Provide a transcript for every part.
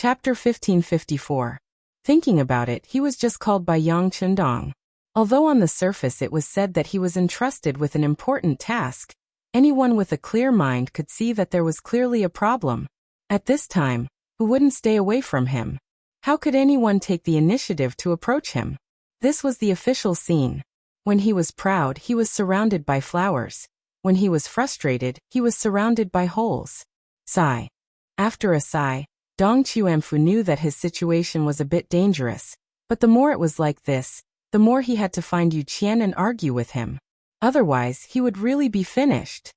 Chapter 1554. Thinking about it, he was just called by Yang Chendong. Although on the surface it was said that he was entrusted with an important task, anyone with a clear mind could see that there was clearly a problem. At this time, who wouldn't stay away from him? How could anyone take the initiative to approach him? This was the official scene. When he was proud, he was surrounded by flowers. When he was frustrated, he was surrounded by holes. Sigh. After a sigh, Dong Chuanfu knew that his situation was a bit dangerous, but the more it was like this, the more he had to find Yu Qian and argue with him. Otherwise, he would really be finished.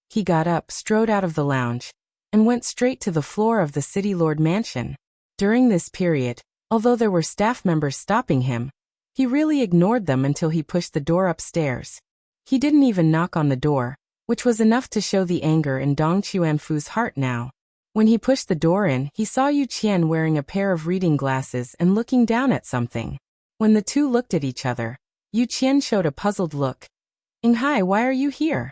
He got up, strode out of the lounge, and went straight to the floor of the city lord mansion. During this period, although there were staff members stopping him, he really ignored them until he pushed the door upstairs. He didn't even knock on the door, which was enough to show the anger in Dong Chuanfu's heart now. When he pushed the door in, he saw Yu Qian wearing a pair of reading glasses and looking down at something. When the two looked at each other, Yu Qian showed a puzzled look. "Inghai, why are you here?"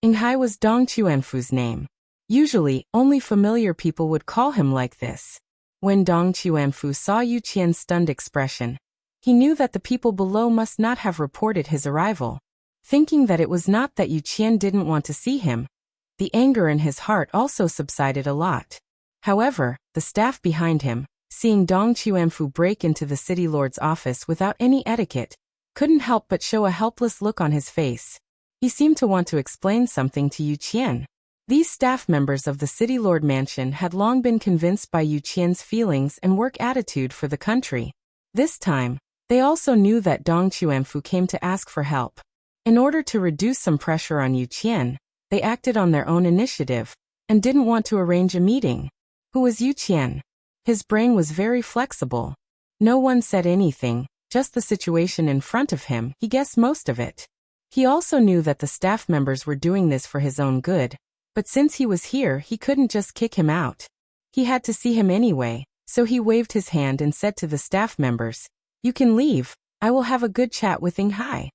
Inghai was Dong Chuanfu's name. Usually, only familiar people would call him like this. When Dong Chuanfu saw Yu Qian's stunned expression, he knew that the people below must not have reported his arrival. Thinking that it was not that Yu Qian didn't want to see him, the anger in his heart also subsided a lot. However, the staff behind him, seeing Dong Chuanfu break into the city lord's office without any etiquette, couldn't help but show a helpless look on his face. He seemed to want to explain something to Yu Qian. These staff members of the city lord mansion had long been convinced by Yu Qian's feelings and work attitude for the country. This time, they also knew that Dong Chuanfu came to ask for help. In order to reduce some pressure on Yu Qian, they acted on their own initiative, and didn't want to arrange a meeting. Who was Yu Qian? His brain was very flexible. No one said anything, just the situation in front of him, he guessed most of it. He also knew that the staff members were doing this for his own good, but since he was here, he couldn't just kick him out. He had to see him anyway, so he waved his hand and said to the staff members, "You can leave, I will have a good chat with Inghai."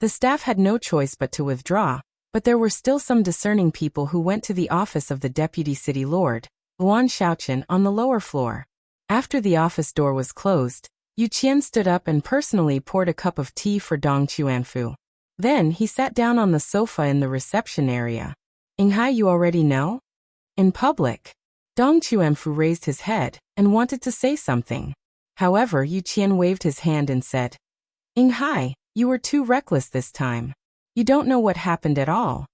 The staff had no choice but to withdraw, but there were still some discerning people who went to the office of the deputy city lord, Luan Shaochen, on the lower floor. After the office door was closed, Yu Qian stood up and personally poured a cup of tea for Dong Chuanfu. Then he sat down on the sofa in the reception area. "Inghai, you already know?" In public, Dong Chuanfu raised his head and wanted to say something. However, Yu Qian waved his hand and said, "Inghai, you were too reckless this time. You don't know what happened at all.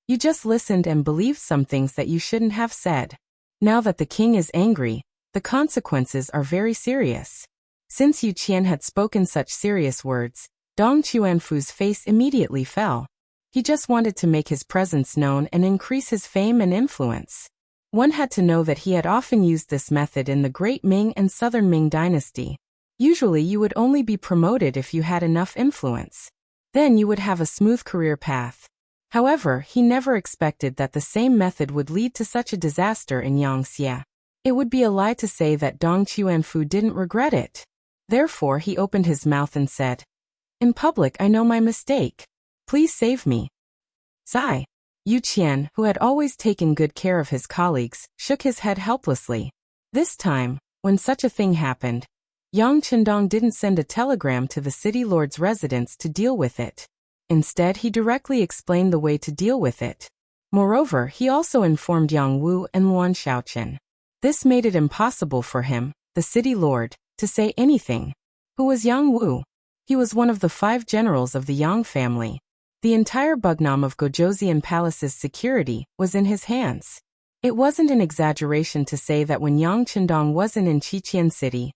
You just listened and believed some things that you shouldn't have said. Now that the king is angry, the consequences are very serious." Since Yu Qian had spoken such serious words, Dong Chuanfu's face immediately fell. He just wanted to make his presence known and increase his fame and influence. One had to know that he had often used this method in the Great Ming and Southern Ming dynasty. Usually you would only be promoted if you had enough influence. Then you would have a smooth career path. However, he never expected that the same method would lead to such a disaster in Yangxia. It would be a lie to say that Dong Chuanfu didn't regret it. Therefore, he opened his mouth and said, "In public, I know my mistake. Please save me." Sigh. Yu Qian, who had always taken good care of his colleagues, shook his head helplessly. This time, when such a thing happened, Yang Chendong didn't send a telegram to the city lord's residence to deal with it. Instead, he directly explained the way to deal with it. Moreover, he also informed Yang Wu and Luan Shaochen. This made it impossible for him, the city lord, to say anything. Who was Yang Wu? He was one of the 5 generals of the Yang family. The entire Bugnam of Gojoseon Palace's security was in his hands. It wasn't an exaggeration to say that when Yang Chendong wasn't in Qiqian City,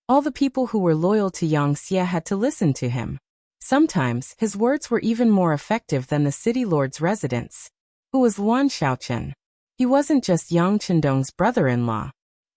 all the people who were loyal to Yangxia had to listen to him. Sometimes, his words were even more effective than the city lord's residence. Who was Luan Shaochen? He wasn't just Yang Chendong's brother-in-law.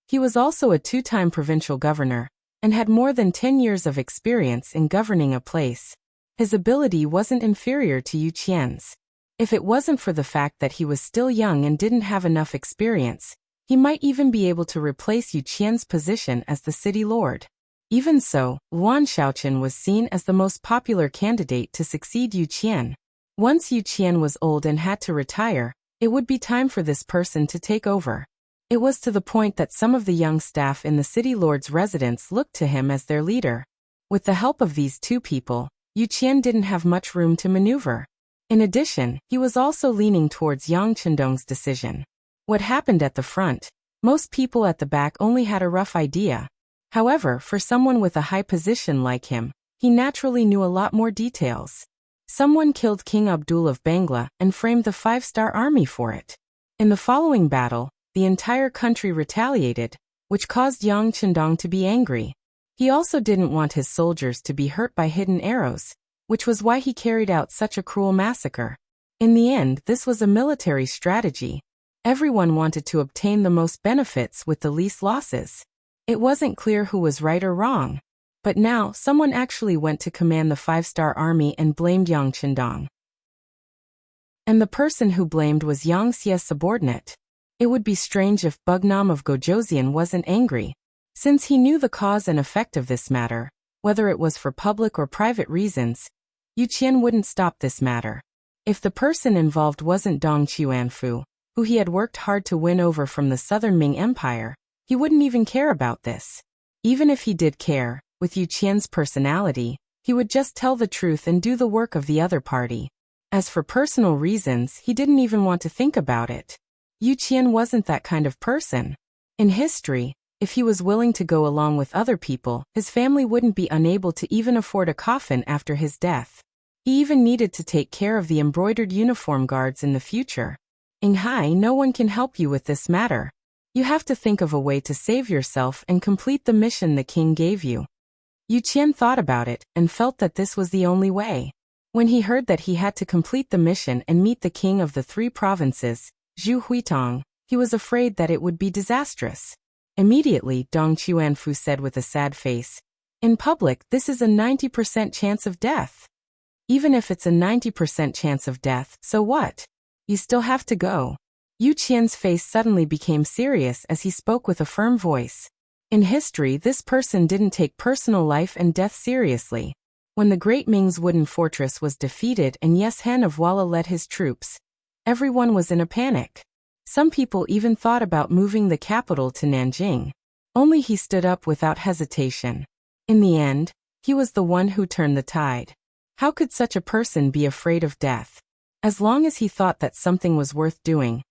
He was also a 2-time provincial governor, and had more than 10 years of experience in governing a place. His ability wasn't inferior to Yu Qian's. If it wasn't for the fact that he was still young and didn't have enough experience, he might even be able to replace Yu Qian's position as the city lord. Even so, Luan Shaochen was seen as the most popular candidate to succeed Yu Qian. Once Yu Qian was old and had to retire, it would be time for this person to take over. It was to the point that some of the young staff in the city lord's residence looked to him as their leader. With the help of these two people, Yu Qian didn't have much room to maneuver. In addition, he was also leaning towards Yang Chendong's decision. What happened at the front? Most people at the back only had a rough idea. However, for someone with a high position like him, he naturally knew a lot more details. Someone killed King Abdul of Bangla and framed the 5-star army for it. In the following battle, the entire country retaliated, which caused Yang Chendong to be angry. He also didn't want his soldiers to be hurt by hidden arrows, which was why he carried out such a cruel massacre. In the end, this was a military strategy. Everyone wanted to obtain the most benefits with the least losses. It wasn't clear who was right or wrong. But now, someone actually went to command the 5-star army and blamed Yang Chendong. And the person who blamed was Yang Xie's subordinate. It would be strange if Bugnam of Gojoseon wasn't angry. Since he knew the cause and effect of this matter, whether it was for public or private reasons, Yu Qian wouldn't stop this matter. If the person involved wasn't Dong Chuanfu, who he had worked hard to win over from the Southern Ming Empire, he wouldn't even care about this. Even if he did care, with Yu Qian's personality, he would just tell the truth and do the work of the other party. As for personal reasons, he didn't even want to think about it. Yu Qian wasn't that kind of person. In history, if he was willing to go along with other people, his family wouldn't be unable to even afford a coffin after his death. He even needed to take care of the embroidered uniform guards in the future. In Hai, no one can help you with this matter. You have to think of a way to save yourself and complete the mission the king gave you. Yu Qian thought about it and felt that this was the only way. When he heard that he had to complete the mission and meet the king of the 3 provinces, Zhu Huitong, he was afraid that it would be disastrous. Immediately, Dong Chuanfu said with a sad face, "In public, this is a 90% chance of death." Even if it's a 90% chance of death, so what? You still have to go. Yu Qian's face suddenly became serious as he spoke with a firm voice. In history, this person didn't take personal life and death seriously. When the Great Ming's wooden fortress was defeated and Yes Hen of Walla led his troops, everyone was in a panic. Some people even thought about moving the capital to Nanjing. Only he stood up without hesitation. In the end, he was the one who turned the tide. How could such a person be afraid of death? As long as he thought that something was worth doing,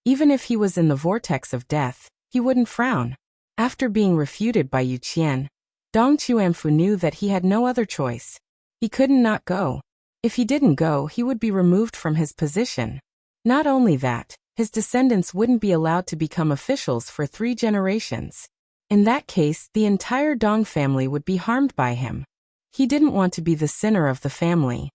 even if he was in the vortex of death, he wouldn't frown. After being refuted by Yu Qian, Dong Chuanfu knew that he had no other choice. He couldn't not go. If he didn't go, he would be removed from his position. Not only that, his descendants wouldn't be allowed to become officials for 3 generations. In that case, the entire Dong family would be harmed by him. He didn't want to be the sinner of the family.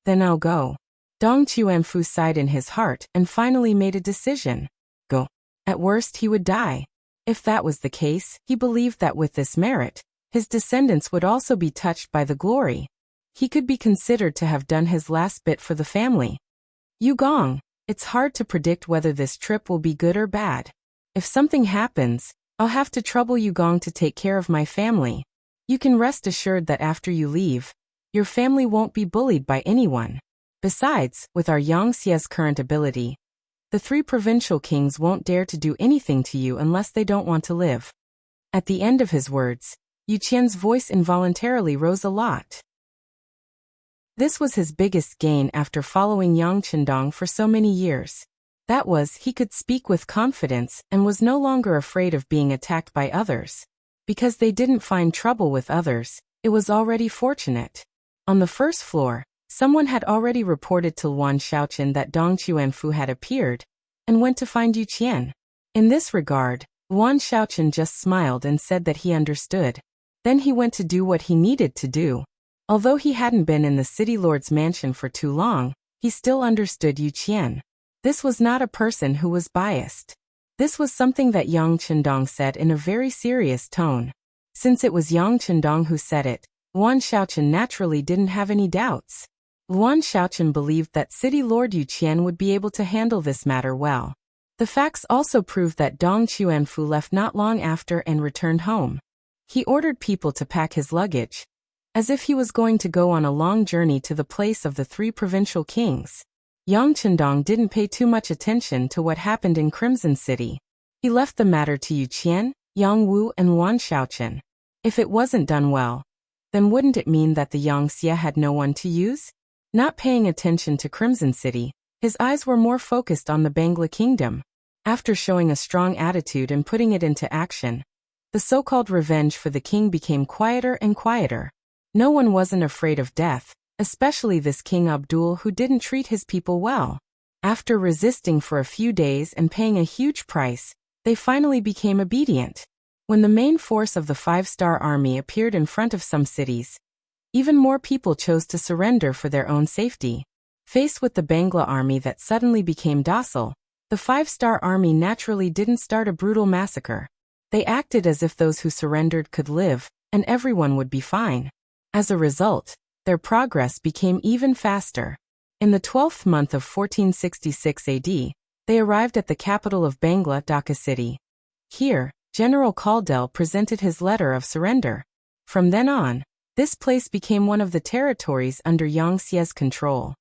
Then I'll go. Dong Chuanfu sighed in his heart and finally made a decision. Go. At worst, he would die. If that was the case, he believed that with this merit, his descendants would also be touched by the glory. He could be considered to have done his last bit for the family. Yu Gong, it's hard to predict whether this trip will be good or bad. If something happens, I'll have to trouble Yu Gong to take care of my family. You can rest assured that after you leave, your family won't be bullied by anyone. Besides, with our Yang Xie's current ability, the 3 provincial kings won't dare to do anything to you unless they don't want to live. At the end of his words, Yu Qian's voice involuntarily rose a lot. This was his biggest gain after following Yang Chendong for so many years. That was, he could speak with confidence and was no longer afraid of being attacked by others. Because they didn't find trouble with others, it was already fortunate. On the first floor, someone had already reported to Luan Shaoqian that Dong Chuanfu had appeared, and went to find Yu Qian. In this regard, Luan Shaoqian just smiled and said that he understood. Then he went to do what he needed to do. Although he hadn't been in the city lord's mansion for too long, he still understood Yu Qian. This was not a person who was biased. This was something that Yang Chendong said in a very serious tone. Since it was Yang Chendong who said it, Luan Shaoqian naturally didn't have any doubts. Luan Shaoqian believed that City Lord Yu Qian would be able to handle this matter well. The facts also proved that Dong Chuanfu left not long after and returned home. He ordered people to pack his luggage, as if he was going to go on a long journey to the place of the 3 provincial kings. Yang Chendong didn't pay too much attention to what happened in Crimson City. He left the matter to Yu Qian, Yang Wu and Wan Shaochen. If it wasn't done well, then wouldn't it mean that the Yangxia had no one to use? Not paying attention to Crimson City, his eyes were more focused on the Bangla Kingdom. After showing a strong attitude and putting it into action, the so-called revenge for the king became quieter and quieter. No one wasn't afraid of death, especially this King Abdul who didn't treat his people well. After resisting for a few days and paying a huge price, they finally became obedient. When the main force of the five-star army appeared in front of some cities, even more people chose to surrender for their own safety. Faced with the Bangla army that suddenly became docile, the five-star army naturally didn't start a brutal massacre. They acted as if those who surrendered could live, and everyone would be fine. As a result, their progress became even faster. In the 12th month of 1466 AD, they arrived at the capital of Bangla, Dhaka city. Here, General Caldell presented his letter of surrender. From then on, this place became one of the territories under Yangxia's control.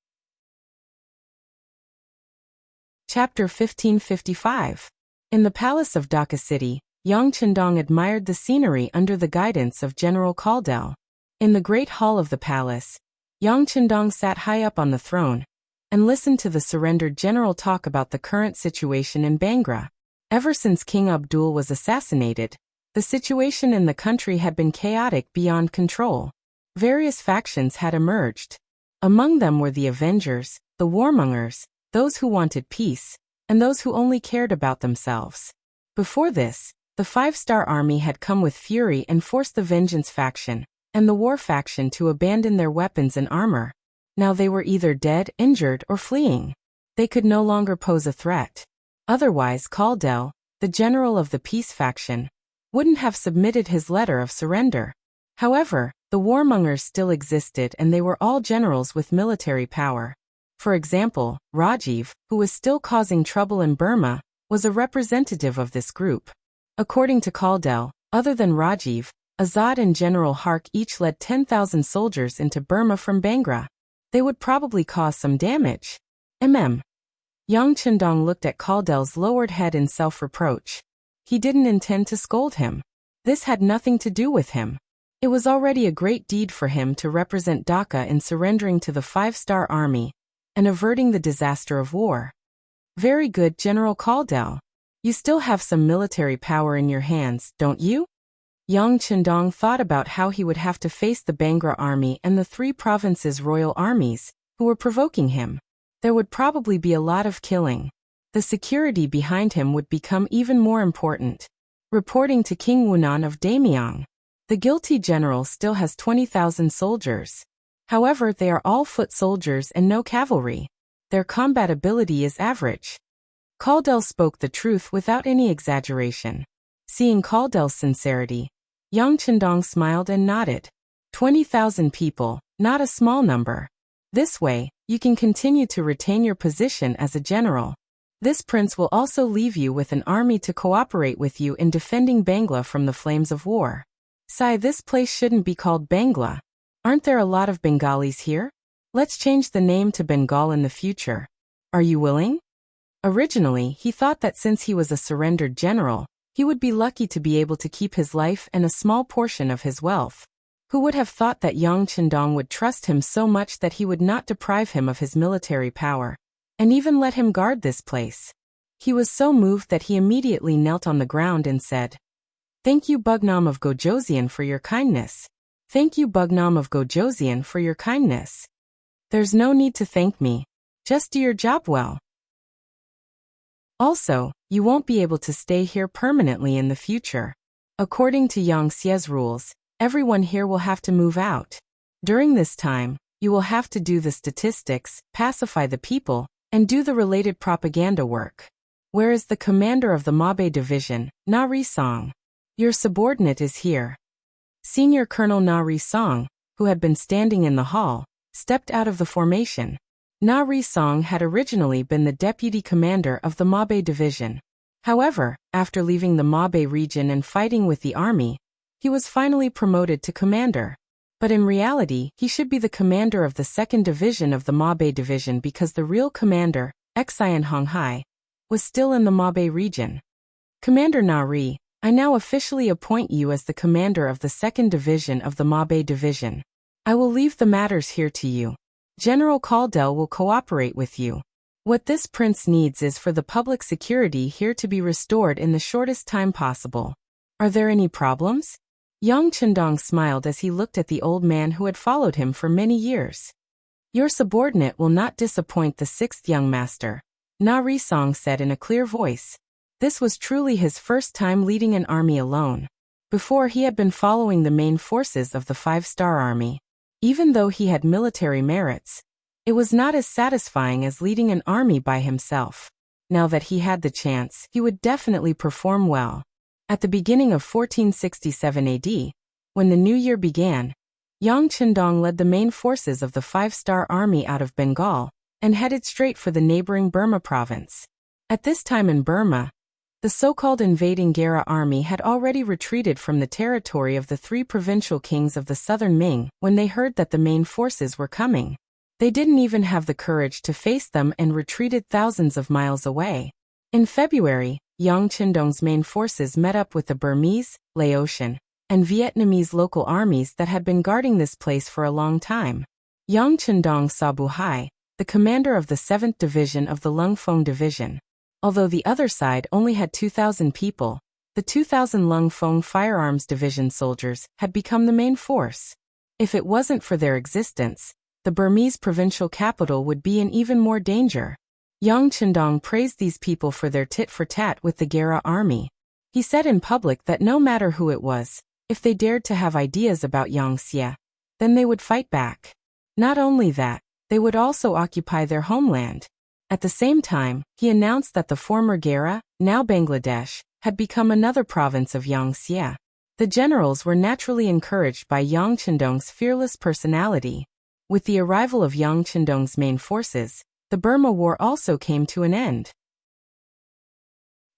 Chapter 1555. In the palace of Dhaka city, Yang Chendong admired the scenery under the guidance of General Caldell. In the great hall of the palace, Yang Chendong sat high up on the throne and listened to the surrendered general talk about the current situation in Bangra. Ever since King Abdul was assassinated, the situation in the country had been chaotic beyond control. Various factions had emerged. Among them were the Avengers, the Warmongers, those who wanted peace, and those who only cared about themselves. Before this, the five-star army had come with fury and forced the Vengeance faction and the War faction to abandon their weapons and armor. Now they were either dead, injured, or fleeing. They could no longer pose a threat. Otherwise, Caldell, the general of the peace faction, wouldn't have submitted his letter of surrender. However, the warmongers still existed and they were all generals with military power. For example, Rajiv, who was still causing trouble in Burma, was a representative of this group. According to Caldell, other than Rajiv, Azad and General Hark each led 10,000 soldiers into Burma from Bangra. They would probably cause some damage. Yang Chendong looked at Caldell's lowered head in self-reproach. He didn't intend to scold him. This had nothing to do with him. It was already a great deed for him to represent Dhaka in surrendering to the five-star army and averting the disaster of war. Very good, General Caldell. You still have some military power in your hands, don't you? Yang Chendong thought about how he would have to face the Bangra army and the three provinces' royal armies, who were provoking him. There would probably be a lot of killing. The security behind him would become even more important. Reporting to King Wunan of Damyang, the guilty general still has 20,000 soldiers. However, they are all foot soldiers and no cavalry. Their combat ability is average. Caldell spoke the truth without any exaggeration. Seeing Caldell's sincerity, Yang Chendong smiled and nodded. 20,000 people, not a small number. This way, you can continue to retain your position as a general. This prince will also leave you with an army to cooperate with you in defending Bangla from the flames of war. Sai, this place shouldn't be called Bangla. Aren't there a lot of Bengalis here? Let's change the name to Bengal in the future. Are you willing? Originally, he thought that since he was a surrendered general, he would be lucky to be able to keep his life and a small portion of his wealth. Who would have thought that Yang Chendong would trust him so much that he would not deprive him of his military power, and even let him guard this place? He was so moved that he immediately knelt on the ground and said, "Thank you, Bugnam of Gojosian, for your kindness. Thank you, Bugnam of Gojosian, for your kindness. There's no need to thank me. Just do your job well. Also, you won't be able to stay here permanently in the future. According to Yangxia's rules, everyone here will have to move out. During this time, you will have to do the statistics, pacify the people, and do the related propaganda work. Where is the commander of the Mabe division, Na Ri Song? Your subordinate is here." Senior Colonel Na Ri Song, who had been standing in the hall, stepped out of the formation. Na Ri Song had originally been the deputy commander of the Mabe division. However, after leaving the Mabe region and fighting with the army, he was finally promoted to commander. But in reality, he should be the commander of the 2nd division of the Mabe division because the real commander, Xian Honghai, was still in the Mabe region. Commander Nari, I now officially appoint you as the commander of the 2nd Division of the Mabe Division. I will leave the matters here to you. General Caldell will cooperate with you. What this prince needs is for the public security here to be restored in the shortest time possible. Are there any problems? Yang Chendong smiled as he looked at the old man who had followed him for many years. Your subordinate will not disappoint the 6th young master, Na Risong said in a clear voice. This was truly his first time leading an army alone. Before he had been following the main forces of the 5-star army. Even though he had military merits, it was not as satisfying as leading an army by himself. Now that he had the chance, he would definitely perform well. At the beginning of 1467 AD, when the new year began, Yang Chendong led the main forces of the 5-star army out of Bengal and headed straight for the neighboring Burma province. At this time in Burma, the so-called invading Gera army had already retreated from the territory of the 3 provincial kings of the southern Ming when they heard that the main forces were coming. They didn't even have the courage to face them and retreated thousands of miles away. In February, Yang Chendong's main forces met up with the Burmese, Laotian, and Vietnamese local armies that had been guarding this place for a long time. Yang Chendong saw Bu Hai, the commander of the 7th Division of the Lung Fong Division. Although the other side only had 2,000 people, the 2,000 Lung Fong Firearms Division soldiers had become the main force. If it wasn't for their existence, the Burmese provincial capital would be in even more danger. Yang Chendong praised these people for their tit-for-tat with the Gera army. He said in public that no matter who it was, if they dared to have ideas about Yangtze, then they would fight back. Not only that, they would also occupy their homeland. At the same time, he announced that the former Gera, now Bangladesh, had become another province of Yangtze. The generals were naturally encouraged by Yang Chendong's fearless personality. With the arrival of Yang Chendong's main forces, the Burma War also came to an end.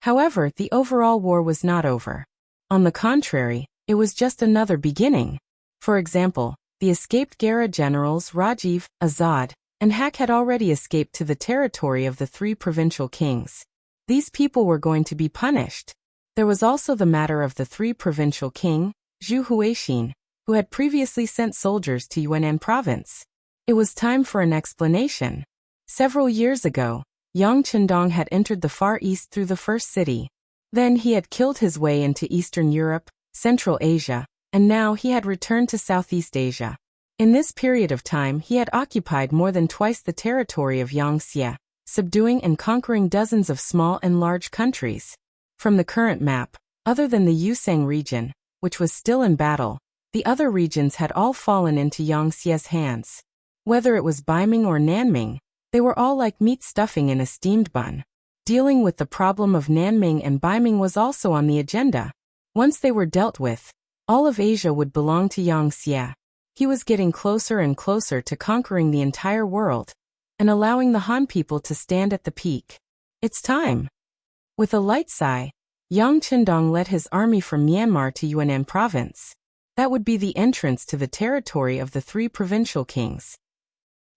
However, the overall war was not over. On the contrary, it was just another beginning. For example, the escaped Gera generals Rajiv, Azad, and Hak had already escaped to the territory of the 3 provincial kings. These people were going to be punished. There was also the matter of the 3 provincial king, Zhu Huixin, who had previously sent soldiers to Yunnan province. It was time for an explanation. Several years ago, Yang Chendong had entered the Far East through the first city. Then he had killed his way into Eastern Europe, Central Asia, and now he had returned to Southeast Asia. In this period of time he had occupied more than twice the territory of Yangtze, subduing and conquering dozens of small and large countries. From the current map, other than the Yusang region, which was still in battle, the other regions had all fallen into Yangtze's hands. Whether it was Baiming or Nanming, they were all like meat stuffing in a steamed bun. Dealing with the problem of Nanming and Baiming was also on the agenda. Once they were dealt with, all of Asia would belong to Yangtze. He was getting closer and closer to conquering the entire world, and allowing the Han people to stand at the peak. It's time. With a light sigh, Yang Chendong led his army from Myanmar to Yunnan province. That would be the entrance to the territory of the 3 provincial kings.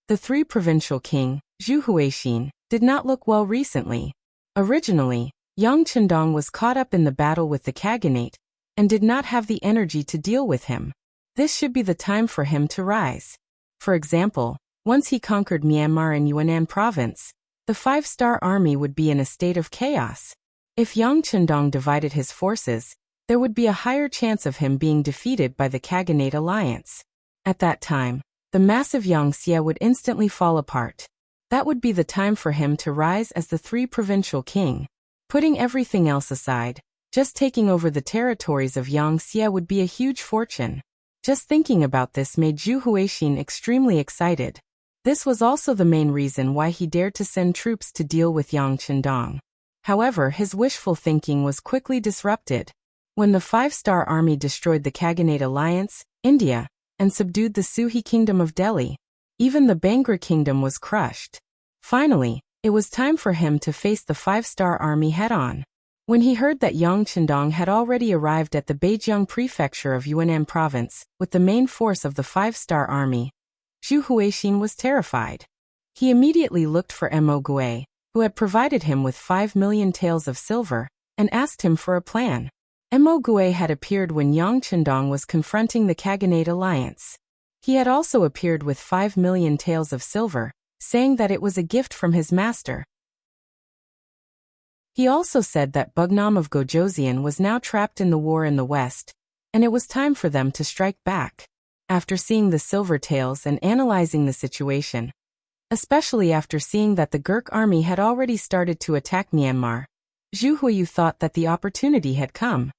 The 3 provincial king, Zhu Huixin, did not look well recently. Originally, Yang Chendong was caught up in the battle with the Khaganate, and did not have the energy to deal with him. This should be the time for him to rise. For example, once he conquered Myanmar and Yunnan province, the 5-star army would be in a state of chaos. If Yang Chendong divided his forces, there would be a higher chance of him being defeated by the Khaganate alliance. At that time, the massive Yangtze would instantly fall apart. That would be the time for him to rise as the 3 provincial king. Putting everything else aside, just taking over the territories of Yangtze would be a huge fortune. Just thinking about this made Zhu Huixin extremely excited. This was also the main reason why he dared to send troops to deal with Yang Chendong. However, his wishful thinking was quickly disrupted. When the 5-star army destroyed the Khaganate alliance, India, and subdued the Suhi kingdom of Delhi, even the Bangra kingdom was crushed. Finally, it was time for him to face the 5-star army head-on. When he heard that Yang Chendong had already arrived at the Beijiang prefecture of Yunnan province with the main force of the 5-star army, Zhu Huixin was terrified. He immediately looked for Mo Gui, who had provided him with 5 million taels of silver, and asked him for a plan. Mo Gue had appeared when Yang Chendong was confronting the Khaganate alliance. He had also appeared with 5 million taels of silver, saying that it was a gift from his master. He also said that Bugnam of Gojoseon was now trapped in the war in the west, and it was time for them to strike back. After seeing the silver taels and analyzing the situation, especially after seeing that the Gurk army had already started to attack Myanmar, Zhu Huiyu thought that the opportunity had come.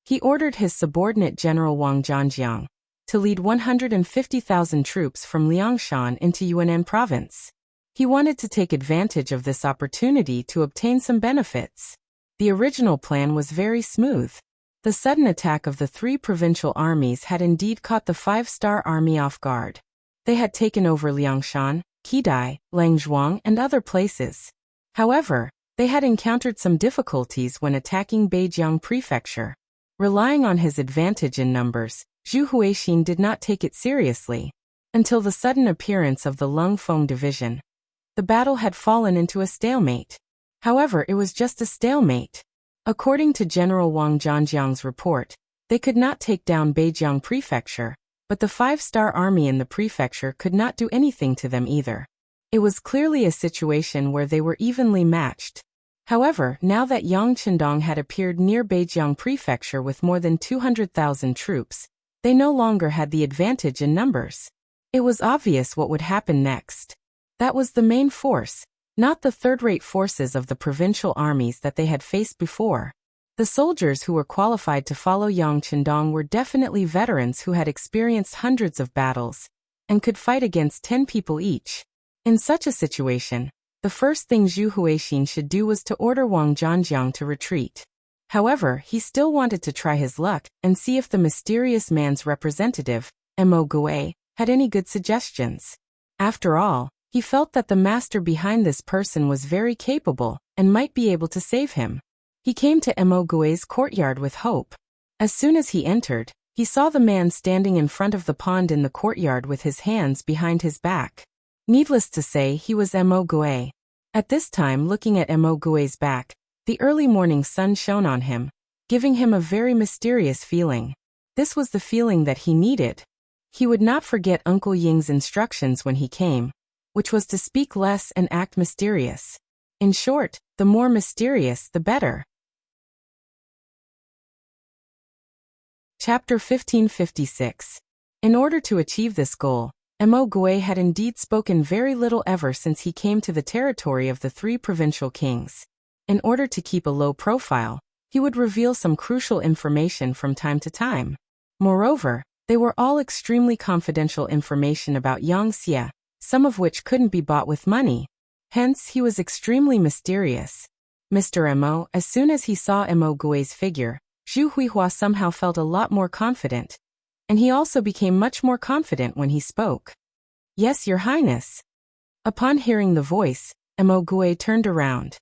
He ordered his subordinate General Wang Zhanjiang to lead 150,000 troops from Liangshan into Yunnan province. He wanted to take advantage of this opportunity to obtain some benefits. The original plan was very smooth. The sudden attack of the 3 provincial armies had indeed caught the 5-star army off guard. They had taken over Liangshan, Qidai, Langzhuang, and other places. However, they had encountered some difficulties when attacking Beijiang Prefecture. Relying on his advantage in numbers, Zhu Huixin did not take it seriously. Until the sudden appearance of the Lung Feng division, the battle had fallen into a stalemate. However, it was just a stalemate. According to General Wang Zhanjiang's report, they could not take down Beijiang Prefecture, but the 5-star army in the prefecture could not do anything to them either. It was clearly a situation where they were evenly matched. However, now that Yang Chendong had appeared near Beijiang Prefecture with more than 200,000 troops, they no longer had the advantage in numbers. It was obvious what would happen next. That was the main force, not the third-rate forces of the provincial armies that they had faced before. The soldiers who were qualified to follow Yang Chendong were definitely veterans who had experienced hundreds of battles and could fight against 10 people each. In such a situation, the first thing Zhu Huixin should do was to order Wang Zhanjiang to retreat. However, he still wanted to try his luck and see if the mysterious man's representative, Mo Gue, had any good suggestions. After all, he felt that the master behind this person was very capable and might be able to save him. He came to Mo Gue's courtyard with hope. As soon as he entered, he saw the man standing in front of the pond in the courtyard with his hands behind his back. Needless to say, he was Mo Gue. At this time, looking at Mo Gue's back, the early morning sun shone on him, giving him a very mysterious feeling. This was the feeling that he needed. He would not forget Uncle Ying's instructions when he came, which was to speak less and act mysterious. In short, the more mysterious, the better. Chapter 1556. In order to achieve this goal, Mo Gue had indeed spoken very little ever since he came to the territory of the 3 provincial kings. In order to keep a low profile, he would reveal some crucial information from time to time. Moreover, they were all extremely confidential information about Yangxia, some of which couldn't be bought with money. Hence, he was extremely mysterious. Mr. Mo, as soon as he saw Mo Gue's figure, Zhu Huihua somehow felt a lot more confident. And he also became much more confident when he spoke. "Yes, Your Highness." Upon hearing the voice, Mo Gue turned around.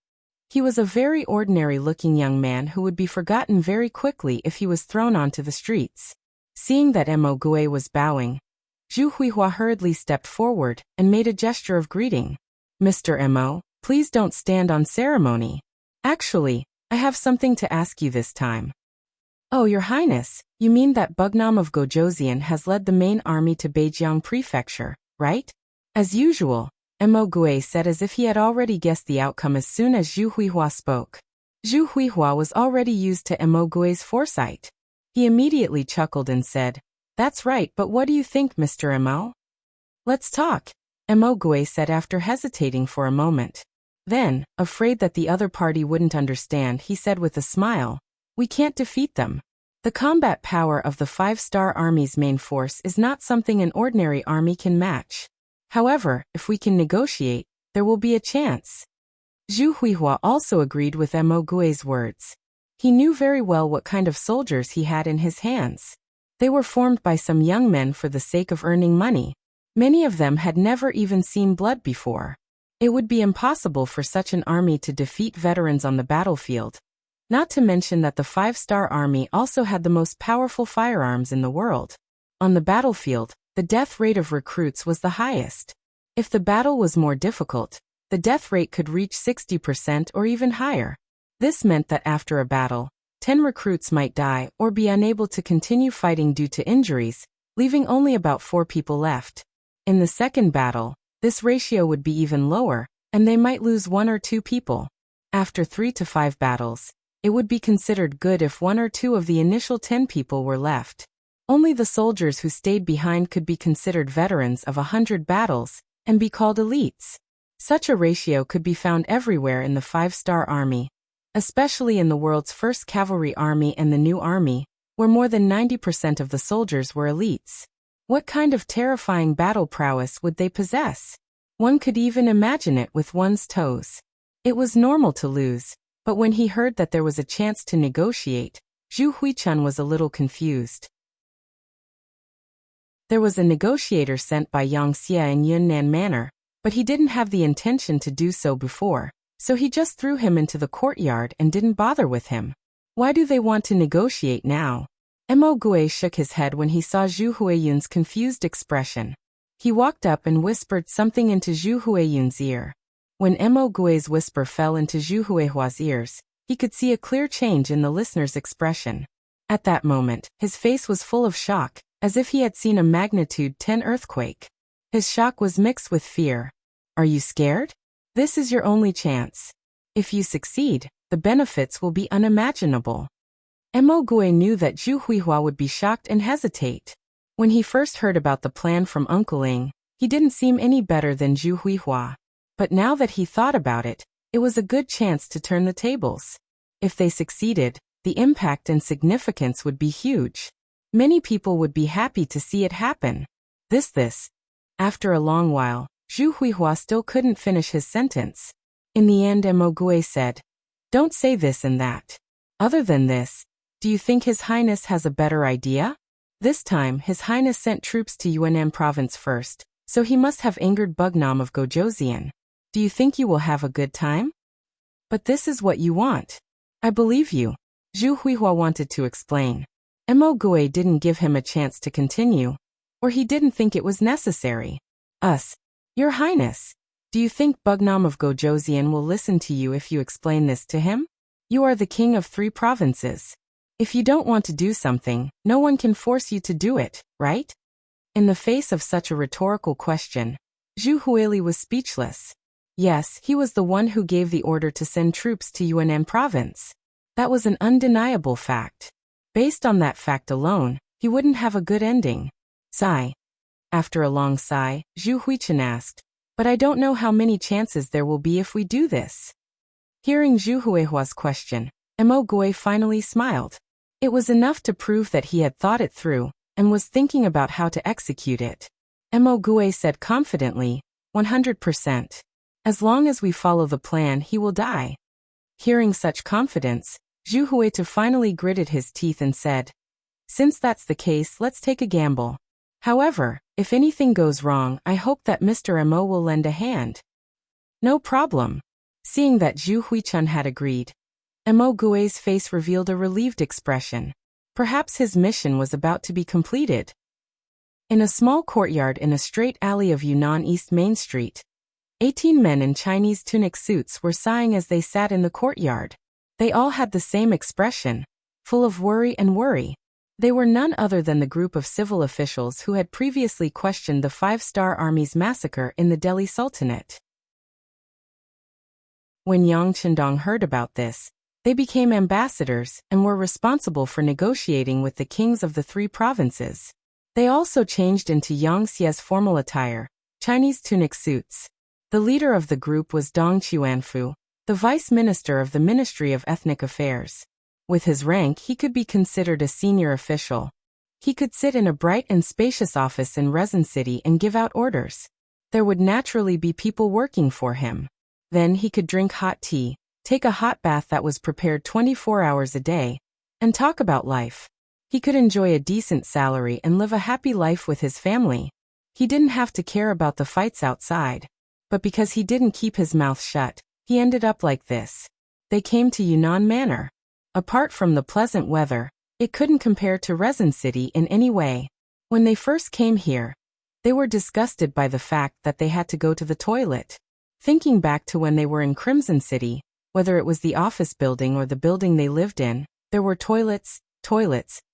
He was a very ordinary-looking young man who would be forgotten very quickly if he was thrown onto the streets. Seeing that Mo Gue was bowing, Zhu Huihua hurriedly stepped forward and made a gesture of greeting. "Mr. Mo, please don't stand on ceremony. Actually, I have something to ask you this time." "Oh, Your Highness, you mean that Bugnam of Gojoseon has led the main army to Beijiang Prefecture, right?" As usual, Mo Gue said as if he had already guessed the outcome as soon as Zhu Huihua spoke. Zhu Huihua was already used to Mo Gue's foresight. He immediately chuckled and said, "That's right, but what do you think, Mr. Mo?" "Let's talk," Mo Gue said after hesitating for a moment. Then, afraid that the other party wouldn't understand, he said with a smile, "We can't defeat them. The combat power of the 5-star army's main force is not something an ordinary army can match. However, if we can negotiate, there will be a chance." Zhu Huihua also agreed with Mo Gue's words. He knew very well what kind of soldiers he had in his hands. They were formed by some young men for the sake of earning money. Many of them had never even seen blood before. It would be impossible for such an army to defeat veterans on the battlefield. Not to mention that the 5-star army also had the most powerful firearms in the world. On the battlefield, the death rate of recruits was the highest. If the battle was more difficult, the death rate could reach 60% or even higher. This meant that after a battle, 10 recruits might die or be unable to continue fighting due to injuries, leaving only about 4 people left. In the second battle, this ratio would be even lower, and they might lose 1 or 2 people. After 3 to 5 battles, it would be considered good if 1 or 2 of the initial 10 people were left. Only the soldiers who stayed behind could be considered veterans of 100 battles and be called elites. Such a ratio could be found everywhere in the 5-star army, especially in the world's first cavalry army and the new army, where more than 90% of the soldiers were elites. What kind of terrifying battle prowess would they possess? One could even imagine it with one's toes. It was normal to lose, but when he heard that there was a chance to negotiate, Zhu Huichun was a little confused. There was a negotiator sent by Yang Xie in Yunnan Manor, but he didn't have the intention to do so before, so he just threw him into the courtyard and didn't bother with him. Why do they want to negotiate now? Mo Gui shook his head when he saw Zhu Huiyun's confused expression. He walked up and whispered something into Zhu Huiyun's ear. When Mo Gui's whisper fell into Zhu Huihua's ears, he could see a clear change in the listener's expression. At that moment, his face was full of shock, as if he had seen a magnitude 10 earthquake. His shock was mixed with fear. Are you scared? This is your only chance. If you succeed, the benefits will be unimaginable. Mo Gui knew that Zhu Huihua would be shocked and hesitate. When he first heard about the plan from Uncle Ing, he didn't seem any better than Zhu Huihua. But now that he thought about it, it was a good chance to turn the tables. If they succeeded, the impact and significance would be huge. Many people would be happy to see it happen. After a long while, Zhu Huihua still couldn't finish his sentence. In the end, Mo Gui said, "Don't say this and that. Other than this, do you think His Highness has a better idea?" This time, His Highness sent troops to Yunnan province first, so he must have angered Bugnam of Gojoseon. Do you think you will have a good time? But this is what you want. I believe you. Zhu Huihua wanted to explain. Mo Gui didn't give him a chance to continue, or he didn't think it was necessary. Your Highness, do you think Bugnam of Gojoseon will listen to you if you explain this to him? You are the king of 3 provinces. If you don't want to do something, no one can force you to do it, right? In the face of such a rhetorical question, Zhu Huili was speechless. Yes, he was the one who gave the order to send troops to Yunnan province. That was an undeniable fact. Based on that fact alone, he wouldn't have a good ending. Sigh. After a long sigh, Zhu Huichun asked, "But I don't know how many chances there will be if we do this." Hearing Zhu Huihua's question, Mo Gui finally smiled. It was enough to prove that he had thought it through, and was thinking about how to execute it. Mo Gui said confidently, 100%. As long as we follow the plan, he will die. Hearing such confidence, Zhu Huitu finally gritted his teeth and said, "Since that's the case, let's take a gamble. However, if anything goes wrong, I hope that Mr. Mo will lend a hand." No problem. Seeing that Zhu Huichun had agreed, Mo Gui's face revealed a relieved expression. Perhaps his mission was about to be completed. In a small courtyard in a straight alley of Yunnan East Main Street, 18 men in Chinese tunic suits were sighing as they sat in the courtyard. They all had the same expression, full of worry and worry. They were none other than the group of civil officials who had previously questioned the 5-star army's massacre in the Delhi Sultanate. When Yang Qindong heard about this, they became ambassadors and were responsible for negotiating with the kings of the 3 provinces. They also changed into Yang Xie's formal attire, Chinese tunic suits. The leader of the group was Dong Chuanfu, the vice minister of the Ministry of Ethnic Affairs. With his rank, he could be considered a senior official. He could sit in a bright and spacious office in Rezin City and give out orders. There would naturally be people working for him. Then he could drink hot tea, take a hot bath that was prepared 24 hours a day, and talk about life. He could enjoy a decent salary and live a happy life with his family. He didn't have to care about the fights outside. But because he didn't keep his mouth shut, he ended up like this. They came to Yunnan Manor. Apart from the pleasant weather, it couldn't compare to Rezin City in any way. When they first came here, they were disgusted by the fact that they had to go to the toilet. Thinking back to when they were in Crimson City, Whether it was the office building or the building they lived in, there were toilets,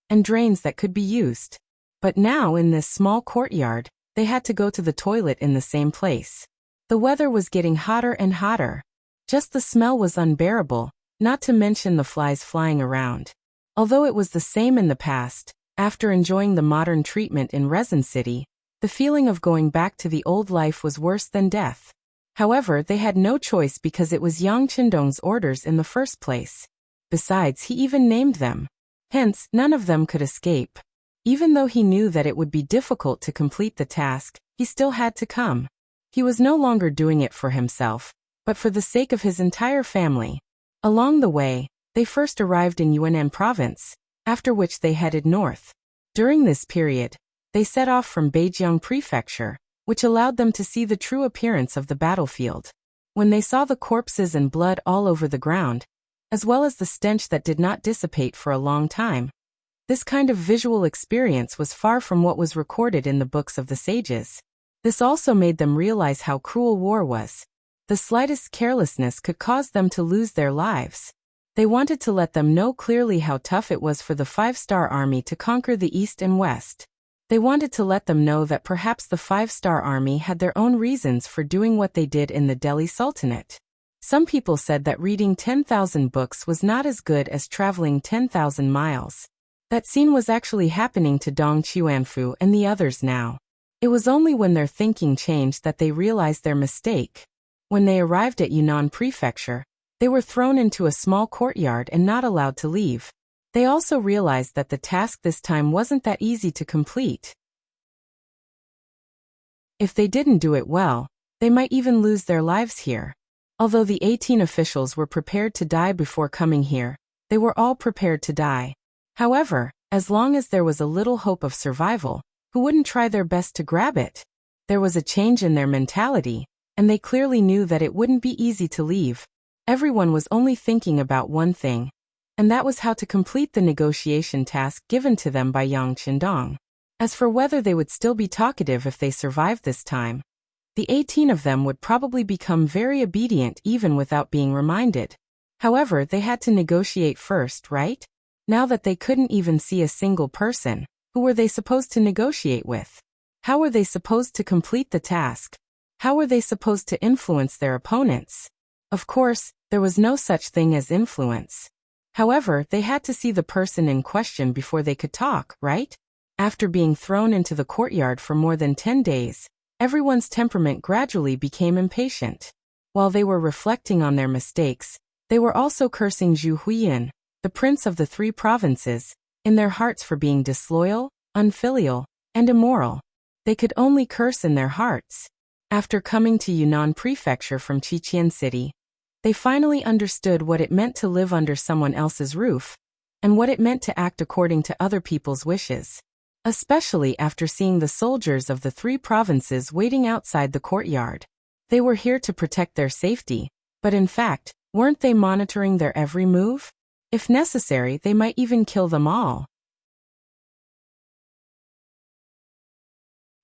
and drains that could be used. But now in this small courtyard, they had to go to the toilet in the same place. The weather was getting hotter and hotter. Just the smell was unbearable, not to mention the flies flying around. Although it was the same in the past, after enjoying the modern treatment in Resin City, the feeling of going back to the old life was worse than death. However, they had no choice because it was Yang Qindong's orders in the first place. Besides, he even named them. Hence, none of them could escape. Even though he knew that it would be difficult to complete the task, he still had to come. He was no longer doing it for himself, but for the sake of his entire family. Along the way, they first arrived in Yunnan province, after which they headed north. During this period, they set off from Beijiang Prefecture, which allowed them to see the true appearance of the battlefield. When they saw the corpses and blood all over the ground, as well as the stench that did not dissipate for a long time, this kind of visual experience was far from what was recorded in the books of the sages. This also made them realize how cruel war was. The slightest carelessness could cause them to lose their lives. They wanted to let them know clearly how tough it was for the Five-Star Army to conquer the East and West. They wanted to let them know that perhaps the Five-Star Army had their own reasons for doing what they did in the Delhi Sultanate. Some people said that reading 10,000 books was not as good as traveling 10,000 miles. That scene was actually happening to Dong Xuanfu and the others now. It was only when their thinking changed that they realized their mistake. When they arrived at Yunnan Prefecture, they were thrown into a small courtyard and not allowed to leave. They also realized that the task this time wasn't that easy to complete. If they didn't do it well, they might even lose their lives here. Although the 18 officials were prepared to die before coming here, they were all prepared to die. However, as long as there was a little hope of survival, who wouldn't try their best to grab it? There was a change in their mentality, and they clearly knew that it wouldn't be easy to leave. Everyone was only thinking about one thing, and that was how to complete the negotiation task given to them by Yang Qindong. As for whether they would still be talkative if they survived this time, the 18 of them would probably become very obedient even without being reminded. However, they had to negotiate first, right? Now that they couldn't even see a single person, who were they supposed to negotiate with? How were they supposed to complete the task? How were they supposed to influence their opponents? Of course, there was no such thing as influence. However, they had to see the person in question before they could talk, right? After being thrown into the courtyard for more than 10 days, everyone's temperament gradually became impatient. While they were reflecting on their mistakes, they were also cursing Zhu Huiyin, the prince of the 3 provinces, in their hearts for being disloyal, unfilial, and immoral. They could only curse in their hearts. After coming to Yunnan Prefecture from Qiqian City, they finally understood what it meant to live under someone else's roof, and what it meant to act according to other people's wishes. Especially after seeing the soldiers of the 3 provinces waiting outside the courtyard. They were here to protect their safety, but in fact, weren't they monitoring their every move? If necessary, they might even kill them all.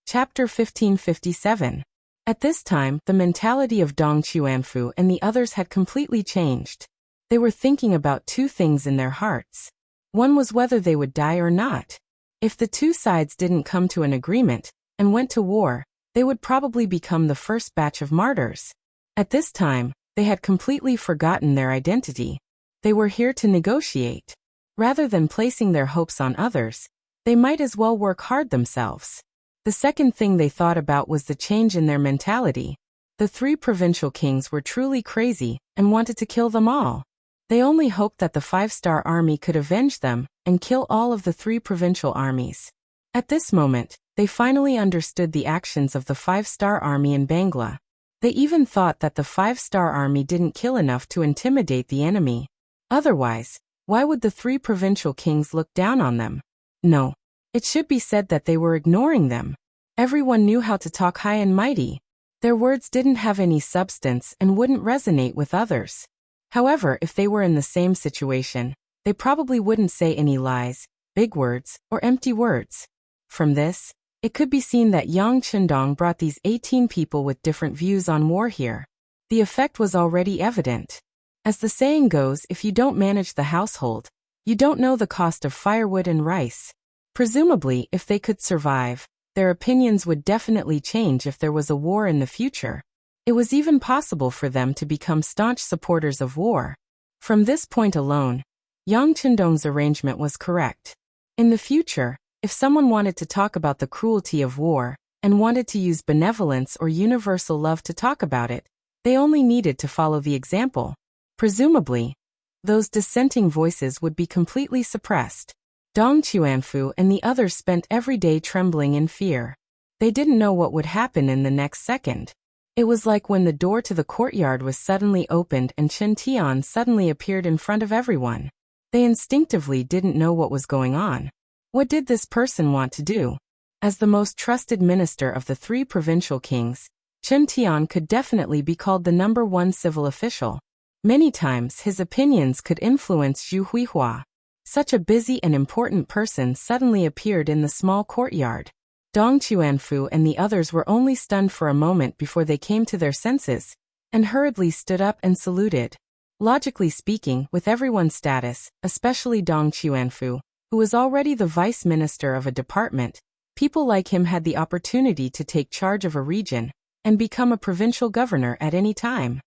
Chapter 1557. At this time, the mentality of Dong Xuanfu and the others had completely changed. They were thinking about 2 things in their hearts. One was whether they would die or not. If the 2 sides didn't come to an agreement and went to war, they would probably become the first batch of martyrs. At this time, they had completely forgotten their identity. They were here to negotiate. Rather than placing their hopes on others, they might as well work hard themselves. The second thing they thought about was the change in their mentality. The 3 provincial kings were truly crazy and wanted to kill them all. They only hoped that the Five-Star Army could avenge them and kill all of the 3 provincial armies. At this moment, they finally understood the actions of the Five-Star Army in Bangla. They even thought that the Five-Star Army didn't kill enough to intimidate the enemy. Otherwise, why would the 3 provincial kings look down on them? No. It should be said that they were ignoring them. Everyone knew how to talk high and mighty. Their words didn't have any substance and wouldn't resonate with others. However, if they were in the same situation, they probably wouldn't say any lies, big words, or empty words. From this, it could be seen that Yang Qindong brought these 18 people with different views on war here. The effect was already evident. As the saying goes, if you don't manage the household, you don't know the cost of firewood and rice. Presumably, if they could survive, their opinions would definitely change if there was a war in the future. It was even possible for them to become staunch supporters of war. From this point alone, Yang Chendong's arrangement was correct. In the future, if someone wanted to talk about the cruelty of war, and wanted to use benevolence or universal love to talk about it, they only needed to follow the example. Presumably, those dissenting voices would be completely suppressed. Dong Chuanfu and the others spent every day trembling in fear. They didn't know what would happen in the next second. It was like when the door to the courtyard was suddenly opened and Chen Tian suddenly appeared in front of everyone. They instinctively didn't know what was going on. What did this person want to do? As the most trusted minister of the 3 provincial kings, Chen Tian could definitely be called the #1 civil official. Many times his opinions could influence Zhu Huihua. Such a busy and important person suddenly appeared in the small courtyard. Dong Chuanfu and the others were only stunned for a moment before they came to their senses, and hurriedly stood up and saluted. Logically speaking, with everyone's status, especially Dong Chuanfu, who was already the vice minister of a department, people like him had the opportunity to take charge of a region and become a provincial governor at any time.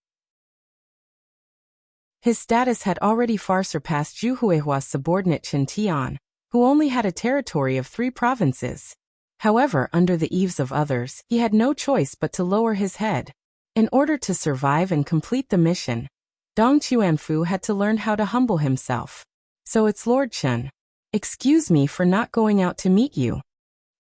His status had already far surpassed Zhu Huihua's subordinate Chen Tian, who only had a territory of 3 provinces. However, under the eaves of others, he had no choice but to lower his head. In order to survive and complete the mission, Dong Chuanfu had to learn how to humble himself. So it's Lord Chen. Excuse me for not going out to meet you.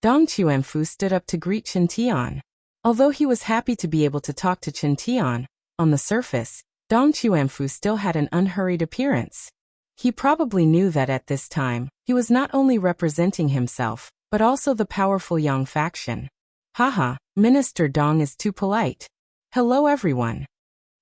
Dong Chuanfu stood up to greet Chen Tian. Although he was happy to be able to talk to Chen Tian, on the surface, Dong Chuanfu still had an unhurried appearance. He probably knew that at this time, he was not only representing himself, but also the powerful Yang faction. Haha, Minister Dong is too polite. Hello everyone.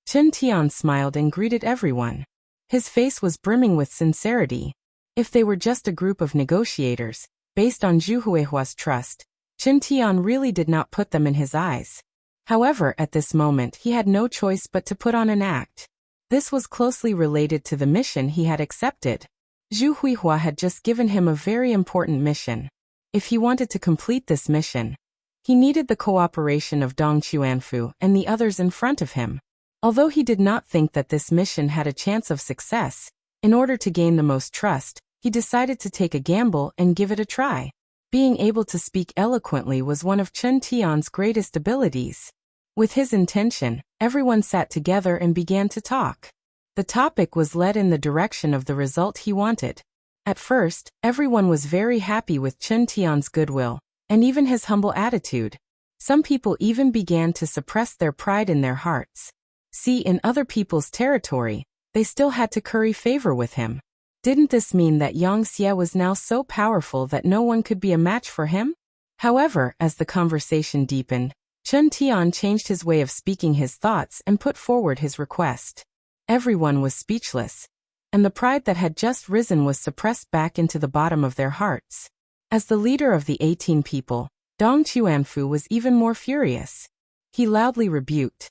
Chen Tian smiled and greeted everyone. His face was brimming with sincerity. If they were just a group of negotiators, based on Zhu Huihua's trust, Chen Tian really did not put them in his eyes. However, at this moment he had no choice but to put on an act. This was closely related to the mission he had accepted. Zhu Huihua had just given him a very important mission. If he wanted to complete this mission, he needed the cooperation of Dong Chuanfu and the others in front of him. Although he did not think that this mission had a chance of success, in order to gain the most trust, he decided to take a gamble and give it a try. Being able to speak eloquently was one of Chen Tian's greatest abilities. With his intention, everyone sat together and began to talk. The topic was led in the direction of the result he wanted. At first, everyone was very happy with Chen Tian's goodwill, and even his humble attitude. Some people even began to suppress their pride in their hearts. See, in other people's territory, they still had to curry favor with him. Didn't this mean that Yang Xie was now so powerful that no one could be a match for him? However, as the conversation deepened, Chen Tian changed his way of speaking his thoughts and put forward his request. Everyone was speechless, and the pride that had just risen was suppressed back into the bottom of their hearts. As the leader of the 18 people, Dong Chuanfu was even more furious. He loudly rebuked.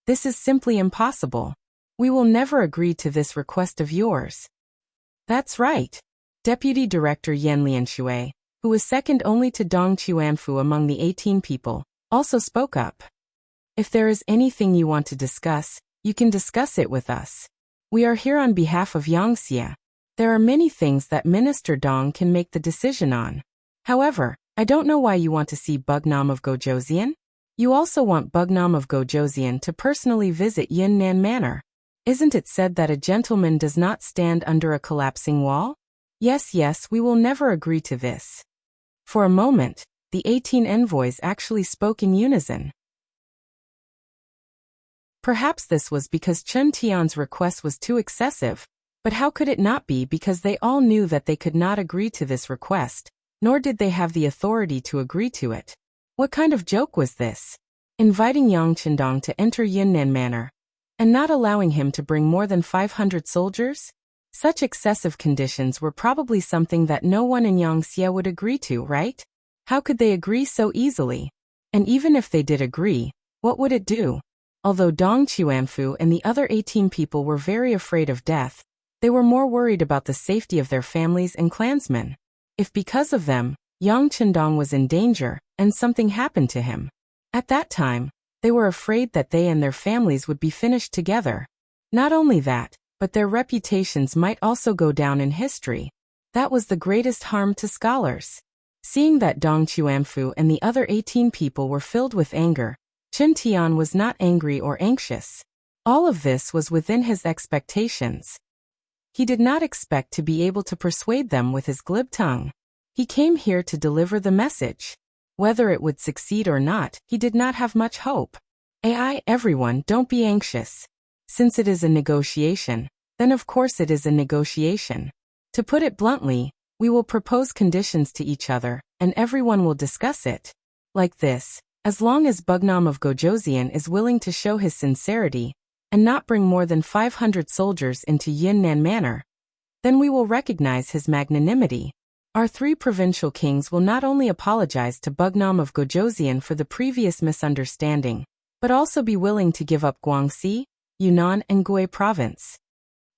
This is simply impossible. We will never agree to this request of yours. That's right. Deputy Director Yan Lianshui, who was second only to Dong Chuanfu among the 18 people, also spoke up. If there is anything you want to discuss, you can discuss it with us. We are here on behalf of Yang Xie. There are many things that Minister Dong can make the decision on. However, I don't know why you want to see Bugnam of Gojoseon. You also want Bugnam of Gojoseon to personally visit Yunnan Manor. Isn't it said that a gentleman does not stand under a collapsing wall? Yes, we will never agree to this. For a moment, the 18 envoys actually spoke in unison. Perhaps this was because Chen Tian's request was too excessive, but how could it not be, because they all knew that they could not agree to this request, nor did they have the authority to agree to it. What kind of joke was this? Inviting Yang Chendong to enter Yunnan Manor, and not allowing him to bring more than 500 soldiers? Such excessive conditions were probably something that no one in Yangxie would agree to, right? How could they agree so easily? And even if they did agree, what would it do? Although Dong Chuanfu and the other 18 people were very afraid of death, they were more worried about the safety of their families and clansmen. If because of them, Yang Chendong was in danger, and something happened to him. At that time, they were afraid that they and their families would be finished together. Not only that, but their reputations might also go down in history. That was the greatest harm to scholars. Seeing that Dong Chuanfu and the other 18 people were filled with anger, Chen Tian was not angry or anxious. All of this was within his expectations. He did not expect to be able to persuade them with his glib tongue. He came here to deliver the message. Whether it would succeed or not, he did not have much hope. Everyone, don't be anxious. Since it is a negotiation, then of course it is a negotiation. To put it bluntly, we will propose conditions to each other, and everyone will discuss it. Like this, as long as Bugnam of Gojoseon is willing to show his sincerity, and not bring more than 500 soldiers into Yunnan Manor, then we will recognize his magnanimity. Our 3 provincial kings will not only apologize to Bugnam of Gojoseon for the previous misunderstanding, but also be willing to give up Guangxi, Yunnan and Gui province.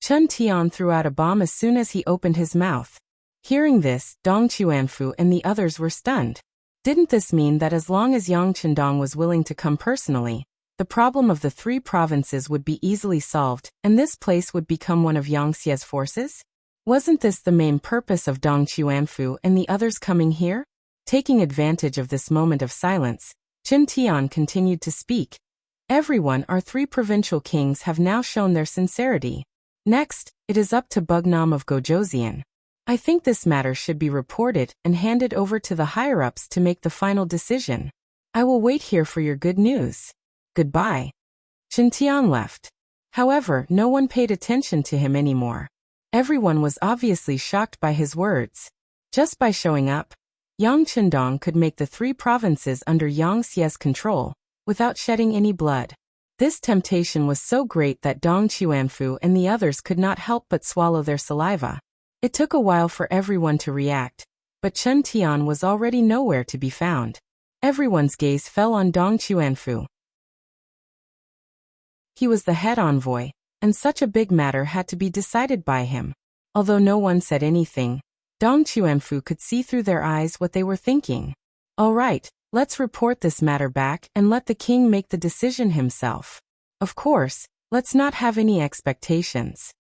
Chen Tian threw out a bomb as soon as he opened his mouth. Hearing this, Dong Chuanfu and the others were stunned. Didn't this mean that as long as Yang Chendong was willing to come personally, the problem of the 3 provinces would be easily solved, and this place would become one of Yang Xie's forces? Wasn't this the main purpose of Dong Chuanfu and the others coming here? Taking advantage of this moment of silence, Chen Tian continued to speak. Everyone, our 3 provincial kings have now shown their sincerity. Next, it is up to Bugnam of Gojoseon. I think this matter should be reported and handed over to the higher-ups to make the final decision. I will wait here for your good news. Goodbye. Chen Tian left. However, no one paid attention to him anymore. Everyone was obviously shocked by his words. Just by showing up, Yang Chendong could make the 3 provinces under Yang Xie's control, without shedding any blood. This temptation was so great that Dong Chuanfu and the others could not help but swallow their saliva. It took a while for everyone to react, but Chen Tian was already nowhere to be found. Everyone's gaze fell on Dong Chuanfu. He was the head envoy, and such a big matter had to be decided by him. Although no one said anything, Dong Chuanfu could see through their eyes what they were thinking. All right, let's report this matter back and let the king make the decision himself. Of course, let's not have any expectations.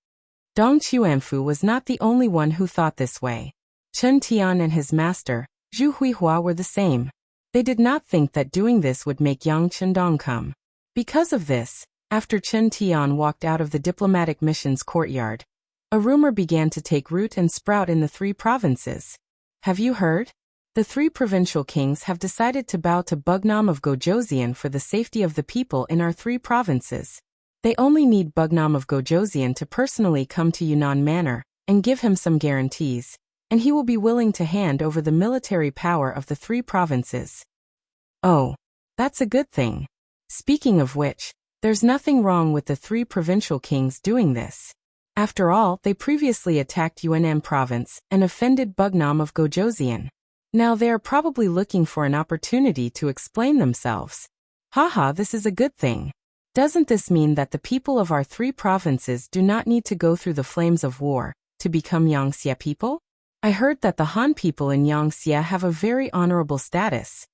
Dong Chuanfu was not the only one who thought this way. Chen Tian and his master, Zhu Huihua, were the same. They did not think that doing this would make Yang Chendong come. Because of this, after Chen Tian walked out of the diplomatic mission's courtyard, a rumor began to take root and sprout in the 3 provinces. Have you heard? The 3 provincial kings have decided to bow to Bugnam of Gojoseon for the safety of the people in our 3 provinces. They only need Bugnam of Gojoseon to personally come to Yunnan Manor and give him some guarantees, and he will be willing to hand over the military power of the 3 provinces. Oh, that's a good thing. Speaking of which, there's nothing wrong with the 3 provincial kings doing this. After all, they previously attacked Yunnan province and offended Bugnam of Gojoseon. Now they are probably looking for an opportunity to explain themselves. Haha, this is a good thing. Doesn't this mean that the people of our 3 provinces do not need to go through the flames of war to become Yangxia people? I heard that the Han people in Yangxia have a very honorable status.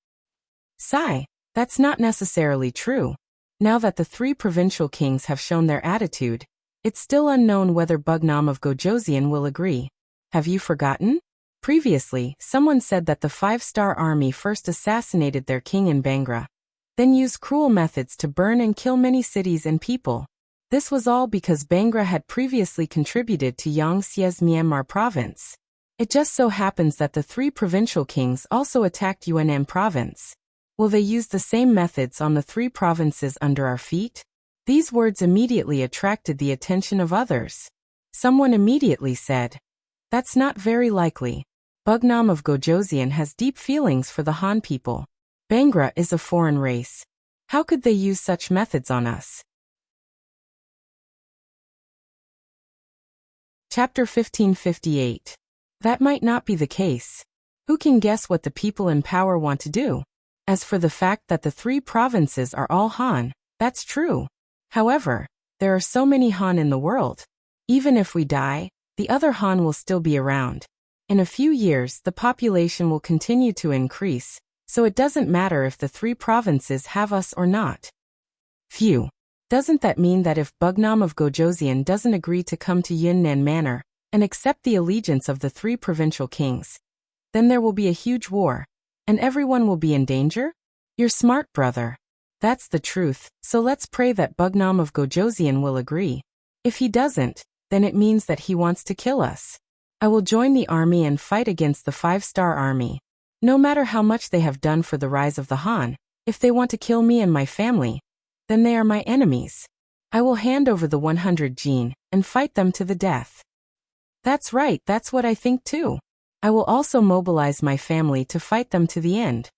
Sigh, that's not necessarily true. Now that the 3 provincial kings have shown their attitude, it's still unknown whether Bugnam of Gojoseon will agree. Have you forgotten? Previously, someone said that the 5-star army first assassinated their king in Bangra, then used cruel methods to burn and kill many cities and people. This was all because Bangra had previously contributed to Yang Xie's Myanmar province. It just so happens that the 3 provincial kings also attacked Yunnan province. Will they use the same methods on the 3 provinces under our feet? These words immediately attracted the attention of others. Someone immediately said, "That's not very likely. Bugnam of Gojoseon has deep feelings for the Han people. Bangra is a foreign race. How could they use such methods on us?" Chapter 1558. That might not be the case. Who can guess what the people in power want to do? As for the fact that the 3 provinces are all Han, That's true. However, there are so many Han in the world. Even if we die, the other Han will still be around. In a few years, the population will continue to increase, so it doesn't matter if the 3 provinces have us or not. Phew. Doesn't that mean that if Bugnam of Gojoseon doesn't agree to come to Yunnan Manor and accept the allegiance of the 3 provincial kings, then there will be a huge war, and everyone will be in danger? You're smart, brother. That's the truth, so let's pray that Bugnam of Gojoseon will agree. If he doesn't, then it means that he wants to kill us. I will join the army and fight against the 5-star army. No matter how much they have done for the rise of the Han, if they want to kill me and my family, then they are my enemies. I will hand over the 100 jin and fight them to the death. That's right, that's what I think too. I will also mobilize my family to fight them to the end.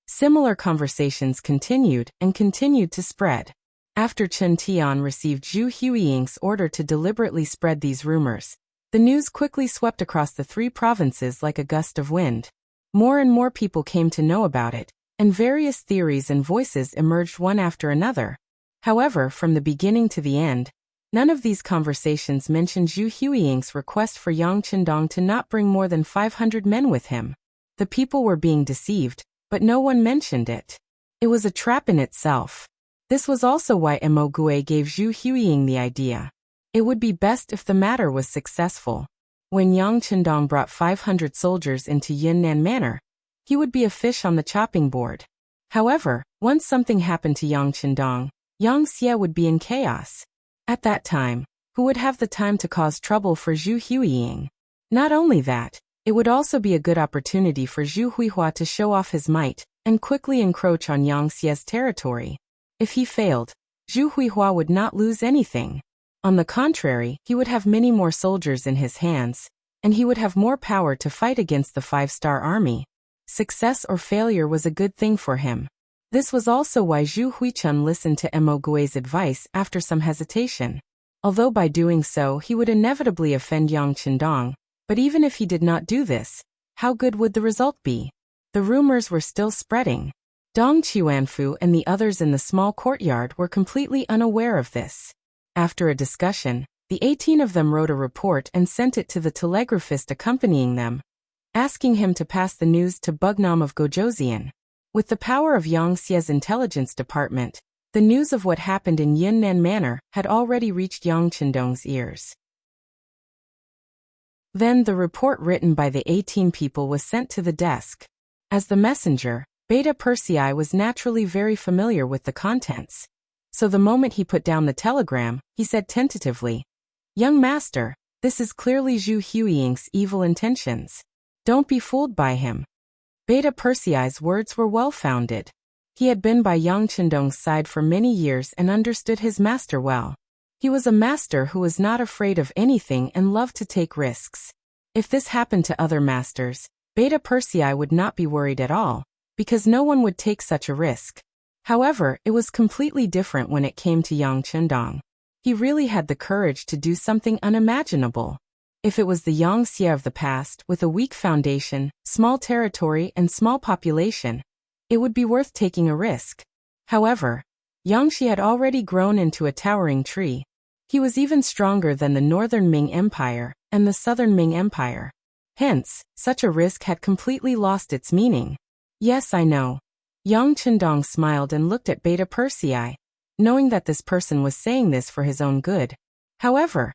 Similar conversations continued to spread. After Chen Tian received Zhu Huiying's order to deliberately spread these rumors, the news quickly swept across the 3 provinces like a gust of wind. More and more people came to know about it, and various theories and voices emerged one after another. However, from the beginning to the end, none of these conversations mentioned Zhu Huiying's request for Yang Qindong to not bring more than 500 men with him. The people were being deceived, but no one mentioned it. It was a trap in itself. This was also why Mo Gue gave Zhu Huiying the idea. It would be best if the matter was successful. When Yang Qindong brought 500 soldiers into Yunnan Manor, he would be a fish on the chopping board. However, once something happened to Yang Qindong, Yang Xie would be in chaos. At that time, who would have the time to cause trouble for Zhu Huiying? Not only that, it would also be a good opportunity for Zhu Huihua to show off his might and quickly encroach on Yang Xie's territory. If he failed, Zhu Huihua would not lose anything. On the contrary, he would have many more soldiers in his hands, and he would have more power to fight against the 5-star army. Success or failure was a good thing for him. This was also why Zhu Huichun listened to Mo Gui's advice after some hesitation. Although by doing so he would inevitably offend Yang Qindong, but even if he did not do this, how good would the result be? The rumors were still spreading. Dong Chuanfu and the others in the small courtyard were completely unaware of this. After a discussion, the 18 of them wrote a report and sent it to the telegraphist accompanying them, asking him to pass the news to Bugnam of Gojoseon. With the power of Yang Xie's intelligence department, the news of what happened in Yunnan Manor had already reached Yang Qindong's ears. Then the report written by the 18 people was sent to the desk. As the messenger, Beta Persei was naturally very familiar with the contents. So the moment he put down the telegram, he said tentatively, "Young master, this is clearly Zhu Huiying's evil intentions. Don't be fooled by him." Beta Persei's words were well-founded. He had been by Yang Qindong's side for many years and understood his master well. He was a master who was not afraid of anything and loved to take risks. If this happened to other masters, Beta Persei would not be worried at all, because no one would take such a risk. However, it was completely different when it came to Yang Qindong. He really had the courage to do something unimaginable. If it was the Yang Xie of the past, with a weak foundation, small territory and small population, it would be worth taking a risk. However, Yang Xie had already grown into a towering tree. He was even stronger than the Northern Ming Empire and the Southern Ming Empire. Hence, such a risk had completely lost its meaning. Yes, I know. Yang Qindong smiled and looked at Beta Persei, knowing that this person was saying this for his own good. However,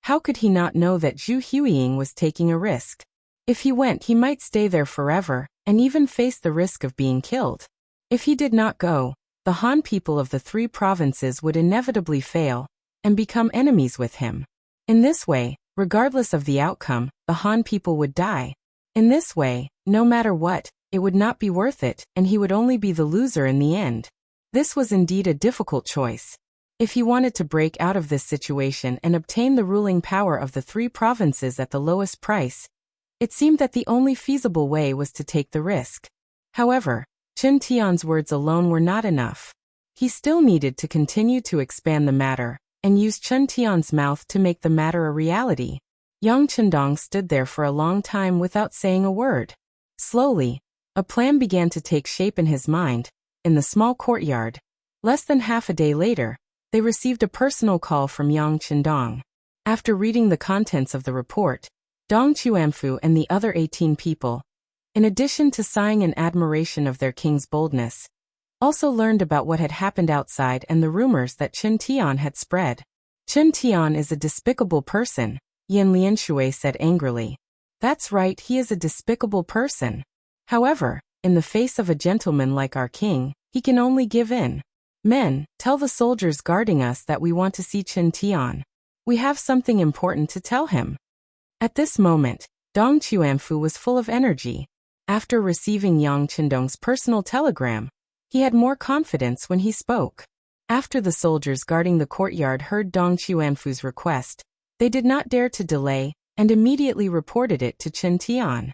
how could he not know that Zhu Huiying was taking a risk? If he went, he might stay there forever, and even face the risk of being killed. If he did not go, the Han people of the 3 provinces would inevitably fail, and become enemies with him. In this way, regardless of the outcome, the Han people would die. In this way, no matter what, it would not be worth it, and he would only be the loser in the end. This was indeed a difficult choice. If he wanted to break out of this situation and obtain the ruling power of the 3 provinces at the lowest price, it seemed that the only feasible way was to take the risk. However, Chen Tian's words alone were not enough. He still needed to continue to expand the matter, and use Chen Tian's mouth to make the matter a reality. Yang Qindong stood there for a long time without saying a word. Slowly, a plan began to take shape in his mind. In the small courtyard, Less than half a day later, they received a personal call from Yang Qindong. After reading the contents of the report, Dong Chuanfu and the other 18 people, in addition to sighing in admiration of their king's boldness, also learned about what had happened outside and the rumors that Chen Tian had spread. Chen Tian is a despicable person, Yin Lianshui said angrily. That's right, he is a despicable person. However, in the face of a gentleman like our king, he can only give in. Men, tell the soldiers guarding us that we want to see Chen Tian. We have something important to tell him. At this moment, Dong Chuanfu was full of energy. After receiving Yang Qindong's personal telegram, he had more confidence when he spoke. After the soldiers guarding the courtyard heard Dong Chuanfu's request, they did not dare to delay, and immediately reported it to Chen Tian.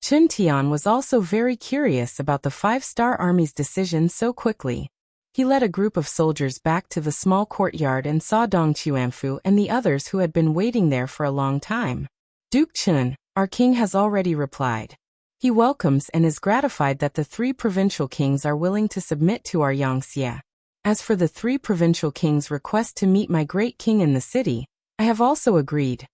Chen Tian was also very curious about the 5-star army's decision so quickly. He led a group of soldiers back to the small courtyard and saw Dong Chuanfu and the others who had been waiting there for a long time. Duke Chen, our king has already replied. He welcomes and is gratified that the 3 provincial kings are willing to submit to our Yangxia. As for the 3 provincial kings' request to meet my great king in the city, I have also agreed.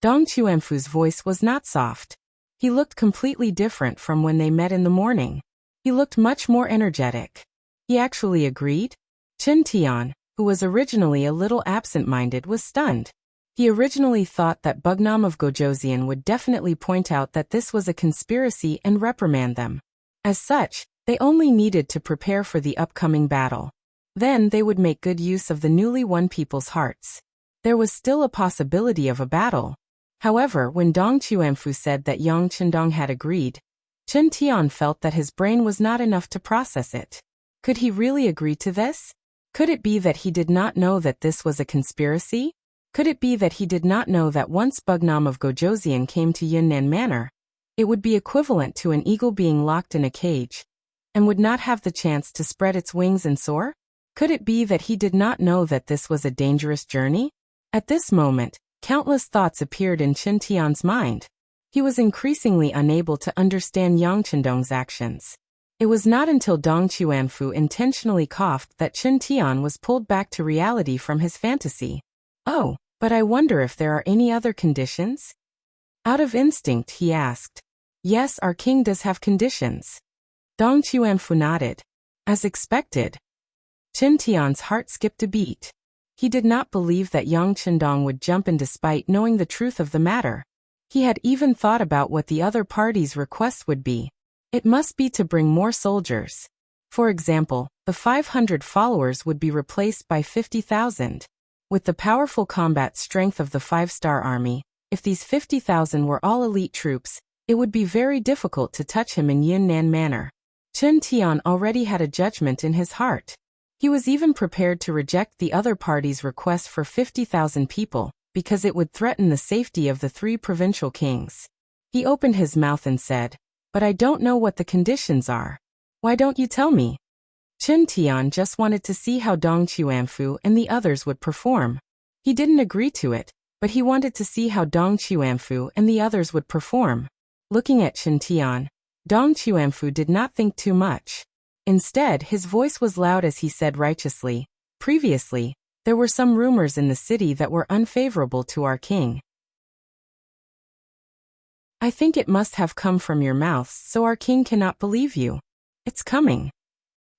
Dong Chuanfu's voice was not soft. He looked completely different from when they met in the morning. He looked much more energetic. He actually agreed? Chen Tian, who was originally a little absent-minded, was stunned. He originally thought that Bugnam of Gojoseon would definitely point out that this was a conspiracy and reprimand them. As such, they only needed to prepare for the upcoming battle. Then they would make good use of the newly won people's hearts. There was still a possibility of a battle. However, when Dong Chuanfu said that Yang Qindong had agreed, Chen Tian felt that his brain was not enough to process it. Could he really agree to this? Could it be that he did not know that this was a conspiracy? Could it be that he did not know that once Bugnam of Gojoseon came to Yunnan Manor, it would be equivalent to an eagle being locked in a cage, and would not have the chance to spread its wings and soar? Could it be that he did not know that this was a dangerous journey? At this moment, countless thoughts appeared in Chen Tian's mind. He was increasingly unable to understand Yang Qindong's actions. It was not until Dong Chuanfu intentionally coughed that Chen Tian was pulled back to reality from his fantasy. Oh, but I wonder if there are any other conditions? Out of instinct, he asked. Yes, our king does have conditions. Dong Chuanfu nodded. As expected. Chen Tian's heart skipped a beat. He did not believe that Yang Qindong would jump in despite knowing the truth of the matter. He had even thought about what the other party's request would be. It must be to bring more soldiers. For example, the 500 followers would be replaced by 50,000. With the powerful combat strength of the 5-star army, if these 50,000 were all elite troops, it would be very difficult to touch him in Yunnan Manor. Chen Tian already had a judgment in his heart. He was even prepared to reject the other party's request for 50,000 people, because it would threaten the safety of the 3 provincial kings. He opened his mouth and said, "But I don't know what the conditions are. Why don't you tell me?" Chen Tian just wanted to see how Dong Chuanfu and the others would perform. He didn't agree to it, but he wanted to see how Dong Chuanfu and the others would perform. Looking at Chen Tian, Dong Chuanfu did not think too much. Instead, his voice was loud as he said righteously, "Previously, there were some rumors in the city that were unfavorable to our king. I think it must have come from your mouths, so our king cannot believe you. It's coming."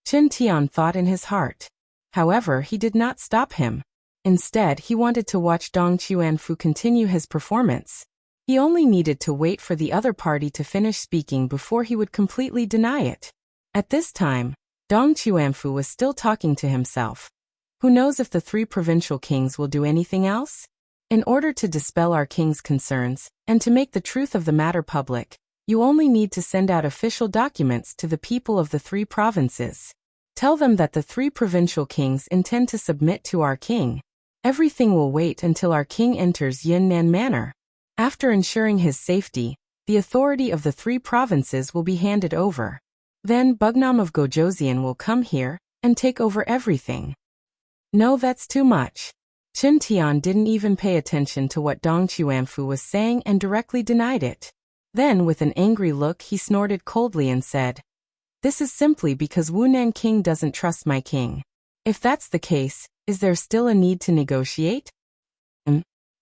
Chen Tian thought in his heart. However, he did not stop him. Instead, he wanted to watch Dong Chuanfu continue his performance. He only needed to wait for the other party to finish speaking before he would completely deny it. At this time, Dong Chuanfu was still talking to himself. Who knows if the 3 provincial kings will do anything else? In order to dispel our king's concerns, and to make the truth of the matter public, you only need to send out official documents to the people of the 3 provinces. Tell them that the 3 provincial kings intend to submit to our king. Everything will wait until our king enters Yunnan Manor. After ensuring his safety, the authority of the 3 provinces will be handed over. Then Bugnam of Gojoseon will come here and take over everything. No, that's too much. Chen Tian didn't even pay attention to what Dong Chuanfu was saying and directly denied it. Then, with an angry look, he snorted coldly and said, This is simply because Wunan king doesn't trust my king. If that's the case, is there still a need to negotiate?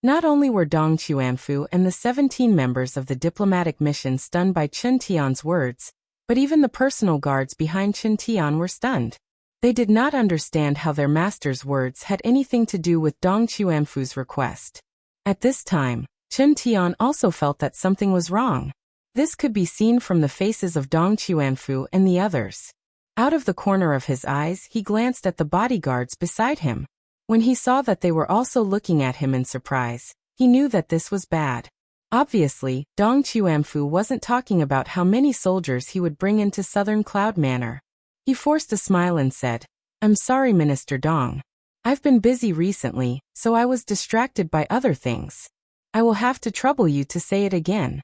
Not only were Dong Chuanfu and the 17 members of the diplomatic mission stunned by Chen Tian's words, but even the personal guards behind Chen Tian were stunned. They did not understand how their master's words had anything to do with Dong Chuanfu's request. At this time, Chen Tian also felt that something was wrong. This could be seen from the faces of Dong Chuanfu and the others. Out of the corner of his eyes, he glanced at the bodyguards beside him. When he saw that they were also looking at him in surprise, he knew that this was bad. Obviously, Dong Chuanfu wasn't talking about how many soldiers he would bring into Southern Cloud Manor. He forced a smile and said, "I'm sorry, Minister Dong. I've been busy recently, so I was distracted by other things. I will have to trouble you to say it again."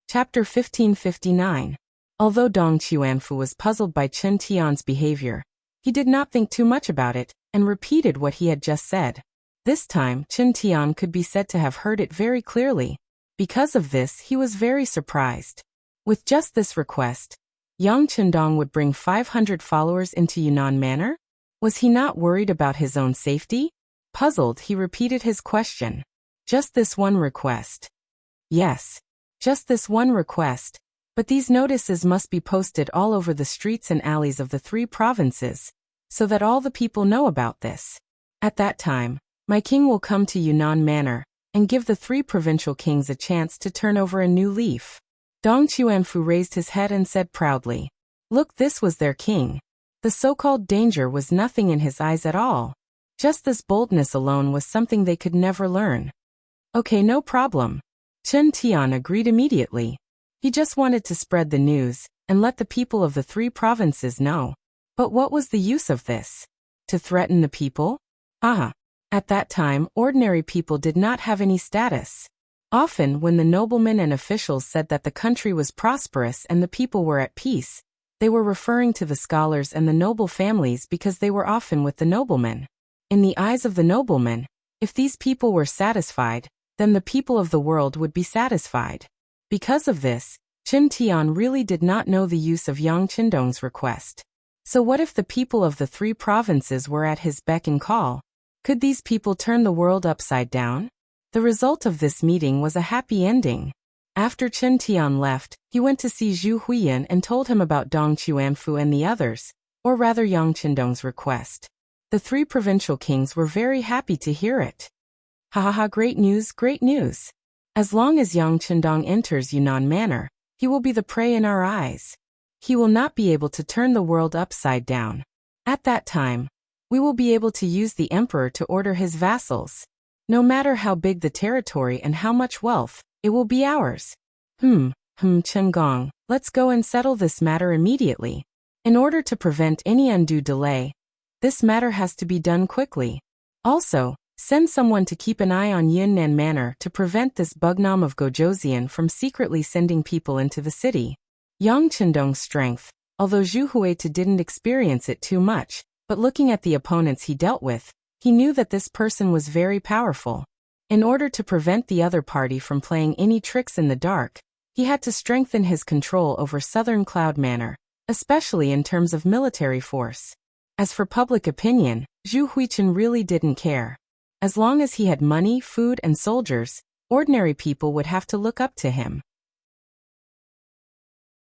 Chapter 1559. Although Dong Chuanfu was puzzled by Chen Tian's behavior, he did not think too much about it, and repeated what he had just said. This time, Chen Tian could be said to have heard it very clearly. Because of this, he was very surprised. With just this request, Yang Chendong would bring 500 followers into Yunnan Manor? Was he not worried about his own safety? Puzzled, he repeated his question. Just this one request? Yes. Just this one request. But these notices must be posted all over the streets and alleys of the 3 provinces, so that all the people know about this. At that time, my king will come to Yunnan Manor, and give the 3 provincial kings a chance to turn over a new leaf. Dong Chuanfu raised his head and said proudly, "Look, this was their king." The so-called danger was nothing in his eyes at all. Just this boldness alone was something they could never learn. Okay, no problem. Chen Tian agreed immediately. He just wanted to spread the news, and let the people of the 3 provinces know. But what was the use of this? To threaten the people? At that time, ordinary people did not have any status. Often, when the noblemen and officials said that the country was prosperous and the people were at peace, they were referring to the scholars and the noble families because they were often with the noblemen. In the eyes of the noblemen, if these people were satisfied, then the people of the world would be satisfied. Because of this, Chen Tian really did not know the use of Yang Chendong's request. So what if the people of the 3 provinces were at his beck and call? Could these people turn the world upside down? The result of this meeting was a happy ending. After Chen Tian left, he went to see Zhu Huiyan and told him about Dong Chuanfu and the others, or rather Yang Chendong's request. The 3 provincial kings were very happy to hear it. Great news, great news. As long as Yang Chendong enters Yunnan Manor, he will be the prey in our eyes. He will not be able to turn the world upside down. At that time, we will be able to use the emperor to order his vassals. No matter how big the territory and how much wealth, it will be ours. Chen Gong, let's go and settle this matter immediately. In order to prevent any undue delay, this matter has to be done quickly. Also, send someone to keep an eye on Yunnan Manor to prevent this Bugnam of Gojoseon from secretly sending people into the city. Yang Chendong's strength, although Zhu Huiyan didn't experience it too much, but looking at the opponents he dealt with, he knew that this person was very powerful. In order to prevent the other party from playing any tricks in the dark, he had to strengthen his control over Southern Cloud Manor, especially in terms of military force. As for public opinion, Zhu Huiyan really didn't care. As long as he had money, food, and soldiers, ordinary people would have to look up to him.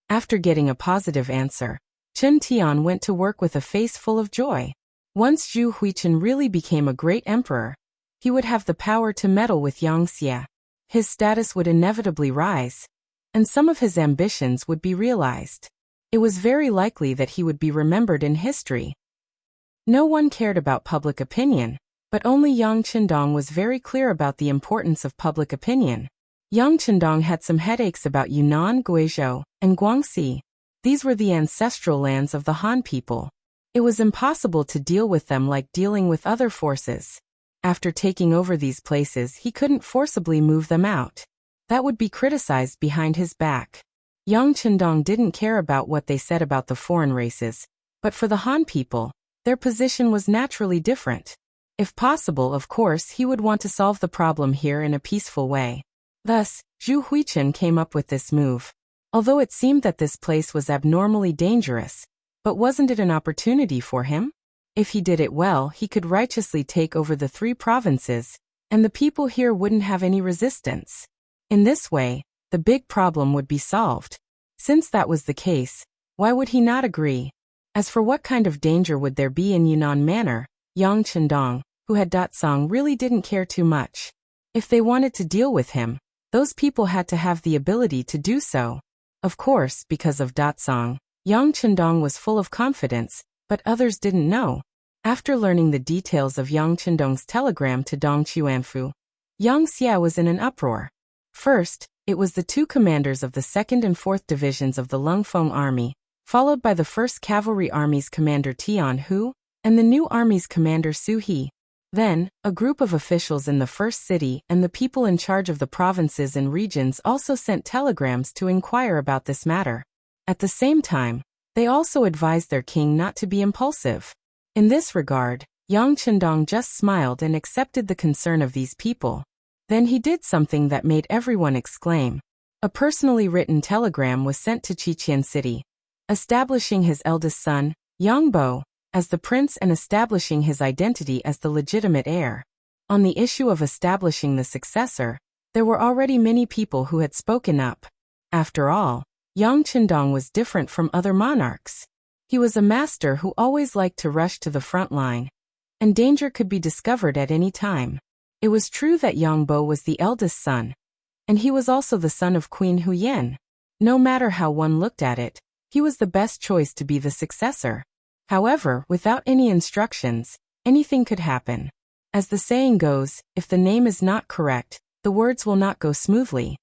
After getting a positive answer, Chen Tian went to work with a face full of joy. Once Zhu Huiyan really became a great emperor, he would have the power to meddle with Yangxia. His status would inevitably rise, and some of his ambitions would be realized. It was very likely that he would be remembered in history. No one cared about public opinion, but only Yang Chendong was very clear about the importance of public opinion. Yang Chendong had some headaches about Yunnan, Guizhou, and Guangxi. These were the ancestral lands of the Han people. It was impossible to deal with them like dealing with other forces. After taking over these places, he couldn't forcibly move them out. That would be criticized behind his back. Yang Chendong didn't care about what they said about the foreign races, but for the Han people, their position was naturally different. If possible, of course, he would want to solve the problem here in a peaceful way. Thus, Zhu Huichen came up with this move. Although it seemed that this place was abnormally dangerous, but wasn't it an opportunity for him? If he did it well, he could righteously take over the 3 provinces, and the people here wouldn't have any resistance. In this way, the big problem would be solved. Since that was the case, why would he not agree? As for what kind of danger would there be in Yunnan Manor, Yang Chendong, who had Datsang, really didn't care too much. If they wanted to deal with him, those people had to have the ability to do so. Of course, because of Datsang, Yang Chendong was full of confidence, but others didn't know. After learning the details of Yang Chendong's telegram to Dong Chuanfu, Yang Xia was in an uproar. First, it was the 2 commanders of the 2nd and 4th Divisions of the Lungfeng Army, followed by the 1st Cavalry Army's commander Tian Hu, and the new army's commander Su He. Then, a group of officials in the first city and the people in charge of the provinces and regions also sent telegrams to inquire about this matter. At the same time, they also advised their king not to be impulsive. In this regard, Yang Chendong just smiled and accepted the concern of these people. Then he did something that made everyone exclaim. A personally written telegram was sent to Qiqian City, establishing his eldest son, Yang Bo, as the prince and establishing his identity as the legitimate heir. On the issue of establishing the successor, there were already many people who had spoken up. After all, Yang Chendong was different from other monarchs. He was a master who always liked to rush to the front line, and danger could be discovered at any time. It was true that Yang Bo was the eldest son, and he was also the son of Queen Huyen. No matter how one looked at it, he was the best choice to be the successor. However, without any instructions, anything could happen. As the saying goes, if the name is not correct, the words will not go smoothly.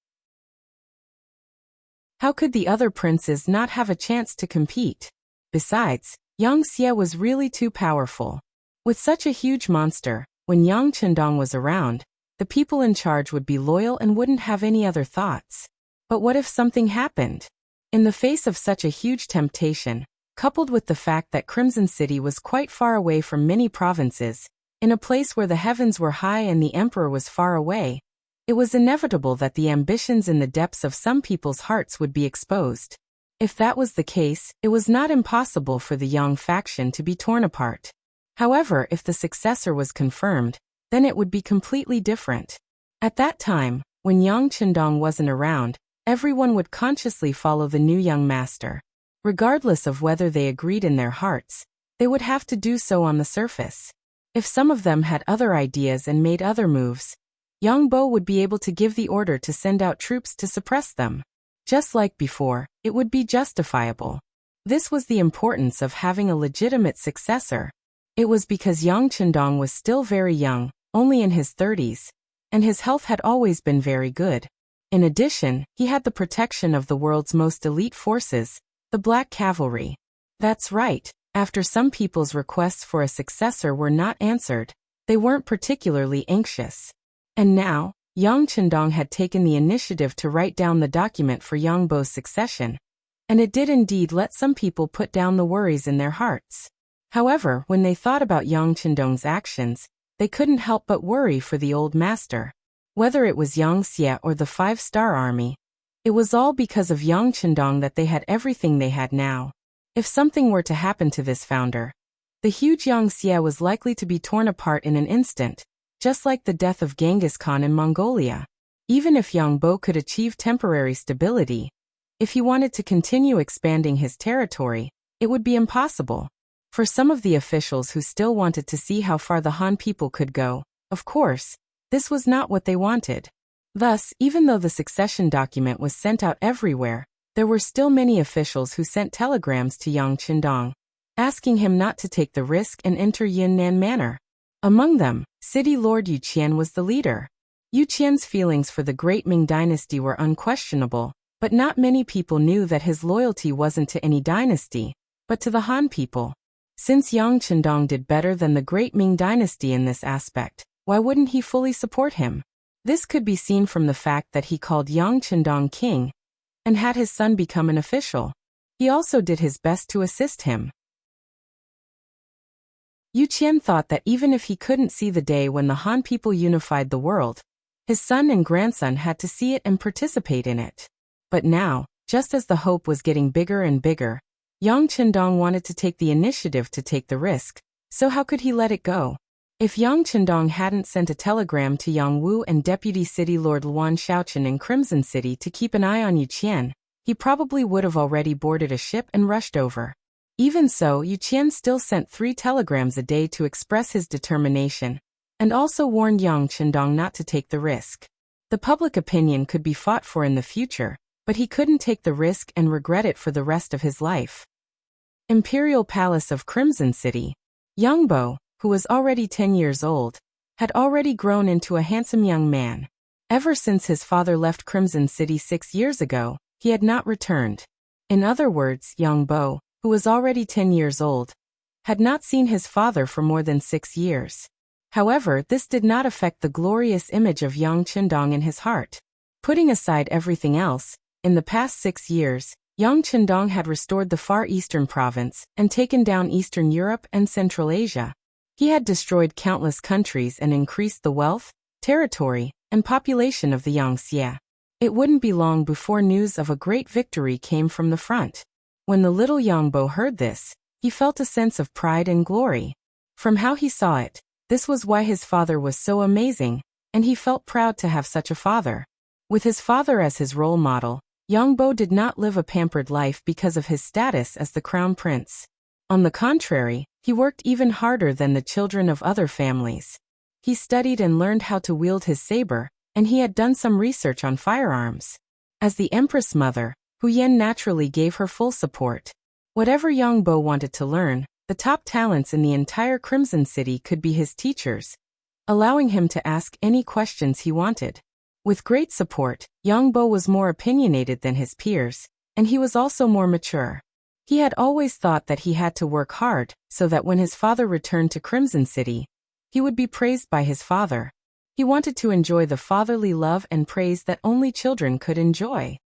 How could the other princes not have a chance to compete? Besides, Yang Xia was really too powerful. With such a huge monster, when Yang Chendong was around, the people in charge would be loyal and wouldn't have any other thoughts. But what if something happened? In the face of such a huge temptation, coupled with the fact that Crimson City was quite far away from many provinces, in a place where the heavens were high and the emperor was far away, it was inevitable that the ambitions in the depths of some people's hearts would be exposed. If that was the case, it was not impossible for the Yang faction to be torn apart. However, if the successor was confirmed, then it would be completely different. At that time, when Yang Chendong wasn't around, everyone would consciously follow the new young master. Regardless of whether they agreed in their hearts, they would have to do so on the surface. If some of them had other ideas and made other moves, Yang Bo would be able to give the order to send out troops to suppress them. Just like before, it would be justifiable. This was the importance of having a legitimate successor. It was because Yang Chendong was still very young, only in his 30s, and his health had always been very good. In addition, he had the protection of the world's most elite forces, the Black Cavalry. That's right, after some people's requests for a successor were not answered, they weren't particularly anxious. And now, Yang Chendong had taken the initiative to write down the document for Yang Bo's succession, and it did indeed let some people put down the worries in their hearts. However, when they thought about Yang Chendong's actions, they couldn't help but worry for the old master. Whether it was Yang Xia or the 5-star army, it was all because of Yang Chendong that they had everything they had now. If something were to happen to this founder, the huge Yang Xia was likely to be torn apart in an instant, just like the death of Genghis Khan in Mongolia. Even if Yang Bo could achieve temporary stability, if he wanted to continue expanding his territory, it would be impossible. For some of the officials who still wanted to see how far the Han people could go, of course, this was not what they wanted. Thus, even though the succession document was sent out everywhere, there were still many officials who sent telegrams to Yang Chendong, asking him not to take the risk and enter Yunnan Manor. Among them, City Lord Yu Qian was the leader. Yu Qian's feelings for the great Ming dynasty were unquestionable, but not many people knew that his loyalty wasn't to any dynasty, but to the Han people. Since Yang Chendong did better than the great Ming dynasty in this aspect, why wouldn't he fully support him? This could be seen from the fact that he called Yang Chendong king, and had his son become an official. He also did his best to assist him. Yu Qian thought that even if he couldn't see the day when the Han people unified the world, His son and grandson had to see it and participate in it. But now, just as the hope was getting bigger and bigger, Yang Qindong wanted to take the initiative to take the risk, so how could he let it go? If Yang Qindong hadn't sent a telegram to Yang Wu and Deputy City Lord Luan Shaochen in Crimson City to keep an eye on Yu Qian, he probably would have already boarded a ship and rushed over. Even so, Yu Qian still sent 3 telegrams a day to express his determination, and also warned Yang Qindong not to take the risk. The public opinion could be fought for in the future, but he couldn't take the risk and regret it for the rest of his life. Imperial Palace of Crimson City. Young Bo, who was already 10 years old, had already grown into a handsome young man. Ever since his father left Crimson City 6 years ago, he had not returned. In other words, Young Bo, who was already 10 years old, had not seen his father for more than 6 years. However, this did not affect the glorious image of Yang Qindong in his heart. Putting aside everything else, in the past 6 years, Yang Qindong had restored the Far Eastern province and taken down Eastern Europe and Central Asia. He had destroyed countless countries and increased the wealth, territory, and population of the Yangtze. It wouldn't be long before news of a great victory came from the front. When the little Yang Bo heard this, he felt a sense of pride and glory. From how he saw it, this was why his father was so amazing, and he felt proud to have such a father. With his father as his role model, Yang Bo did not live a pampered life because of his status as the crown prince. On the contrary, he worked even harder than the children of other families. He studied and learned how to wield his saber, and he had done some research on firearms. As the Empress Mother, Hu Yan naturally gave her full support. Whatever Yang Bo wanted to learn, the top talents in the entire Crimson City could be his teachers, allowing him to ask any questions he wanted. With great support, Yang Bo was more opinionated than his peers, and he was also more mature. He had always thought that he had to work hard, so that when his father returned to Crimson City, he would be praised by his father. He wanted to enjoy the fatherly love and praise that only children could enjoy.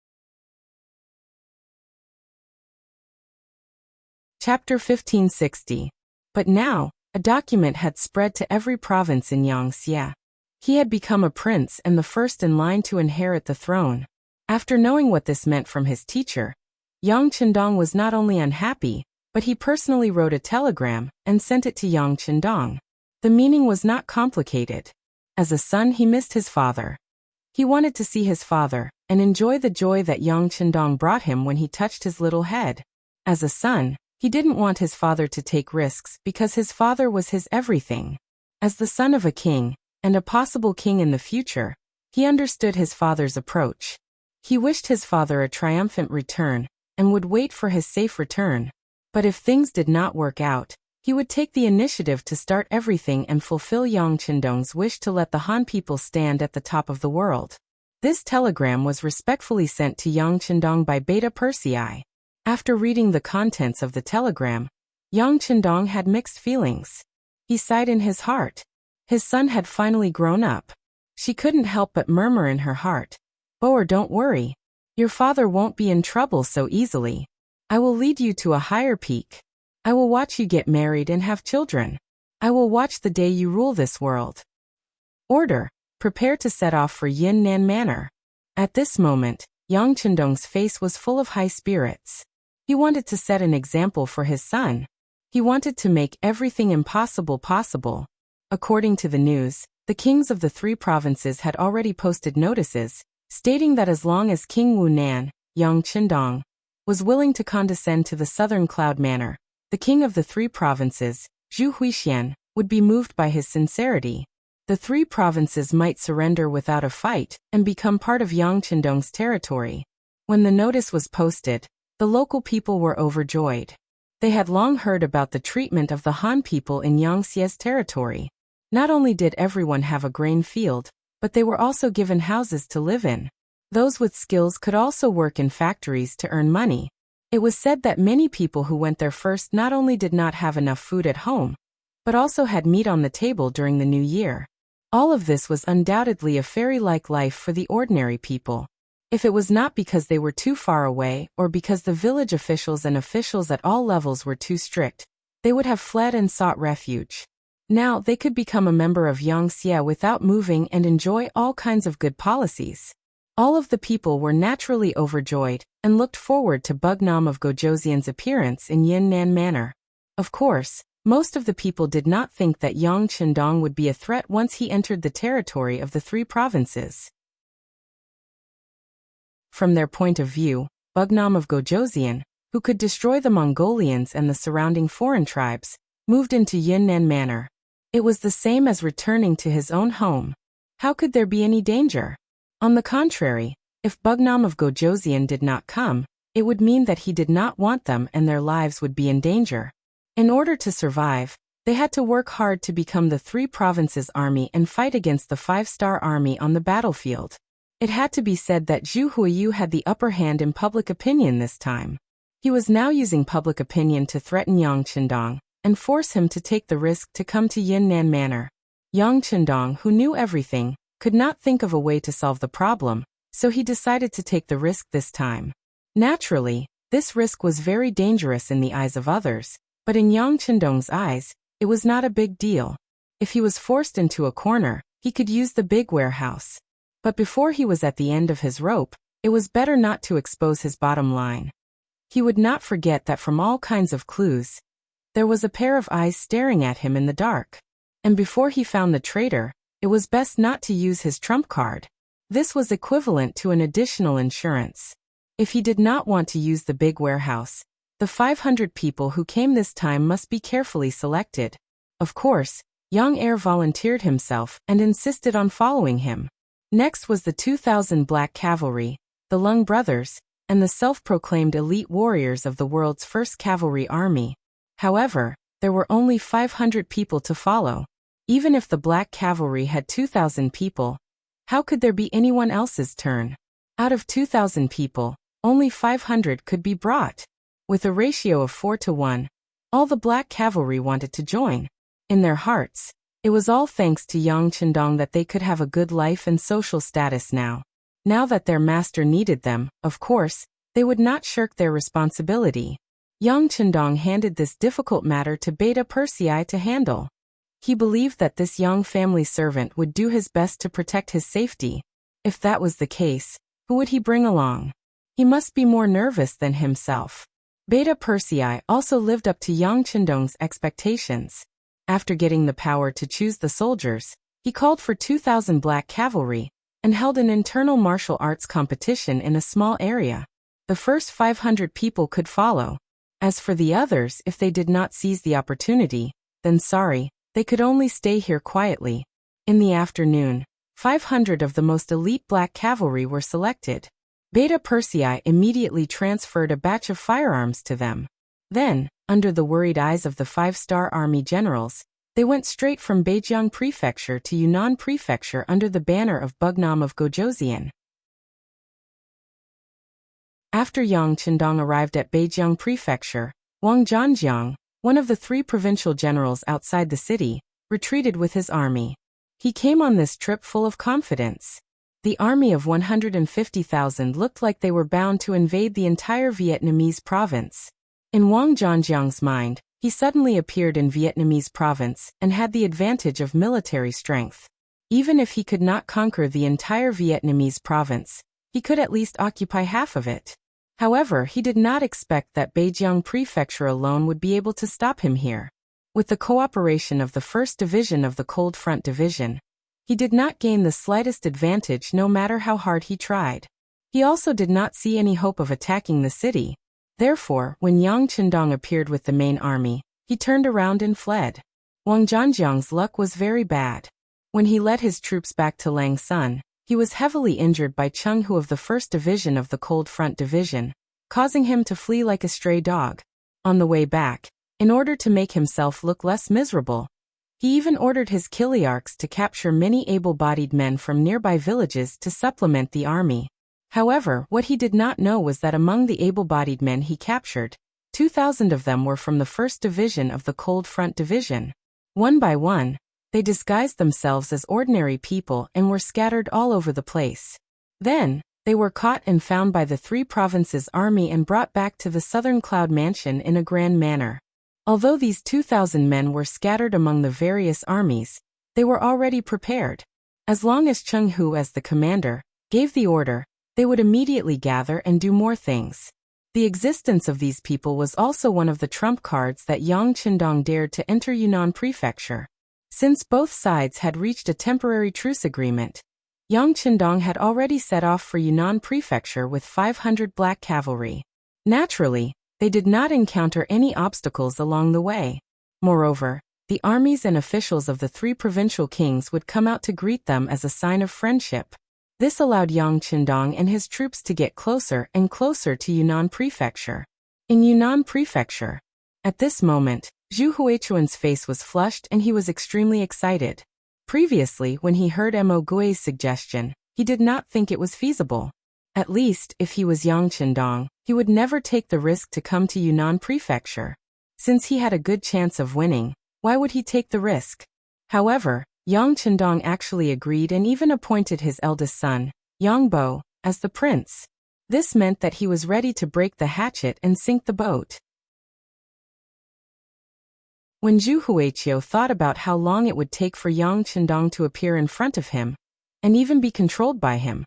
Chapter 1560. But now, a document had spread to every province in Yangtze. He had become a prince and the first in line to inherit the throne. After knowing what this meant from his teacher, Yang Qindong was not only unhappy, but he personally wrote a telegram and sent it to Yang Qindong. The meaning was not complicated. As a son, he missed his father. He wanted to see his father and enjoy the joy that Yang Qindong brought him when he touched his little head. As a son, he didn't want his father to take risks because his father was his everything. As the son of a king, and a possible king in the future, he understood his father's approach. He wished his father a triumphant return, and would wait for his safe return. But if things did not work out, he would take the initiative to start everything and fulfill Yang Qindong's wish to let the Han people stand at the top of the world. This telegram was respectfully sent to Yang Qindong by Beta Persei. After reading the contents of the telegram, Yang Qindong had mixed feelings. He sighed in his heart. His son had finally grown up. She couldn't help but murmur in her heart, "Boer, don't worry. Your father won't be in trouble so easily. I will lead you to a higher peak. I will watch you get married and have children. I will watch the day you rule this world." Order. Prepare to set off for Yin Nan Manor. At this moment, Yang Qindong's face was full of high spirits. He wanted to set an example for his son. He wanted to make everything impossible possible. According to the news, the kings of the 3 provinces had already posted notices, stating that as long as King Wu Nan, Yang Qindong, was willing to condescend to the southern Cloud Manor, the king of the 3 provinces, Zhu Huixian, would be moved by his sincerity. The 3 provinces might surrender without a fight and become part of Yang Qindong's territory. When the notice was posted, the local people were overjoyed. They had long heard about the treatment of the Han people in Yangtze's territory. Not only did everyone have a grain field, but they were also given houses to live in. Those with skills could also work in factories to earn money. It was said that many people who went there first not only did not have enough food at home, but also had meat on the table during the new year. All of this was undoubtedly a fairy-like life for the ordinary people. If it was not because they were too far away or because the village officials and officials at all levels were too strict, they would have fled and sought refuge. Now they could become a member of Wuxia without moving and enjoy all kinds of good policies. All of the people were naturally overjoyed and looked forward to Bugnam of Gojoseon's appearance in Yunnan Manor. Of course, most of the people did not think that Yang Chendong would be a threat once he entered the territory of the three provinces. From their point of view, Bugnam of Gojoseon, who could destroy the Mongolians and the surrounding foreign tribes, moved into Yunnan Manor. It was the same as returning to his own home. How could there be any danger? On the contrary, if Bugnam of Gojoseon did not come, it would mean that he did not want them and their lives would be in danger. In order to survive, they had to work hard to become the three provinces' army and fight against the five-star army on the battlefield. It had to be said that Zhu Huiyu had the upper hand in public opinion this time. He was now using public opinion to threaten Yang Chendong and force him to take the risk to come to Yunnan Manor. Yang Chendong, who knew everything, could not think of a way to solve the problem, so he decided to take the risk this time. Naturally, this risk was very dangerous in the eyes of others, but in Yang Chendong's eyes, it was not a big deal. If he was forced into a corner, he could use the big warehouse. But before he was at the end of his rope, it was better not to expose his bottom line. He would not forget that from all kinds of clues, there was a pair of eyes staring at him in the dark. And before he found the traitor, it was best not to use his trump card. This was equivalent to an additional insurance. If he did not want to use the big warehouse, the 500 people who came this time must be carefully selected. Of course, Yang Heir volunteered himself and insisted on following him. Next was the 2,000 Black Cavalry, the Lung brothers, and the self-proclaimed elite warriors of the world's first cavalry army. However, there were only 500 people to follow. Even if the Black Cavalry had 2,000 people, how could there be anyone else's turn? Out of 2,000 people, only 500 could be brought. With a ratio of 4-1, all the Black Cavalry wanted to join. In their hearts, it was all thanks to Yang Chendong that they could have a good life and social status now. Now that their master needed them, of course, they would not shirk their responsibility. Yang Chendong handed this difficult matter to Beta Persei to handle. He believed that this young family servant would do his best to protect his safety. If that was the case, who would he bring along? He must be more nervous than himself. Beta Persei also lived up to Yang Chendong's expectations. After getting the power to choose the soldiers, he called for 2,000 Black Cavalry and held an internal martial arts competition in a small area. The first 500 people could follow. As for the others, if they did not seize the opportunity, then sorry, they could only stay here quietly. In the afternoon, 500 of the most elite Black Cavalry were selected. Beta Persei immediately transferred a batch of firearms to them. Then, under the worried eyes of the 5-star army generals, they went straight from Beijiang Prefecture to Yunnan Prefecture under the banner of Bugnam of Gojoseon. After Yang Chendong arrived at Beijiang Prefecture, Wang Zhanjiang, one of the 3 provincial generals outside the city, retreated with his army. He came on this trip full of confidence. The army of 150,000 looked like they were bound to invade the entire Vietnamese province. In Wang Zhanjiang's mind, he suddenly appeared in Vietnamese province and had the advantage of military strength. Even if he could not conquer the entire Vietnamese province, he could at least occupy half of it. However, he did not expect that Beijiang Prefecture alone would be able to stop him here. With the cooperation of the 1st Division of the Cold Front Division, he did not gain the slightest advantage no matter how hard he tried. He also did not see any hope of attacking the city. Therefore, when Yang Chendong appeared with the main army, he turned around and fled. Wang Zhanjiang's luck was very bad. When he led his troops back to Lang Sun, he was heavily injured by Chung Hu of the 1st Division of the Cold Front Division, causing him to flee like a stray dog. On the way back, in order to make himself look less miserable, he even ordered his Kiliarchs to capture many able-bodied men from nearby villages to supplement the army. However, what he did not know was that among the able-bodied men he captured, 2,000 of them were from the 1st Division of the Cold Front Division. One by one, they disguised themselves as ordinary people and were scattered all over the place. Then, they were caught and found by the 3 provinces' army and brought back to the Southern Cloud Mansion in a grand manner. Although these 2,000 men were scattered among the various armies, they were already prepared. As long as Cheng Hu, as the commander, gave the order, they would immediately gather and do more things. The existence of these people was also one of the trump cards that Yang Qindong dared to enter Yunnan Prefecture. Since both sides had reached a temporary truce agreement, Yang Qindong had already set off for Yunnan Prefecture with 500 black cavalry. Naturally, they did not encounter any obstacles along the way. Moreover, the armies and officials of the three provincial kings would come out to greet them as a sign of friendship. This allowed Yang Qindong and his troops to get closer and closer to Yunnan Prefecture. In Yunnan Prefecture, at this moment, Zhu Huichuan's face was flushed and he was extremely excited. Previously, when he heard Mo Gui's suggestion, he did not think it was feasible. At least, if he was Yang Qindong, he would never take the risk to come to Yunnan Prefecture. Since he had a good chance of winning, why would he take the risk? However, Yang Qindong actually agreed and even appointed his eldest son, Yang Bo, as the prince. This meant that he was ready to break the hatchet and sink the boat. When Zhu Huiqiu thought about how long it would take for Yang Qindong to appear in front of him, and even be controlled by him,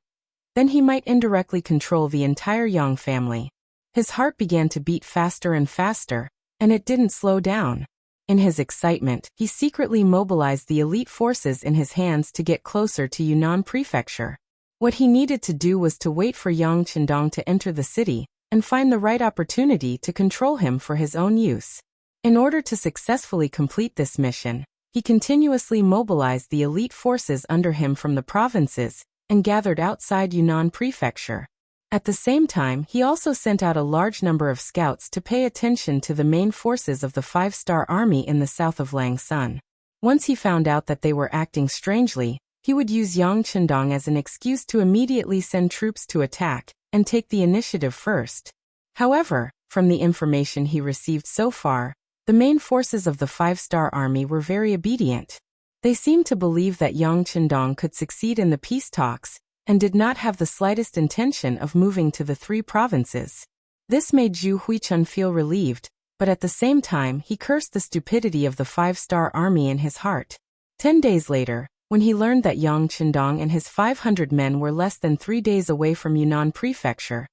then he might indirectly control the entire Yang family. His heart began to beat faster and faster, and it didn't slow down. In his excitement, he secretly mobilized the elite forces in his hands to get closer to Yunnan Prefecture. What he needed to do was to wait for Yang Qindong to enter the city and find the right opportunity to control him for his own use. In order to successfully complete this mission, he continuously mobilized the elite forces under him from the provinces and gathered outside Yunnan Prefecture. At the same time, he also sent out a large number of scouts to pay attention to the main forces of the five-star army in the south of Langsun. Once he found out that they were acting strangely, he would use Yang Qindong as an excuse to immediately send troops to attack and take the initiative first. However, from the information he received so far, the main forces of the five-star army were very obedient. They seemed to believe that Yang Qindong could succeed in the peace talks, and did not have the slightest intention of moving to the three provinces. This made Zhu Huichun feel relieved, but at the same time he cursed the stupidity of the five-star army in his heart. 10 days later, when he learned that Yang Qindong and his 500 men were less than 3 days away from Yunnan Prefecture,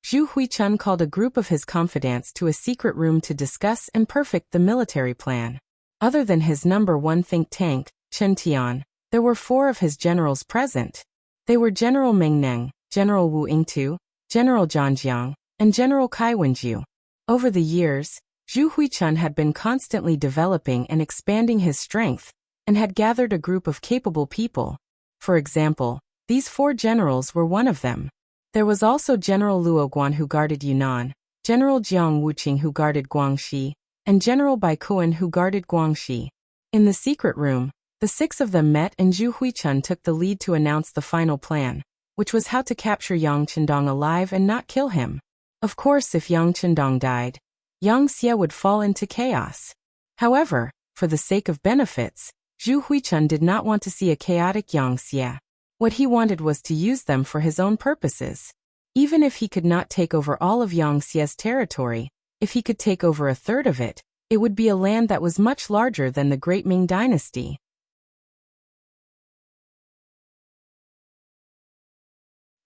Zhu Huichun called a group of his confidants to a secret room to discuss and perfect the military plan. Other than his number one think tank, Chen Tian, there were 4 of his generals present. They were General Meng Neng, General Wu Yingtu, General Zhang Jiang, and General Kai Wenju. Over the years, Zhu Huichun had been constantly developing and expanding his strength, and had gathered a group of capable people. For example, these 4 generals were one of them. There was also General Luo Guan who guarded Yunnan, General Jiang Wuqing who guarded Guangxi, and General Bai Kuan who guarded Guangxi. In the secret room, the 6 of them met and Zhu Huichun took the lead to announce the final plan, which was how to capture Yang Qindong alive and not kill him. Of course, if Yang Qindong died, Yang Xie would fall into chaos. However, for the sake of benefits, Zhu Huichun did not want to see a chaotic Yang Xie. What he wanted was to use them for his own purposes. Even if he could not take over all of Yang Xie's territory, if he could take over a third of it, it would be a land that was much larger than the Great Ming Dynasty.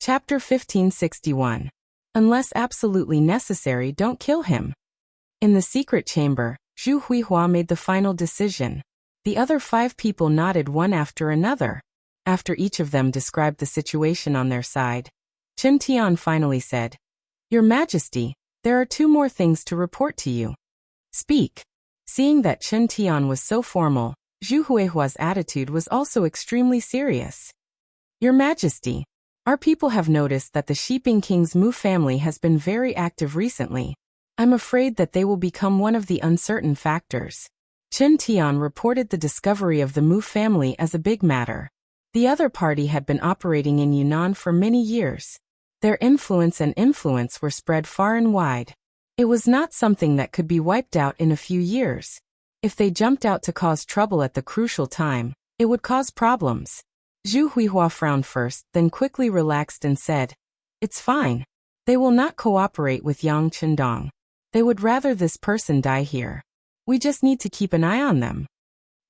Chapter 1561. Unless absolutely necessary, don't kill him. In the secret chamber, Zhu Huihua made the final decision. The other 5 people nodded one after another. After each of them described the situation on their side, Chen Tian finally said, "Your Majesty, there are 2 more things to report to you." "Speak." Seeing that Chen Tian was so formal, Zhu Huihua's attitude was also extremely serious. "Your Majesty, our people have noticed that the Shiping King's Mu family has been very active recently. I'm afraid that they will become one of the uncertain factors." Chen Tian reported the discovery of the Mu family as a big matter. The other party had been operating in Yunnan for many years. Their influence were spread far and wide. It was not something that could be wiped out in a few years. If they jumped out to cause trouble at the crucial time, it would cause problems. Zhu Huihua frowned first, then quickly relaxed and said, "It's fine. They will not cooperate with Yang Qindong. They would rather this person die here." We just need to keep an eye on them.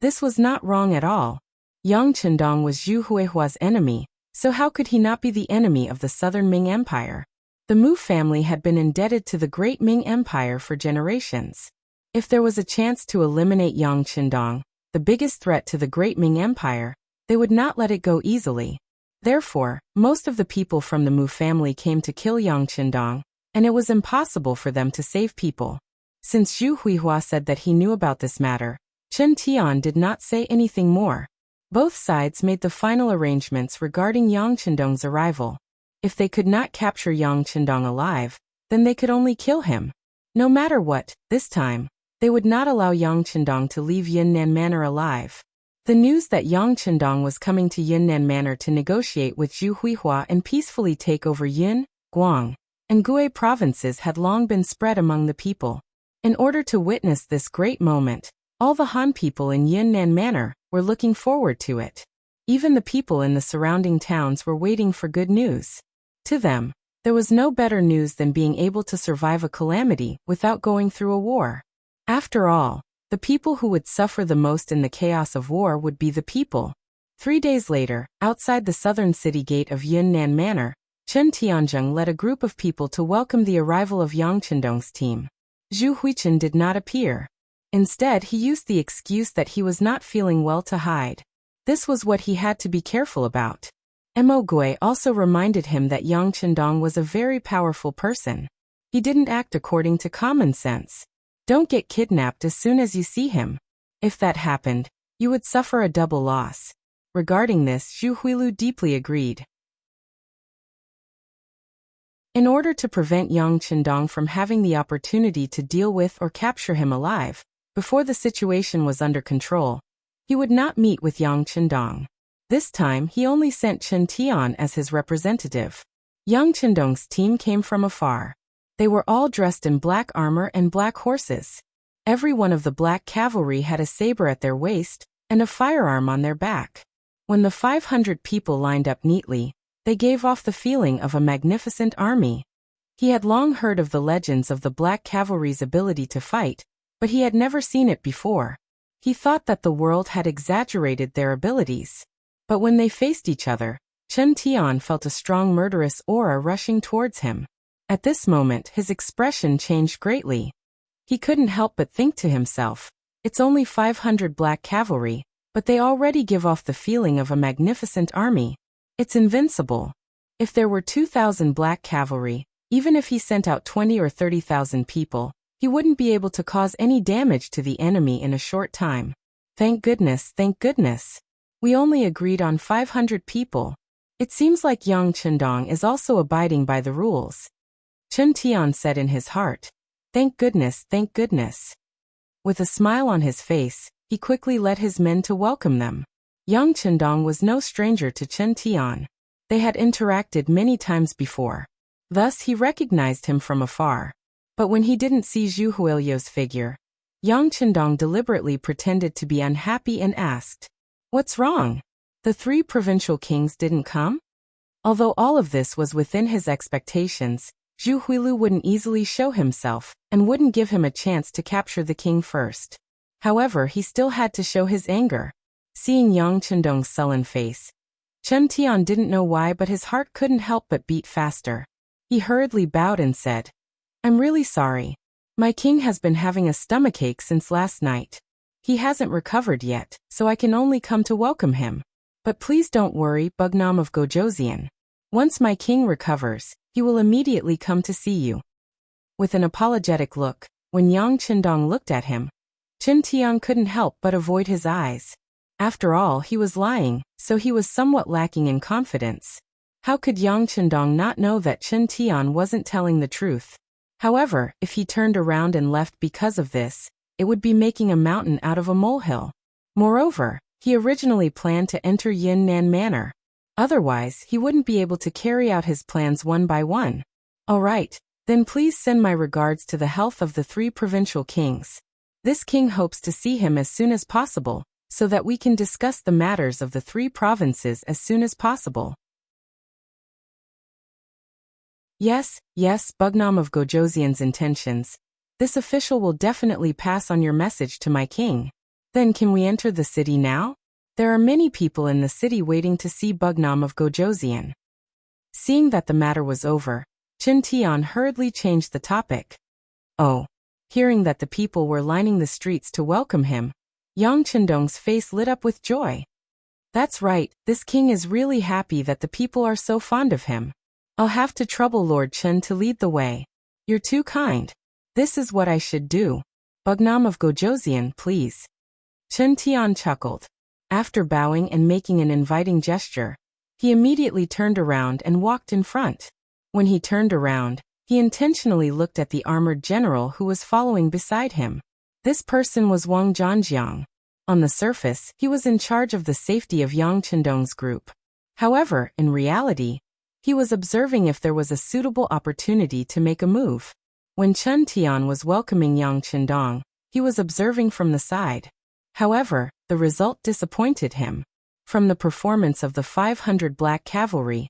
This was not wrong at all. Yang Chendong was Zhu Huihua's enemy, so how could he not be the enemy of the southern Ming Empire? The Mu family had been indebted to the great Ming Empire for generations. If there was a chance to eliminate Yang Chendong, the biggest threat to the great Ming Empire, they would not let it go easily. Therefore, most of the people from the Mu family came to kill Yang Chendong, and it was impossible for them to save people. Since Zhu Huihua said that he knew about this matter, Chen Tian did not say anything more. Both sides made the final arrangements regarding Yang Chendong's arrival. If they could not capture Yang Chendong alive, then they could only kill him. No matter what, this time, they would not allow Yang Chendong to leave Yunnan Manor alive. The news that Yang Chendong was coming to Yunnan Manor to negotiate with Zhu Huihua and peacefully take over Yun, Guang, and Gui provinces had long been spread among the people. In order to witness this great moment, all the Han people in Yunnan Manor were looking forward to it. Even the people in the surrounding towns were waiting for good news. To them, there was no better news than being able to survive a calamity without going through a war. After all, the people who would suffer the most in the chaos of war would be the people. 3 days later, outside the southern city gate of Yunnan Manor, Chen Tianzheng led a group of people to welcome the arrival of Yang Chendong's team. Zhu Huichen did not appear. Instead, he used the excuse that he was not feeling well to hide. This was what he had to be careful about. Mo Gui also reminded him that Yang Chendong was a very powerful person. He didn't act according to common sense. Don't get kidnapped as soon as you see him. If that happened, you would suffer a double loss. Regarding this, Zhu Huilu deeply agreed. In order to prevent Yang Chendong from having the opportunity to deal with or capture him alive, before the situation was under control, he would not meet with Yang Chendong. This time, he only sent Chen Tian as his representative. Yang Chendong's team came from afar. They were all dressed in black armor and black horses. Every one of the black cavalry had a saber at their waist and a firearm on their back. When the 500 people lined up neatly, they gave off the feeling of a magnificent army. He had long heard of the legends of the black cavalry's ability to fight, but he had never seen it before. He thought that the world had exaggerated their abilities. But when they faced each other, Chen Tian felt a strong murderous aura rushing towards him. At this moment, his expression changed greatly. He couldn't help but think to himself, it's only 500 black cavalry, but they already give off the feeling of a magnificent army. It's invincible. If there were 2,000 black cavalry, even if he sent out 20 or 30,000 people, he wouldn't be able to cause any damage to the enemy in a short time. Thank goodness, thank goodness. We only agreed on 500 people. It seems like Yang Chendong is also abiding by the rules. Chen Tian said in his heart. Thank goodness, thank goodness. With a smile on his face, he quickly led his men to welcome them. Yang Chendong was no stranger to Chen Tian. They had interacted many times before. Thus he recognized him from afar. But when he didn't see Zhu Huilio's figure, Yang Chendong deliberately pretended to be unhappy and asked, "What's wrong? The 3 provincial kings didn't come?" Although all of this was within his expectations, Zhu Huilu wouldn't easily show himself and wouldn't give him a chance to capture the king first. However, he still had to show his anger. Seeing Yang Chendong's sullen face, Chen Tian didn't know why, but his heart couldn't help but beat faster. He hurriedly bowed and said, "I'm really sorry. My king has been having a stomachache since last night. He hasn't recovered yet, so I can only come to welcome him. But please don't worry, Bugnam of Gojoseon. Once my king recovers, he will immediately come to see you." With an apologetic look, when Yang Chendong looked at him, Chen Tian couldn't help but avoid his eyes. After all, he was lying, so he was somewhat lacking in confidence. How could Yang Chendong not know that Chen Tian wasn't telling the truth? However, if he turned around and left because of this, it would be making a mountain out of a molehill. Moreover, he originally planned to enter Yunnan Manor. Otherwise, he wouldn't be able to carry out his plans one by one. All right, then please send my regards to the health of the 3 provincial kings. This king hopes to see him as soon as possible, so that we can discuss the matters of the 3 provinces as soon as possible. Yes, Bugnam of Gojoseon's intentions. This official will definitely pass on your message to my king. Then can we enter the city now? There are many people in the city waiting to see Bugnam of Gojoseon. Seeing that the matter was over, Chen Tian hurriedly changed the topic. Oh. Hearing that the people were lining the streets to welcome him, Yang Chendong's face lit up with joy. That's right, this king is really happy that the people are so fond of him. I'll have to trouble Lord Chen to lead the way. You're too kind. This is what I should do. Bugnam of Gojoseon, please. Chen Tian chuckled. After bowing and making an inviting gesture, he immediately turned around and walked in front. When he turned around, he intentionally looked at the armored general who was following beside him. This person was Wang Zhanjiang. On the surface, he was in charge of the safety of Yang Chendong's group. However, in reality, he was observing if there was a suitable opportunity to make a move. When Chen Tian was welcoming Yang Chendong, he was observing from the side. However, the result disappointed him. From the performance of the 500 black cavalry,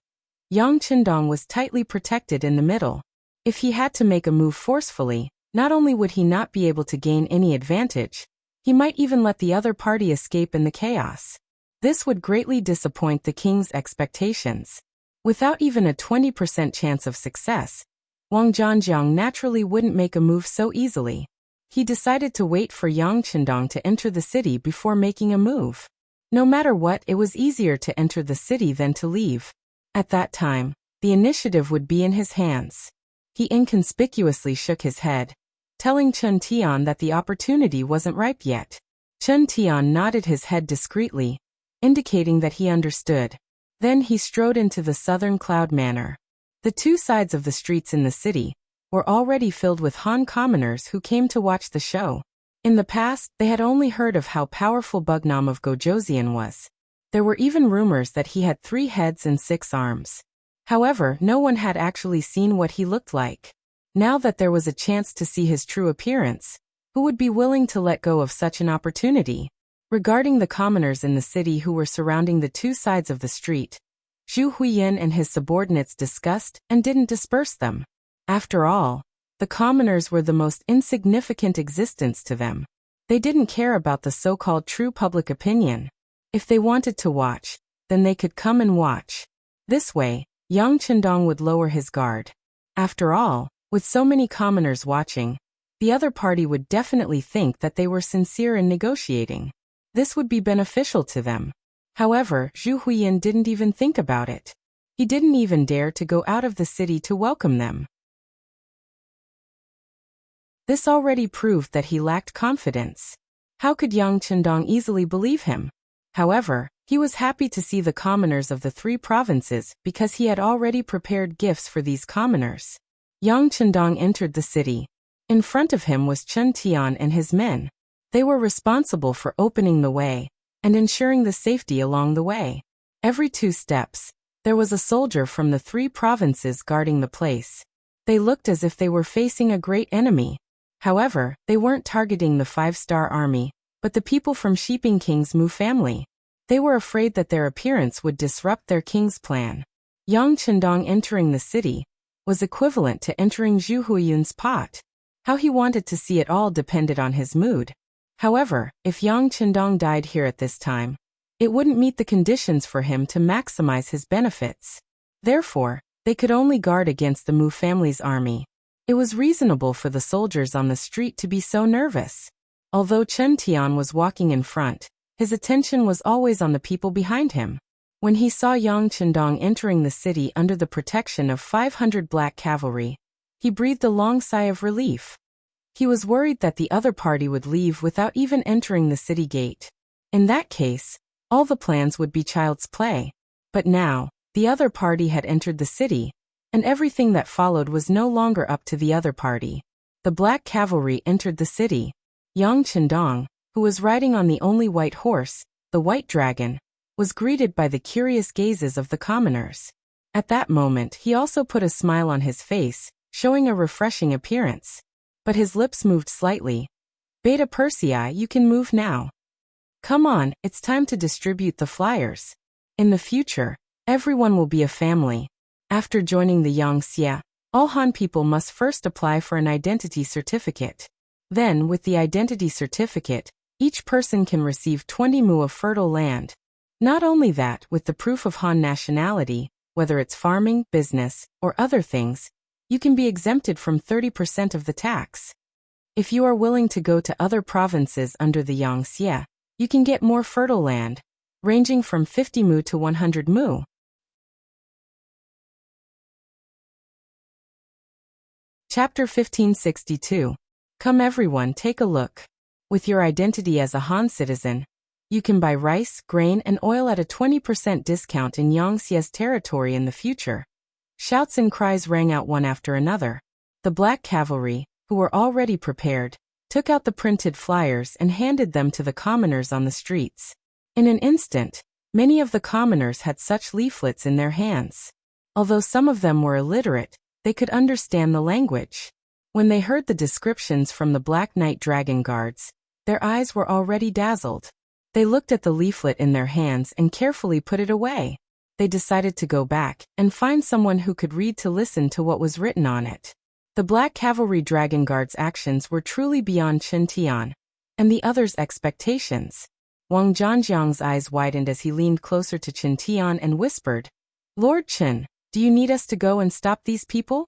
Yang Chendong was tightly protected in the middle. If he had to make a move forcefully, not only would he not be able to gain any advantage, he might even let the other party escape in the chaos. This would greatly disappoint the king's expectations. Without even a 20% chance of success, Wang Zhanjiang naturally wouldn't make a move so easily. He decided to wait for Yang Chendong to enter the city before making a move. No matter what, it was easier to enter the city than to leave. At that time, the initiative would be in his hands. He inconspicuously shook his head, telling Chen Tian that the opportunity wasn't ripe yet. Chen Tian nodded his head discreetly, indicating that he understood. Then he strode into the southern cloud manor. The two sides of the streets in the city were already filled with Han commoners who came to watch the show. In the past, they had only heard of how powerful Bugnam of Gojoseon was. There were even rumors that he had 3 heads and 6 arms. However, no one had actually seen what he looked like. Now that there was a chance to see his true appearance, who would be willing to let go of such an opportunity? Regarding the commoners in the city who were surrounding the two sides of the street, Zhu Huiyin and his subordinates discussed and didn't disperse them. After all, the commoners were the most insignificant existence to them. They didn't care about the so-called true public opinion. If they wanted to watch, then they could come and watch. This way, Yang Chendong would lower his guard. After all, with so many commoners watching, the other party would definitely think that they were sincere in negotiating. This would be beneficial to them. However, Zhu Huiyin didn't even think about it. He didn't even dare to go out of the city to welcome them. This already proved that he lacked confidence. How could Yang Chendong easily believe him? However, he was happy to see the commoners of the 3 provinces because he had already prepared gifts for these commoners. Yang Chendong entered the city. In front of him was Chen Tian and his men. They were responsible for opening the way and ensuring the safety along the way. Every 2 steps, there was a soldier from the 3 provinces guarding the place. They looked as if they were facing a great enemy. However, they weren't targeting the 5-star army, but the people from Shiping King's Mu family. They were afraid that their appearance would disrupt their king's plan. Yang Chendong entering the city was equivalent to entering Zhu Huiyin's pot. How he wanted to see it all depended on his mood. However, if Yang Chendong died here at this time, it wouldn't meet the conditions for him to maximize his benefits. Therefore, they could only guard against the Mu family's army. It was reasonable for the soldiers on the street to be so nervous. Although Chen Tian was walking in front, his attention was always on the people behind him. When he saw Yang Chendong entering the city under the protection of 500 black cavalry, he breathed a long sigh of relief. He was worried that the other party would leave without even entering the city gate. In that case, all the plans would be child's play. But now, the other party had entered the city, and everything that followed was no longer up to the other party. The black cavalry entered the city. Yang Chendong, who was riding on the only white horse, the white dragon, was greeted by the curious gazes of the commoners. At that moment, he also put a smile on his face, showing a refreshing appearance. But his lips moved slightly. Beta Persei, you can move now. Come on, it's time to distribute the flyers. In the future, everyone will be a family. After joining the Yangxia, All Han people must first apply for an identity certificate. Then, with the identity certificate, each person can receive 20 mu of fertile land. Not only that, with the proof of Han nationality, whether it's farming, business, or other things, you can be exempted from 30% of the tax. If you are willing to go to other provinces under the Yangtze, you can get more fertile land, ranging from 50 mu to 100 mu. Chapter 1562. Come everyone, take a look. With your identity as a Han citizen, you can buy rice, grain, and oil at a 20% discount in Yangtze's territory in the future. Shouts and cries rang out one after another. The black cavalry, who were already prepared, took out the printed flyers and handed them to the commoners on the streets. In an instant, many of the commoners had such leaflets in their hands. Although some of them were illiterate, they could understand the language. When they heard the descriptions from the Black Knight Dragon Guards, their eyes were already dazzled. They looked at the leaflet in their hands and carefully put it away. They decided to go back and find someone who could read to listen to what was written on it. The Black Cavalry Dragon Guard's actions were truly beyond Chen Tian and the others' expectations. Wang Zhanjiang's eyes widened as he leaned closer to Chen Tian and whispered, "Lord Chen, do you need us to go and stop these people?"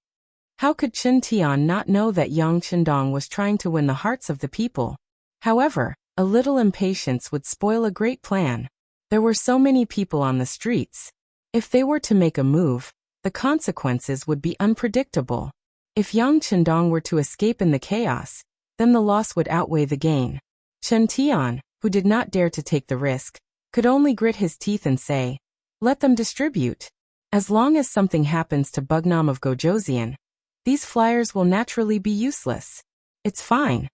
How could Chen Tian not know that Yang Chendong was trying to win the hearts of the people? However, a little impatience would spoil a great plan. There were so many people on the streets. If they were to make a move, the consequences would be unpredictable. If Yang Chendong were to escape in the chaos, then the loss would outweigh the gain. Chen Tian, who did not dare to take the risk, could only grit his teeth and say, "Let them distribute. As long as something happens to Bugnam of Gojoseon, these flyers will naturally be useless. It's fine."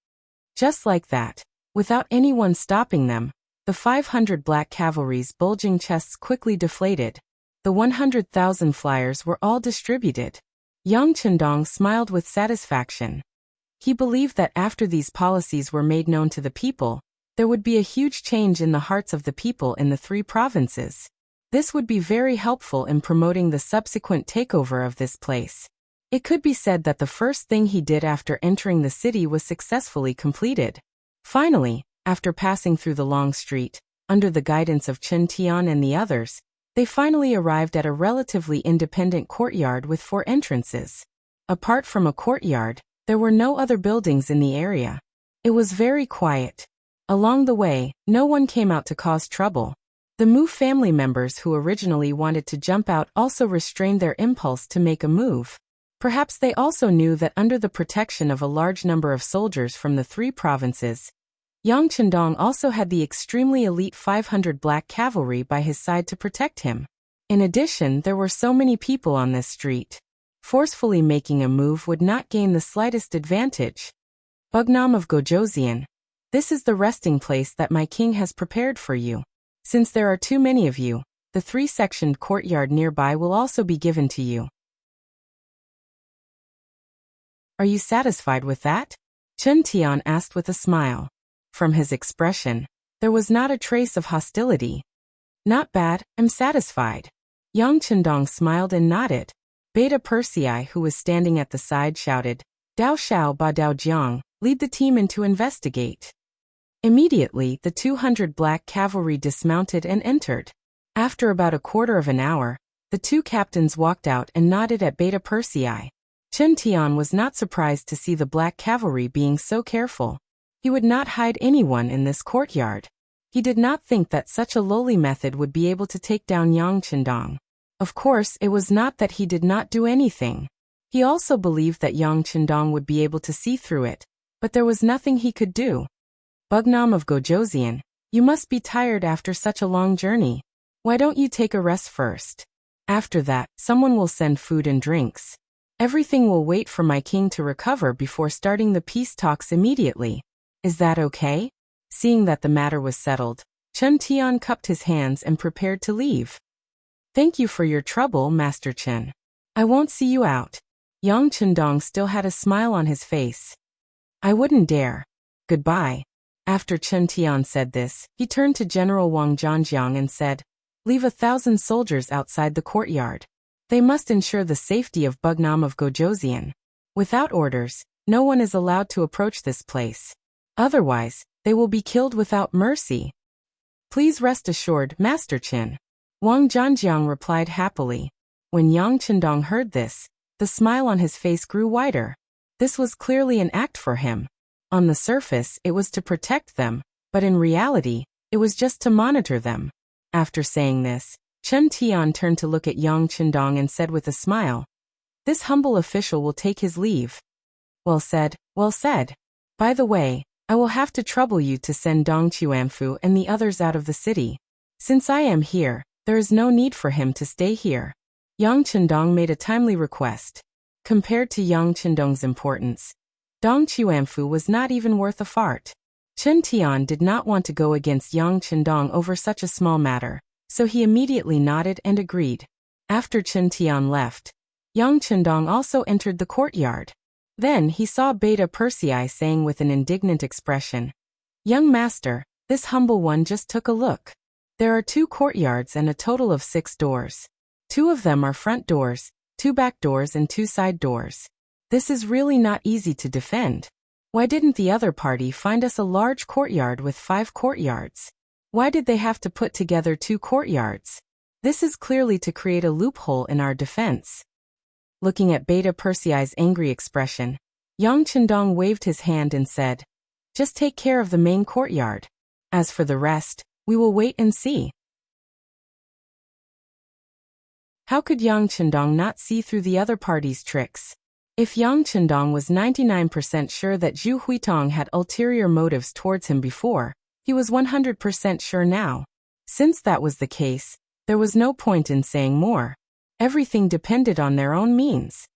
Just like that, without anyone stopping them, the 500 black cavalry's bulging chests quickly deflated. The 100,000 flyers were all distributed. Yang Chendong smiled with satisfaction. He believed that after these policies were made known to the people, there would be a huge change in the hearts of the people in the 3 provinces. This would be very helpful in promoting the subsequent takeover of this place. It could be said that the first thing he did after entering the city was successfully completed. Finally, after passing through the long street, under the guidance of Chen Tian and the others, they finally arrived at a relatively independent courtyard with 4 entrances. Apart from a courtyard, there were no other buildings in the area. It was very quiet. Along the way, no one came out to cause trouble. The Mu family members who originally wanted to jump out also restrained their impulse to make a move. Perhaps they also knew that under the protection of a large number of soldiers from the 3 provinces, Yang Chendong also had the extremely elite 500 black cavalry by his side to protect him. In addition, there were so many people on this street. Forcefully making a move would not gain the slightest advantage. Bugnam of Gojoseon, this is the resting place that my king has prepared for you. Since there are too many of you, the 3-sectioned courtyard nearby will also be given to you. Are you satisfied with that? Chen Tian asked with a smile. From his expression, there was not a trace of hostility. Not bad, I'm satisfied. Yang Chendong smiled and nodded. Beta Persei, who was standing at the side, shouted, "Dao Xiao Ba Dao Jiang, lead the team in to investigate." Immediately, the 200 black cavalry dismounted and entered. After about a quarter of an hour, the 2 captains walked out and nodded at Beta Persei. Chen Tian was not surprised to see the black cavalry being so careful. He would not hide anyone in this courtyard. He did not think that such a lowly method would be able to take down Yang Chendong. Of course, it was not that he did not do anything. He also believed that Yang Chendong would be able to see through it, but there was nothing he could do. Bugnam of Gojoseon, you must be tired after such a long journey. Why don't you take a rest first? After that, someone will send food and drinks. Everything will wait for my king to recover before starting the peace talks immediately. Is that okay? Seeing that the matter was settled, Chen Tian cupped his hands and prepared to leave. Thank you for your trouble, Master Chen. I won't see you out. Yang Chendong still had a smile on his face. I wouldn't dare. Goodbye. After Chen Tian said this, he turned to General Wang Zhanjiang and said, Leave 1,000 soldiers outside the courtyard. They must ensure the safety of Bugnam of Gojosian. Without orders, no one is allowed to approach this place. Otherwise, they will be killed without mercy. Please rest assured, Master Qin. Wang Zhanjiang replied happily. When Yang Qindong heard this, the smile on his face grew wider. This was clearly an act for him. On the surface, it was to protect them, but in reality, it was just to monitor them. After saying this, Chen Tian turned to look at Yang Qindong and said with a smile, "This humble official will take his leave." Well said, well said. By the way, I will have to trouble you to send Dong Chuanfu and the others out of the city. Since I am here, there is no need for him to stay here. Yang Qindong made a timely request. Compared to Yang Qindong's importance, Dong Chuanfu was not even worth a fart. Chen Tian did not want to go against Yang Qindong over such a small matter, so he immediately nodded and agreed. After Chen Tian left, Yang Qindong also entered the courtyard. Then he saw Beta Persei saying with an indignant expression, "Young master, this humble one just took a look. There are 2 courtyards and a total of 6 doors. 2 of them are front doors, 2 back doors and 2 side doors. This is really not easy to defend. Why didn't the other party find us a large courtyard with 5 courtyards? Why did they have to put together 2 courtyards? This is clearly to create a loophole in our defense." Looking at Beta Persei's angry expression, Yang Qindong waved his hand and said, "Just take care of the main courtyard. As for the rest, we will wait and see." How could Yang Qindong not see through the other party's tricks? If Yang Qindong was 99% sure that Zhu Huitong had ulterior motives towards him before, he was 100% sure now. Since that was the case, there was no point in saying more. Everything depended on their own means.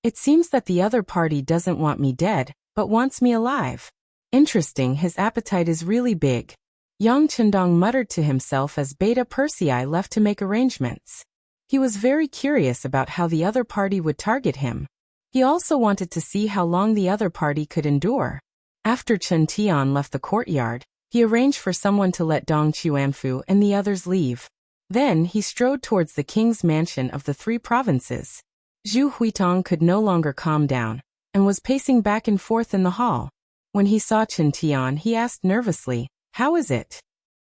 It seems that the other party doesn't want me dead, but wants me alive. Interesting, his appetite is really big. Yang Qindong muttered to himself as Beta Persei left to make arrangements. He was very curious about how the other party would target him. He also wanted to see how long the other party could endure. After Chen Tian left the courtyard, he arranged for someone to let Dong Chuanfu and the others leave. Then he strode towards the king's mansion of the 3 provinces. Zhu Huitong could no longer calm down, and was pacing back and forth in the hall. When he saw Chen Tian, he asked nervously, "How is it?"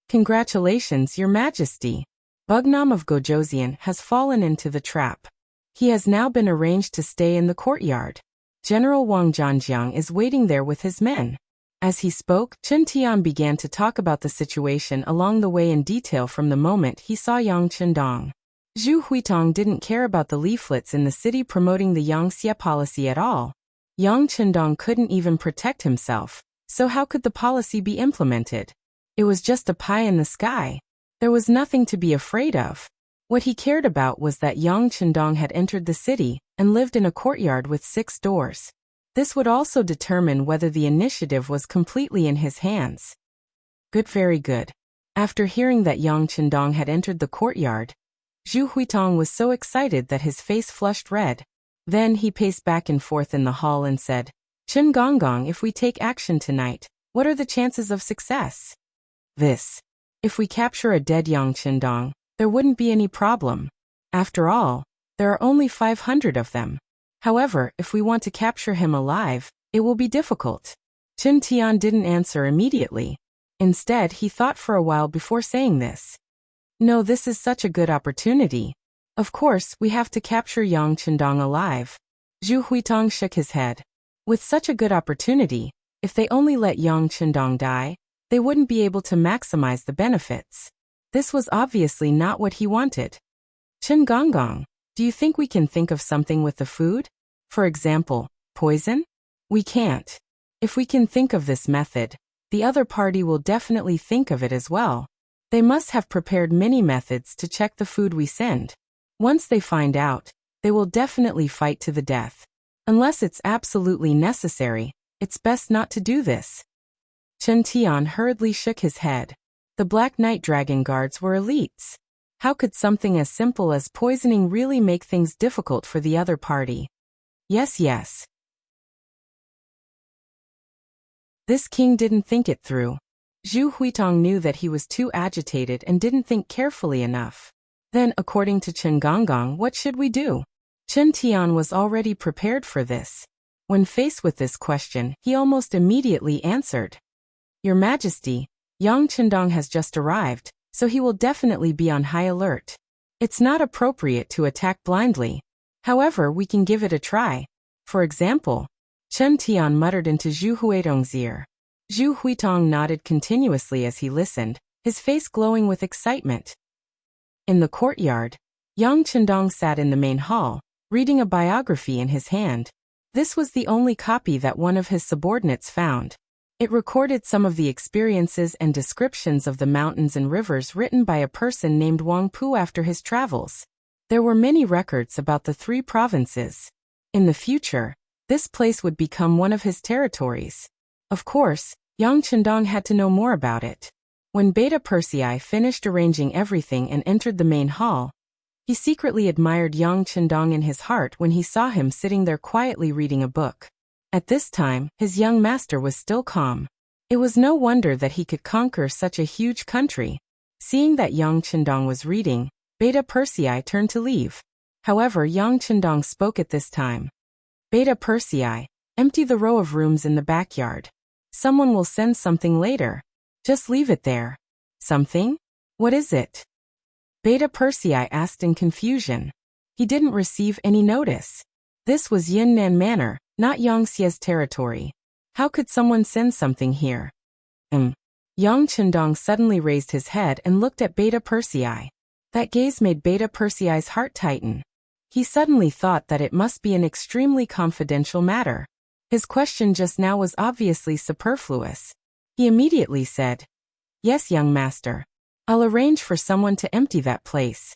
"Congratulations, Your Majesty. Bugnam of Gojosian has fallen into the trap. He has now been arranged to stay in the courtyard. General Wang Zhanjiang is waiting there with his men." As he spoke, Chen Tian began to talk about the situation along the way in detail from the moment he saw Yang Qindong. Zhu Huitong didn't care about the leaflets in the city promoting the Yangxia policy at all. Yang Qindong couldn't even protect himself, so how could the policy be implemented? It was just a pie in the sky. There was nothing to be afraid of. What he cared about was that Yang Qindong had entered the city and lived in a courtyard with 6 doors. This would also determine whether the initiative was completely in his hands. Good, very good. After hearing that Yang Qindong had entered the courtyard, Zhu Huitong was so excited that his face flushed red. Then he paced back and forth in the hall and said, "Chen Gonggong, if we take action tonight, what are the chances of success?" "This. If we capture a dead Yang Qindong, there wouldn't be any problem. After all, there are only 500 of them. However, if we want to capture him alive, it will be difficult." Chen Tian didn't answer immediately. Instead, he thought for a while before saying this. "No, this is such a good opportunity. Of course, we have to capture Yang Qindong alive." Zhu Huitong shook his head. With such a good opportunity, if they only let Yang Qindong die, they wouldn't be able to maximize the benefits. This was obviously not what he wanted. "Chen Gonggong, do you think we can think of something with the food? For example, poison?" "We can't. If we can think of this method, the other party will definitely think of it as well. They must have prepared many methods to check the food we send. Once they find out, they will definitely fight to the death. Unless it's absolutely necessary, it's best not to do this." Chen Tian hurriedly shook his head. The Black Knight Dragon Guards were elites. How could something as simple as poisoning really make things difficult for the other party? Yes. This king didn't think it through. Zhu Huitong knew that he was too agitated and didn't think carefully enough. Then, according to Chen Gonggong, what should we do? Chen Tian was already prepared for this. When faced with this question, he almost immediately answered. Your Majesty, Yang Chendong has just arrived, so he will definitely be on high alert. It's not appropriate to attack blindly. However, we can give it a try. For example, Chen Tian muttered into Zhu Huitong's ear. Zhu Huitong nodded continuously as he listened, his face glowing with excitement. In the courtyard, Yang Chendong sat in the main hall, reading a biography in his hand. This was the only copy that one of his subordinates found. It recorded some of the experiences and descriptions of the mountains and rivers written by a person named Wang Pu after his travels. There were many records about the 3 provinces. In the future, this place would become one of his territories. Of course, Yang Chendong had to know more about it. When Beta Persei finished arranging everything and entered the main hall, he secretly admired Yang Chendong in his heart when he saw him sitting there quietly reading a book. At this time, his young master was still calm. It was no wonder that he could conquer such a huge country. Seeing that Yang Chendong was reading, Beta Persei turned to leave. However, Yang Chendong spoke at this time. Beta Persei, empty the row of rooms in the backyard. Someone will send something later. Just leave it there. Something? What is it? Beta Persei asked in confusion. He didn't receive any notice. This was Yunnan Manor, not Yangtze's territory. How could someone send something here? Yang Chendong suddenly raised his head and looked at Beta Persei. That gaze made Beta Persei's heart tighten. He suddenly thought that it must be an extremely confidential matter. His question just now was obviously superfluous. He immediately said, Yes, young master. I'll arrange for someone to empty that place.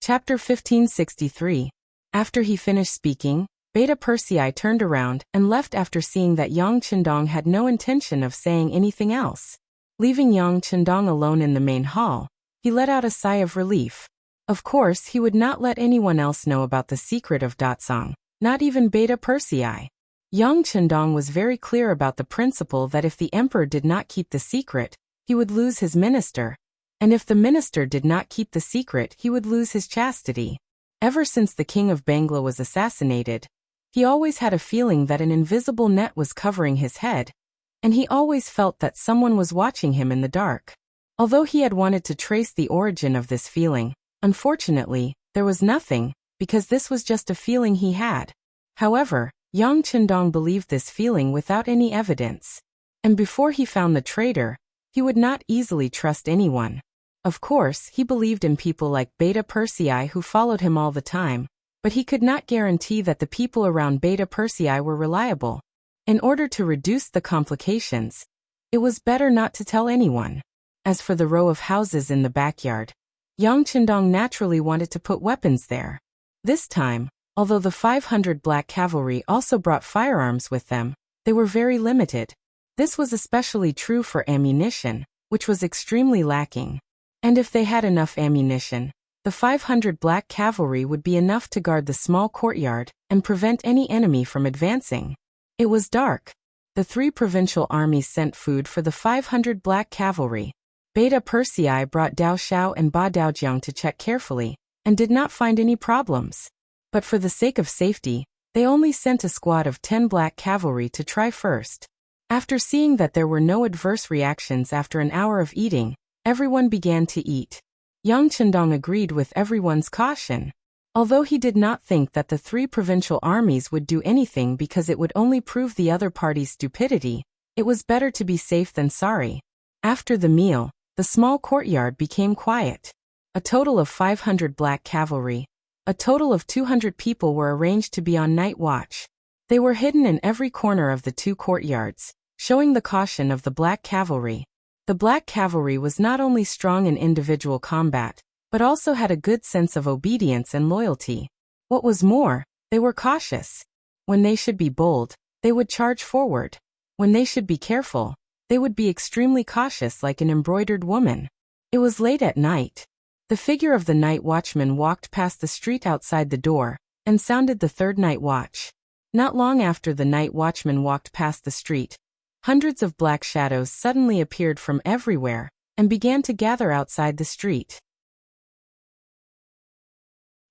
Chapter 1563. After he finished speaking, Beta Persei turned around and left after seeing that Yang Chendong had no intention of saying anything else. Leaving Yang Chendong alone in the main hall, he let out a sigh of relief. Of course, he would not let anyone else know about the secret of Datsang, not even Beta Persei. Yang Chendong was very clear about the principle that if the emperor did not keep the secret, he would lose his minister. And if the minister did not keep the secret, he would lose his chastity. Ever since the king of Bangla was assassinated, he always had a feeling that an invisible net was covering his head, and he always felt that someone was watching him in the dark. Although he had wanted to trace the origin of this feeling, unfortunately, there was nothing, because this was just a feeling he had. However, Yang Chendong believed this feeling without any evidence. And before he found the traitor, he would not easily trust anyone. Of course, he believed in people like Beta Persei who followed him all the time, but he could not guarantee that the people around Beta Persei were reliable. In order to reduce the complications, it was better not to tell anyone. As for the row of houses in the backyard, Yang Chendong naturally wanted to put weapons there. This time, although the 500 black cavalry also brought firearms with them, they were very limited. This was especially true for ammunition, which was extremely lacking. And if they had enough ammunition, the 500 black cavalry would be enough to guard the small courtyard and prevent any enemy from advancing. It was dark. The 3 provincial armies sent food for the 500 black cavalry. Beta Persei brought Dao Shao and Ba Daojiang to check carefully, and did not find any problems. But for the sake of safety, they only sent a squad of 10 black cavalry to try first. After seeing that there were no adverse reactions after an hour of eating, everyone began to eat. Yang Chendong agreed with everyone's caution. Although he did not think that the 3 provincial armies would do anything because it would only prove the other party's stupidity, it was better to be safe than sorry. After the meal, the small courtyard became quiet. A total of 500 black cavalry. A total of 200 people were arranged to be on night watch. They were hidden in every corner of the 2 courtyards, showing the caution of the black cavalry. The black cavalry was not only strong in individual combat, but also had a good sense of obedience and loyalty. What was more, they were cautious. When they should be bold, they would charge forward. When they should be careful, they would be extremely cautious like an embroidered woman. It was late at night. The figure of the night watchman walked past the street outside the door, and sounded the 3rd night watch. Not long after the night watchman walked past the street, Hundreds of black shadows suddenly appeared from everywhere and began to gather outside the street.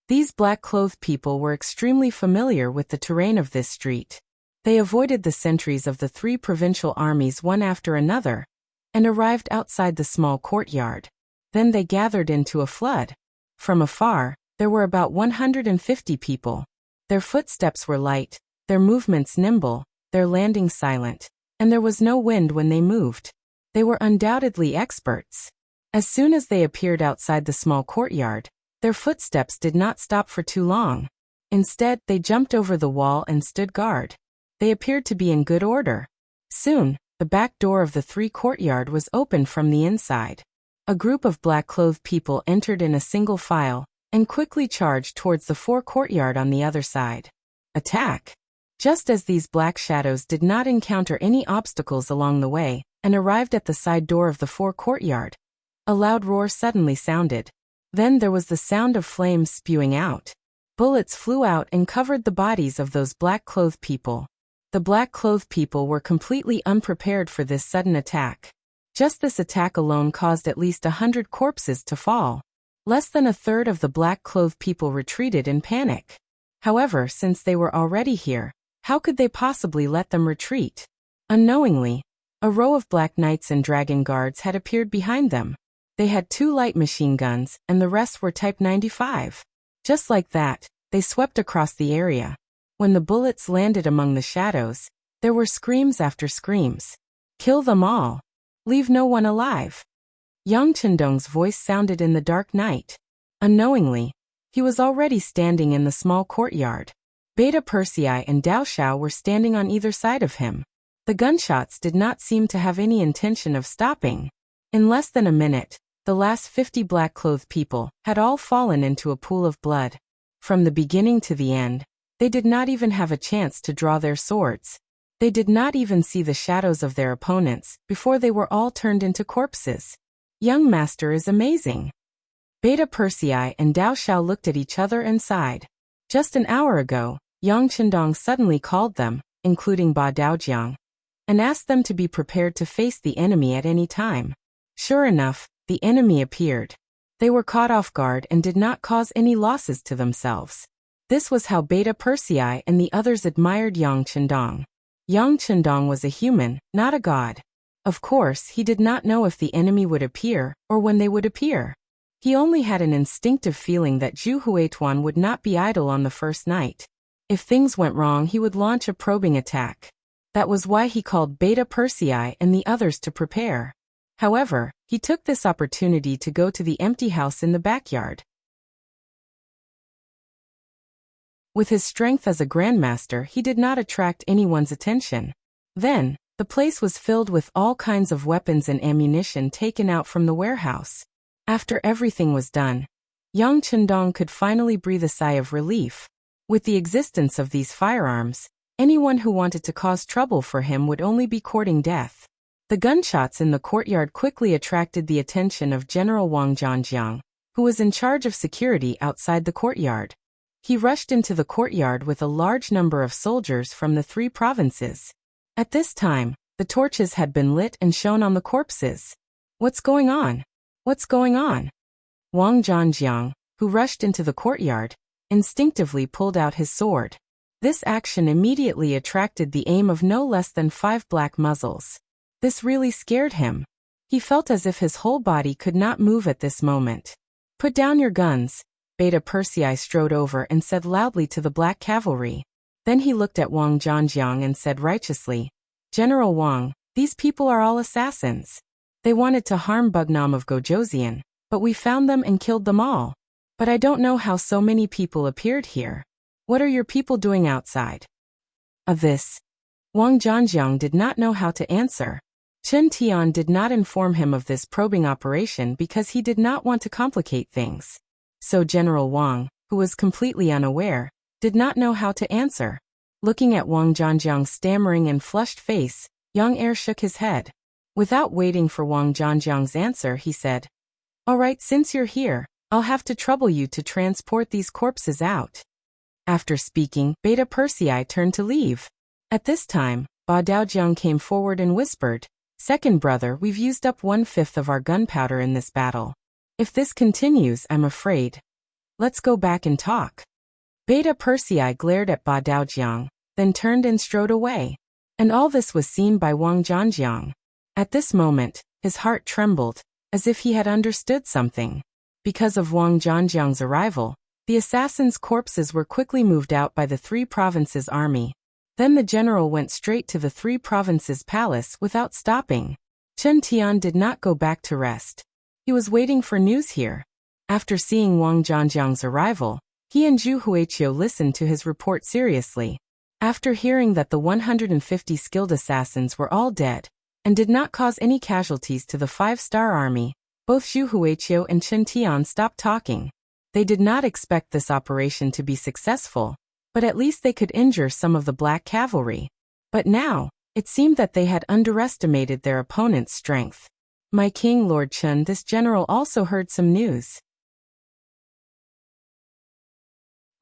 These black-clothed people were extremely familiar with the terrain of this street. They avoided the sentries of the 3 provincial armies one after another and arrived outside the small courtyard. Then they gathered into a flood. From afar, there were about 150 people. Their footsteps were light, their movements nimble, their landing silent, and there was no wind when they moved. They were undoubtedly experts. As soon as they appeared outside the small courtyard, their footsteps did not stop for too long. Instead, they jumped over the wall and stood guard. They appeared to be in good order. Soon, the back door of the 3 courtyard was opened from the inside. A group of black-clothed people entered in a single file and quickly charged towards the 4 courtyard on the other side. Attack! Just as these black shadows did not encounter any obstacles along the way and arrived at the side door of the 4 courtyard, a loud roar suddenly sounded. Then there was the sound of flames spewing out. Bullets flew out and covered the bodies of those black-clothed people. The black-clothed people were completely unprepared for this sudden attack. Just this attack alone caused at least 100 corpses to fall. Less than a third of the black-clothed people retreated in panic. However, since they were already here, how could they possibly let them retreat? Unknowingly, a row of black knights and dragon guards had appeared behind them. They had 2 light machine guns, and the rest were Type 95. Just like that, they swept across the area. When the bullets landed among the shadows, there were screams after screams. Kill them all. Leave no one alive. Yang Chendong's voice sounded in the dark night. Unknowingly, he was already standing in the small courtyard. Beta Persei and Dao Xiao were standing on either side of him. The gunshots did not seem to have any intention of stopping. In less than a minute, the last 50 black-clothed people had all fallen into a pool of blood. From the beginning to the end, they did not even have a chance to draw their swords. They did not even see the shadows of their opponents before they were all turned into corpses. Young master is amazing. Beta Persei and Dao Xiao looked at each other and sighed. Just an hour ago, Yang Chendong suddenly called them, including Ba Daojiang, and asked them to be prepared to face the enemy at any time. Sure enough, the enemy appeared. They were caught off guard and did not cause any losses to themselves. This was how Beta Persei and the others admired Yang Chendong. Yang Chendong was a human, not a god. Of course, he did not know if the enemy would appear or when they would appear. He only had an instinctive feeling that Zhu Huituan would not be idle on the first night. If things went wrong, he would launch a probing attack. That was why he called Beta Persei and the others to prepare. However, he took this opportunity to go to the empty house in the backyard. With his strength as a grandmaster, he did not attract anyone's attention. Then, the place was filled with all kinds of weapons and ammunition taken out from the warehouse. After everything was done, Yang Chendong could finally breathe a sigh of relief. With the existence of these firearms, anyone who wanted to cause trouble for him would only be courting death. The gunshots in the courtyard quickly attracted the attention of General Wang Zhangjiang, who was in charge of security outside the courtyard. He rushed into the courtyard with a large number of soldiers from the 3 provinces. At this time, the torches had been lit and shone on the corpses. What's going on? What's going on? Wang Zhangjiang, who rushed into the courtyard, instinctively pulled out his sword. This action immediately attracted the aim of no less than 5 black muzzles. This really scared him. He felt as if his whole body could not move at this moment. Put down your guns. Beta Persei strode over and said loudly to the black cavalry. Then he looked at Wang Zhangjiang and said righteously, General Wang, these people are all assassins. They wanted to harm Bugnam of Gojoseon, but we found them and killed them all. But I don't know how so many people appeared here. What are your people doing outside? Of this, Wang Zhangjiang did not know how to answer. Chen Tian did not inform him of this probing operation because he did not want to complicate things. So General Wang, who was completely unaware, did not know how to answer. Looking at Wang Zhangjiang's stammering and flushed face, Yang Er shook his head. Without waiting for Wang Zhangjiang's answer, he said, All right, since you're here, I'll have to trouble you to transport these corpses out. After speaking, Beta Persei turned to leave. At this time, Ba Daojiang came forward and whispered, "Second brother, we've used up 1/5 of our gunpowder in this battle. If this continues, I'm afraid. Let's go back and talk." Beta Persei glared at Ba Daojiang, then turned and strode away. And all this was seen by Wang Zhanjiang. At this moment, his heart trembled, as if he had understood something. Because of Wang Zhanjiang's arrival, the assassins' corpses were quickly moved out by the three provinces' army. Then the general went straight to the three provinces' palace without stopping. Chen Tian did not go back to rest. He was waiting for news here. After seeing Wang Zhanjiang's arrival, he and Zhu Huiqiu listened to his report seriously. After hearing that the 150 skilled assassins were all dead, and did not cause any casualties to the 5-star army, both Zhu Huiqiu and Chen Tian stopped talking. They did not expect this operation to be successful, but at least they could injure some of the black cavalry. But now, it seemed that they had underestimated their opponent's strength. "My king, Lord Chen," this general also heard some news.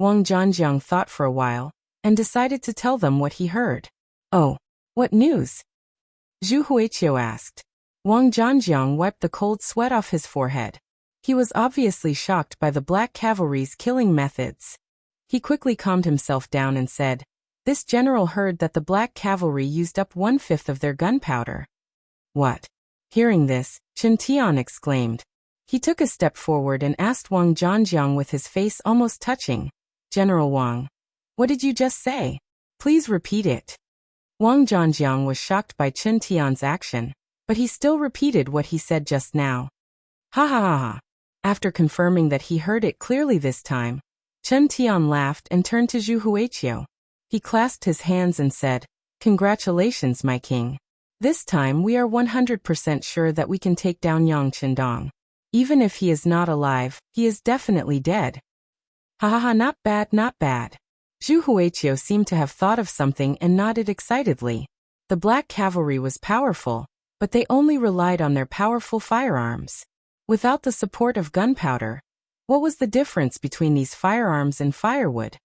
Wang Zhanjiang thought for a while, and decided to tell them what he heard. "Oh, what news?" Zhu Huiqiu asked. Wang Zhanjiang wiped the cold sweat off his forehead. He was obviously shocked by the black cavalry's killing methods. He quickly calmed himself down and said, "This general heard that the black cavalry used up 1/5 of their gunpowder." "What?" Hearing this, Chen Tian exclaimed. He took a step forward and asked Wang Zhanjiang with his face almost touching, "General Wang, what did you just say? Please repeat it." Wang Zhanjiang was shocked by Chen Tian's action, but he still repeated what he said just now. "Ha ha ha ha." After confirming that he heard it clearly this time, Chen Tian laughed and turned to Zhu Huiqiu. He clasped his hands and said, "Congratulations, my king. This time we are 100% sure that we can take down Yang Qindong. Even if he is not alive, he is definitely dead." "Ha ha ha, not bad, not bad." Zhu Huiqiu seemed to have thought of something and nodded excitedly. The black cavalry was powerful, but they only relied on their powerful firearms. Without the support of gunpowder, what was the difference between these firearms and firewood?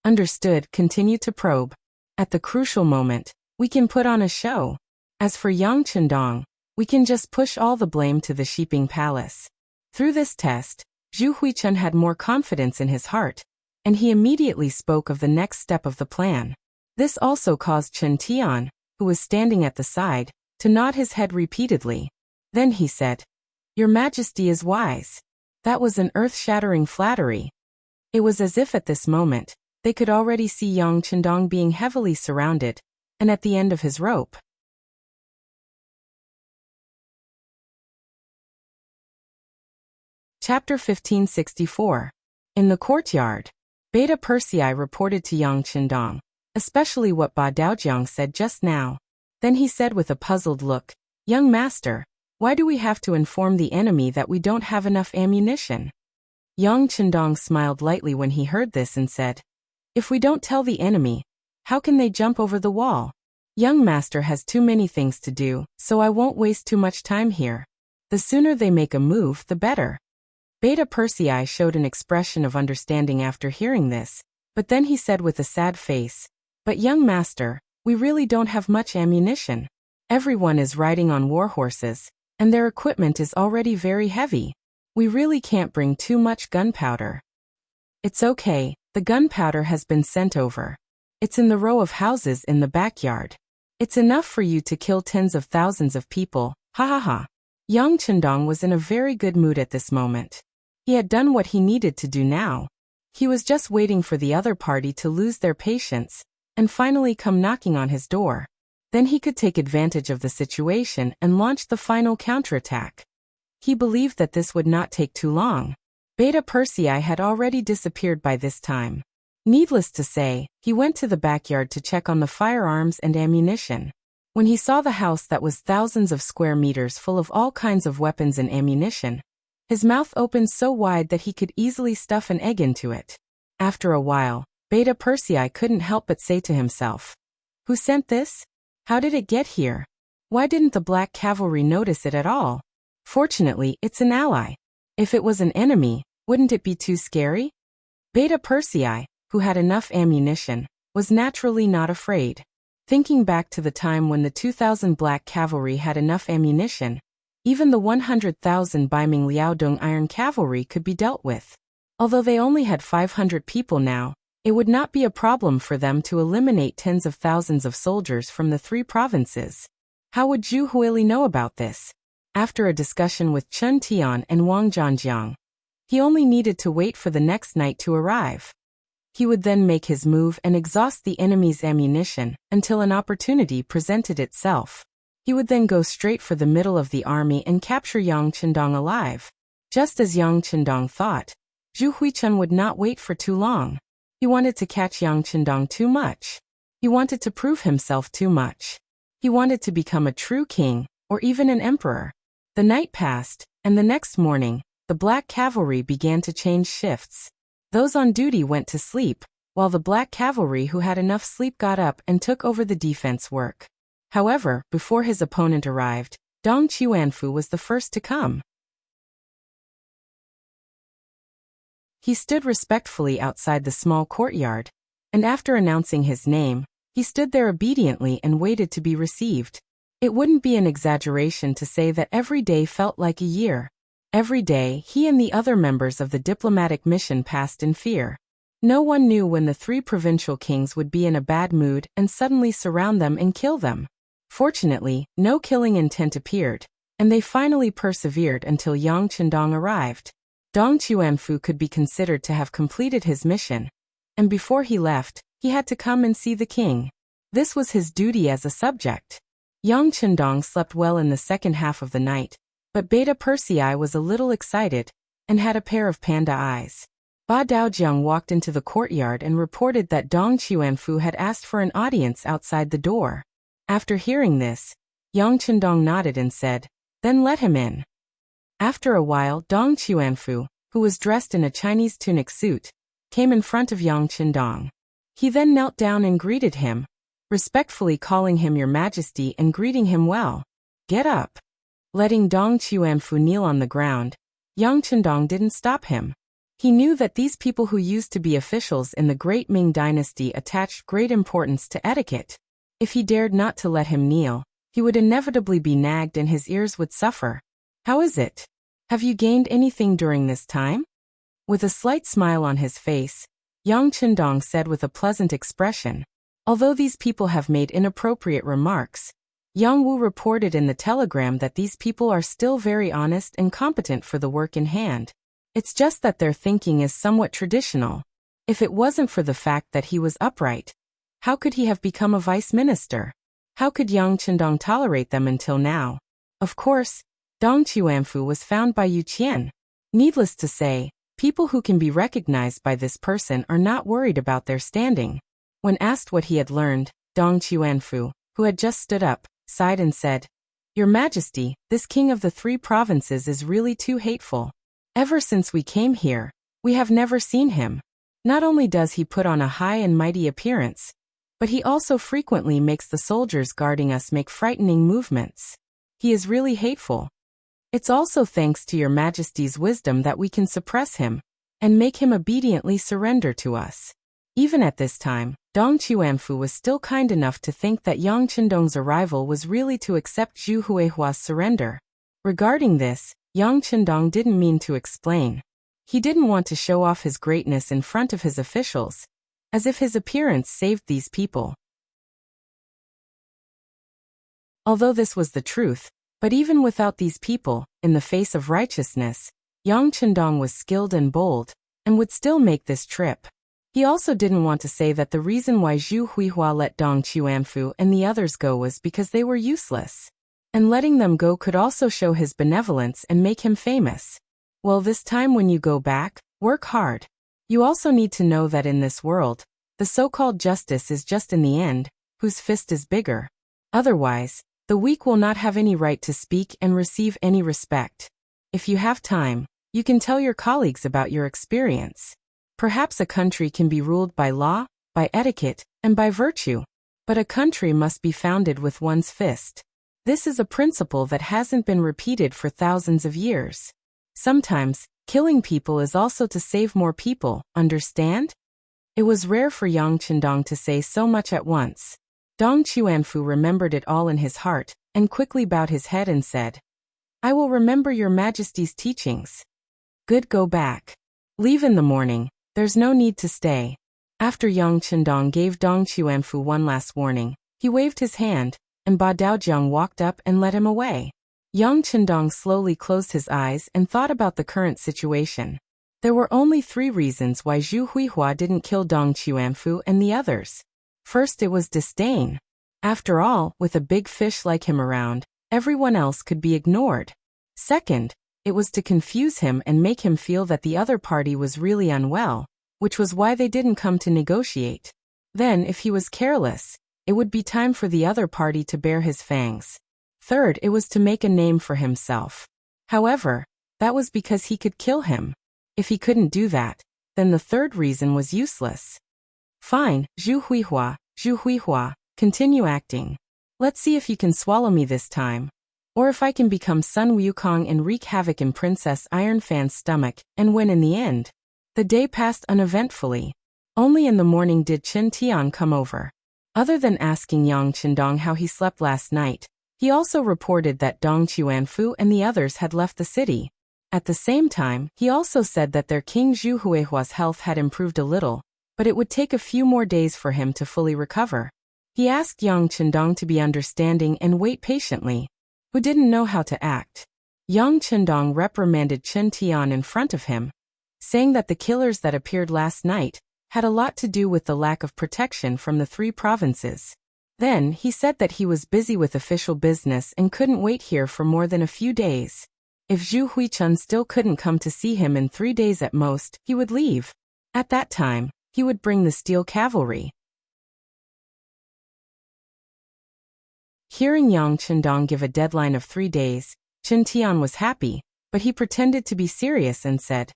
Understood, continue to probe. At the crucial moment, we can put on a show. As for Yang Qindong, we can just push all the blame to the Shiping Palace. Through this test, Zhu Huichun had more confidence in his heart, and he immediately spoke of the next step of the plan. This also caused Chen Tian, who was standing at the side, to nod his head repeatedly. Then he said, "Your Majesty is wise." That was an earth-shattering flattery. It was as if at this moment, they could already see Yang Qindong being heavily surrounded, and at the end of his rope. Chapter 1564. In the courtyard, Beta Persei reported to Yang Qindong, especially what Ba Daojiang said just now. Then he said with a puzzled look, "Young master, why do we have to inform the enemy that we don't have enough ammunition?" Yang Qindong smiled lightly when he heard this and said, "If we don't tell the enemy, how can they jump over the wall? Young master has too many things to do, so I won't waste too much time here. The sooner they make a move, the better." Beta Persei showed an expression of understanding after hearing this, but then he said with a sad face, "But young master, we really don't have much ammunition. Everyone is riding on war horses, and their equipment is already very heavy. We really can't bring too much gunpowder." "It's okay, the gunpowder has been sent over. It's in the row of houses in the backyard. It's enough for you to kill tens of thousands of people, ha ha ha." Yang Qindong was in a very good mood at this moment. He had done what he needed to do now. He was just waiting for the other party to lose their patience, and finally come knocking on his door. Then he could take advantage of the situation and launch the final counterattack. He believed that this would not take too long. Beta Persei had already disappeared by this time. Needless to say, he went to the backyard to check on the firearms and ammunition. When he saw the house that was thousands of square meters full of all kinds of weapons and ammunition, his mouth opened so wide that he could easily stuff an egg into it. After a while, Beta Persei couldn't help but say to himself, "Who sent this? How did it get here? Why didn't the black cavalry notice it at all? Fortunately, it's an ally. If it was an enemy, wouldn't it be too scary?" Beta Persei, who had enough ammunition, was naturally not afraid. Thinking back to the time when the 2,000 black cavalry had enough ammunition, even the 100,000 Baiming Liaodong iron cavalry could be dealt with. Although they only had 500 people now, it would not be a problem for them to eliminate tens of thousands of soldiers from the 3 provinces. How would Zhu Huili know about this? After a discussion with Chen Tian and Wang Zhangjiang, he only needed to wait for the next night to arrive. He would then make his move and exhaust the enemy's ammunition until an opportunity presented itself. He would then go straight for the middle of the army and capture Yang Qindong alive. Just as Yang Qindong thought, Zhu Huichun would not wait for too long. He wanted to catch Yang Qindong too much. He wanted to prove himself too much. He wanted to become a true king, or even an emperor. The night passed, and the next morning, the black cavalry began to change shifts. Those on duty went to sleep, while the black cavalry who had enough sleep got up and took over the defense work. However, before his opponent arrived, Dong Chuanfu was the first to come. He stood respectfully outside the small courtyard, and after announcing his name, he stood there obediently and waited to be received. It wouldn't be an exaggeration to say that every day felt like a year. Every day, he and the other members of the diplomatic mission passed in fear. No one knew when the 3 provincial kings would be in a bad mood and suddenly surround them and kill them. Fortunately, no killing intent appeared, and they finally persevered until Yang Qindong arrived. Dong Chuanfu could be considered to have completed his mission, and before he left, he had to come and see the king. This was his duty as a subject. Yang Qindong slept well in the second half of the night, but Beta Persei was a little excited and had a pair of panda eyes. Ba Daojiang walked into the courtyard and reported that Dong Chuanfu had asked for an audience outside the door. After hearing this, Yang Qindong nodded and said, "Then let him in." After a while, Dong Chuanfu, who was dressed in a Chinese tunic suit, came in front of Yang Qindong. He then knelt down and greeted him, respectfully calling him Your Majesty and greeting him well. "Get up." Letting Dong Chuanfu kneel on the ground, Yang Qindong didn't stop him. He knew that these people who used to be officials in the Great Ming Dynasty attached great importance to etiquette. If he dared not to let him kneel, he would inevitably be nagged and his ears would suffer. "How is it? Have you gained anything during this time?" With a slight smile on his face, Yang Qindong said with a pleasant expression, "Although these people have made inappropriate remarks, Yang Wu reported in the telegram that these people are still very honest and competent for the work in hand. It's just that their thinking is somewhat traditional. If it wasn't for the fact that he was upright, how could he have become a vice minister? How could Yang Qindong tolerate them until now?" Of course, Dong Chuanfu was found by Yu Qian. Needless to say, people who can be recognized by this person are not worried about their standing. When asked what he had learned, Dong Chuanfu, who had just stood up, sighed and said, "Your Majesty, this king of the 3 provinces is really too hateful. Ever since we came here, we have never seen him. Not only does he put on a high and mighty appearance, but he also frequently makes the soldiers guarding us make frightening movements. He is really hateful. It's also thanks to Your Majesty's wisdom that we can suppress him and make him obediently surrender to us." Even at this time, Dong Chuanfu was still kind enough to think that Yang Qindong's arrival was really to accept Zhu Huihua's surrender. Regarding this, Yang Qindong didn't mean to explain. He didn't want to show off his greatness in front of his officials, as if his appearance saved these people. Although this was the truth, but even without these people, in the face of righteousness, Yang Qindong was skilled and bold, and would still make this trip. He also didn't want to say that the reason why Zhu Huihua let Dong Chuanfu and the others go was because they were useless. And letting them go could also show his benevolence and make him famous. Well, this time when you go back, work hard. You also need to know that in this world, the so-called justice is just in the end, whose fist is bigger. Otherwise, the weak will not have any right to speak and receive any respect. If you have time, you can tell your colleagues about your experience. Perhaps a country can be ruled by law, by etiquette, and by virtue. But a country must be founded with one's fist. This is a principle that hasn't been repeated for thousands of years. Sometimes, killing people is also to save more people, understand? It was rare for Yang Qindong to say so much at once. Dong Chuanfu remembered it all in his heart, and quickly bowed his head and said, "I will remember your Majesty's teachings." "Good, go back. Leave in the morning, there's no need to stay." After Yang Chendong gave Dong Chuanfu one last warning, he waved his hand, and Ba Daojiang walked up and led him away. Yang Chendong slowly closed his eyes and thought about the current situation. There were only 3 reasons why Zhu Huihua didn't kill Dong Chuanfu and the others. First, it was disdain. After all, with a big fish like him around, everyone else could be ignored. Second, it was to confuse him and make him feel that the other party was really unwell, which was why they didn't come to negotiate. Then, if he was careless, it would be time for the other party to bare his fangs. Third, it was to make a name for himself. However, that was because he could kill him. If he couldn't do that, then the third reason was useless. Fine, Zhu Huihua, continue acting. Let's see if you can swallow me this time. Or if I can become Sun Wukong and wreak havoc in Princess Ironfan's stomach, and win in the end. The day passed uneventfully. Only in the morning did Qin Tian come over. Other than asking Yang Chendong how he slept last night, he also reported that Dong Chuanfu and the others had left the city. At the same time, he also said that their king Zhu Huihua's health had improved a little, but it would take a few more days for him to fully recover. He asked Yang Chendong to be understanding and wait patiently, who didn't know how to act. Yang Chendong reprimanded Qin Tian in front of him, saying that the killers that appeared last night had a lot to do with the lack of protection from the 3 provinces. Then, he said that he was busy with official business and couldn't wait here for more than a few days. If Zhu Huichun still couldn't come to see him in 3 days at most, he would leave. At that time, he would bring the steel cavalry. Hearing Yang Chendong give a deadline of 3 days, Qin Tian was happy, but he pretended to be serious and said,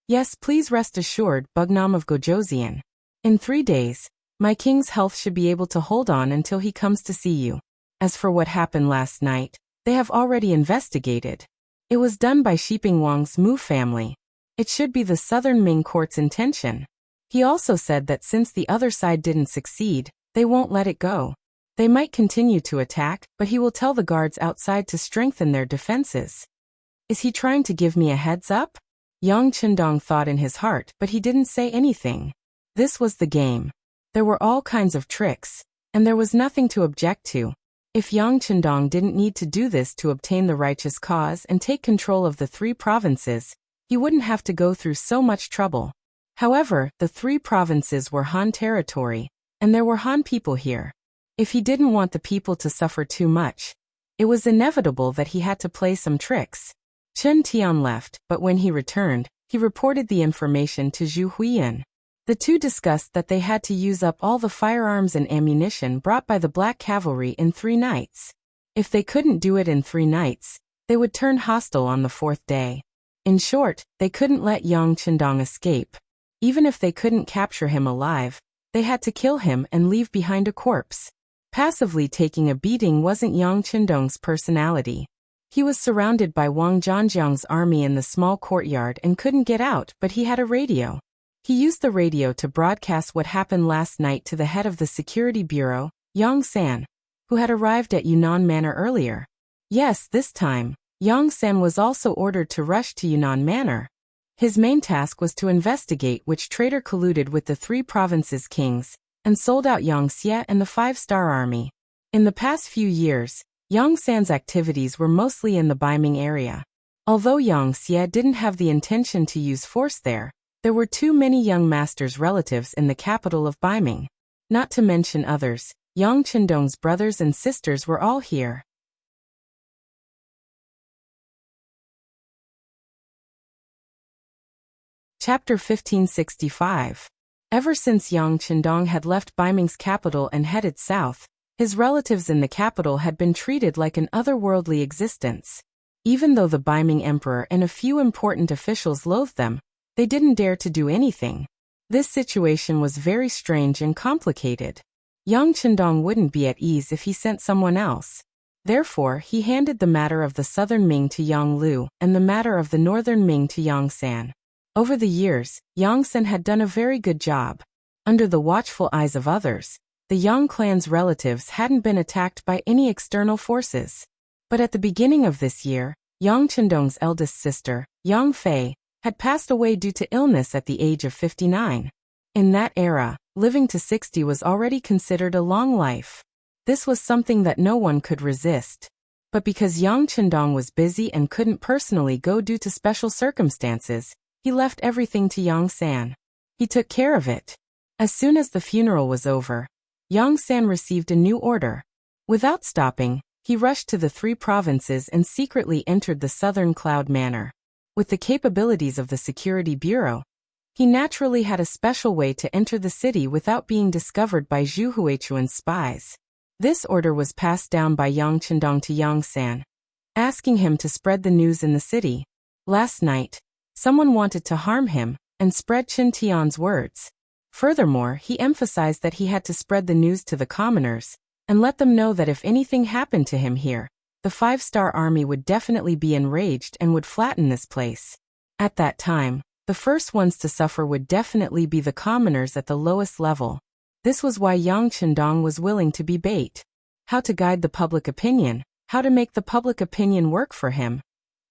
"Yes, please rest assured, Bugnam of Gojoseon. In 3 days, my king's health should be able to hold on until he comes to see you. As for what happened last night, they have already investigated. It was done by Shiping Wang's Mu family. It should be the Southern Ming court's intention." He also said that since the other side didn't succeed, they won't let it go. They might continue to attack, but he will tell the guards outside to strengthen their defenses. Is he trying to give me a heads up? Yang Chendong thought in his heart, but he didn't say anything. This was the game. There were all kinds of tricks, and there was nothing to object to. If Yang Chendong didn't need to do this to obtain the righteous cause and take control of the 3 provinces, he wouldn't have to go through so much trouble. However, the 3 provinces were Han territory, and there were Han people here. If he didn't want the people to suffer too much, it was inevitable that he had to play some tricks. Qin Tian left, but when he returned, he reported the information to Zhu Huiyan. The two discussed that they had to use up all the firearms and ammunition brought by the Black Cavalry in 3 nights. If they couldn't do it in 3 nights, they would turn hostile on the 4th day. In short, they couldn't let Yang Chendong escape. Even if they couldn't capture him alive, they had to kill him and leave behind a corpse. Passively taking a beating wasn't Yang Chendong's personality. He was surrounded by Wang Zhanjiang's army in the small courtyard and couldn't get out, but he had a radio. He used the radio to broadcast what happened last night to the head of the security bureau, Yang San, who had arrived at Yunnan Manor earlier. Yes, this time, Yang San was also ordered to rush to Yunnan Manor. His main task was to investigate which traitor colluded with the 3 provinces' kings and sold out Yang Xie and the 5-star army. In the past few years, Yang San's activities were mostly in the Baiming area. Although Yang Xie didn't have the intention to use force there were too many young masters' relatives in the capital of Baiming. Not to mention others, Yang Chendong's brothers and sisters were all here. Chapter 1565. Ever since Yang Chendong had left Baiming's capital and headed south, his relatives in the capital had been treated like an otherworldly existence. Even though the Baiming emperor and a few important officials loathed them, they didn't dare to do anything. This situation was very strange and complicated. Yang Chendong wouldn't be at ease if he sent someone else. Therefore, he handed the matter of the southern Ming to Yang Lu and the matter of the northern Ming to Yang San. Over the years, Yang San had done a very good job. Under the watchful eyes of others, The Yang clan's relatives hadn't been attacked by any external forces. But at the beginning of this year, Yang Chendong's eldest sister, Yang Fei, had passed away due to illness at the age of 59. In that era, living to 60 was already considered a long life. This was something that no one could resist. But because Yang Chendong was busy and couldn't personally go due to special circumstances, he left everything to Yang San. He took care of it. As soon as the funeral was over, Yang San received a new order. Without stopping, he rushed to the 3 provinces and secretly entered the southern Cloud Manor. With the capabilities of the Security Bureau, he naturally had a special way to enter the city without being discovered by Zhu Huichuan's spies. This order was passed down by Yang Chendong to Yang San, asking him to spread the news in the city. Last night, someone wanted to harm him and spread Qin Tian's words. Furthermore, he emphasized that he had to spread the news to the commoners and let them know that if anything happened to him here, the 5-star army would definitely be enraged and would flatten this place. At that time, the first ones to suffer would definitely be the commoners at the lowest level. This was why Yang Chendong was willing to be bait. How to guide the public opinion, how to make the public opinion work for him,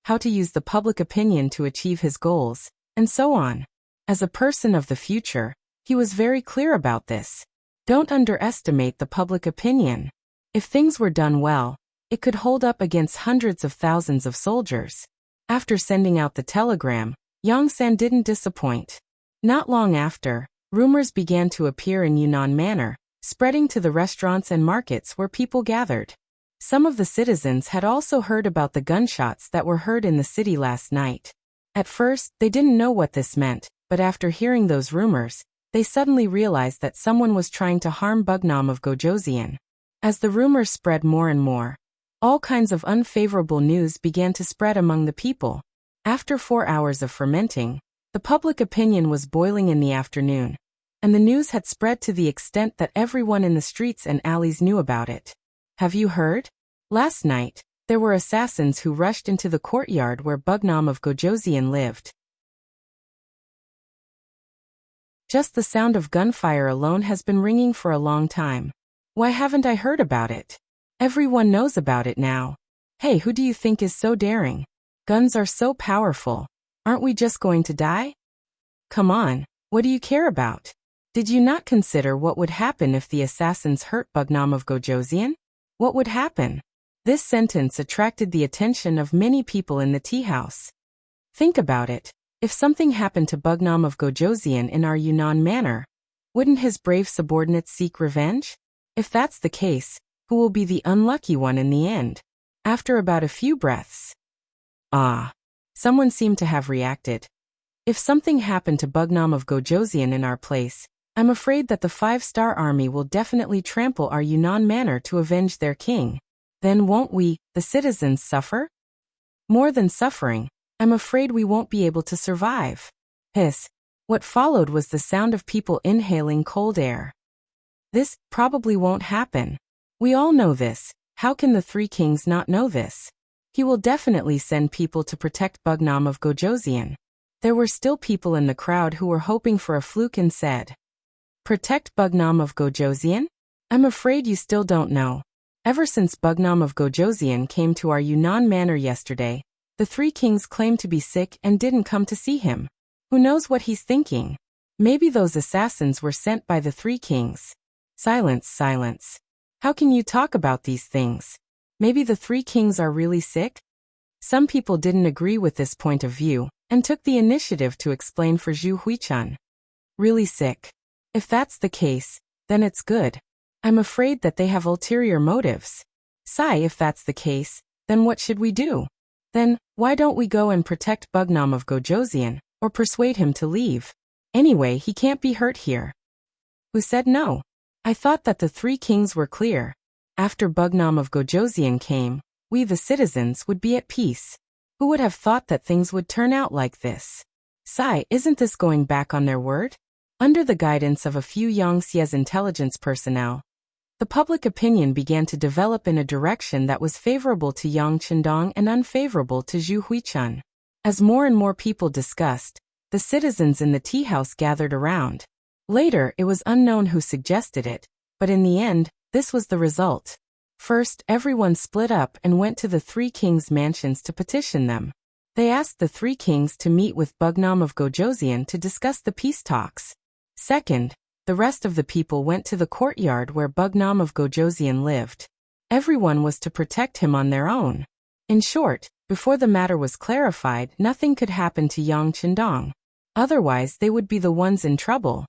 how to use the public opinion to achieve his goals, and so on. As a person of the future, he was very clear about this. Don't underestimate the public opinion. If things were done well, it could hold up against hundreds of thousands of soldiers. After sending out the telegram, Yang San didn't disappoint. Not long after, rumors began to appear in Yunnan Manor, spreading to the restaurants and markets where people gathered. Some of the citizens had also heard about the gunshots that were heard in the city last night. At first, they didn't know what this meant, but after hearing those rumors, they suddenly realized that someone was trying to harm Bugnam of Gojoseon. As the rumors spread more and more, all kinds of unfavorable news began to spread among the people. After 4 hours of fermenting, the public opinion was boiling in the afternoon, and the news had spread to the extent that everyone in the streets and alleys knew about it. Have you heard? Last night, there were assassins who rushed into the courtyard where Bugnam of Gojoseon lived. Just the sound of gunfire alone has been ringing for a long time. Why haven't I heard about it? Everyone knows about it now. Hey, who do you think is so daring? Guns are so powerful. Aren't we just going to die? Come on, what do you care about? Did you not consider what would happen if the assassins hurt Bugnam of Gojoseon? What would happen? This sentence attracted the attention of many people in the tea house. Think about it. If something happened to Bugnam of Gojoseon in our Yunnan Manor, wouldn't his brave subordinates seek revenge? If that's the case, who will be the unlucky one in the end? After about a few breaths. Someone seemed to have reacted. If something happened to Bugnam of Gojoseon in our place, I'm afraid that the 5-star army will definitely trample our Yunnan Manor to avenge their king. Then won't we, the citizens, suffer? More than suffering, I'm afraid we won't be able to survive. Hiss. What followed was the sound of people inhaling cold air. This probably won't happen. We all know this. How can the 3 kings not know this? He will definitely send people to protect Bugnam of Gojoseon. There were still people in the crowd who were hoping for a fluke and said, "Protect Bugnam of Gojoseon? I'm afraid you still don't know. Ever since Bugnam of Gojoseon came to our Yunnan Manor yesterday, the 3 kings claimed to be sick and didn't come to see him. Who knows what he's thinking? Maybe those assassins were sent by the 3 kings." Silence, silence. How can you talk about these things? Maybe the 3 kings are really sick? Some people didn't agree with this point of view and took the initiative to explain for Zhu Huichun. Really sick. If that's the case, then it's good. I'm afraid that they have ulterior motives. Sigh, if that's the case, then what should we do? Then, why don't we go and protect Bugnam of Gojoseon, or persuade him to leave? Anyway, he can't be hurt here. Who said no? I thought that the 3 kings were clear. After Bugnam of Gojoseon came, we the citizens would be at peace. Who would have thought that things would turn out like this? Sigh, isn't this going back on their word? Under the guidance of a few Yangtze's intelligence personnel, the public opinion began to develop in a direction that was favorable to Yang Chendong and unfavorable to Zhu Huichun. As more and more people discussed, the citizens in the tea house gathered around. Later, it was unknown who suggested it, But in the end, this was the result. First, everyone split up and went to the three kings' mansions to petition them. They asked the three kings to meet with Bugnam of Gojoseon to discuss the peace talks. Second, the rest of the people went to the courtyard where Bugnam of Gojoseon lived. Everyone was to protect him on their own. In short, before the matter was clarified, nothing could happen to Yang Chendong. Otherwise, they would be the ones in trouble.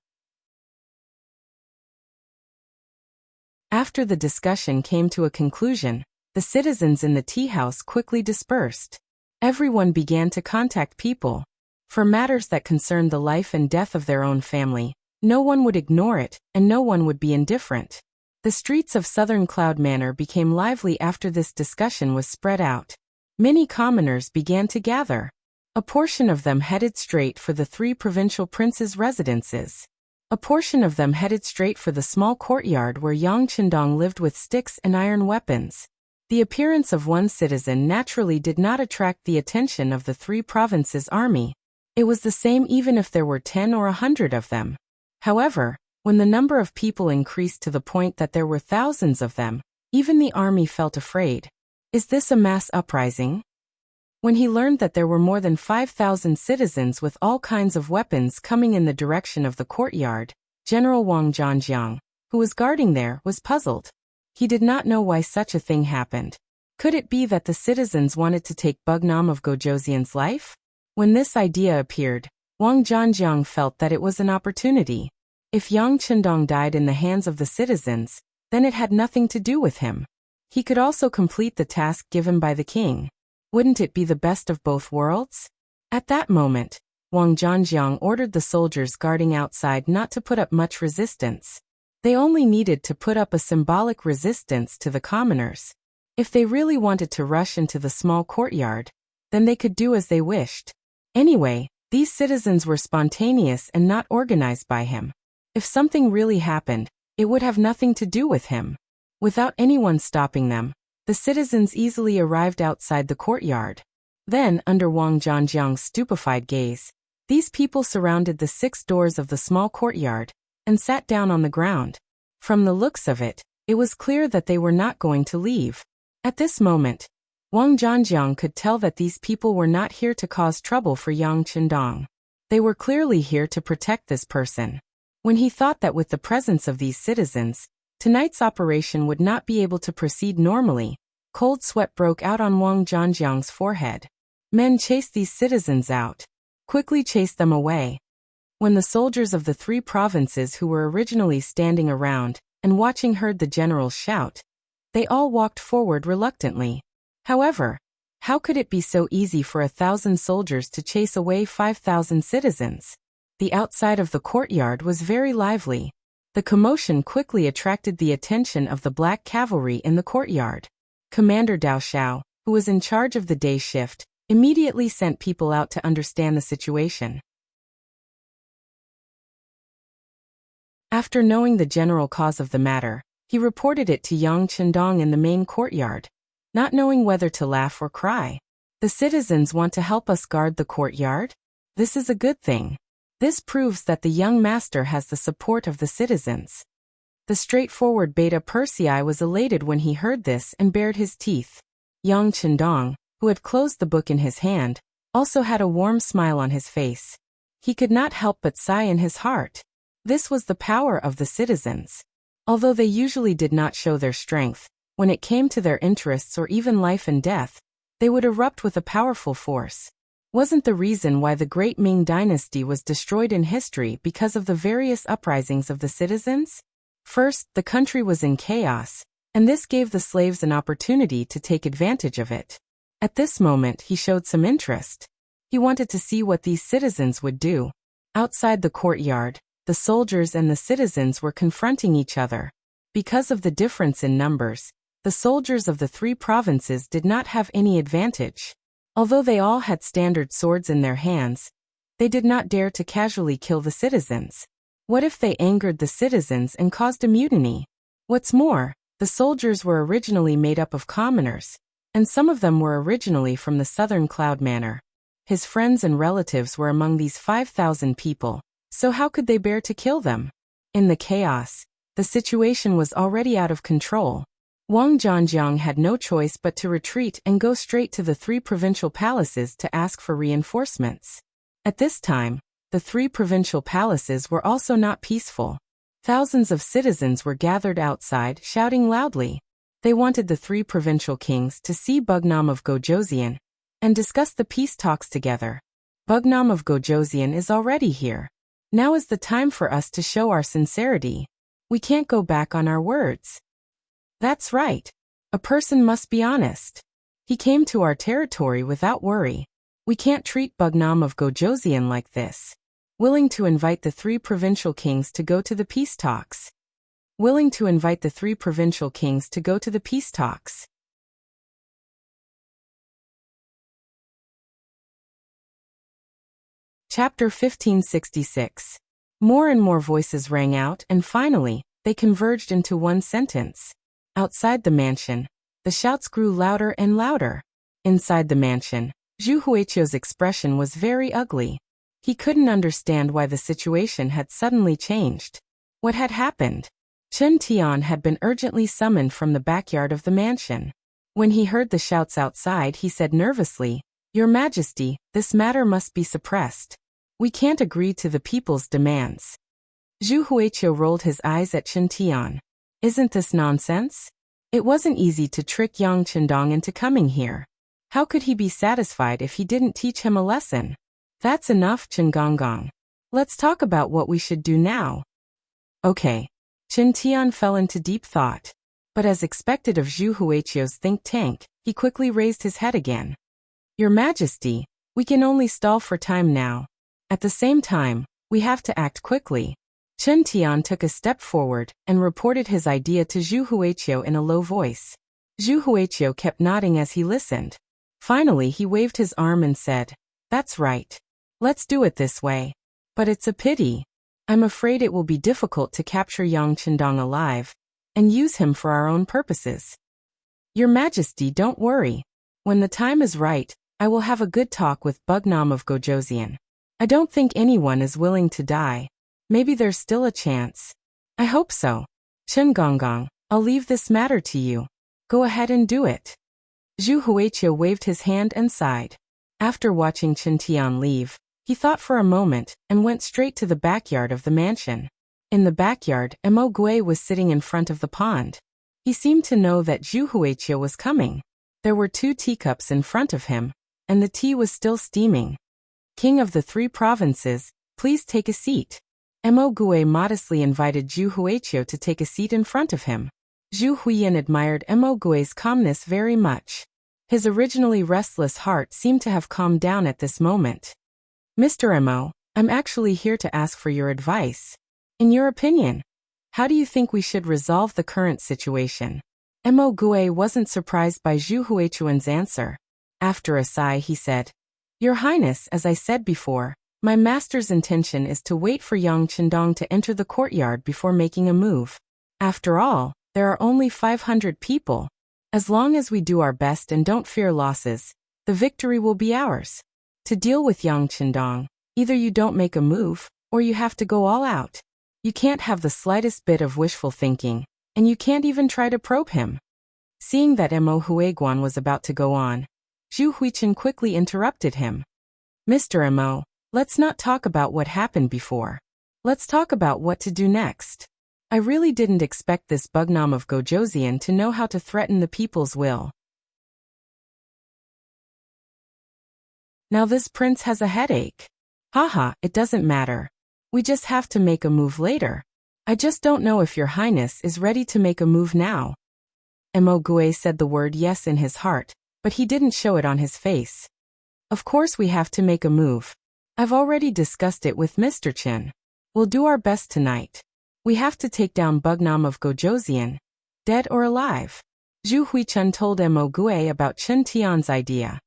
After the discussion came to a conclusion, the citizens in the tea house quickly dispersed. Everyone began to contact people. For matters that concerned the life and death of their own family, no one would ignore it, and no one would be indifferent. The streets of Southern Cloud Manor became lively after this discussion was spread out. Many commoners began to gather. A portion of them headed straight for the three provincial princes' residences. A portion of them headed straight for the small courtyard where Yang Chendong lived with sticks and iron weapons. The appearance of one citizen naturally did not attract the attention of the three provinces' army. It was the same even if there were 10 or 100 of them. However, when the number of people increased to the point that there were thousands of them, even the army felt afraid. Is this a mass uprising? When he learned that there were more than 5,000 citizens with all kinds of weapons coming in the direction of the courtyard, General Wang Zhanjiang, who was guarding there, was puzzled. He did not know why such a thing happened. Could it be that the citizens wanted to take Bugnam of Gojoseon's life? When this idea appeared, Wang Zhanjiang felt that it was an opportunity. If Yang Chendong died in the hands of the citizens, then it had nothing to do with him. He could also complete the task given by the king. Wouldn't it be the best of both worlds? At that moment, Wang Zhanjiang ordered the soldiers guarding outside not to put up much resistance. They only needed to put up a symbolic resistance to the commoners. If they really wanted to rush into the small courtyard, then they could do as they wished. Anyway, these citizens were spontaneous and not organized by him. If something really happened, it would have nothing to do with him. Without anyone stopping them, the citizens easily arrived outside the courtyard. Then, under Wang Zhanjiang's stupefied gaze, these people surrounded the 6 doors of the small courtyard and sat down on the ground. From the looks of it, it was clear that they were not going to leave. At this moment, Wang Zhanjiang could tell that these people were not here to cause trouble for Yang Chendong. They were clearly here to protect this person. When he thought that with the presence of these citizens, tonight's operation would not be able to proceed normally, cold sweat broke out on Wang Zhanjiang's forehead. Men chased these citizens out. Quickly chased them away. When the soldiers of the 3 provinces who were originally standing around and watching heard the general shout, they all walked forward reluctantly. However, how could it be so easy for 1,000 soldiers to chase away 5,000 citizens? The outside of the courtyard was very lively. The commotion quickly attracted the attention of the black cavalry in the courtyard. Commander Dao Xiao, who was in charge of the day shift, immediately sent people out to understand the situation. After knowing the general cause of the matter, he reported it to Yang Chendong in the main courtyard, not knowing whether to laugh or cry. The citizens want to help us guard the courtyard? This is a good thing. This proves that the young master has the support of the citizens. The straightforward Beta Persei was elated when he heard this and bared his teeth. Yang Chendong, who had closed the book in his hand, also had a warm smile on his face. He could not help but sigh in his heart. This was the power of the citizens. Although they usually did not show their strength, when it came to their interests or even life and death, they would erupt with a powerful force. Wasn't the reason why the great Ming dynasty was destroyed in history because of the various uprisings of the citizens? First, the country was in chaos, and this gave the slaves an opportunity to take advantage of it. At this moment, he showed some interest. He wanted to see what these citizens would do. Outside the courtyard, the soldiers and the citizens were confronting each other. Because of the difference in numbers, the soldiers of the 3 provinces did not have any advantage. Although they all had standard swords in their hands, they did not dare to casually kill the citizens. What if they angered the citizens and caused a mutiny? What's more, the soldiers were originally made up of commoners, and some of them were originally from the Southern Cloud Manor. His friends and relatives were among these 5,000 people, so how could they bear to kill them? In the chaos, The situation was already out of control. Wang Zhangjiang had no choice but to retreat and go straight to the 3 provincial palaces to ask for reinforcements. At this time, the 3 provincial palaces were also not peaceful. Thousands of citizens were gathered outside, shouting loudly. They wanted the 3 provincial kings to see Bugnam of Gojoseon and discuss the peace talks together. Bugnam of Gojoseon is already here. Now is the time for us to show our sincerity. We can't go back on our words. That's right. A person must be honest. He came to our territory without worry. We can't treat Bugnam of Gojoseon like this. Willing to invite the 3 provincial kings to go to the peace talks. Willing to invite the 3 provincial kings to go to the peace talks. Chapter 1566. More and more voices rang out, and finally, they converged into one sentence. Outside the mansion, the shouts grew louder and louder. Inside the mansion, Zhu Huiqiu's expression was very ugly. He couldn't understand why the situation had suddenly changed. What had happened? Chen Tian had been urgently summoned from the backyard of the mansion. When he heard the shouts outside, he said nervously, "Your Majesty, this matter must be suppressed. We can't agree to the people's demands." Zhu Huiqiu rolled his eyes at Chen Tian. Isn't this nonsense? It wasn't easy to trick Yang Qindong into coming here. How could he be satisfied if he didn't teach him a lesson? That's enough, Chen Gonggong. Let's talk about what we should do now. Okay. Chen Tian fell into deep thought. But as expected of Zhu Huiqiu's think tank, he quickly raised his head again. Your Majesty, we can only stall for time now. At the same time, we have to act quickly. Chen Tian took a step forward and reported his idea to Zhu Huiqiu in a low voice. Zhu Huiqiu kept nodding as he listened. Finally, he waved his arm and said, "That's right. Let's do it this way. But it's a pity. I'm afraid it will be difficult to capture Yang Qindong alive and use him for our own purposes. Your Majesty, don't worry. When the time is right, I will have a good talk with Bugnam of Gojoseon. I don't think anyone is willing to die. Maybe there's still a chance. I hope so. Chen Gonggong, I'll leave this matter to you. Go ahead and do it." Zhu Huiqiu waved his hand and sighed. After watching Chen Tian leave, he thought for a moment and went straight to the backyard of the mansion. In the backyard, Mo Gui was sitting in front of the pond. He seemed to know that Zhu Huiqiu was coming. There were 2 teacups in front of him, and the tea was still steaming. "King of the 3 provinces, please take a seat." Mo Gui modestly invited Zhu Huiqiu to take a seat in front of him. Zhu Huiyan admired Mo Gui's calmness very much. His originally restless heart seemed to have calmed down at this moment. "Mr. Mo, I'm actually here to ask for your advice. In your opinion, how do you think we should resolve the current situation?" Mo Gui wasn't surprised by Zhu Huichuan's answer. After a sigh, he said, "Your Highness, as I said before, my master's intention is to wait for Yang Qindong to enter the courtyard before making a move. After all, there are only 500 people. As long as we do our best and don't fear losses, the victory will be ours. To deal with Yang Qindong, either you don't make a move, or you have to go all out. You can't have the slightest bit of wishful thinking, and you can't even try to probe him." Seeing that Mo Huiguan was about to go on, Zhu Huichen quickly interrupted him. "Mr. Mo, let's not talk about what happened before. Let's talk about what to do next. I really didn't expect this Bugnam of Gojoseon to know how to threaten the people's will. Now this prince has a headache. Haha, it doesn't matter. We just have to make a move later. I just don't know if your highness is ready to make a move now." Mo Gui said the word yes in his heart, but he didn't show it on his face. "Of course we have to make a move. I've already discussed it with Mr. Chen. We'll do our best tonight. We have to take down Bugnam of Gojoseon, dead or alive." Zhu Huichun told Mo Gui about Chen Tian's idea.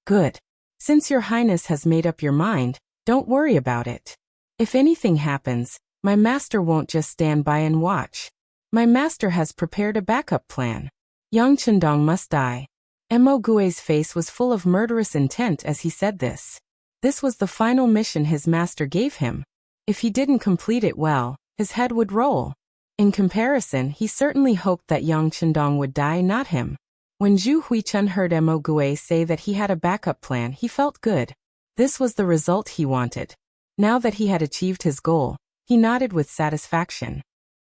"Good. Since your highness has made up your mind, don't worry about it. If anything happens, my master won't just stand by and watch. My master has prepared a backup plan. Yang Qindong must die." Mo Gui's face was full of murderous intent as he said this. This was the final mission his master gave him. If he didn't complete it well, his head would roll. In comparison, he certainly hoped that Yang Chendong would die, not him. When Zhu Huichun heard Mo Gui say that he had a backup plan, he felt good. This was the result he wanted. Now that he had achieved his goal, he nodded with satisfaction.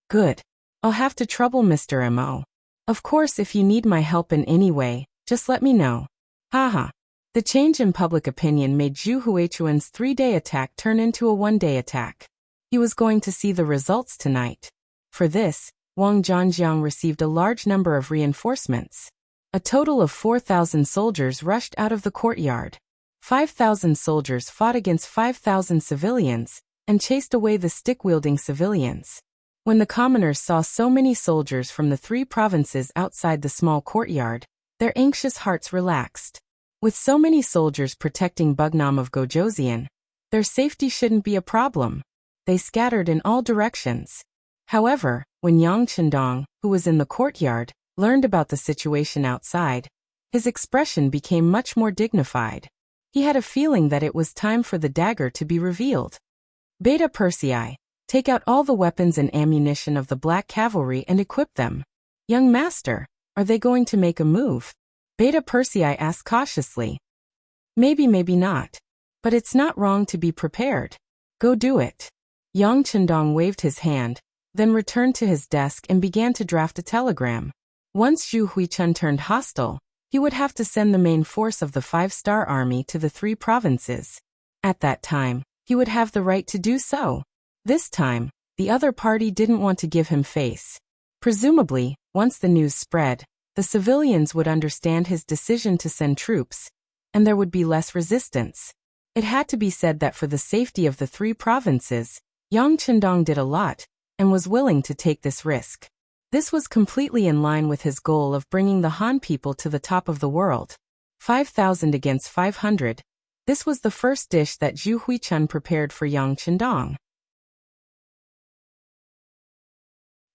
Good. I'll have to trouble Mr. Mo. Of course, if you need my help in any way, just let me know. Haha. The change in public opinion made Zhu Huichun's 3-day attack turn into a 1-day attack. He was going to see the results tonight. For this, Wang Zhangjiang received a large number of reinforcements. A total of 4,000 soldiers rushed out of the courtyard. 5,000 soldiers fought against 5,000 civilians and chased away the stick-wielding civilians. When the commoners saw so many soldiers from the 3 provinces outside the small courtyard, their anxious hearts relaxed. With so many soldiers protecting Bugnam of Gojoseon, their safety shouldn't be a problem. They scattered in all directions. However, when Yang Chendong, who was in the courtyard, learned about the situation outside, his expression became much more dignified. He had a feeling that it was time for the dagger to be revealed. Beta Persei, take out all the weapons and ammunition of the Black Cavalry and equip them. Young master, are they going to make a move? Beta Persei asked cautiously. Maybe not. But it's not wrong to be prepared. Go do it. Yang Chendong waved his hand, then returned to his desk and began to draft a telegram. Once Zhu Huichun turned hostile, he would have to send the main force of the 5-star army to the 3 provinces. At that time, he would have the right to do so. This time, the other party didn't want to give him face. Presumably, once the news spread, the civilians would understand his decision to send troops, and there would be less resistance. It had to be said that for the safety of the 3 provinces, Yang Chendong did a lot, and was willing to take this risk. This was completely in line with his goal of bringing the Han people to the top of the world. 5,000 against 500. This was the first dish that Zhu Huichun prepared for Yang Chendong.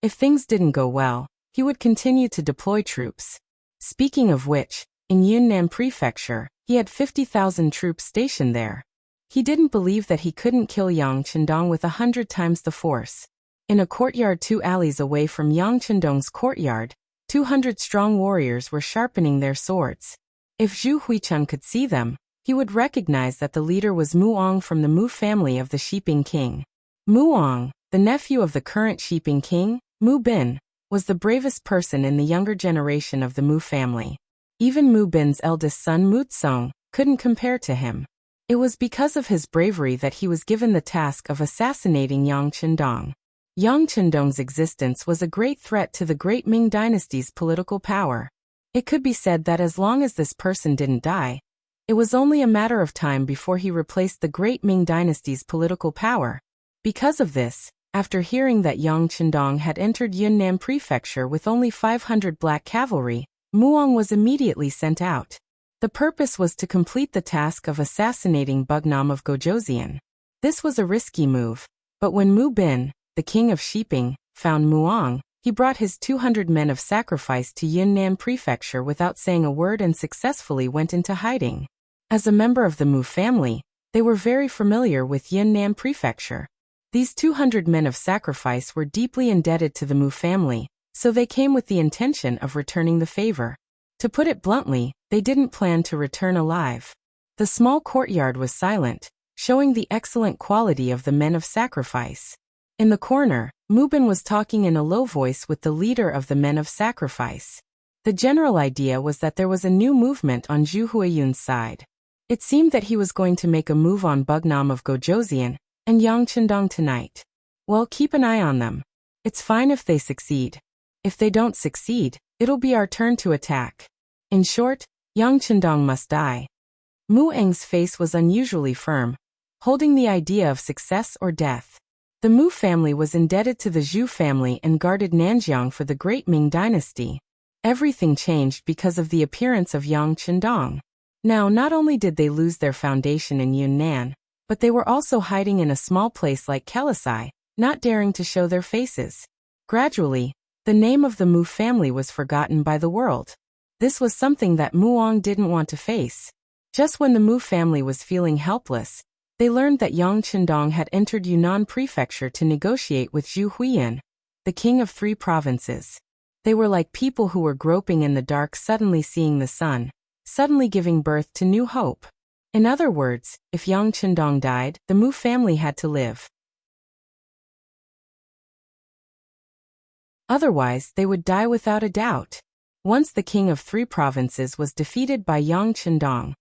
If things didn't go well, he would continue to deploy troops. Speaking of which, in Yunnan Prefecture, he had 50,000 troops stationed there. He didn't believe that he couldn't kill Yang Chendong with 100 times the force. In a courtyard 2 alleys away from Yang Chendong's courtyard, 200 strong warriors were sharpening their swords. If Zhu Huichun could see them, he would recognize that the leader was Muong from the Mu family of the Shiping King. Muong, the nephew of the current Shiping King, Mu Bin, was the bravest person in the younger generation of the Mu family. Even Mu Bin's eldest son Mu Tsong couldn't compare to him. It was because of his bravery that he was given the task of assassinating Yang Chendong. Yang Chendong's existence was a great threat to the Great Ming Dynasty's political power. It could be said that as long as this person didn't die, it was only a matter of time before he replaced the Great Ming Dynasty's political power. Because of this, after hearing that Yang Chendong had entered Yunnan Prefecture with only 500 black cavalry, Muong was immediately sent out. The purpose was to complete the task of assassinating Bugnam of Gojoseon. This was a risky move, but when Mu Bin, the king of Shiping, found Muong, he brought his 200 men of sacrifice to Yunnan Prefecture without saying a word and successfully went into hiding. As a member of the Mu family, they were very familiar with Yunnan Prefecture. These 200 men of sacrifice were deeply indebted to the Mu family, so they came with the intention of returning the favor. To put it bluntly, they didn't plan to return alive. The small courtyard was silent, showing the excellent quality of the men of sacrifice. In the corner, Mu Bin was talking in a low voice with the leader of the men of sacrifice. The general idea was that there was a new movement on Zhu Huiyun's side. It seemed that he was going to make a move on Bugnam of Gojoseon and Yang Chendong tonight. Well, keep an eye on them. It's fine if they succeed. If they don't succeed, it'll be our turn to attack. In short, Yang Chendong must die. Mu Eng's face was unusually firm, holding the idea of success or death. The Mu family was indebted to the Zhu family and guarded Nanjiang for the Great Ming Dynasty. Everything changed because of the appearance of Yang Chendong. Now, not only did they lose their foundation in Yunnan, but they were also hiding in a small place like Kelisai, not daring to show their faces. Gradually, the name of the Mu family was forgotten by the world. This was something that Muong didn't want to face. Just when the Mu family was feeling helpless, they learned that Yang Chendong had entered Yunnan Prefecture to negotiate with Zhu Huiyun. the king of 3 provinces. They were like people who were groping in the dark suddenly seeing the sun, suddenly giving birth to new hope. In other words, if Yang Chendong died, the Mu family had to live. Otherwise, they would die without a doubt. Once the king of 3 provinces was defeated by Yang Chendong,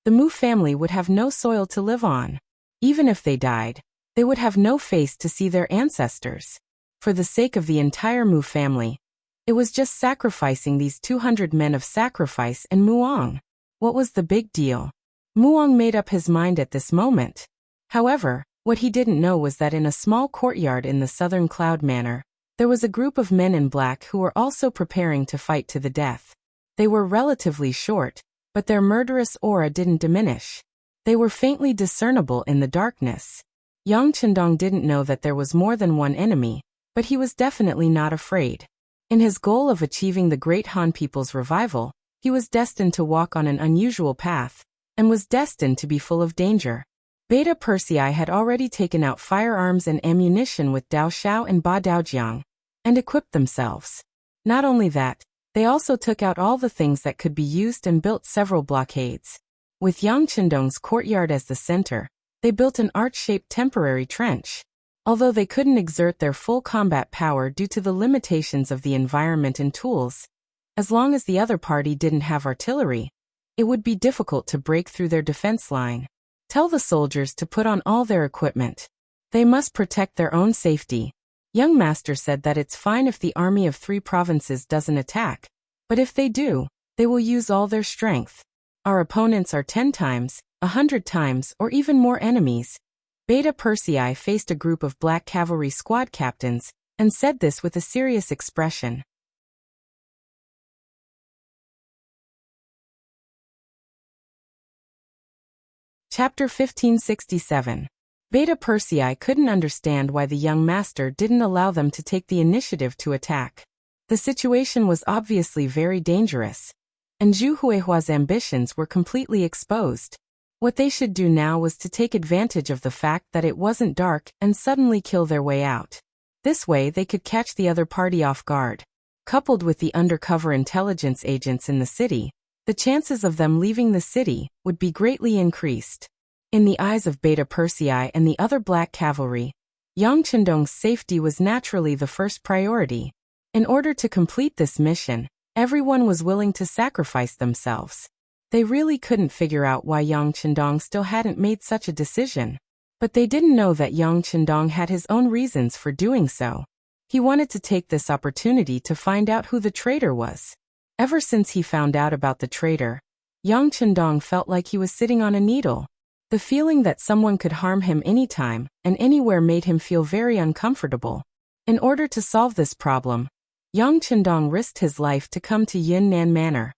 the Mu family would have no soil to live on. Even if they died, they would have no face to see their ancestors. For the sake of the entire Mu family, it was just sacrificing these 200 men of sacrifice and Muong. What was the big deal? Muong made up his mind at this moment. However, what he didn't know was that in a small courtyard in the southern Cloud Manor, there was a group of men in black who were also preparing to fight to the death. They were relatively short, but their murderous aura didn't diminish. They were faintly discernible in the darkness. Yang Chendong didn't know that there was more than one enemy, but he was definitely not afraid. In his goal of achieving the great Han people's revival, he was destined to walk on an unusual path, and was destined to be full of danger. Beta Persei had already taken out firearms and ammunition with Dao Xiao and Ba Daojiang, and equipped themselves. Not only that, they also took out all the things that could be used and built several blockades. With Yang Chendong's courtyard as the center, they built an arch-shaped temporary trench. Although they couldn't exert their full combat power due to the limitations of the environment and tools, as long as the other party didn't have artillery, it would be difficult to break through their defense line. Tell the soldiers to put on all their equipment. They must protect their own safety. Young Master said that it's fine if the army of 3 provinces doesn't attack, but if they do, they will use all their strength. Our opponents are 10 times, 100 times, or even more enemies. Beta Persei faced a group of black cavalry squad captains, and said this with a serious expression. Chapter 1567. Beta Persei couldn't understand why the young master didn't allow them to take the initiative to attack. The situation was obviously very dangerous, and Zhu Huihua's ambitions were completely exposed. What they should do now was to take advantage of the fact that it wasn't dark and suddenly kill their way out. This way they could catch the other party off guard. Coupled with the undercover intelligence agents in the city, the chances of them leaving the city would be greatly increased. In the eyes of Beta Persei and the other black cavalry, Yang Chendong's safety was naturally the first priority. In order to complete this mission, everyone was willing to sacrifice themselves. They really couldn't figure out why Yang Chendong still hadn't made such a decision. But they didn't know that Yang Chendong had his own reasons for doing so. He wanted to take this opportunity to find out who the traitor was. Ever since he found out about the traitor, Yang Chendong felt like he was sitting on a needle. The feeling that someone could harm him anytime and anywhere made him feel very uncomfortable. In order to solve this problem, Yang Chendong risked his life to come to Yunnan Manor.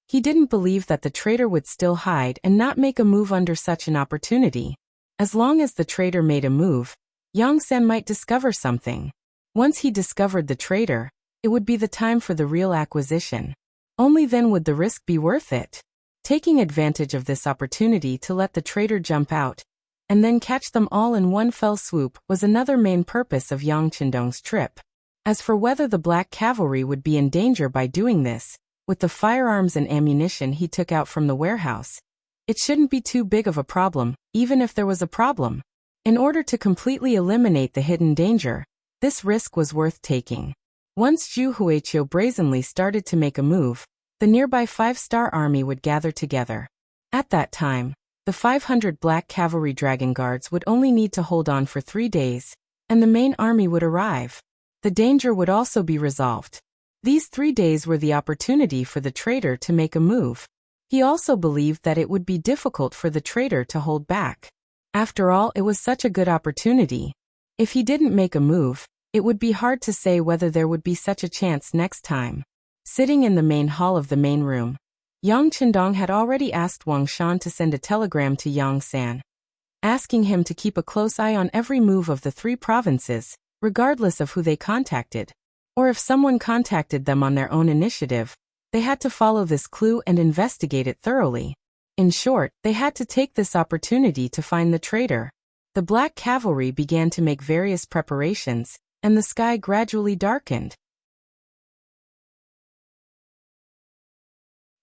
He didn't believe that the traitor would still hide and not make a move under such an opportunity. As long as the traitor made a move, Yang Sen might discover something. Once he discovered the traitor, it would be the time for the real acquisition. Only then would the risk be worth it. Taking advantage of this opportunity to let the traitor jump out, and then catch them all in one fell swoop, was another main purpose of Yang Chendong's trip. As for whether the black cavalry would be in danger by doing this, with the firearms and ammunition he took out from the warehouse, it shouldn't be too big of a problem, even if there was a problem. In order to completely eliminate the hidden danger, this risk was worth taking. Once Zhu Huiqiu brazenly started to make a move, the nearby 5-star army would gather together. At that time, the 500 black cavalry dragon guards would only need to hold on for 3 days, and the main army would arrive. The danger would also be resolved. These 3 days were the opportunity for the traitor to make a move. He also believed that it would be difficult for the traitor to hold back. After all, it was such a good opportunity. If he didn't make a move, it would be hard to say whether there would be such a chance next time. Sitting in the main hall of the main room, Yang Chendong had already asked Wang Shan to send a telegram to Yang San, asking him to keep a close eye on every move of the 3 provinces, regardless of who they contacted. Or if someone contacted them on their own initiative, they had to follow this clue and investigate it thoroughly. In short, they had to take this opportunity to find the traitor. The black cavalry began to make various preparations, and the sky gradually darkened.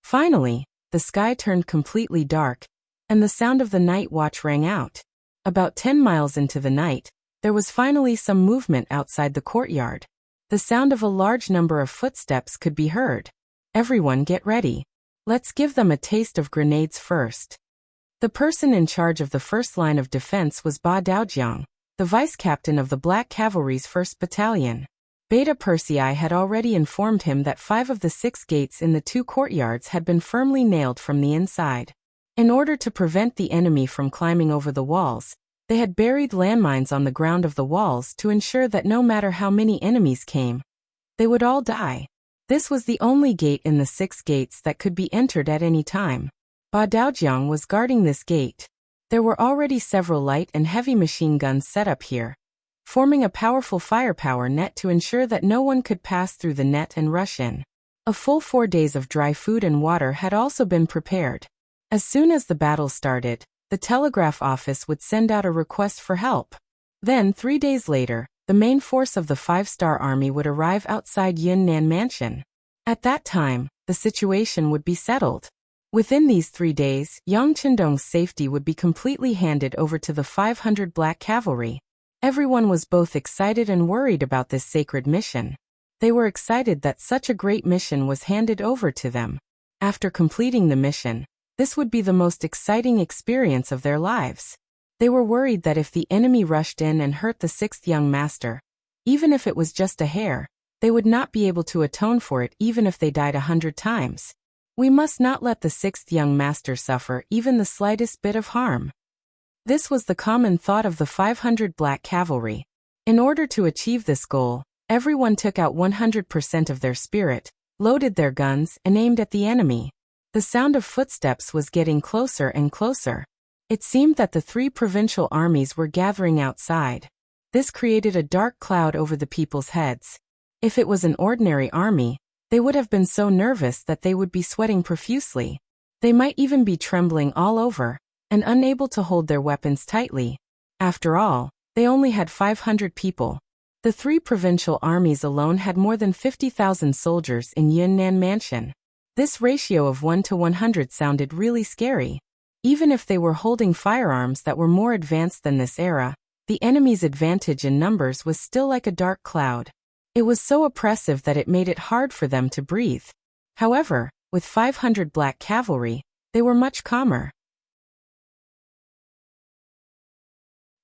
Finally, the sky turned completely dark, and the sound of the night watch rang out. About 10 miles into the night, there was finally some movement outside the courtyard. The sound of a large number of footsteps could be heard. Everyone get ready. Let's give them a taste of grenades first. The person in charge of the first line of defense was Ba Daojiang, the vice-captain of the Black Cavalry's 1st Battalion. Beta Persei had already informed him that 5 of the 6 gates in the 2 courtyards had been firmly nailed from the inside. In order to prevent the enemy from climbing over the walls, they had buried landmines on the ground of the walls to ensure that no matter how many enemies came, they would all die. This was the only gate in the 6 gates that could be entered at any time. Ba Daojiang was guarding this gate. There were already several light and heavy machine guns set up here, forming a powerful firepower net to ensure that no one could pass through the net and rush in. A full 4 days of dry food and water had also been prepared. As soon as the battle started, the telegraph office would send out a request for help. Then, 3 days later, the main force of the 5-star army would arrive outside Yunnan Mansion. At that time, the situation would be settled. Within these 3 days, Yang Qindong's safety would be completely handed over to the 500 Black Cavalry. Everyone was both excited and worried about this sacred mission. They were excited that such a great mission was handed over to them. After completing the mission, this would be the most exciting experience of their lives. They were worried that if the enemy rushed in and hurt the 6th young master, even if it was just a hair, they would not be able to atone for it even if they died 100 times. We must not let the 6th young master suffer even the slightest bit of harm. This was the common thought of the 500 Black Cavalry. In order to achieve this goal, everyone took out 100% of their spirit, loaded their guns, and aimed at the enemy. The sound of footsteps was getting closer and closer. It seemed that the 3 provincial armies were gathering outside. This created a dark cloud over the people's heads. If it was an ordinary army, they would have been so nervous that they would be sweating profusely. They might even be trembling all over, and unable to hold their weapons tightly. After all, they only had 500 people. The 3 provincial armies alone had more than 50,000 soldiers in Yunnan Mansion. This ratio of 1 to 100 sounded really scary. Even if they were holding firearms that were more advanced than this era, the enemy's advantage in numbers was still like a dark cloud. It was so oppressive that it made it hard for them to breathe. However, with 500 Black Cavalry, they were much calmer.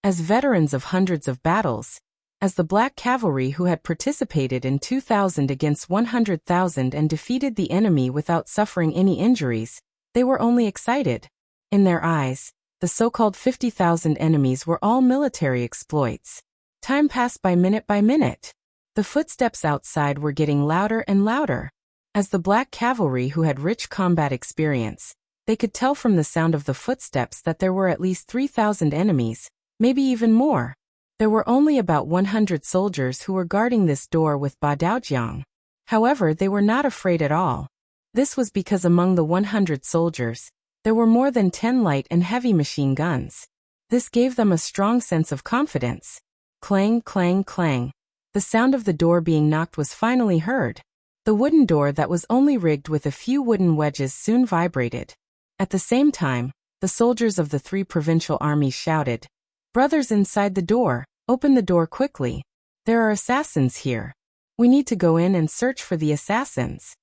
As veterans of hundreds of battles, as the Black Cavalry who had participated in 2,000 against 100,000 and defeated the enemy without suffering any injuries, they were only excited. In their eyes, the so-called 50,000 enemies were all military exploits. Time passed by minute. The footsteps outside were getting louder and louder. As the Black Cavalry who had rich combat experience, they could tell from the sound of the footsteps that there were at least 3,000 enemies, maybe even more. There were only about 100 soldiers who were guarding this door with Ba Daojiang. However, they were not afraid at all. This was because among the 100 soldiers, there were more than 10 light and heavy machine guns. This gave them a strong sense of confidence. Clang, clang, clang. The sound of the door being knocked was finally heard. The wooden door that was only rigged with a few wooden wedges soon vibrated. At the same time, the soldiers of the 3 provincial armies shouted, "Brothers inside the door, open the door quickly. There are assassins here. We need to go in and search for the assassins."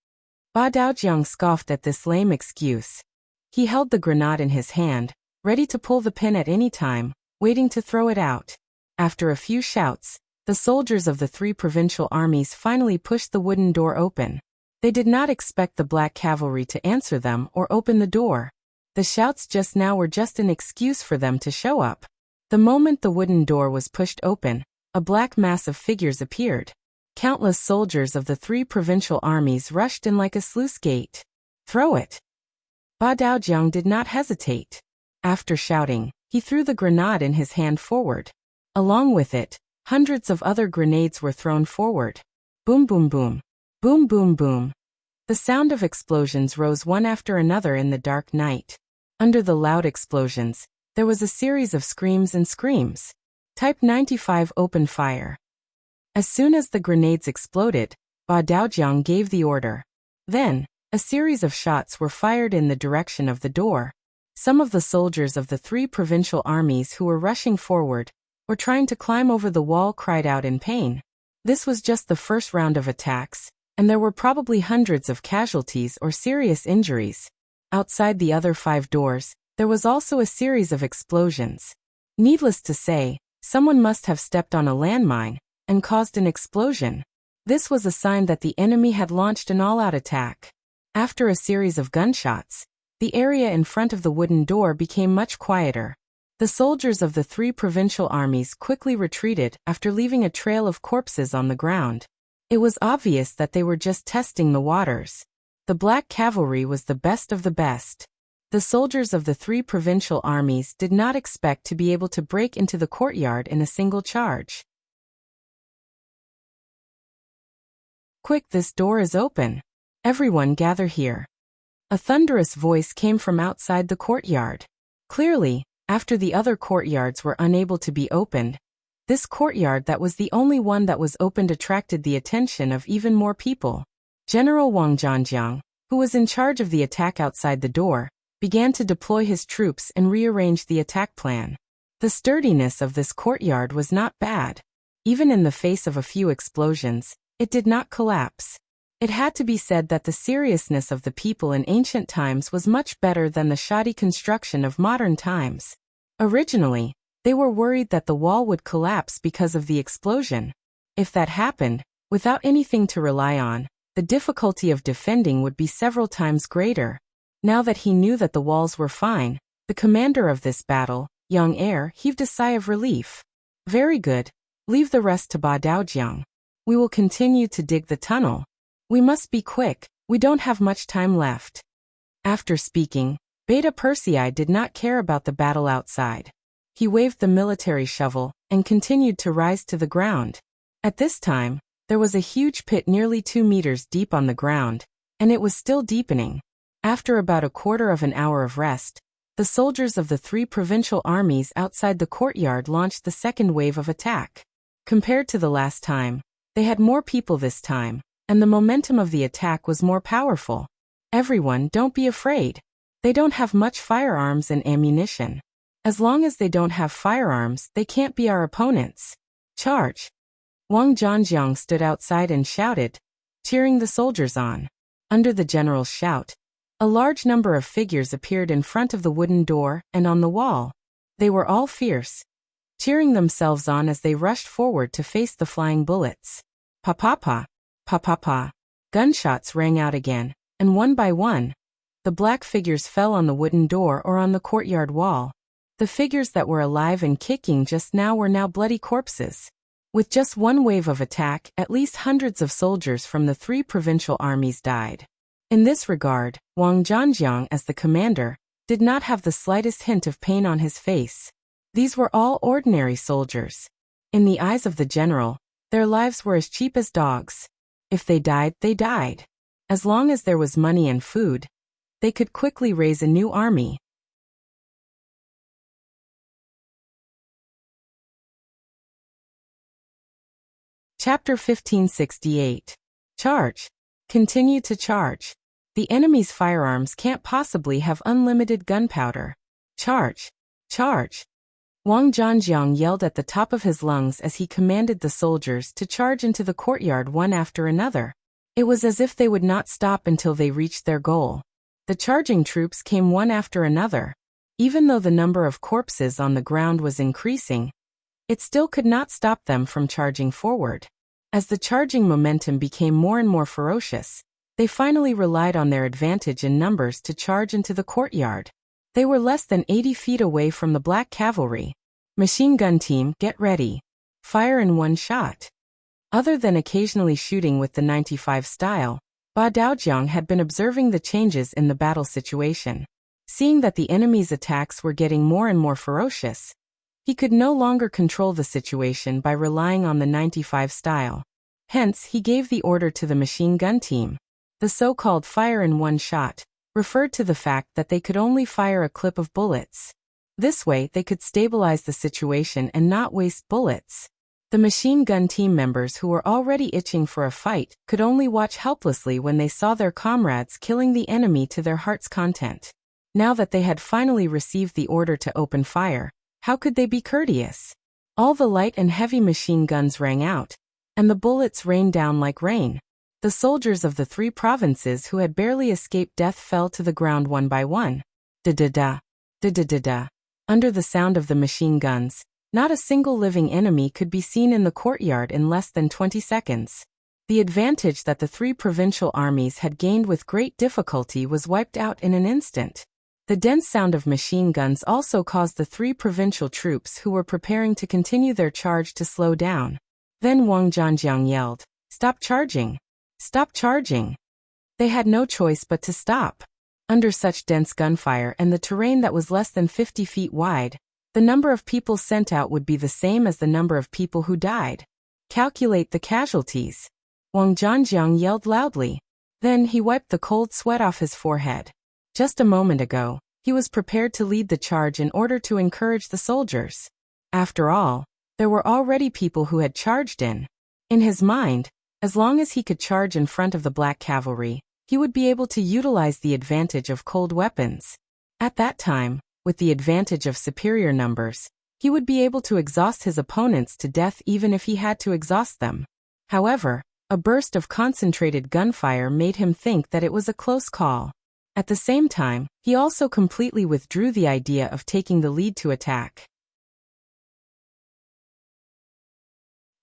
Ba Daojiang scoffed at this lame excuse. He held the grenade in his hand, ready to pull the pin at any time, waiting to throw it out. After a few shouts, the soldiers of the 3 provincial armies finally pushed the wooden door open. They did not expect the Black Cavalry to answer them or open the door. The shouts just now were just an excuse for them to show up. The moment the wooden door was pushed open, a black mass of figures appeared. Countless soldiers of the 3 provincial armies rushed in like a sluice gate. "Throw it!" Ba Daojiang did not hesitate. After shouting, he threw the grenade in his hand forward. Along with it, hundreds of other grenades were thrown forward. Boom boom boom. Boom boom boom. The sound of explosions rose one after another in the dark night. Under the loud explosions, there was a series of screams and screams. Type 95 open fire. As soon as the grenades exploded, Ba Daojiang gave the order. Then, a series of shots were fired in the direction of the door. Some of the soldiers of the 3 provincial armies who were rushing forward, or trying to climb over the wall, cried out in pain. This was just the first round of attacks, and there were probably hundreds of casualties or serious injuries. Outside the other 5 doors, there was also a series of explosions. Needless to say, someone must have stepped on a landmine and caused an explosion. This was a sign that the enemy had launched an all-out attack. After a series of gunshots, the area in front of the wooden door became much quieter. The soldiers of the 3 provincial armies quickly retreated after leaving a trail of corpses on the ground. It was obvious that they were just testing the waters. The black cavalry was the best of the best. The soldiers of the 3 provincial armies did not expect to be able to break into the courtyard in a single charge. Quick, this door is open. Everyone gather here. A thunderous voice came from outside the courtyard. Clearly, after the other courtyards were unable to be opened, this courtyard that was the only one that was opened attracted the attention of even more people. General Wang Zhanjiang, who was in charge of the attack outside the door, began to deploy his troops and rearrange the attack plan. The sturdiness of this courtyard was not bad. Even in the face of a few explosions, it did not collapse. It had to be said that the seriousness of the people in ancient times was much better than the shoddy construction of modern times. Originally, they were worried that the wall would collapse because of the explosion. If that happened, without anything to rely on, the difficulty of defending would be several times greater. Now that he knew that the walls were fine, the commander of this battle, Yang Er, heaved a sigh of relief. Very good. Leave the rest to Ba Daojiang. We will continue to dig the tunnel. We must be quick, we don't have much time left. After speaking, Beta Persei did not care about the battle outside. He waved the military shovel and continued to rise to the ground. At this time, there was a huge pit nearly 2 meters deep on the ground, and it was still deepening. After about a quarter of an hour of rest, the soldiers of the 3 provincial armies outside the courtyard launched the second wave of attack. Compared to the last time, they had more people this time, and the momentum of the attack was more powerful. Everyone, don't be afraid. They don't have much firearms and ammunition. As long as they don't have firearms, they can't be our opponents. Charge! Wang Zhanjiang stood outside and shouted, cheering the soldiers on. Under the general's shout, a large number of figures appeared in front of the wooden door and on the wall. They were all fierce, cheering themselves on as they rushed forward to face the flying bullets. Pa-pa-pa, pa-pa-pa. Gunshots rang out again, and one by one, the black figures fell on the wooden door or on the courtyard wall. The figures that were alive and kicking just now were now bloody corpses. With just one wave of attack, at least hundreds of soldiers from the 3 provincial armies died. In this regard, Wang Zhanjiang, as the commander, did not have the slightest hint of pain on his face. These were all ordinary soldiers. In the eyes of the general, their lives were as cheap as dogs. If they died, they died. As long as there was money and food, they could quickly raise a new army. Chapter 1568. Charge. Continue to charge. The enemy's firearms can't possibly have unlimited gunpowder. Charge. Charge. Wang Zhanjiang yelled at the top of his lungs as he commanded the soldiers to charge into the courtyard one after another. It was as if they would not stop until they reached their goal. The charging troops came one after another. Even though the number of corpses on the ground was increasing, it still could not stop them from charging forward. As the charging momentum became more and more ferocious, they finally relied on their advantage in numbers to charge into the courtyard. They were less than 80 feet away from the black cavalry. Machine gun team, get ready. Fire in one shot. Other than occasionally shooting with the 95 style, Ba Daojiang had been observing the changes in the battle situation. Seeing that the enemy's attacks were getting more and more ferocious, he could no longer control the situation by relying on the 95 style. Hence, he gave the order to the machine gun team. The so-called fire in one shot referred to the fact that they could only fire a clip of bullets. This way, they could stabilize the situation and not waste bullets. The machine gun team members who were already itching for a fight could only watch helplessly when they saw their comrades killing the enemy to their heart's content. Now that they had finally received the order to open fire, how could they be courteous? All the light and heavy machine guns rang out, and the bullets rained down like rain. The soldiers of the 3 provinces who had barely escaped death fell to the ground one by one. Da-da-da, da-da-da-da. Under the sound of the machine guns, not a single living enemy could be seen in the courtyard in less than 20 seconds. The advantage that the 3 provincial armies had gained with great difficulty was wiped out in an instant. The dense sound of machine guns also caused the 3 provincial troops who were preparing to continue their charge to slow down. Then Wang Zhanjiang yelled, "Stop charging! Stop charging!" They had no choice but to stop. Under such dense gunfire and the terrain that was less than 50 feet wide, the number of people sent out would be the same as the number of people who died. Calculate the casualties. Wang Zhanjiang yelled loudly. Then he wiped the cold sweat off his forehead. Just a moment ago, he was prepared to lead the charge in order to encourage the soldiers. After all, there were already people who had charged in. In his mind, as long as he could charge in front of the black cavalry, he would be able to utilize the advantage of cold weapons. At that time, with the advantage of superior numbers, he would be able to exhaust his opponents to death even if he had to exhaust them. However, a burst of concentrated gunfire made him think that it was a close call. At the same time, he also completely withdrew the idea of taking the lead to attack.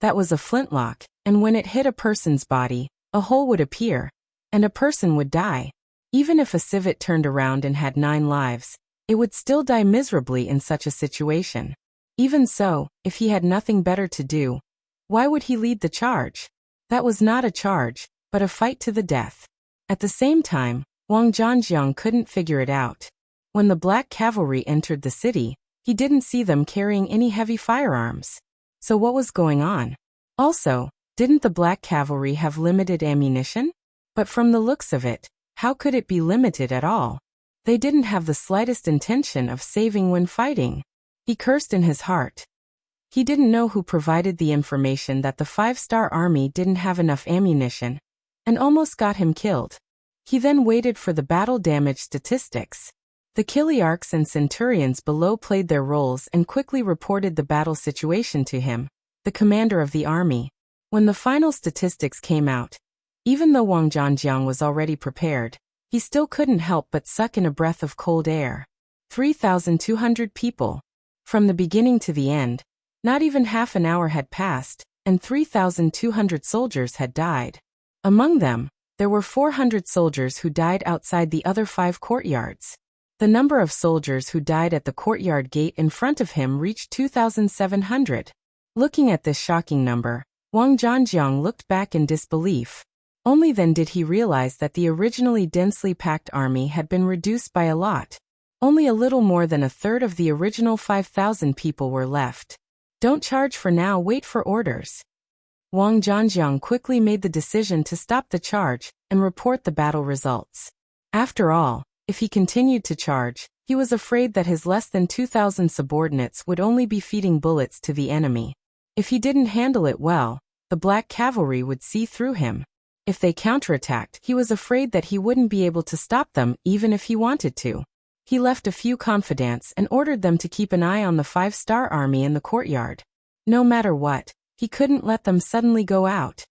That was a flintlock, and when it hit a person's body, a hole would appear, and a person would die. Even if a civet turned around and had 9 lives, it would still die miserably in such a situation. Even so, if he had nothing better to do, why would he lead the charge? That was not a charge, but a fight to the death. At the same time, Wang Zhanjiang couldn't figure it out. When the black cavalry entered the city, he didn't see them carrying any heavy firearms. So what was going on? Also, didn't the black cavalry have limited ammunition? But from the looks of it, how could it be limited at all? They didn't have the slightest intention of saving when fighting. He cursed in his heart. He didn't know who provided the information that the 5-star army didn't have enough ammunition, and almost got him killed. He then waited for the battle damage statistics. The Kiliarchs and Centurions below played their roles and quickly reported the battle situation to him, the commander of the army. When the final statistics came out, even though Wang Zhanjiang was already prepared, he still couldn't help but suck in a breath of cold air. 3,200 people. From the beginning to the end, not even half an hour had passed, and 3,200 soldiers had died. Among them, there were 400 soldiers who died outside the other 5 courtyards. The number of soldiers who died at the courtyard gate in front of him reached 2,700. Looking at this shocking number, Wang Zhanjiang looked back in disbelief. Only then did he realize that the originally densely packed army had been reduced by a lot. Only a little more than a third of the original 5,000 people were left. Don't charge for now, wait for orders. Wang Zhanjiang quickly made the decision to stop the charge and report the battle results. After all, if he continued to charge, he was afraid that his less than 2,000 subordinates would only be feeding bullets to the enemy. If he didn't handle it well, the black cavalry would see through him. If they counterattacked, he was afraid that he wouldn't be able to stop them even if he wanted to. He left a few confidants and ordered them to keep an eye on the 5-star army in the courtyard. No matter what, he couldn't let them suddenly go out.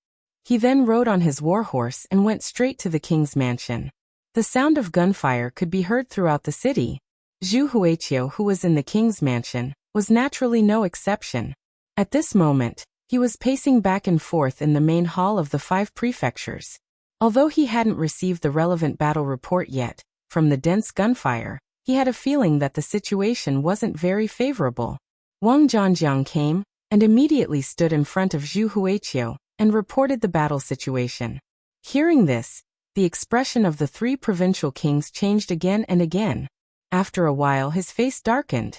He then rode on his warhorse and went straight to the king's mansion. The sound of gunfire could be heard throughout the city. Zhu Huiqiu, who was in the king's mansion, was naturally no exception. At this moment, he was pacing back and forth in the main hall of the 5 prefectures. Although he hadn't received the relevant battle report yet, from the dense gunfire, he had a feeling that the situation wasn't very favorable. Wang Zhanjiang came and immediately stood in front of Zhu Huiqiu and reported the battle situation. Hearing this, the expression of the 3 provincial kings changed again and again. After a while, his face darkened.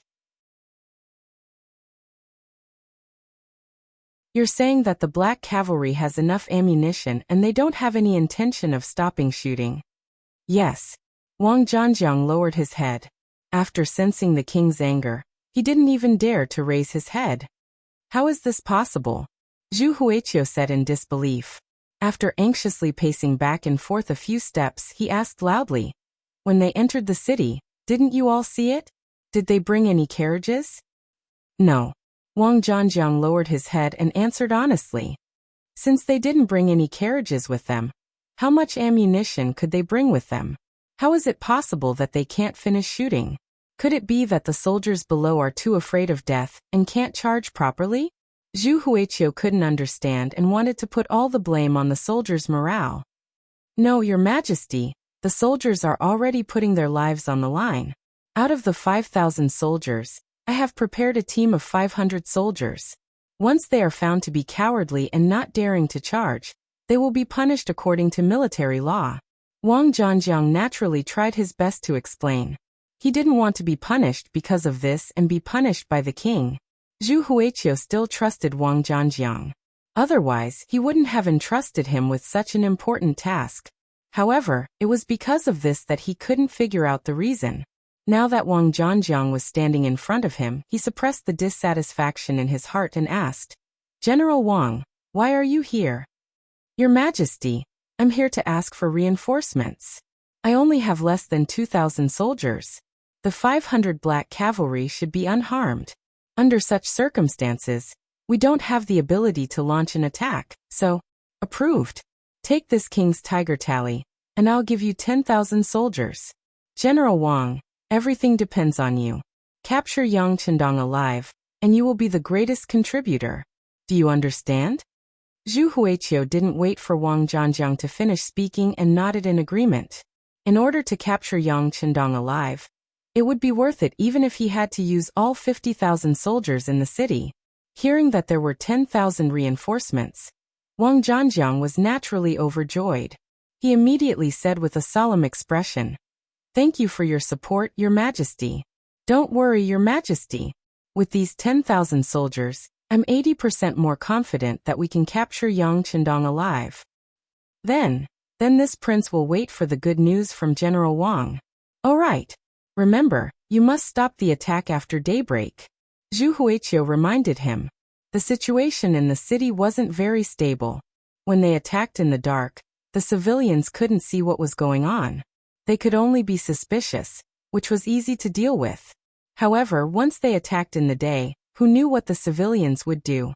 You're saying that the black cavalry has enough ammunition and they don't have any intention of stopping shooting? Yes. Wang Zhanjiang lowered his head. After sensing the king's anger, he didn't even dare to raise his head. How is this possible? Zhu Huiqiu said in disbelief. After anxiously pacing back and forth a few steps, he asked loudly, "When they entered the city, didn't you all see it? Did they bring any carriages?" "No." Wang Zhanjiang lowered his head and answered honestly. Since they didn't bring any carriages with them, how much ammunition could they bring with them? How is it possible that they can't finish shooting? Could it be that the soldiers below are too afraid of death and can't charge properly? Zhu Huiqiu couldn't understand and wanted to put all the blame on the soldiers' morale. "No, Your Majesty, the soldiers are already putting their lives on the line. Out of the 5,000 soldiers, I have prepared a team of 500 soldiers. Once they are found to be cowardly and not daring to charge, they will be punished according to military law." Wang Zhanjiang naturally tried his best to explain. He didn't want to be punished because of this and be punished by the king. Zhu Huiqiu still trusted Wang Zhanjiang. Otherwise, he wouldn't have entrusted him with such an important task. However, it was because of this that he couldn't figure out the reason. Now that Wang Zhanjiang was standing in front of him, he suppressed the dissatisfaction in his heart and asked, "General Wang, why are you here?" "Your Majesty, I'm here to ask for reinforcements. I only have less than 2,000 soldiers. The 500 black cavalry should be unharmed. Under such circumstances, we don't have the ability to launch an attack, so, approved. Take this king's tiger tally, and I'll give you 10,000 soldiers. General Wang, everything depends on you. Capture Yang Chendong alive, and you will be the greatest contributor. Do you understand?" Zhu Huiqiu didn't wait for Wang Zhanjiang to finish speaking and nodded in agreement. In order to capture Yang Chendong alive, it would be worth it even if he had to use all 50,000 soldiers in the city. Hearing that there were 10,000 reinforcements, Wang Zhanjiang was naturally overjoyed. He immediately said with a solemn expression, "Thank you for your support, Your Majesty. Don't worry, Your Majesty. With these 10,000 soldiers, I'm 80% more confident that we can capture Yang Chendong alive. Then this prince will wait for the good news from General Wang. All right. Remember, you must stop the attack after daybreak." Zhu Huiqiu reminded him. The situation in the city wasn't very stable. When they attacked in the dark, the civilians couldn't see what was going on. They could only be suspicious, which was easy to deal with. However, once they attacked in the day, who knew what the civilians would do?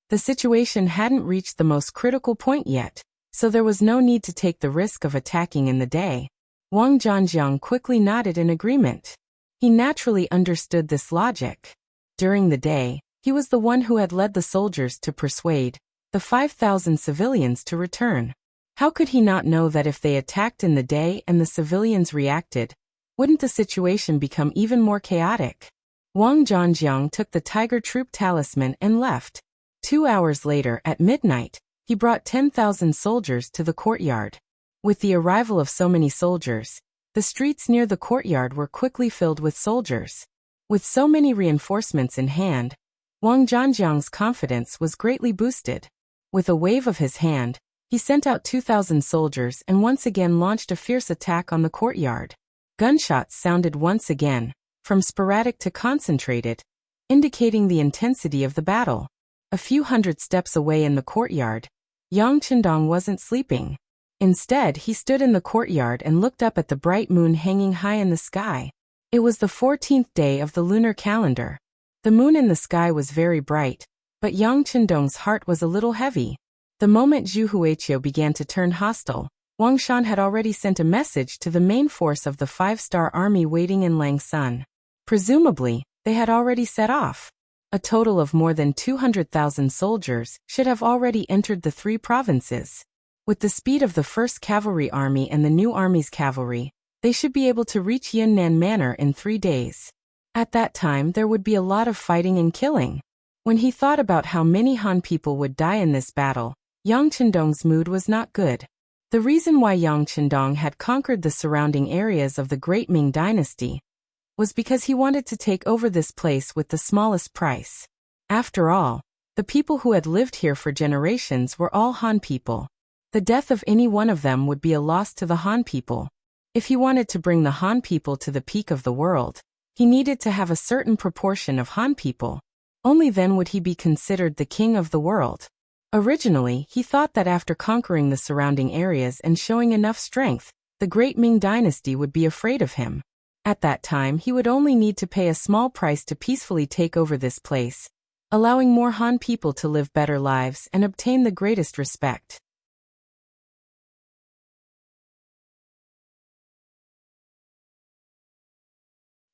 The situation hadn't reached the most critical point yet, so there was no need to take the risk of attacking in the day. Wang Zhanjiang quickly nodded in agreement. He naturally understood this logic. During the day, he was the one who had led the soldiers to persuade the 5,000 civilians to return. How could he not know that if they attacked in the day and the civilians reacted, wouldn't the situation become even more chaotic? Wang Zhanjiang took the Tiger Troop talisman and left. 2 hours later, at midnight, he brought 10,000 soldiers to the courtyard. With the arrival of so many soldiers, the streets near the courtyard were quickly filled with soldiers. With so many reinforcements in hand, Wang Zhanjiang's confidence was greatly boosted. With a wave of his hand, he sent out 2,000 soldiers and once again launched a fierce attack on the courtyard. Gunshots sounded once again, from sporadic to concentrated, indicating the intensity of the battle. A few hundred steps away in the courtyard, Yang Chendong wasn't sleeping. Instead, he stood in the courtyard and looked up at the bright moon hanging high in the sky. It was the 14th day of the lunar calendar. The moon in the sky was very bright, but Yang Chendong's heart was a little heavy. The moment Zhu Huiqiu began to turn hostile, Wang Shan had already sent a message to the main force of the 5-star army waiting in Langsun. Presumably, they had already set off. A total of more than 200,000 soldiers should have already entered the 3 provinces. With the speed of the 1st Cavalry Army and the new army's cavalry, they should be able to reach Yunnan Manor in 3 days. At that time, there would be a lot of fighting and killing. When he thought about how many Han people would die in this battle, Yang Chendong's mood was not good. The reason why Yang Chendong had conquered the surrounding areas of the Great Ming Dynasty was because he wanted to take over this place with the smallest price. After all, the people who had lived here for generations were all Han people. The death of any one of them would be a loss to the Han people. If he wanted to bring the Han people to the peak of the world, He needed to have a certain proportion of Han people. Only then would he be considered the king of the world. Originally, he thought that after conquering the surrounding areas and showing enough strength, the great Ming dynasty would be afraid of him. At that time, he would only need to pay a small price to peacefully take over this place, allowing more Han people to live better lives and obtain the greatest respect.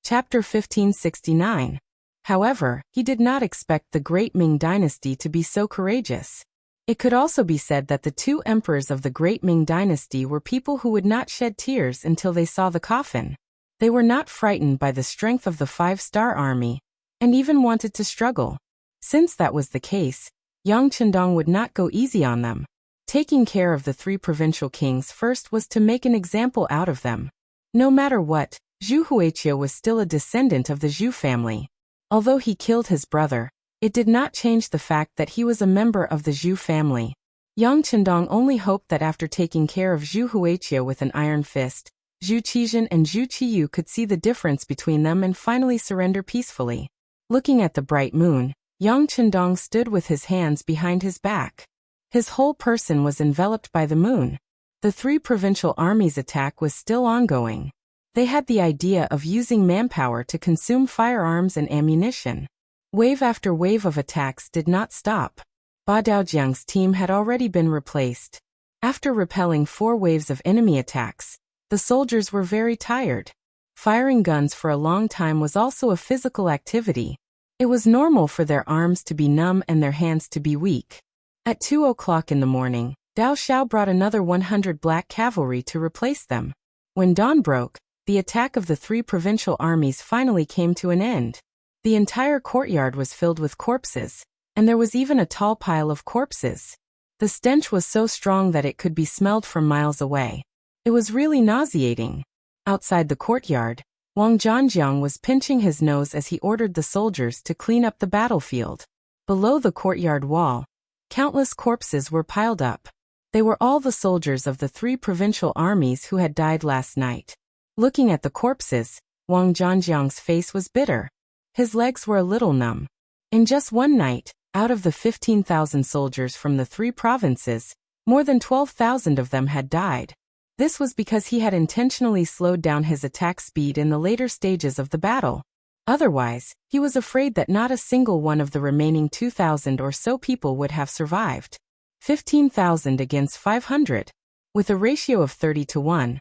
Chapter 1569. However, he did not expect the great Ming dynasty to be so courageous. It could also be said that the two emperors of the great Ming dynasty were people who would not shed tears until they saw the coffin. They were not frightened by the strength of the five-star army, and even wanted to struggle. Since that was the case, Yang Chendong would not go easy on them. Taking care of the three provincial kings first was to make an example out of them. No matter what, Zhu Huiqiu was still a descendant of the Zhu family. Although he killed his brother, it did not change the fact that he was a member of the Zhu family. Yang Chendong only hoped that after taking care of Zhu Huiqiu with an iron fist, Zhu Qizhen and Zhu Qiyu could see the difference between them and finally surrender peacefully. Looking at the bright moon, Yang Chendong stood with his hands behind his back. His whole person was enveloped by the moon. The three provincial armies' attack was still ongoing. They had the idea of using manpower to consume firearms and ammunition. Wave after wave of attacks did not stop. Ba Daojiang's team had already been replaced. After repelling 4 waves of enemy attacks, the soldiers were very tired. Firing guns for a long time was also a physical activity. It was normal for their arms to be numb and their hands to be weak. At 2 o'clock in the morning, Dao Xiao brought another 100 black cavalry to replace them. When dawn broke, the attack of the three provincial armies finally came to an end. The entire courtyard was filled with corpses, and there was even a tall pile of corpses. The stench was so strong that it could be smelled from miles away. It was really nauseating. Outside the courtyard, Wang Zhanjiang was pinching his nose as he ordered the soldiers to clean up the battlefield. Below the courtyard wall, countless corpses were piled up. They were all the soldiers of the three provincial armies who had died last night. Looking at the corpses, Wang Zhanjiang's face was bitter. His legs were a little numb. In just one night, out of the 15,000 soldiers from the 3 provinces, more than 12,000 of them had died. This was because he had intentionally slowed down his attack speed in the later stages of the battle. Otherwise, he was afraid that not a single one of the remaining 2,000 or so people would have survived. 15,000 against 500. With a ratio of 30 to 1,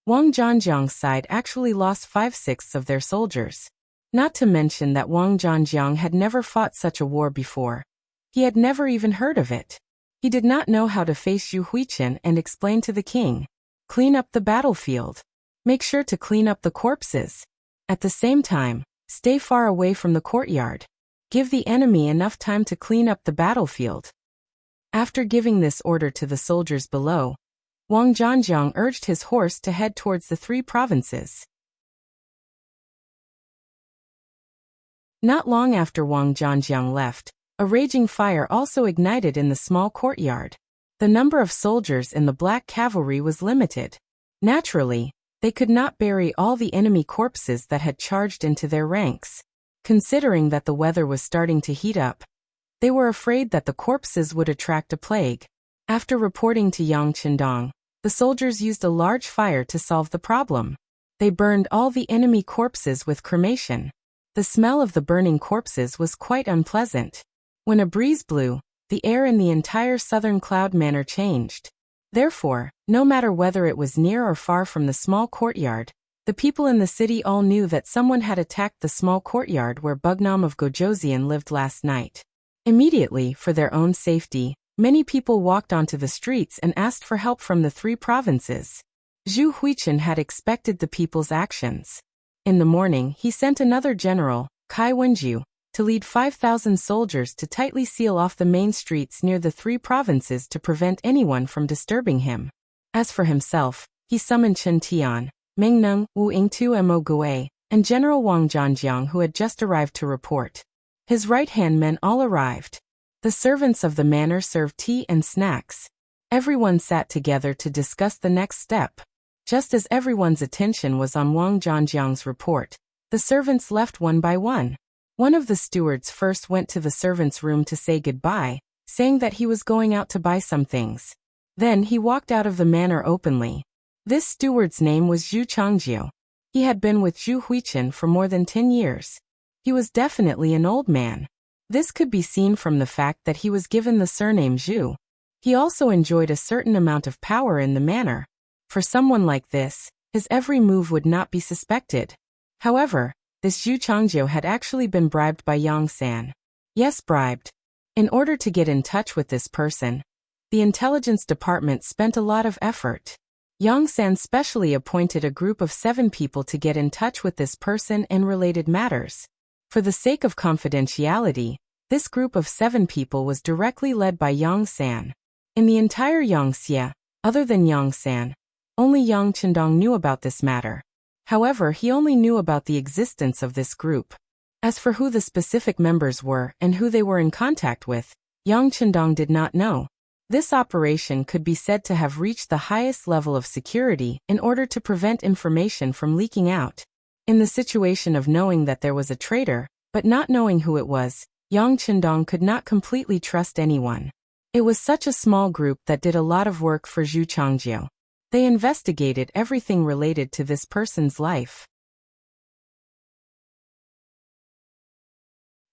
Wang Zhanjiang's side actually lost 5/6 of their soldiers. Not to mention that Wang Zhanjiang had never fought such a war before. He had never even heard of it. He did not know how to face Zhu Huiqian and explain to the king. Clean up the battlefield. Make sure to clean up the corpses. At the same time, stay far away from the courtyard. Give the enemy enough time to clean up the battlefield. After giving this order to the soldiers below, Wang Zhanjiang urged his horse to head towards the 3 provinces. Not long after Wang Zhanjiang left, a raging fire also ignited in the small courtyard. The number of soldiers in the black cavalry was limited. Naturally, they could not bury all the enemy corpses that had charged into their ranks. Considering that the weather was starting to heat up, they were afraid that the corpses would attract a plague. After reporting to Yang Chendong, the soldiers used a large fire to solve the problem. They burned all the enemy corpses with cremation. The smell of the burning corpses was quite unpleasant. When a breeze blew, the air in the entire southern cloud manor changed. Therefore, no matter whether it was near or far from the small courtyard, the people in the city all knew that someone had attacked the small courtyard where Bugnam of Gojoseon lived last night. Immediately, for their own safety, many people walked onto the streets and asked for help from the 3 provinces. Zhu Huiqian had expected the people's actions. In the morning, he sent another general, Kai Wenju, to lead 5,000 soldiers to tightly seal off the main streets near the 3 provinces to prevent anyone from disturbing him. As for himself, he summoned Chen Tian, Meng Neng, Wu Yingtu Mo Gui, and General Wang Zhanjiang who had just arrived to report. His right-hand men all arrived. The servants of the manor served tea and snacks. Everyone sat together to discuss the next step. Just as everyone's attention was on Wang Zhanjiang's report, the The servants left one by one. One of the stewards first went to the servants' room to say goodbye, saying that he was going out to buy some things. Then he walked out of the manor openly. This steward's name was Zhu Changjiu. He had been with Zhu Huichen for more than 10 years. He was definitely an old man. This could be seen from the fact that he was given the surname Zhu. He also enjoyed a certain amount of power in the manor. For someone like this, his every move would not be suspected. However, this Zhu Changjiu had actually been bribed by Yang San. Yes, bribed. In order to get in touch with this person, the intelligence department spent a lot of effort. Yang San specially appointed a group of 7 people to get in touch with this person and related matters. For the sake of confidentiality, this group of 7 people was directly led by Yang San. In the entire Yangxia, other than Yang San, only Yang Chendong knew about this matter. However, he only knew about the existence of this group. As for who the specific members were and who they were in contact with, Yang Chendong did not know. This operation could be said to have reached the highest level of security in order to prevent information from leaking out. In the situation of knowing that there was a traitor, but not knowing who it was, Yang Chendong could not completely trust anyone. It was such a small group that did a lot of work for Zhu Changjiu. They investigated everything related to this person's life.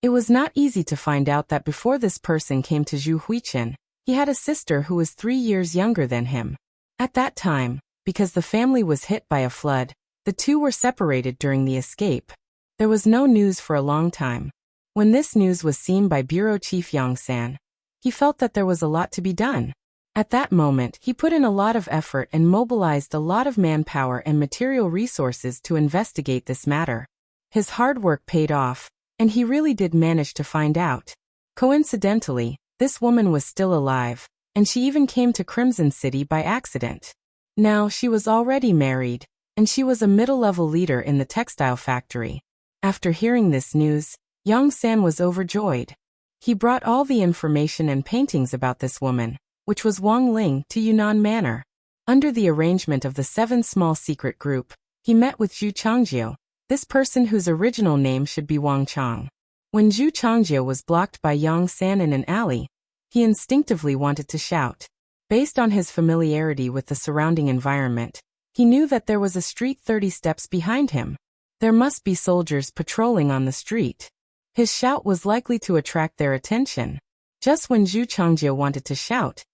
It was not easy to find out that before this person came to Zhu Huichen, he had a sister who was 3 years younger than him. At that time, because the family was hit by a flood, the two were separated during the escape. There was no news for a long time. When this news was seen by Bureau Chief Yang San, he felt that there was a lot to be done. At that moment, he put in a lot of effort and mobilized a lot of manpower and material resources to investigate this matter. His hard work paid off, and he really did manage to find out. Coincidentally, this woman was still alive, and she even came to Crimson City by accident. Now she was already married, and she was a middle-level leader in the textile factory. After hearing this news, Yang San was overjoyed. He brought all the information and paintings about this woman, which was Wang Ling, to Yunnan Manor. Under the arrangement of the 7 small secret group, he met with Zhu Changjiu, this person whose original name should be Wang Chang. When Zhu Changjiu was blocked by Yang San in an alley, he instinctively wanted to shout. Based on his familiarity with the surrounding environment, he knew that there was a street 30 steps behind him. There must be soldiers patrolling on the street. His shout was likely to attract their attention. Just when Zhu Changjiu wanted to shout,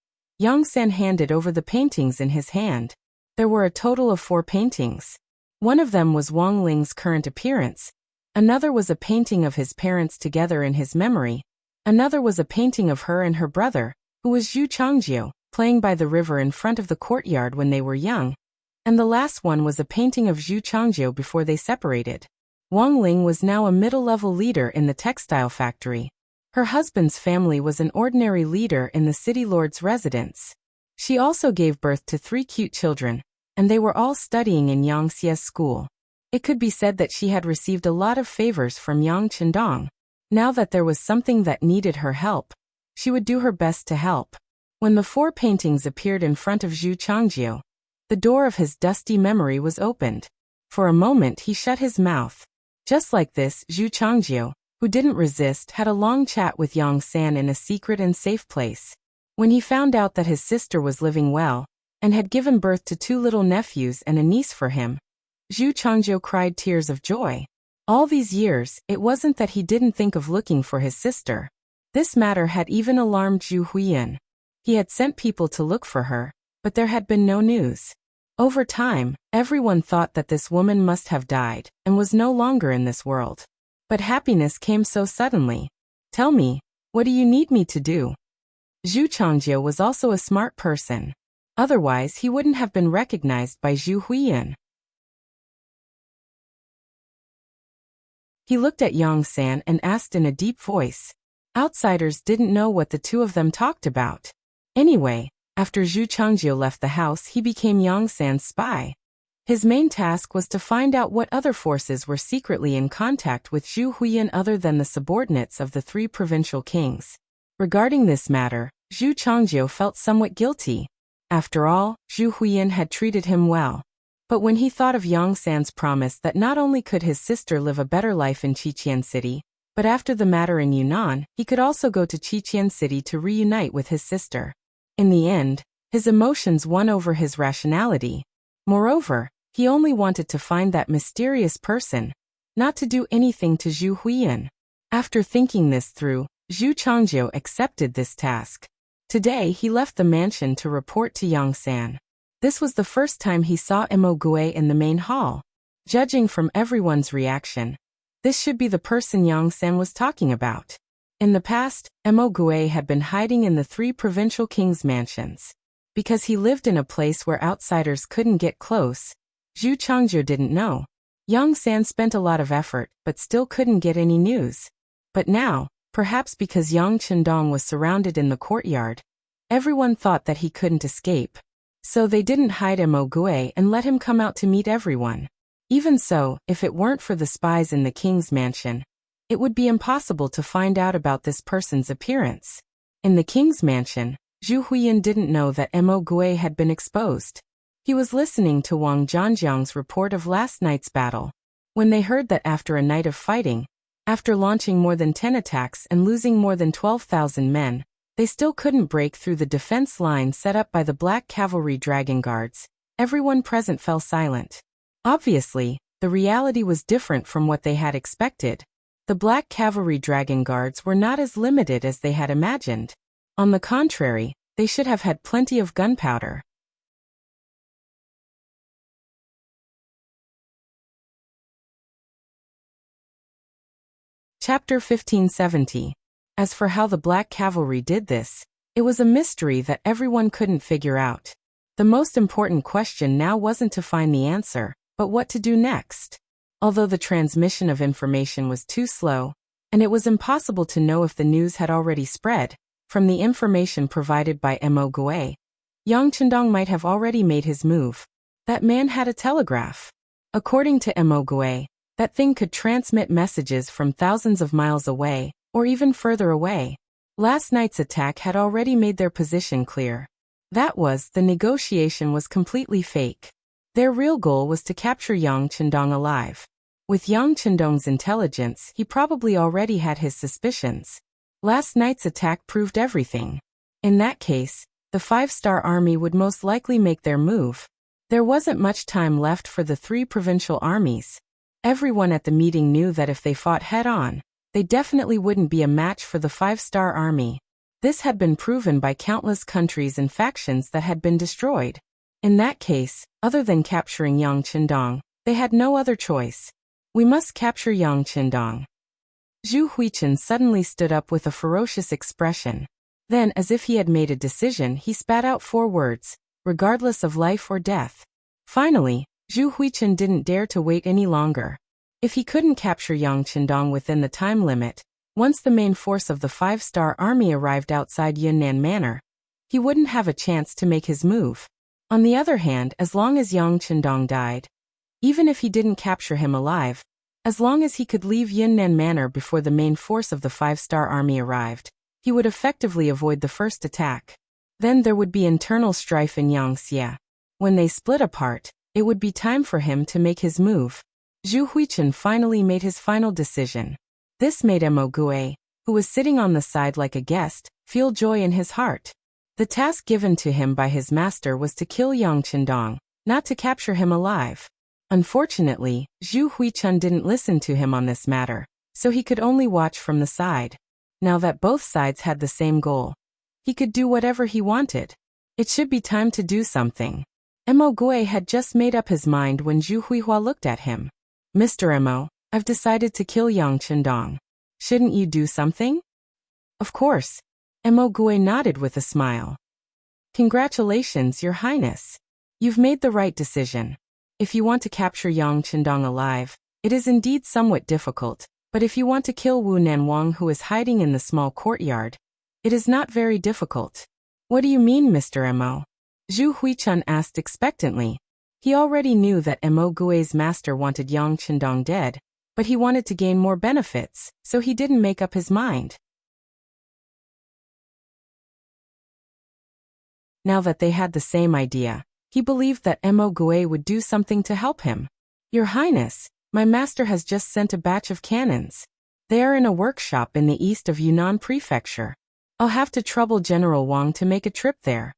Yang San handed over the paintings in his hand. There were a total of 4 paintings. One of them was Wang Ling's current appearance. Another was a painting of his parents together in his memory. Another was a painting of her and her brother, who was Zhu Changjiu, playing by the river in front of the courtyard when they were young. And the last one was a painting of Zhu Changjiu before they separated. Wang Ling was now a middle-level leader in the textile factory. Her husband's family was an ordinary leader in the city lord's residence. She also gave birth to 3 cute children, and they were all studying in Yangxia's school. It could be said that she had received a lot of favors from Yang Chendong. Now that there was something that needed her help, she would do her best to help. When the 4 paintings appeared in front of Zhu Changjiu, the door of his dusty memory was opened. For a moment he shut his mouth. Just like this, Zhu Changjiu, who didn't resist, had a long chat with Yang San in a secret and safe place. When he found out that his sister was living well, and had given birth to 2 little nephews and a niece for him, Zhu Changjiu cried tears of joy. All these years, it wasn't that he didn't think of looking for his sister. This matter had even alarmed Zhu Huiyan. He had sent people to look for her, but there had been no news. Over time, everyone thought that this woman must have died and was no longer in this world. But happiness came so suddenly. Tell me, what do you need me to do? Zhu Changjiu was also a smart person. Otherwise, he wouldn't have been recognized by Zhu Huiyan. He looked at Yang San and asked in a deep voice. Outsiders didn't know what the two of them talked about. Anyway, after Zhu Changjiu left the house, he became Yang San's spy. His main task was to find out what other forces were secretly in contact with Zhu Huiyan other than the subordinates of the 3 provincial kings. Regarding this matter, Zhu Changjiu felt somewhat guilty. After all, Zhu Huiyan had treated him well. But when he thought of Yang San's promise that not only could his sister live a better life in Qiqian City, but after the matter in Yunnan, he could also go to Qiqian City to reunite with his sister. In the end, his emotions won over his rationality. Moreover, he only wanted to find that mysterious person, not to do anything to Zhu Huiyan. After thinking this through, Zhu Changjiu accepted this task. Today he left the mansion to report to Yang San. This was the first time he saw Mo Gui in the main hall. Judging from everyone's reaction, this should be the person Yang San was talking about. In the past, Mo Gui had been hiding in the 3 provincial kings' mansions. Because he lived in a place where outsiders couldn't get close, Zhu Changjiu didn't know. Yang San spent a lot of effort, but still couldn't get any news. But now, perhaps because Yang Chendong was surrounded in the courtyard, everyone thought that he couldn't escape. So they didn't hide Mo Gui and let him come out to meet everyone. Even so, if it weren't for the spies in the king's mansion, it would be impossible to find out about this person's appearance. In the king's mansion, Zhu Huiyan didn't know that Mo Gui had been exposed. He was listening to Wang Zhanjiang's report of last night's battle. When they heard that after a night of fighting, after launching more than 10 attacks and losing more than 12,000 men, they still couldn't break through the defense line set up by the Black Cavalry Dragon Guards, everyone present fell silent. Obviously, the reality was different from what they had expected. The Black Cavalry Dragon Guards were not as limited as they had imagined. On the contrary, they should have had plenty of gunpowder. Chapter 1570. As for how the Black Cavalry did this, it was a mystery that everyone couldn't figure out. The most important question now wasn't to find the answer, but what to do next. Although the transmission of information was too slow, and it was impossible to know if the news had already spread, from the information provided by Mo Gui, Yang Chendong might have already made his move. That man had a telegraph. According to Mo Gui, that thing could transmit messages from thousands of miles away, or even further away. Last night's attack had already made their position clear. That was, the negotiation was completely fake. Their real goal was to capture Yang Chendong alive. With Yang Chendong's intelligence, he probably already had his suspicions. Last night's attack proved everything. In that case, the 5-star army would most likely make their move. There wasn't much time left for the 3 provincial armies. Everyone at the meeting knew that if they fought head-on, they definitely wouldn't be a match for the 5-star army. This had been proven by countless countries and factions that had been destroyed. In that case, other than capturing Yang Chendong, they had no other choice. We must capture Yang Chendong. Zhu Huichen suddenly stood up with a ferocious expression. Then, as if he had made a decision, he spat out 4 words, regardless of life or death. Finally, Zhu Huichen didn't dare to wait any longer. If he couldn't capture Yang Chendong within the time limit, once the main force of the 5-star army arrived outside Yunnan Manor, he wouldn't have a chance to make his move. On the other hand, as long as Yang Chendong died, even if he didn't capture him alive, as long as he could leave Yunnan Manor before the main force of the 5-star army arrived, he would effectively avoid the first attack. Then there would be internal strife in Yangxia. When they split apart, it would be time for him to make his move. Zhu Huichen finally made his final decision. This made Mo Gui, who was sitting on the side like a guest, feel joy in his heart. The task given to him by his master was to kill Yang Chendong, not to capture him alive. Unfortunately, Zhu Huichen didn't listen to him on this matter, so he could only watch from the side. Now that both sides had the same goal, he could do whatever he wanted. It should be time to do something. Mo Gui had just made up his mind when Zhu Huihua looked at him. Mr. Mo, I've decided to kill Yang Chendong. Shouldn't you do something? Of course. Mo Gui nodded with a smile. Congratulations, Your Highness. You've made the right decision. If you want to capture Yang Chendong alive, it is indeed somewhat difficult, but if you want to kill Wu Nanwang who is hiding in the small courtyard, it is not very difficult. What do you mean, Mr. Mo? Zhu Huichen asked expectantly. He already knew that Mo Gui's master wanted Yang Chendong dead, but he wanted to gain more benefits, so he didn't make up his mind. Now that they had the same idea, He believed that Mo Gue would do something to help him. Your Highness, my master has just sent a batch of cannons. They are in a workshop in the east of Yunnan Prefecture. I'll have to trouble General Wang to make a trip there.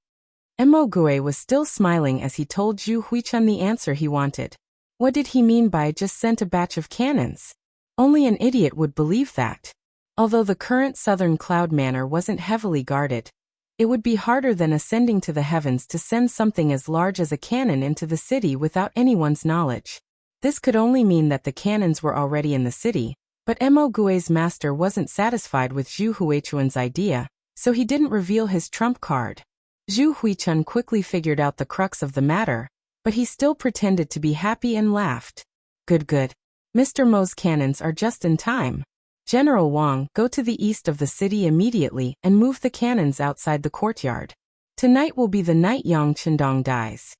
Mo Gue was still smiling as he told Zhu Huichun the answer he wanted. What did he mean by just sent a batch of cannons? Only an idiot would believe that. Although the current southern cloud manor wasn't heavily guarded, it would be harder than ascending to the heavens to send something as large as a cannon into the city without anyone's knowledge. This could only mean that the cannons were already in the city, but Mo Gue's master wasn't satisfied with Zhu Huichun's idea, so he didn't reveal his trump card. Zhu Huichun quickly figured out the crux of the matter, but he still pretended to be happy and laughed. Good. Mr. Mo's cannons are just in time. General Wang, go to the east of the city immediately and move the cannons outside the courtyard. Tonight will be the night Yang Chendong dies.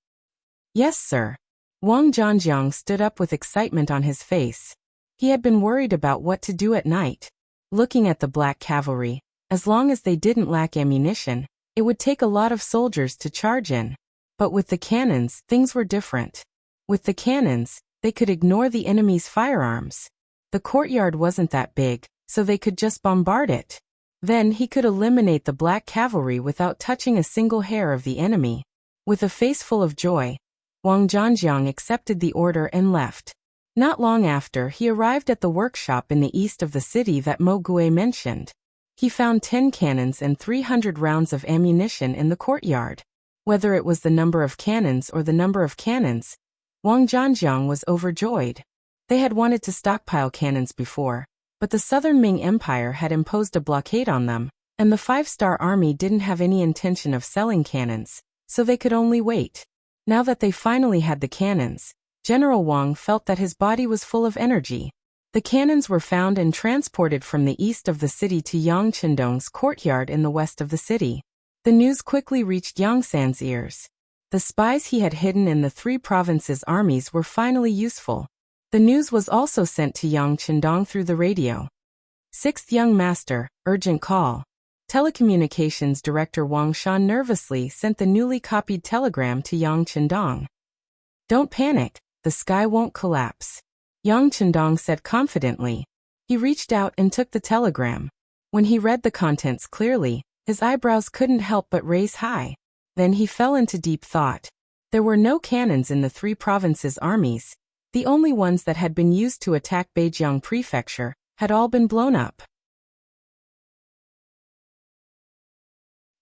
Yes, sir. Wang Zhanjiang stood up with excitement on his face. He had been worried about what to do at night. Looking at the black cavalry, as long as they didn't lack ammunition, it would take a lot of soldiers to charge in. But with the cannons, things were different. With the cannons, they could ignore the enemy's firearms. The courtyard wasn't that big, so they could just bombard it. Then he could eliminate the black cavalry without touching a single hair of the enemy. With a face full of joy, Wang Zhanjiang accepted the order and left. Not long after, he arrived at the workshop in the east of the city that Mo Gue mentioned. He found 10 cannons and 300 rounds of ammunition in the courtyard. Whether it was the number of cannons or the number of cannons, Wang Zhanjiang was overjoyed. They had wanted to stockpile cannons before, but the Southern Ming Empire had imposed a blockade on them, and the 5-star army didn't have any intention of selling cannons, so they could only wait. Now that they finally had the cannons, General Wang felt that his body was full of energy. The cannons were found and transported from the east of the city to Yang Chendong's courtyard in the west of the city. The news quickly reached Yang San's ears. The spies he had hidden in the 3 provinces' armies were finally useful. The news was also sent to Yang Chendong through the radio. 6th Young Master, urgent call. Telecommunications Director Wang Shan nervously sent the newly copied telegram to Yang Chendong. Don't panic, the sky won't collapse. Yang Chendong said confidently. He reached out and took the telegram. When he read the contents clearly, his eyebrows couldn't help but raise high. Then he fell into deep thought. There were no cannons in the 3 provinces' armies. The only ones that had been used to attack Beijiang Prefecture had all been blown up.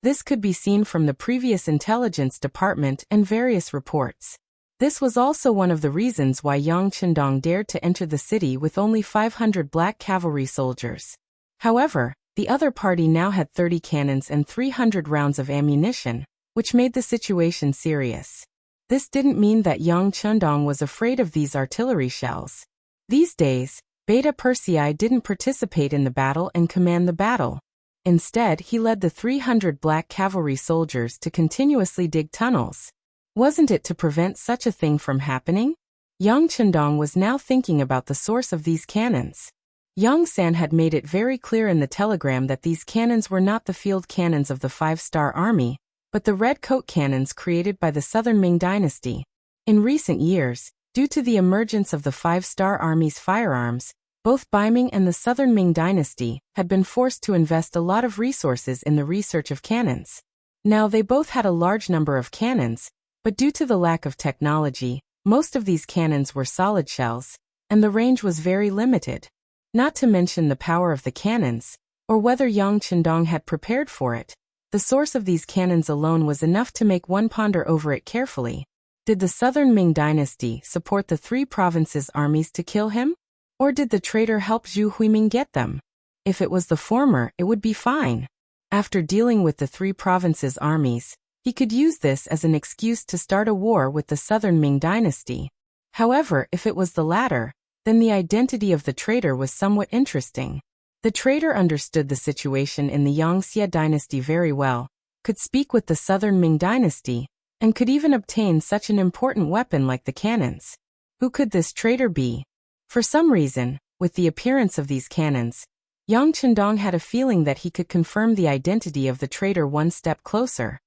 This could be seen from the previous intelligence department and various reports. This was also one of the reasons why Yang Chendong dared to enter the city with only 500 black cavalry soldiers. However, the other party now had 30 cannons and 300 rounds of ammunition, which made the situation serious. This didn't mean that Yang Chendong was afraid of these artillery shells. These days, Beta Persei didn't participate in the battle and command the battle. Instead, he led the 300 black cavalry soldiers to continuously dig tunnels. Wasn't it to prevent such a thing from happening? Yang Chendong was now thinking about the source of these cannons. Yang San had made it very clear in the telegram that these cannons were not the field cannons of the 5-star army, but the red coat cannons created by the Southern Ming dynasty. In recent years, due to the emergence of the 5-star army's firearms, both Baiming and the Southern Ming dynasty had been forced to invest a lot of resources in the research of cannons. Now they both had a large number of cannons, but due to the lack of technology, most of these cannons were solid shells, and the range was very limited. Not to mention the power of the cannons, or whether Yang Chendong had prepared for it. The source of these cannons alone was enough to make one ponder over it carefully. Did the Southern Ming dynasty support the 3 provinces' armies to kill him? Or did the traitor help Zhu Huiming get them? If it was the former, it would be fine. After dealing with the 3 provinces' armies, he could use this as an excuse to start a war with the Southern Ming dynasty. However, if it was the latter, then the identity of the traitor was somewhat interesting. The traitor understood the situation in the Yangxie dynasty very well, could speak with the Southern Ming dynasty, and could even obtain such an important weapon like the cannons. Who could this traitor be? For some reason, with the appearance of these cannons, Yang Chendong had a feeling that he could confirm the identity of the traitor one step closer.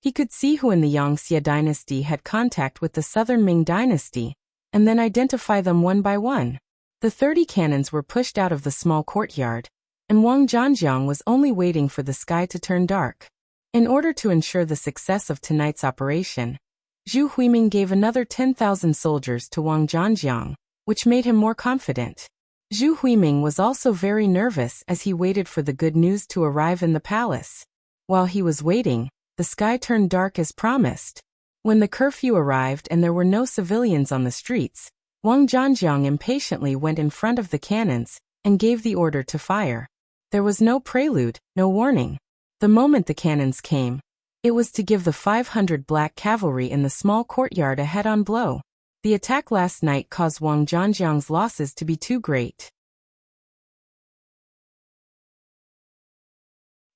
He could see who in the Yangxia dynasty had contact with the southern Ming dynasty, and then identify them one by one. The 30 cannons were pushed out of the small courtyard, and Wang Zhanjiang was only waiting for the sky to turn dark. In order to ensure the success of tonight's operation, Zhu Huiming gave another 10,000 soldiers to Wang Zhanjiang, which made him more confident. Zhu Huiming was also very nervous as he waited for the good news to arrive in the palace. While he was waiting, the sky turned dark as promised. When the curfew arrived and there were no civilians on the streets, Wang Zhanjiang impatiently went in front of the cannons and gave the order to fire. There was no prelude, no warning. The moment the cannons came, it was to give the 500 black cavalry in the small courtyard a head-on blow. The attack last night caused Wang Zhanjiang's losses to be too great.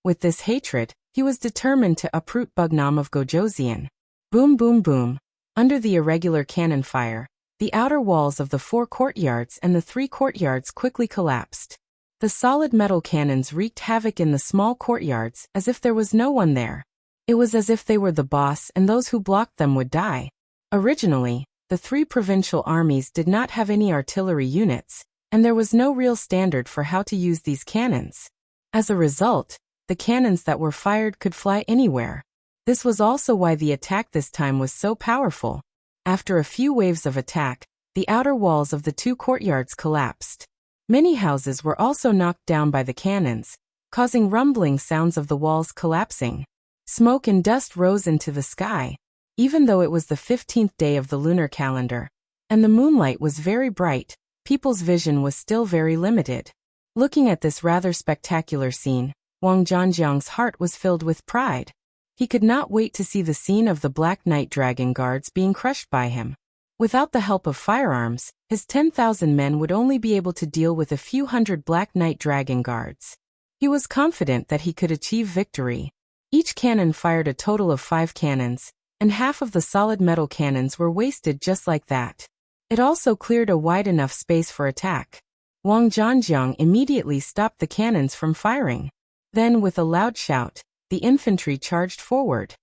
With this hatred, he was determined to uproot Bugnam of Gojoseon. Boom boom boom. Under the irregular cannon fire, the outer walls of the 4 courtyards and the 3 courtyards quickly collapsed. The solid metal cannons wreaked havoc in the small courtyards as if there was no one there. It was as if they were the boss and those who blocked them would die. Originally, the 3 provincial armies did not have any artillery units, and there was no real standard for how to use these cannons. As a result, the cannons that were fired could fly anywhere. This was also why the attack this time was so powerful. After a few waves of attack, the outer walls of the 2 courtyards collapsed. Many houses were also knocked down by the cannons, causing rumbling sounds of the walls collapsing. Smoke and dust rose into the sky, even though it was the 15th day of the lunar calendar, and the moonlight was very bright. People's vision was still very limited. Looking at this rather spectacular scene, Wang Zhanjiang's heart was filled with pride. He could not wait to see the scene of the Black Knight Dragon Guards being crushed by him. Without the help of firearms, his 10,000 men would only be able to deal with a few hundred Black Knight Dragon Guards. He was confident that he could achieve victory. Each cannon fired a total of 5 cannons, and half of the solid metal cannons were wasted just like that. It also cleared a wide enough space for attack. Wang Zhanjiang immediately stopped the cannons from firing. Then, with a loud shout, the infantry charged forward.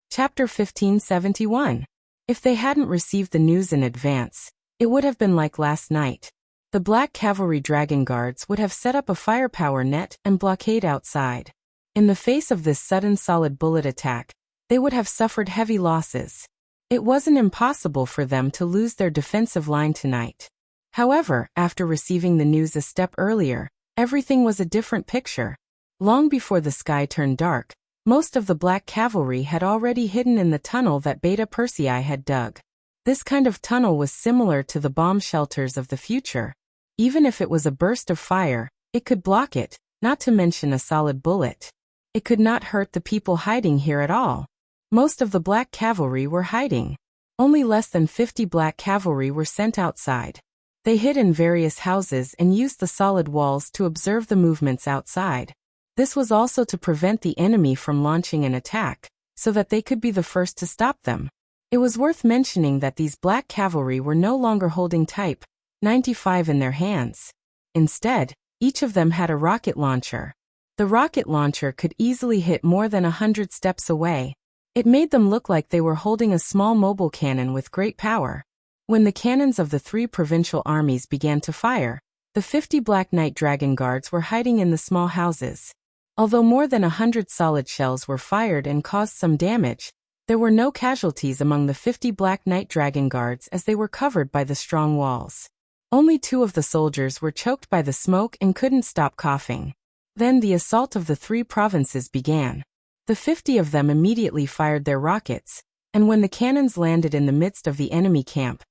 Chapter 1571. If they hadn't received the news in advance, it would have been like last night. The Black Cavalry Dragon Guards would have set up a firepower net and blockade outside. In the face of this sudden solid bullet attack, they would have suffered heavy losses. It wasn't impossible for them to lose their defensive line tonight. However, after receiving the news a step earlier, everything was a different picture. Long before the sky turned dark, most of the Black Cavalry had already hidden in the tunnel that Beta Persei had dug. This kind of tunnel was similar to the bomb shelters of the future. Even if it was a burst of fire, it could block it, not to mention a solid bullet. It could not hurt the people hiding here at all. Most of the Black Cavalry were hiding. Only less than 50 Black Cavalry were sent outside. They hid in various houses and used the solid walls to observe the movements outside. This was also to prevent the enemy from launching an attack, so that they could be the first to stop them. It was worth mentioning that these Black Cavalry were no longer holding Type 95 in their hands. Instead, each of them had a rocket launcher. The rocket launcher could easily hit more than 100 steps away. It made them look like they were holding a small mobile cannon with great power. When the cannons of the 3 provincial armies began to fire, the 50 Black Knight Dragon Guards were hiding in the small houses. Although more than 100 solid shells were fired and caused some damage, there were no casualties among the 50 Black Knight Dragon Guards as they were covered by the strong walls. Only 2 of the soldiers were choked by the smoke and couldn't stop coughing. Then the assault of the 3 provinces began. The 50 of them immediately fired their rockets, and when the cannons landed in the midst of the enemy camp,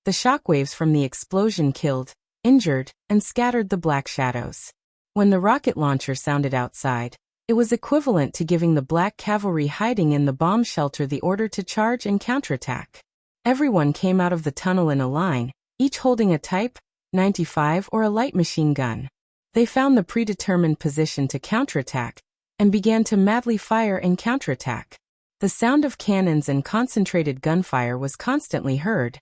the shockwaves from the explosion killed, injured, and scattered the black shadows. When the rocket launcher sounded outside, it was equivalent to giving the Black Cavalry hiding in the bomb shelter the order to charge and counterattack. Everyone came out of the tunnel in a line, each holding a Type 95 or a light machine gun. They found the predetermined position to counterattack, and began to madly fire and counterattack. The sound of cannons and concentrated gunfire was constantly heard,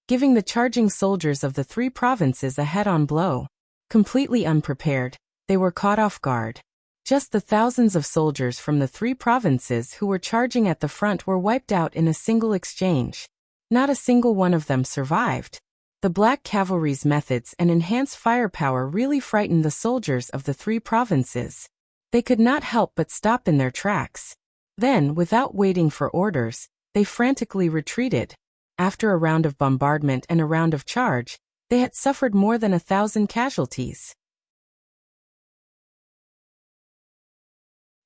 giving the charging soldiers of the 3 provinces a head-on blow. Completely unprepared, they were caught off guard. Just the thousands of soldiers from the 3 provinces who were charging at the front were wiped out in a single exchange. Not a single one of them survived. The Black Cavalry's methods and enhanced firepower really frightened the soldiers of the 3 provinces. They could not help but stop in their tracks. Then, without waiting for orders, they frantically retreated. After a round of bombardment and a round of charge, they had suffered more than 1,000 casualties.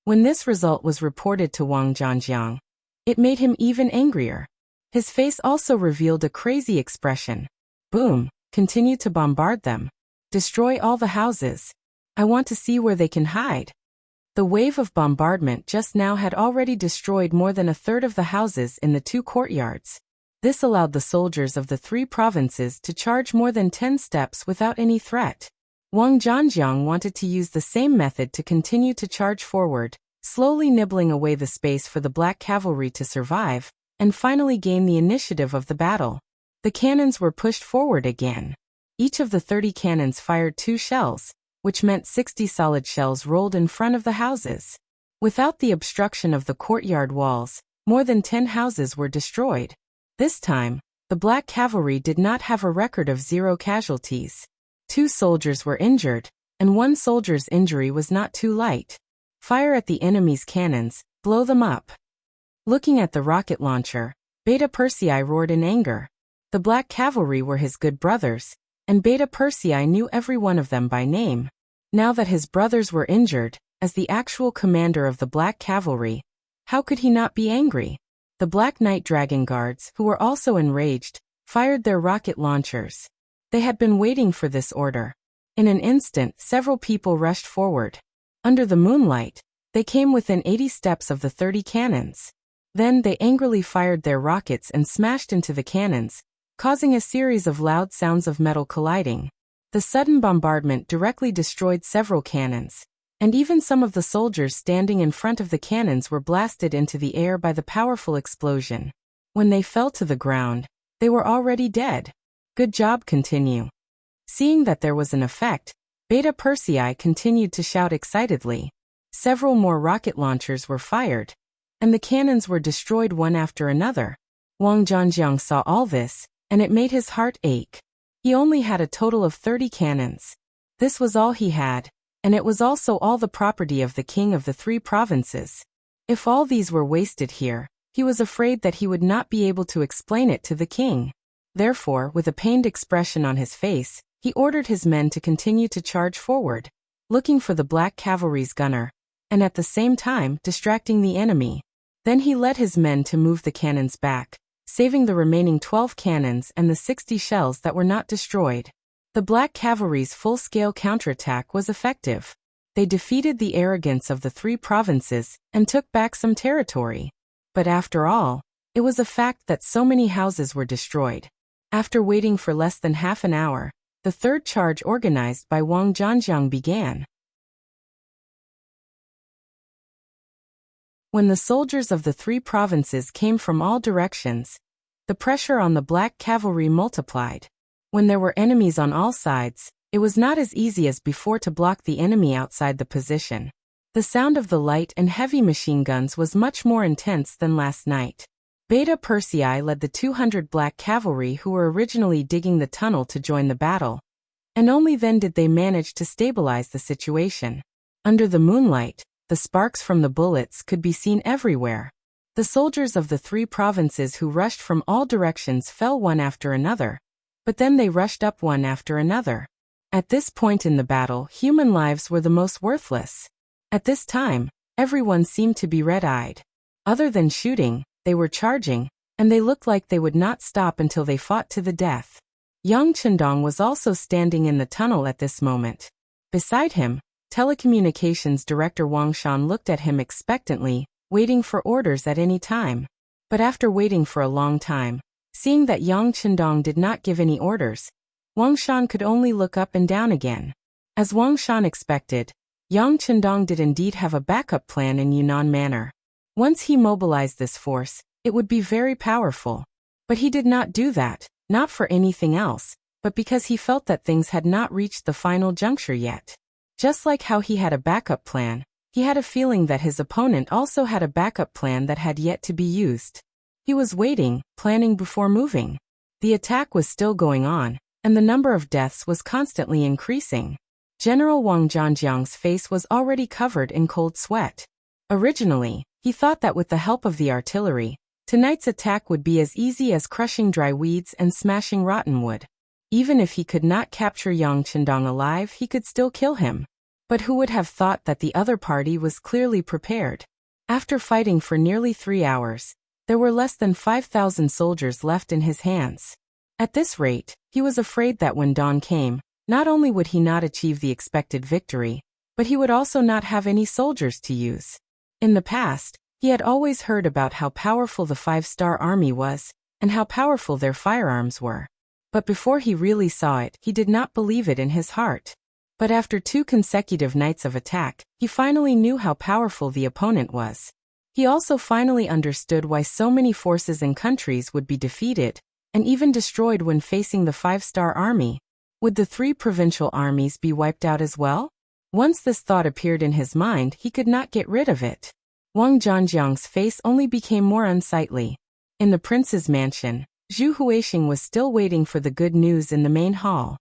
When this result was reported to Wang Zhanjiang, it made him even angrier. His face also revealed a crazy expression. Boom, continue to bombard them. Destroy all the houses. I want to see where they can hide. The wave of bombardment just now had already destroyed more than 1/3 of the houses in the 2 courtyards. This allowed the soldiers of the 3 provinces to charge more than 10 steps without any threat. Wang Zhanjiang wanted to use the same method to continue to charge forward, slowly nibbling away the space for the Black Cavalry to survive, and finally gain the initiative of the battle. The cannons were pushed forward again. Each of the 30 cannons fired 2 shells, which meant 60 solid shells rolled in front of the houses. Without the obstruction of the courtyard walls, more than 10 houses were destroyed. This time, the Black Cavalry did not have a record of 0 casualties. 2 soldiers were injured, and 1 soldier's injury was not too light. Fire at the enemy's cannons, blow them up. Looking at the rocket launcher, Beta Persei roared in anger. The Black Cavalry were his good brothers, and Beta Persei knew every one of them by name. Now that his brothers were injured, as the actual commander of the Black Cavalry, how could he not be angry? The Black Knight Dragon Guards, who were also enraged, fired their rocket launchers. They had been waiting for this order. In an instant, several people rushed forward. Under the moonlight, they came within 80 steps of the 30 cannons. Then they angrily fired their rockets and smashed into the cannons, causing a series of loud sounds of metal colliding. The sudden bombardment directly destroyed several cannons, and even some of the soldiers standing in front of the cannons were blasted into the air by the powerful explosion. When they fell to the ground, they were already dead. Good job, continue. Seeing that there was an effect, Beta Persei continued to shout excitedly. Several more rocket launchers were fired, and the cannons were destroyed one after another. Wang Zhanjiang saw all this, and it made his heart ache. He only had a total of 30 cannons. This was all he had, and it was also all the property of the king of the 3 provinces. If all these were wasted here, he was afraid that he would not be able to explain it to the king. Therefore, with a pained expression on his face, he ordered his men to continue to charge forward, looking for the Black Cavalry's gunner, and at the same time distracting the enemy. Then he led his men to move the cannons back, saving the remaining 12 cannons and the 60 shells that were not destroyed. The Black Cavalry's full-scale counterattack was effective. They defeated the arrogance of the 3 provinces and took back some territory. But after all, it was a fact that so many houses were destroyed. After waiting for less than half an hour, the third charge organized by Wang Zhanjiang began. When the soldiers of the 3 provinces came from all directions, the pressure on the Black Cavalry multiplied. When there were enemies on all sides, it was not as easy as before to block the enemy outside the position. The sound of the light and heavy machine guns was much more intense than last night. Beta Persei led the 200 Black Cavalry who were originally digging the tunnel to join the battle, and only then did they manage to stabilize the situation. Under the moonlight, the sparks from the bullets could be seen everywhere. The soldiers of the 3 provinces who rushed from all directions fell one after another, but then they rushed up one after another. At this point in the battle, human lives were the most worthless. At this time, everyone seemed to be red-eyed. Other than shooting, they were charging, and they looked like they would not stop until they fought to the death. Yang Chendong was also standing in the tunnel at this moment. Beside him, Telecommunications Director Wang Shan looked at him expectantly, waiting for orders at any time. But after waiting for a long time, seeing that Yang Chendong did not give any orders, Wang Shan could only look up and down again. As Wang Shan expected, Yang Chendong did indeed have a backup plan in Yunnan Manor. Once he mobilized this force, it would be very powerful. But he did not do that, not for anything else, but because he felt that things had not reached the final juncture yet. Just like how he had a backup plan, he had a feeling that his opponent also had a backup plan that had yet to be used. He was waiting, planning before moving. The attack was still going on, and the number of deaths was constantly increasing. General Wang Zhanjiang's face was already covered in cold sweat. Originally, he thought that with the help of the artillery, tonight's attack would be as easy as crushing dry weeds and smashing rotten wood. Even if he could not capture Yang Qindong alive, he could still kill him. But who would have thought that the other party was clearly prepared? After fighting for nearly 3 hours, there were less than 5,000 soldiers left in his hands. At this rate, he was afraid that when dawn came, not only would he not achieve the expected victory, but he would also not have any soldiers to use. In the past, he had always heard about how powerful the 5-star army was, and how powerful their firearms were. But before he really saw it, he did not believe it in his heart. But after 2 consecutive nights of attack, he finally knew how powerful the opponent was. He also finally understood why so many forces and countries would be defeated, and even destroyed when facing the 5-star army. Would the 3 provincial armies be wiped out as well? Once this thought appeared in his mind, he could not get rid of it. Wang Zhanjiang's face only became more unsightly. In the prince's mansion, Zhu Huixing was still waiting for the good news in the main hall.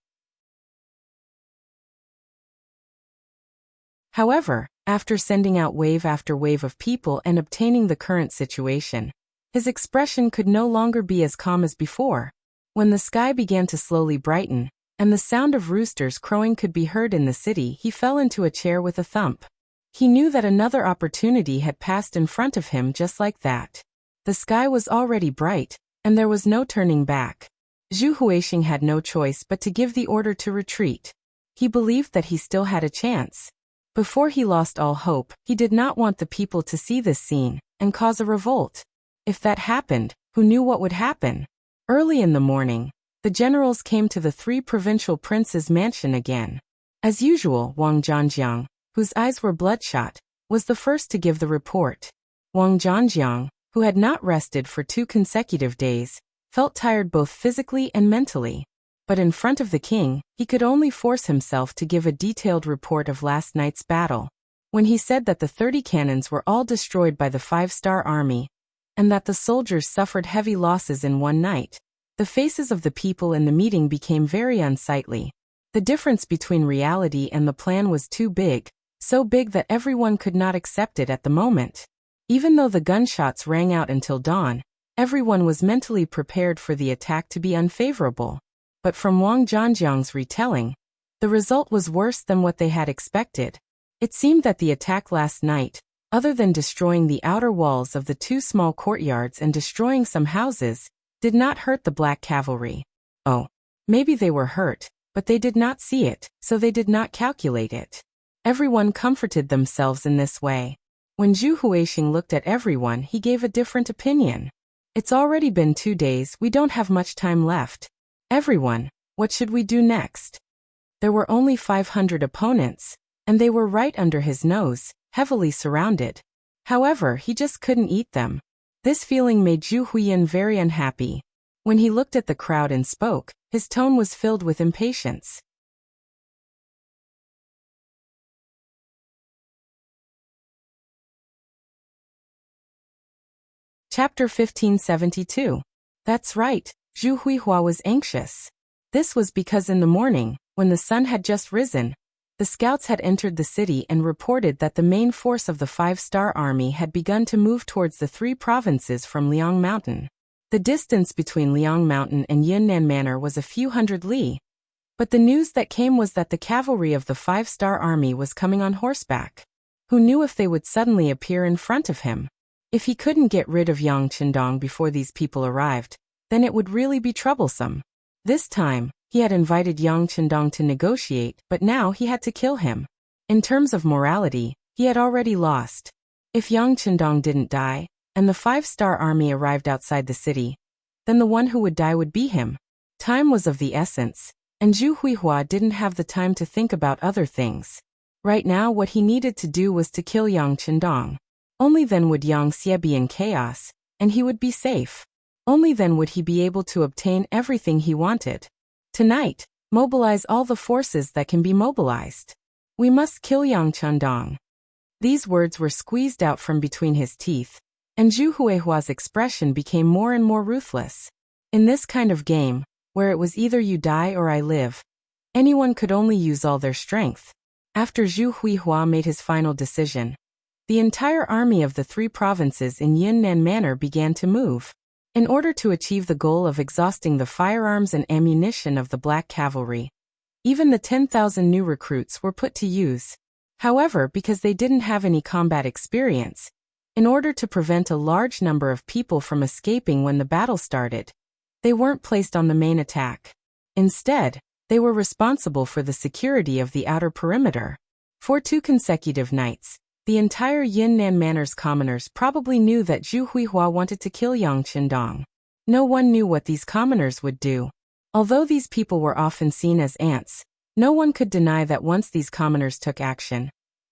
However, after sending out wave after wave of people and obtaining the current situation, his expression could no longer be as calm as before. When the sky began to slowly brighten, and the sound of roosters crowing could be heard in the city, he fell into a chair with a thump. He knew that another opportunity had passed in front of him just like that. The sky was already bright, and there was no turning back. Zhu Huixing had no choice but to give the order to retreat. He believed that he still had a chance. Before he lost all hope, he did not want the people to see this scene and cause a revolt. If that happened, who knew what would happen? Early in the morning, the generals came to the 3 provincial princes' mansion again. As usual, Wang Zhanjiang, whose eyes were bloodshot, was the first to give the report. Wang Zhanjiang, who had not rested for 2 consecutive days, felt tired both physically and mentally. But in front of the king, he could only force himself to give a detailed report of last night's battle. When he said that the 30 cannons were all destroyed by the 5-star army, and that the soldiers suffered heavy losses in one night, the faces of the people in the meeting became very unsightly. The difference between reality and the plan was too big, so big that everyone could not accept it at the moment. Even though the gunshots rang out until dawn, everyone was mentally prepared for the attack to be unfavorable. But from Wang Zhanjiang's retelling, the result was worse than what they had expected. It seemed that the attack last night, other than destroying the outer walls of the 2 small courtyards and destroying some houses, did not hurt the black cavalry. Oh, maybe they were hurt, but they did not see it, so they did not calculate it. Everyone comforted themselves in this way. When Zhu Huixing looked at everyone, he gave a different opinion. It's already been 2 days, we don't have much time left. Everyone, what should we do next? There were only 500 opponents, and they were right under his nose, heavily surrounded. However, he just couldn't eat them. This feeling made Zhu Huiyan very unhappy. When he looked at the crowd and spoke, his tone was filled with impatience. Chapter 1572. That's right, Zhu Huihua was anxious. This was because in the morning, when the sun had just risen, the scouts had entered the city and reported that the main force of the 5-star army had begun to move towards the 3 provinces from Liang Mountain. The distance between Liang Mountain and Yunnan Manor was a few hundred li. But the news that came was that the cavalry of the 5-star army was coming on horseback. Who knew if they would suddenly appear in front of him? If he couldn't get rid of Yang Qindong before these people arrived, then it would really be troublesome. This time, he had invited Yang Qindong to negotiate, but now he had to kill him. In terms of morality, he had already lost. If Yang Qindong didn't die, and the 5-star army arrived outside the city, then the one who would die would be him. Time was of the essence, and Zhu Huihua didn't have the time to think about other things. Right now what he needed to do was to kill Yang Qindong. Only then would Yang Xie be in chaos, and he would be safe. Only then would he be able to obtain everything he wanted. Tonight, mobilize all the forces that can be mobilized. We must kill Yang Chendong. These words were squeezed out from between his teeth, and Zhu Huihua's expression became more and more ruthless. In this kind of game, where it was either you die or I live, anyone could only use all their strength. After Zhu Huihua made his final decision, the entire army of the 3 provinces in Yunnan Manor began to move. In order to achieve the goal of exhausting the firearms and ammunition of the Black Cavalry, even the 10,000 new recruits were put to use. However, because they didn't have any combat experience, in order to prevent a large number of people from escaping when the battle started, they weren't placed on the main attack. Instead, they were responsible for the security of the outer perimeter. For 2 consecutive nights, the entire Yunnan Manor's commoners probably knew that Zhu Huihua wanted to kill Yang Chendong. No one knew what these commoners would do. Although these people were often seen as ants, no one could deny that once these commoners took action,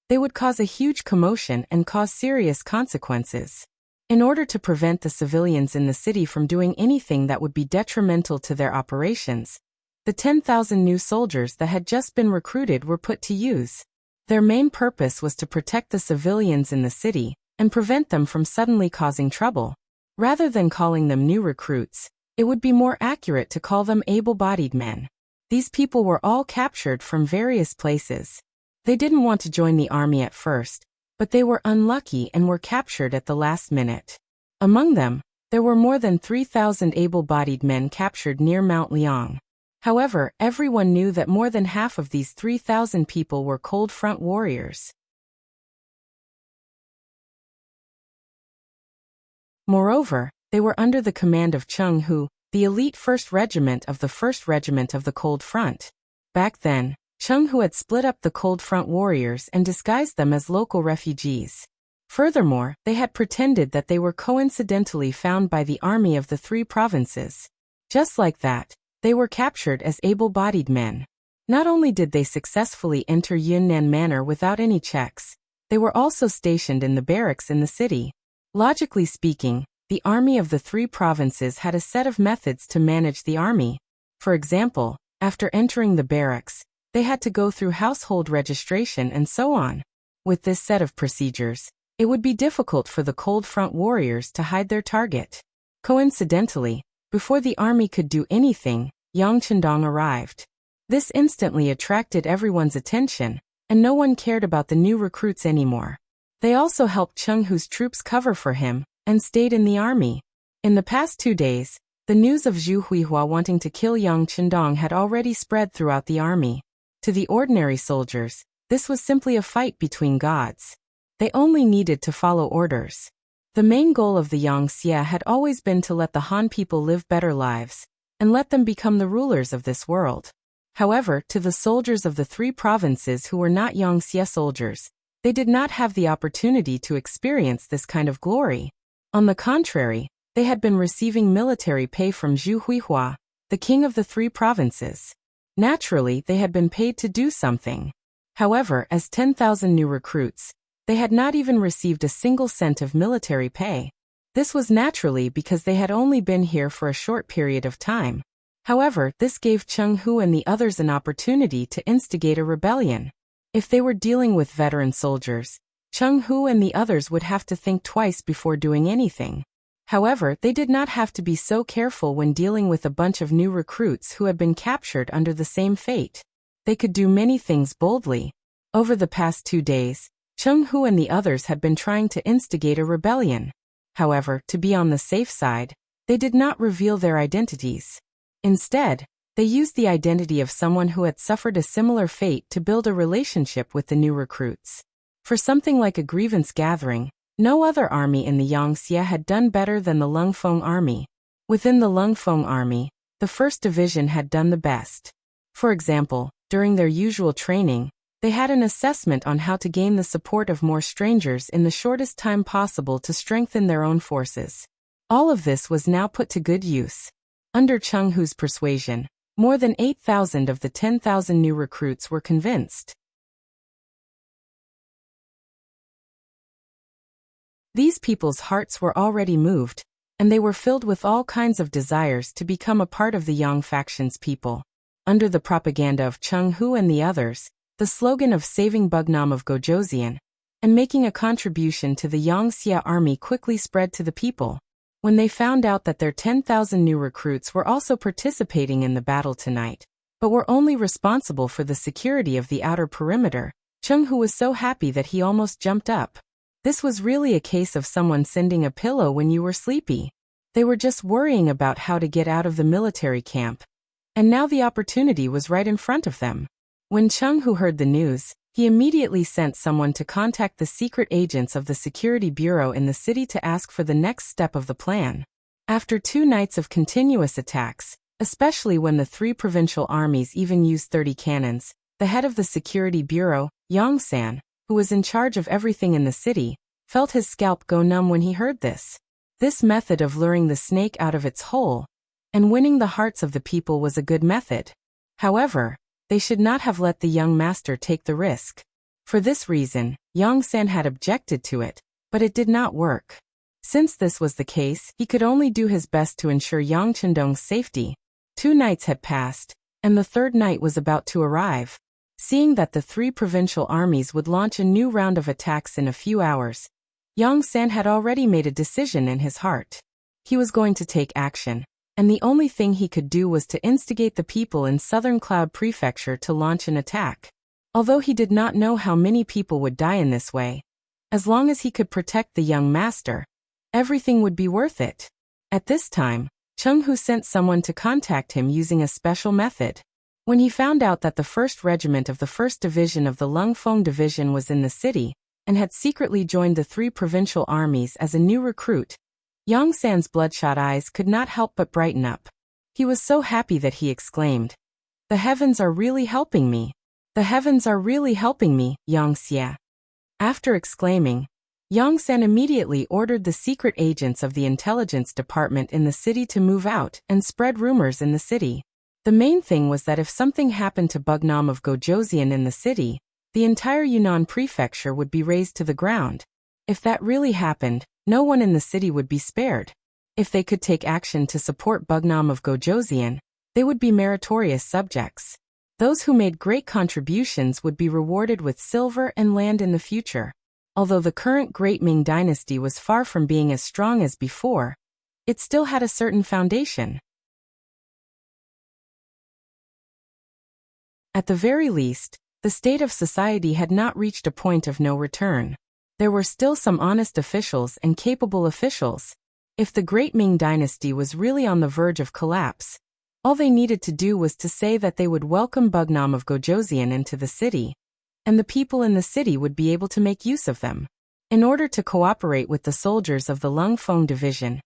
they would cause a huge commotion and cause serious consequences. In order to prevent the civilians in the city from doing anything that would be detrimental to their operations, the 10,000 new soldiers that had just been recruited were put to use. Their main purpose was to protect the civilians in the city and prevent them from suddenly causing trouble. Rather than calling them new recruits, it would be more accurate to call them able-bodied men. These people were all captured from various places. They didn't want to join the army at first, but they were unlucky and were captured at the last minute. Among them, there were more than 3,000 able-bodied men captured near Mount Liang. However, everyone knew that more than half of these 3,000 people were cold front warriors. Moreover, they were under the command of Cheng Hu, the elite 1st Regiment of the 1st Regiment of the Cold Front. Back then, Cheng Hu had split up the Cold Front warriors and disguised them as local refugees. Furthermore, they had pretended that they were coincidentally found by the army of the 3 provinces. Just like that, they were captured as able-bodied men. Not only did they successfully enter Yunnan Manor without any checks, they were also stationed in the barracks in the city. Logically speaking, the army of the 3 provinces had a set of methods to manage the army. For example, after entering the barracks, they had to go through household registration and so on. With this set of procedures, it would be difficult for the Cold Front warriors to hide their target. Coincidentally, before the army could do anything, Yang Chendong arrived. This instantly attracted everyone's attention, and no one cared about the new recruits anymore. They also helped Cheng Hu's troops cover for him, and stayed in the army. In the past 2 days, the news of Zhu Huihua wanting to kill Yang Chendong had already spread throughout the army. To the ordinary soldiers, this was simply a fight between gods. They only needed to follow orders. The main goal of the Yangxia had always been to let the Han people live better lives, and let them become the rulers of this world. However, to the soldiers of the 3 provinces who were not Yangxia soldiers, they did not have the opportunity to experience this kind of glory. On the contrary, they had been receiving military pay from Zhu Huihua, the king of the 3 provinces. Naturally, they had been paid to do something. However, as 10,000 new recruits, they had not even received a single cent of military pay. This was naturally because they had only been here for a short period of time. However, this gave Cheng Hu and the others an opportunity to instigate a rebellion. If they were dealing with veteran soldiers, Cheng Hu and the others would have to think twice before doing anything. However, they did not have to be so careful when dealing with a bunch of new recruits who had been captured under the same fate. They could do many things boldly. Over the past 2 days, Cheng Hu and the others had been trying to instigate a rebellion. However, to be on the safe side, they did not reveal their identities. Instead, they used the identity of someone who had suffered a similar fate to build a relationship with the new recruits. For something like a grievance gathering, no other army in the Yangxia had done better than the Lungfeng army. Within the Lungfeng army, the 1st Division had done the best. For example, during their usual training, they had an assessment on how to gain the support of more strangers in the shortest time possible to strengthen their own forces. All of this was now put to good use. Under Cheng Hu's persuasion, more than 8,000 of the 10,000 new recruits were convinced. These people's hearts were already moved, and they were filled with all kinds of desires to become a part of the Yang faction's people. under the propaganda of Cheng Hu and the others, the slogan of saving Bugnam of Gojoseon, and making a contribution to the Wuxia army quickly spread to the people. When they found out that their 10,000 new recruits were also participating in the battle tonight, but were only responsible for the security of the outer perimeter, Cheng Hu was so happy that he almost jumped up. This was really a case of someone sending a pillow when you were sleepy. They were just worrying about how to get out of the military camp. And now the opportunity was right in front of them. When Cheng Hu heard the news, he immediately sent someone to contact the secret agents of the security bureau in the city to ask for the next step of the plan. After 2 nights of continuous attacks, especially when the 3 provincial armies even used 30 cannons, the head of the security bureau, Yang San, who was in charge of everything in the city, felt his scalp go numb when he heard this. This method of luring the snake out of its hole and winning the hearts of the people was a good method. However, they should not have let the young master take the risk. For this reason, Yang San had objected to it, but it did not work. Since this was the case, he could only do his best to ensure Yang Chendong's safety. 2 nights had passed, and the 3rd night was about to arrive. Seeing that the 3 provincial armies would launch a new round of attacks in a few hours, Yang San had already made a decision in his heart. He was going to take action, and the only thing he could do was to instigate the people in Southern Cloud Prefecture to launch an attack. Although he did not know how many people would die in this way, as long as he could protect the young master, everything would be worth it. At this time, Cheng Hu sent someone to contact him using a special method. When he found out that the 1st Regiment of the 1st Division of the Lungfeng Division was in the city, and had secretly joined the 3 provincial armies as a new recruit, Yang San's bloodshot eyes could not help but brighten up. He was so happy that he exclaimed, "The heavens are really helping me. The heavens are really helping me, Yang Xia." After exclaiming, Yang San immediately ordered the secret agents of the intelligence department in the city to move out and spread rumors in the city. The main thing was that if something happened to Bugnam of Gojoseon in the city, the entire Yunnan prefecture would be razed to the ground. If that really happened, no one in the city would be spared. If they could take action to support Bugnam of Gojoseon, they would be meritorious subjects. Those who made great contributions would be rewarded with silver and land in the future. Although the current Great Ming dynasty was far from being as strong as before, it still had a certain foundation. At the very least, the state of society had not reached a point of no return. There were still some honest officials and capable officials. If the Great Ming dynasty was really on the verge of collapse, all they needed to do was to say that they would welcome Bugnam of Gojoseon into the city, and the people in the city would be able to make use of them. In order to cooperate with the soldiers of the Lungfeng Division,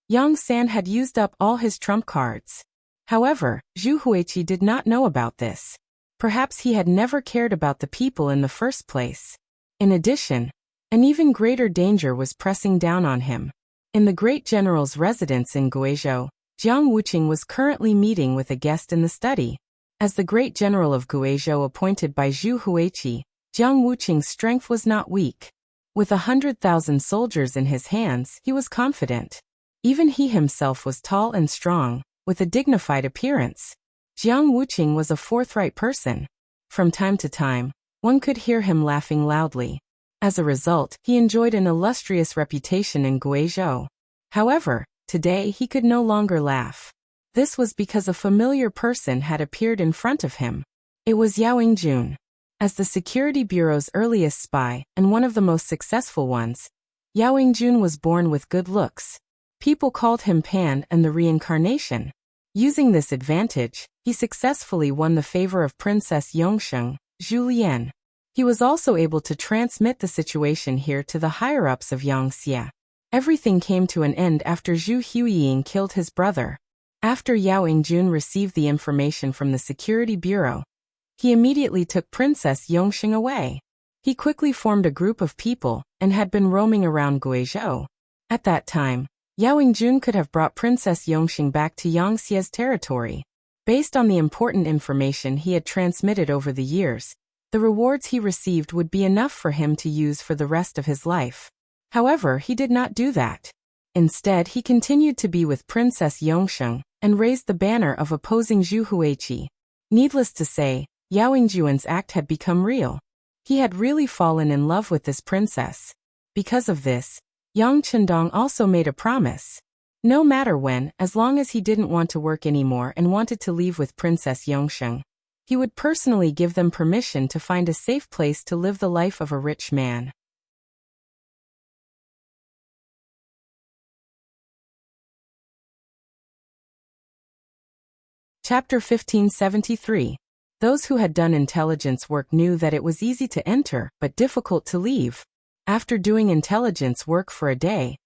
Yang San had used up all his trump cards. However, Zhu Huiqi did not know about this. Perhaps he had never cared about the people in the first place. In addition, an even greater danger was pressing down on him. In the great general's residence in Guizhou, Jiang Wuqing was currently meeting with a guest in the study. As the great general of Guizhou appointed by Zhu Huiqi, Jiang Wuqing's strength was not weak. With 100,000 soldiers in his hands, he was confident. Even he himself was tall and strong, with a dignified appearance. Jiang Wuqing was a forthright person. From time to time, one could hear him laughing loudly. As a result, he enjoyed an illustrious reputation in Guizhou. However, today he could no longer laugh. This was because a familiar person had appeared in front of him. It was Yao Yingjun. As the Security Bureau's earliest spy and one of the most successful ones, Yao Yingjun was born with good looks. People called him Pan and the reincarnation. Using this advantage, he successfully won the favor of Princess Yongsheng, Zhu Lian. He was also able to transmit the situation here to the higher-ups of Yangxia. Everything came to an end after Zhu Huiying killed his brother. After Yao Yingjun received the information from the Security Bureau, he immediately took Princess Yongsheng away. He quickly formed a group of people and had been roaming around Guizhou. At that time, Yao Yingjun could have brought Princess Yongsheng back to Yangxia's territory. Based on the important information he had transmitted over the years, the rewards he received would be enough for him to use for the rest of his life. However, he did not do that. Instead, he continued to be with Princess Yongsheng and raised the banner of opposing Zhu Huiqi. Needless to say, Yao Yingjuan's act had become real. He had really fallen in love with this princess. Because of this, Yang Chendong also made a promise. No matter when, as long as he didn't want to work anymore and wanted to leave with Princess Yongsheng, he would personally give them permission to find a safe place to live the life of a rich man. Chapter 1573. Those who had done intelligence work knew that it was easy to enter, but difficult to leave. After doing intelligence work for a day,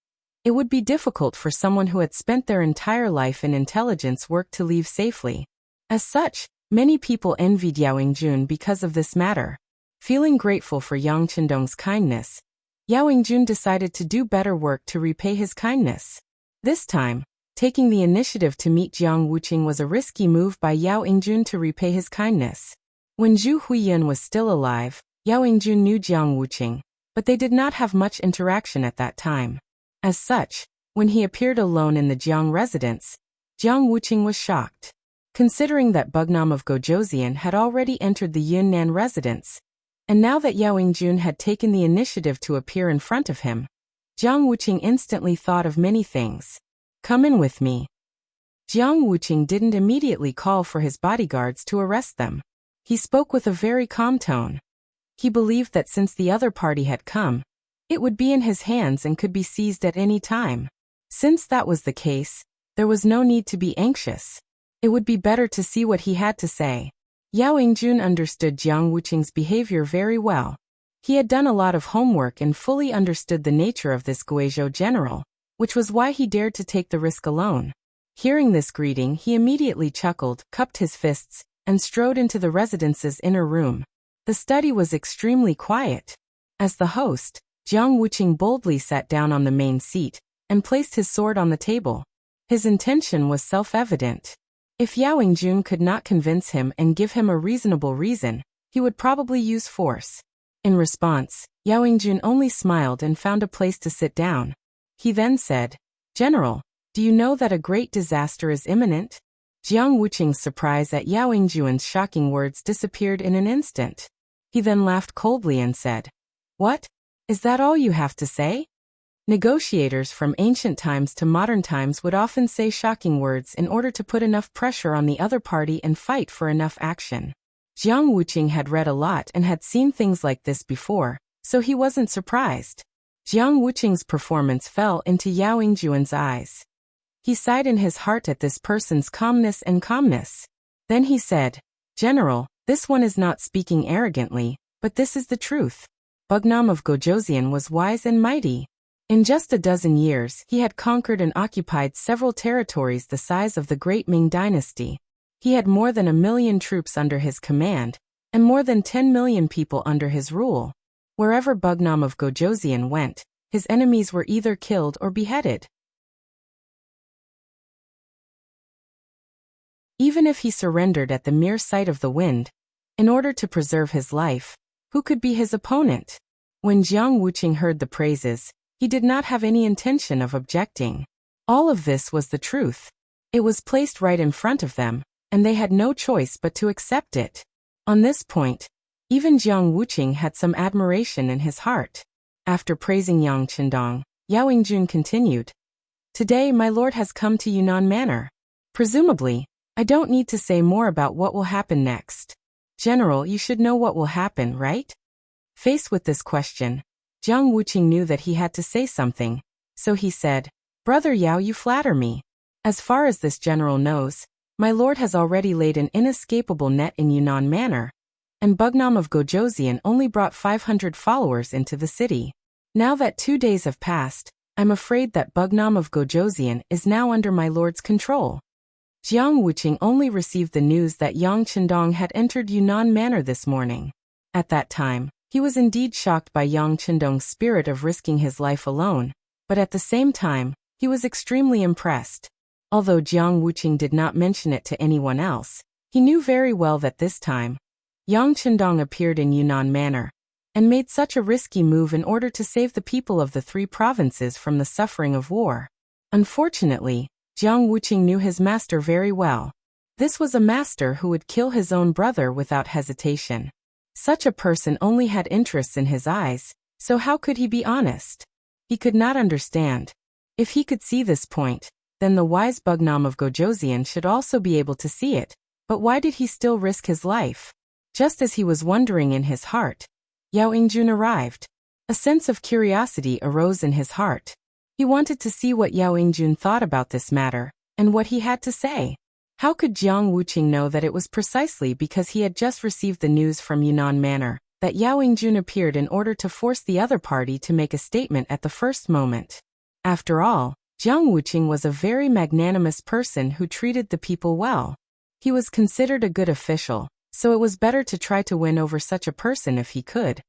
it would be difficult for someone who had spent their entire life in intelligence work to leave safely. As such, many people envied Yao Yingjun because of this matter. Feeling grateful for Yang Chendong's kindness, Yao Yingjun decided to do better work to repay his kindness. This time, taking the initiative to meet Jiang Wuqing was a risky move by Yao Yingjun to repay his kindness. When Zhu Huiyun was still alive, Yao Yingjun knew Jiang Wuqing, but they did not have much interaction at that time. As such, when he appeared alone in the Jiang residence, Jiang Wuqing was shocked. Considering that Bugnam of Gojoseon had already entered the Yunnan residence, and now that Yao Yingjun had taken the initiative to appear in front of him, Jiang Wuqing instantly thought of many things. Come in with me. Jiang Wuqing didn't immediately call for his bodyguards to arrest them. He spoke with a very calm tone. He believed that since the other party had come, it would be in his hands and could be seized at any time. Since that was the case, there was no need to be anxious. It would be better to see what he had to say. Yao Yingjun understood Jiang Wuqing's behavior very well. He had done a lot of homework and fully understood the nature of this Guizhou general, which was why he dared to take the risk alone. Hearing this greeting, he immediately chuckled, cupped his fists, and strode into the residence's inner room. The study was extremely quiet. As the host, Jiang Wuqing boldly sat down on the main seat and placed his sword on the table. His intention was self-evident. If Yao Yingjun could not convince him and give him a reasonable reason, he would probably use force. In response, Yao Yingjun only smiled and found a place to sit down. He then said, "General, do you know that a great disaster is imminent?" Jiang Wuqing's surprise at Yao Yingjun's shocking words disappeared in an instant. He then laughed coldly and said, "What? Is that all you have to say?" Negotiators from ancient times to modern times would often say shocking words in order to put enough pressure on the other party and fight for enough action. Jiang Wuqing had read a lot and had seen things like this before, so he wasn't surprised. Jiang Wuqing's performance fell into Yao Yingjun's eyes. He sighed in his heart at this person's calmness. Then he said, "General, this one is not speaking arrogantly, but this is the truth. Bugnam of Gojoseon was wise and mighty. In just a dozen years, he had conquered and occupied several territories the size of the Great Ming Dynasty. He had more than 1 million troops under his command, and more than 10 million people under his rule. Wherever Bugnam of Gojoseon went, his enemies were either killed or beheaded. Even if he surrendered at the mere sight of the wind, in order to preserve his life, who could be his opponent?" When Jiang Wuqing heard the praises, he did not have any intention of objecting. All of this was the truth. It was placed right in front of them, and they had no choice but to accept it. On this point, even Jiang Wuqing had some admiration in his heart. After praising Yang Chendong, Yao Yingjun continued, "Today my lord has come to Yunnan Manor. Presumably, I don't need to say more about what will happen next. General, you should know what will happen, right?" Faced with this question, Jiang Wuqing knew that he had to say something, so he said, "Brother Yao, you flatter me. As far as this general knows, my lord has already laid an inescapable net in Yunnan Manor, and Bugnam of Gojoseon only brought 500 followers into the city. Now that 2 days have passed, I'm afraid that Bugnam of Gojoseon is now under my lord's control." Jiang Wuqing only received the news that Yang Chendong had entered Yunnan Manor this morning. At that time, he was indeed shocked by Yang Chendong's spirit of risking his life alone, but at the same time, he was extremely impressed. Although Jiang Wuqing did not mention it to anyone else, he knew very well that this time, Yang Chendong appeared in Yunnan Manor, and made such a risky move in order to save the people of the 3 provinces from the suffering of war. Unfortunately, Jiang Wuqing knew his master very well. This was a master who would kill his own brother without hesitation. Such a person only had interests in his eyes, so how could he be honest? He could not understand. If he could see this point, then the wise Bugnam of Gojosian should also be able to see it, but why did he still risk his life? Just as he was wondering in his heart, Yao Yingjun arrived. A sense of curiosity arose in his heart. He wanted to see what Yao Yingjun thought about this matter, and what he had to say. How could Jiang Wuqing know that it was precisely because he had just received the news from Yunnan Manor that Yao Yingjun appeared in order to force the other party to make a statement at the first moment? After all, Jiang Wuqing was a very magnanimous person who treated the people well. He was considered a good official, so it was better to try to win over such a person if he could.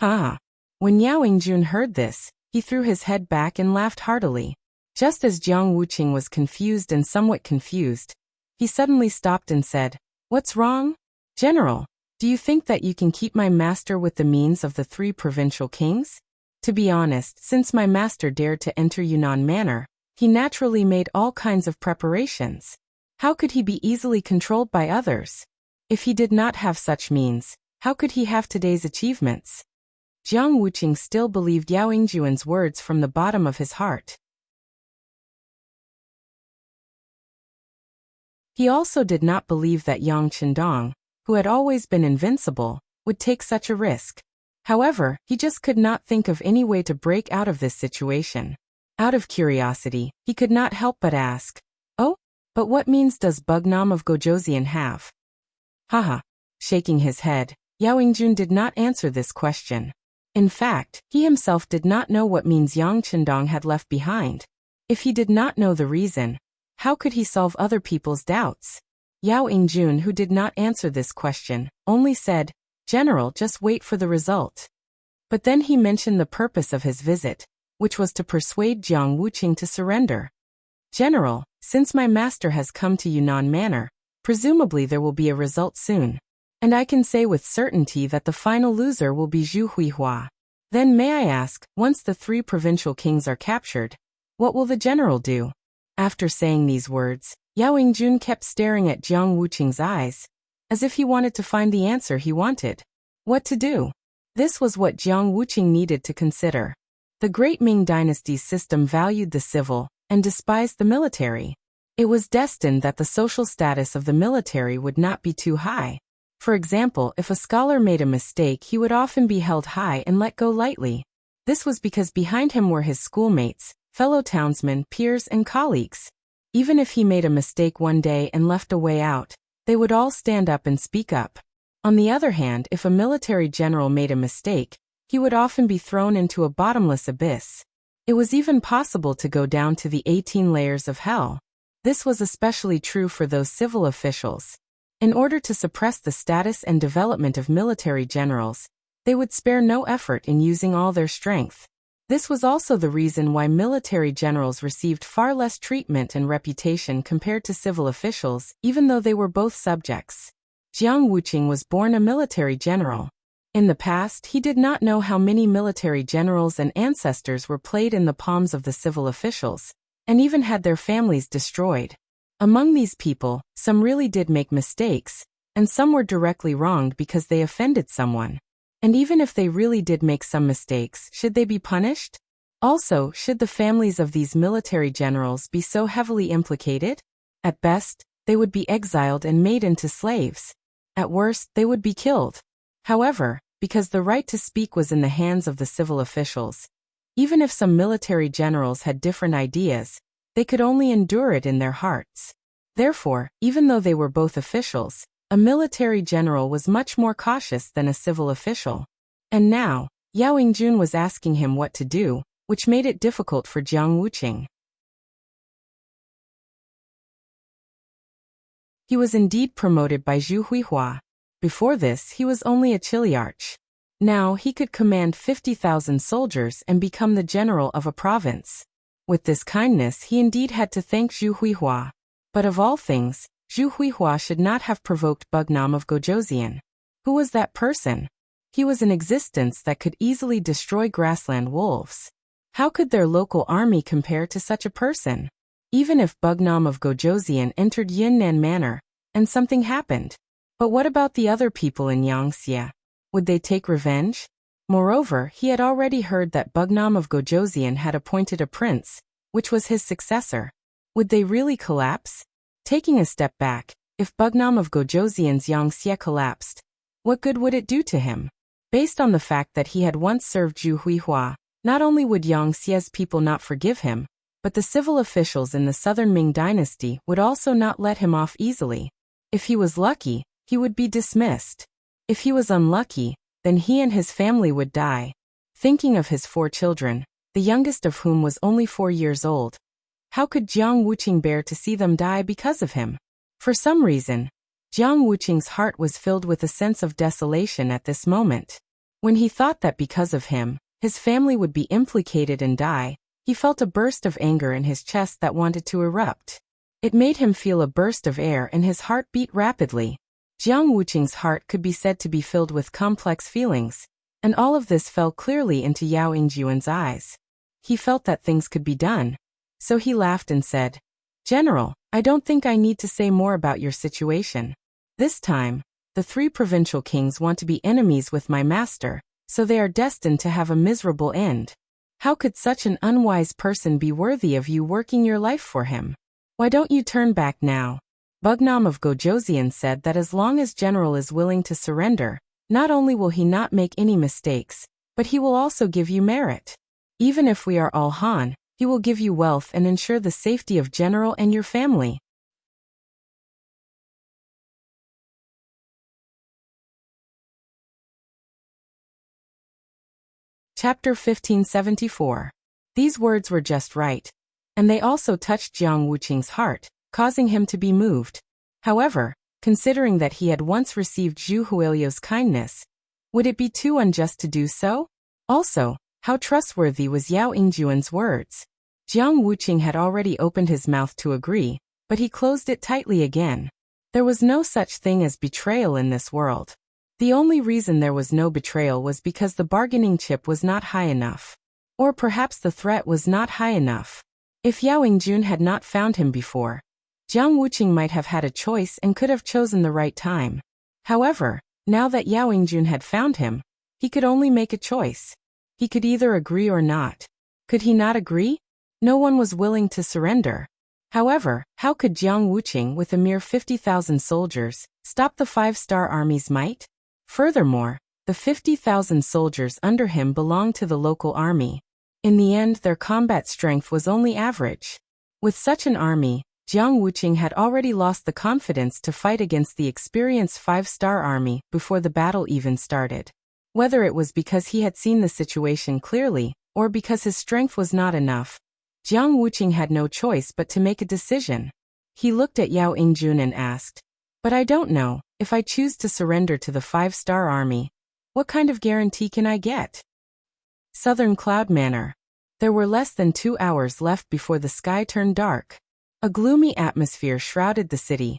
When Yao Yingjun heard this, he threw his head back and laughed heartily. Just as Jiang Wuqing was confused and somewhat confused, he suddenly stopped and said, "What's wrong? General, do you think that you can keep my master with the means of the 3 provincial kings?" To be honest, since my master dared to enter Yunnan Manor, he naturally made all kinds of preparations. How could he be easily controlled by others? If he did not have such means, how could he have today's achievements? Jiang Wuqing still believed Yao Yingjun's words from the bottom of his heart. He also did not believe that Yang Qindong, who had always been invincible, would take such a risk. However, he just could not think of any way to break out of this situation. Out of curiosity, he could not help but ask, "Oh, but what means does Bugnam of Gojosian have?" Shaking his head, Yao Yingjun did not answer this question. In fact, he himself did not know what means Yang Qindong had left behind. If he did not know the reason, how could he solve other people's doubts? Yao Yingjun, who did not answer this question, only said, "General, just wait for the result." But then he mentioned the purpose of his visit, which was to persuade Jiang Wuqing to surrender. "General, since my master has come to Yunnan Manor, presumably there will be a result soon. And I can say with certainty that the final loser will be Zhu Huihua. Then may I ask, once the 3 provincial kings are captured, what will the general do?" After saying these words, Yao Yingjun kept staring at Jiang Wuqing's eyes, as if he wanted to find the answer he wanted. What to do? This was what Jiang Wuqing needed to consider. The Great Ming Dynasty's system valued the civil and despised the military. It was destined that the social status of the military would not be too high. For example, if a scholar made a mistake, he would often be held high and let go lightly. This was because behind him were his schoolmates, fellow townsmen, peers, and colleagues. Even if he made a mistake one day and left a way out, they would all stand up and speak up. On the other hand, if a military general made a mistake, he would often be thrown into a bottomless abyss. It was even possible to go down to the 18 layers of hell. This was especially true for those civil officials. In order to suppress the status and development of military generals, they would spare no effort in using all their strength. This was also the reason why military generals received far less treatment and reputation compared to civil officials, even though they were both subjects. Jiang Wuqing was born a military general. In the past, he did not know how many military generals and ancestors were played in the palms of the civil officials, and even had their families destroyed. Among these people, some really did make mistakes, and some were directly wronged because they offended someone. And even if they really did make some mistakes, should they be punished? Also, should the families of these military generals be so heavily implicated? At best, they would be exiled and made into slaves. At worst, they would be killed. However, because the right to speak was in the hands of the civil officials, even if some military generals had different ideas, they could only endure it in their hearts. Therefore, even though they were both officials, a military general was much more cautious than a civil official. And now, Yao Yingjun was asking him what to do, which made it difficult for Jiang Wuqing. He was indeed promoted by Zhu Huihua. Before this, he was only a chiliarch. Now, he could command 50,000 soldiers and become the general of a province. With this kindness, he indeed had to thank Zhu Huihua. But of all things, Zhu Huihua should not have provoked Bugnam of Gojosian. Who was that person? He was an existence that could easily destroy grassland wolves. How could their local army compare to such a person? Even if Bugnam of Gojosian entered Yunnan Manor, and something happened. But what about the other people in Yangxia? Would they take revenge? Moreover, he had already heard that Bugnam of Gojoseon had appointed a prince, which was his successor. Would they really collapse? Taking a step back, if Bugnam of Gojoseon's Yangxia collapsed, what good would it do to him? Based on the fact that he had once served Zhu Huihua, not only would Yangxia's people not forgive him, but the civil officials in the southern Ming dynasty would also not let him off easily. If he was lucky, he would be dismissed. If he was unlucky, then he and his family would die. Thinking of his 4 children, the youngest of whom was only 4 years old, how could Jiang Wuqing bear to see them die because of him? For some reason, Jiang Wuqing's heart was filled with a sense of desolation at this moment. When he thought that because of him, his family would be implicated and die, he felt a burst of anger in his chest that wanted to erupt. It made him feel a burst of air and his heart beat rapidly. Jiang Wuqing's heart could be said to be filled with complex feelings, and all of this fell clearly into Yao Yingjuan's eyes. He felt that things could be done. So he laughed and said, "General, I don't think I need to say more about your situation. This time, the 3 provincial kings want to be enemies with my master, so they are destined to have a miserable end. How could such an unwise person be worthy of you working your life for him? Why don't you turn back now?" Bugnam of Gojoseon said that as long as General is willing to surrender, not only will he not make any mistakes, but he will also give you merit. Even if we are all Han, he will give you wealth and ensure the safety of General and your family. Chapter 1574. These words were just right, and they also touched Jiang Wuqing's heart, causing him to be moved. However, considering that he had once received Zhu Huilio's kindness, would it be too unjust to do so? Also, how trustworthy was Yao Yingjuan's words? Jiang Wuqing had already opened his mouth to agree, but he closed it tightly again. There was no such thing as betrayal in this world. The only reason there was no betrayal was because the bargaining chip was not high enough. Or perhaps the threat was not high enough. If Yao Yingjun had not found him before, Jiang Wuqing might have had a choice and could have chosen the right time. However, now that Yao Yingjun had found him, he could only make a choice. He could either agree or not. Could he not agree? No one was willing to surrender. However, how could Jiang Wuqing, with a mere 50,000 soldiers, stop the 5-star army's might? Furthermore, the 50,000 soldiers under him belonged to the local army. In the end, their combat strength was only average. With such an army, Jiang Wuqing had already lost the confidence to fight against the experienced 5-star army before the battle even started. Whether it was because he had seen the situation clearly, or because his strength was not enough, Jiang Wuqing had no choice but to make a decision. He looked at Yao Yingjun and asked, "But I don't know, if I choose to surrender to the 5-star army, what kind of guarantee can I get?" Southern Cloud Manor. There were less than 2 hours left before the sky turned dark. A gloomy atmosphere shrouded the city,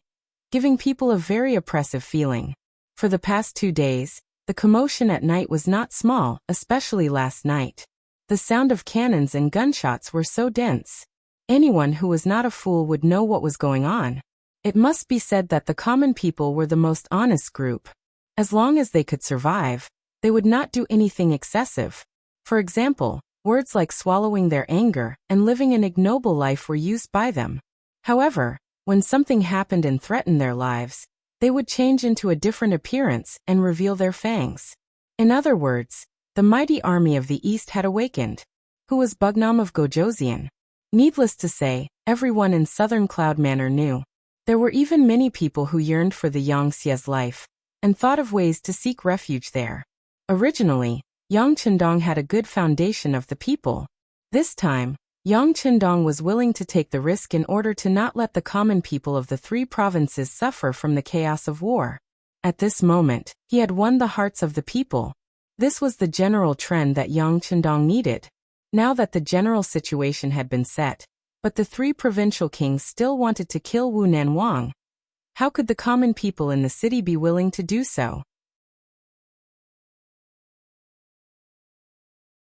giving people a very oppressive feeling. For the past 2 days, the commotion at night was not small, especially last night. The sound of cannons and gunshots were so dense. Anyone who was not a fool would know what was going on. It must be said that the common people were the most honest group. As long as they could survive, they would not do anything excessive. For example, words like swallowing their anger and living an ignoble life were used by them. However, when something happened and threatened their lives, they would change into a different appearance and reveal their fangs. In other words, the mighty army of the East had awakened. Who was Bugnam of Gojoseon? Needless to say, everyone in Southern Cloud Manor knew. There were even many people who yearned for the Yangxia's life, and thought of ways to seek refuge there. Originally, Yang Chendong had a good foundation of the people. This time, Yang Chendong was willing to take the risk in order to not let the common people of the 3 provinces suffer from the chaos of war. At this moment, he had won the hearts of the people. This was the general trend that Yang Chendong needed. Now that the general situation had been set, but the 3 provincial kings still wanted to kill Wu Nanwang. How could the common people in the city be willing to do so?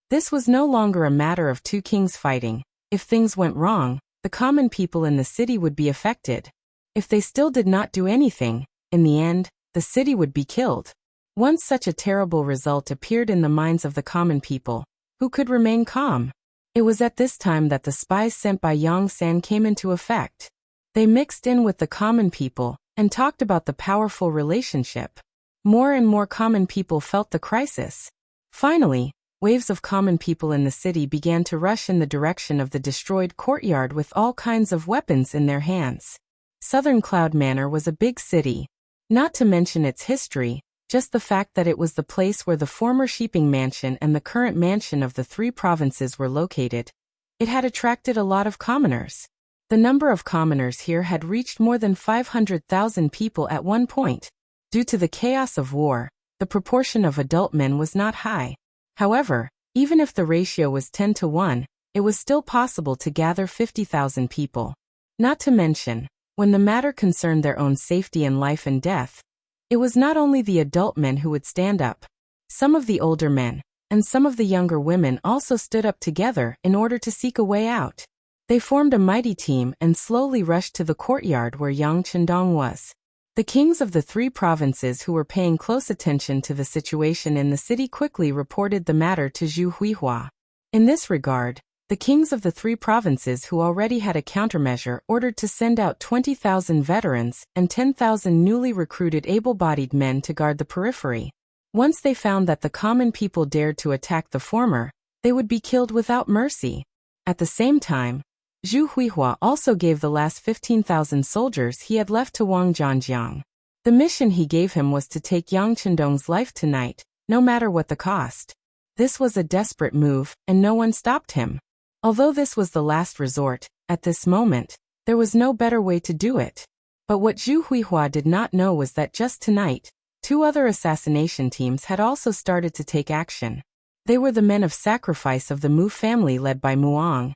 This was no longer a matter of 2 kings fighting. If things went wrong, the common people in the city would be affected. If they still did not do anything, in the end, the city would be killed. Once such a terrible result appeared in the minds of the common people, who could remain calm? It was at this time that the spies sent by Yang San came into effect. They mixed in with the common people and talked about the powerful relationship. More and more common people felt the crisis. Finally, waves of common people in the city began to rush in the direction of the destroyed courtyard with all kinds of weapons in their hands. Southern Cloud Manor was a big city. Not to mention its history, just the fact that it was the place where the former sheeping mansion and the current mansion of the three provinces were located. It had attracted a lot of commoners. The number of commoners here had reached more than 500,000 people at one point. Due to the chaos of war, the proportion of adult men was not high. However, even if the ratio was 10 to 1, it was still possible to gather 50,000 people. Not to mention, when the matter concerned their own safety and life and death, it was not only the adult men who would stand up. Some of the older men, and some of the younger women also stood up together in order to seek a way out. They formed a mighty team and slowly rushed to the courtyard where Yang Chendong was. The kings of the three provinces who were paying close attention to the situation in the city quickly reported the matter to Zhu Huihua. In this regard, the kings of the three provinces who already had a countermeasure ordered to send out 20,000 veterans and 10,000 newly recruited able-bodied men to guard the periphery. Once they found that the common people dared to attack the former, they would be killed without mercy. At the same time, Zhu Huihua also gave the last 15,000 soldiers he had left to Wang Zhanjiang. The mission he gave him was to take Yang Chendong's life tonight, no matter what the cost. This was a desperate move, and no one stopped him. Although this was the last resort, at this moment, there was no better way to do it. But what Zhu Huihua did not know was that just tonight, two other assassination teams had also started to take action. They were the men of sacrifice of the Mu family led by Muang,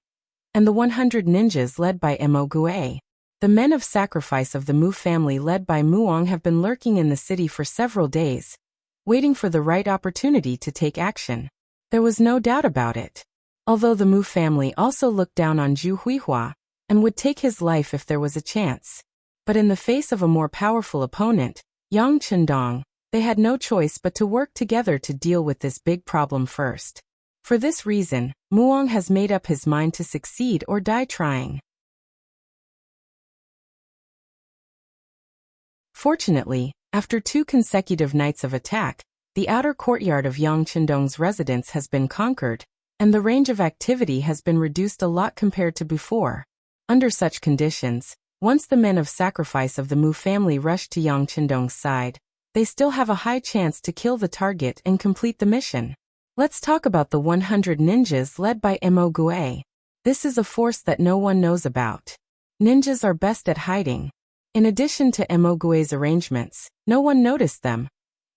and the 100 ninjas led by Mo Gue. The men of sacrifice of the Mu family led by Muang have been lurking in the city for several days, waiting for the right opportunity to take action. There was no doubt about it. Although the Mu family also looked down on Zhu Huihua, and would take his life if there was a chance. But in the face of a more powerful opponent, Yang Chendong, they had no choice but to work together to deal with this big problem first. For this reason, Muang has made up his mind to succeed or die trying. Fortunately, after 2 consecutive nights of attack, the outer courtyard of Yang Chendong's residence has been conquered, and the range of activity has been reduced a lot compared to before. Under such conditions, once the men of sacrifice of the Mu family rush to Yang Chendong's side, they still have a high chance to kill the target and complete the mission. Let's talk about the 100 ninjas led by Mo Gue. This is a force that no one knows about. Ninjas are best at hiding. In addition to Mo Gue's arrangements, no one noticed them.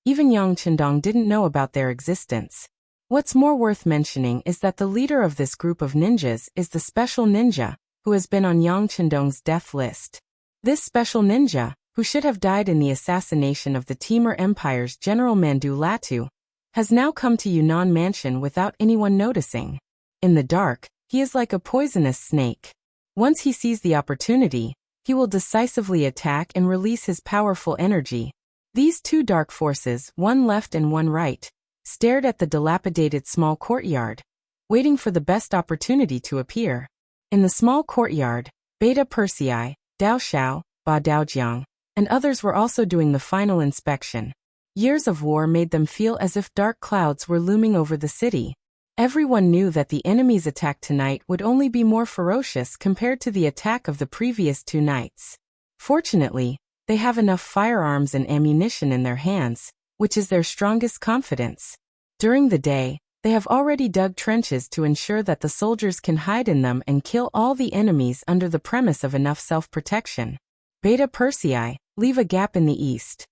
Even Yang Chendong didn't know about their existence. What's more worth mentioning is that the leader of this group of ninjas is the special ninja, who has been on Yang Chendong's death list. This special ninja, who should have died in the assassination of the Timur Empire's General Mandu Latu, has now come to Yunnan Mansion without anyone noticing. In the dark, he is like a poisonous snake. Once he sees the opportunity, he will decisively attack and release his powerful energy. These 2 dark forces, one left and one right, stared at the dilapidated small courtyard, waiting for the best opportunity to appear. In the small courtyard, Beta Persei, Dao Xiao, Ba Daojiang, and others were also doing the final inspection. Years of war made them feel as if dark clouds were looming over the city. Everyone knew that the enemy's attack tonight would only be more ferocious compared to the attack of the previous 2 nights. Fortunately, they have enough firearms and ammunition in their hands, which is their strongest confidence. During the day, they have already dug trenches to ensure that the soldiers can hide in them and kill all the enemies under the premise of enough self-protection. Beta Persei, leave a gap in the east.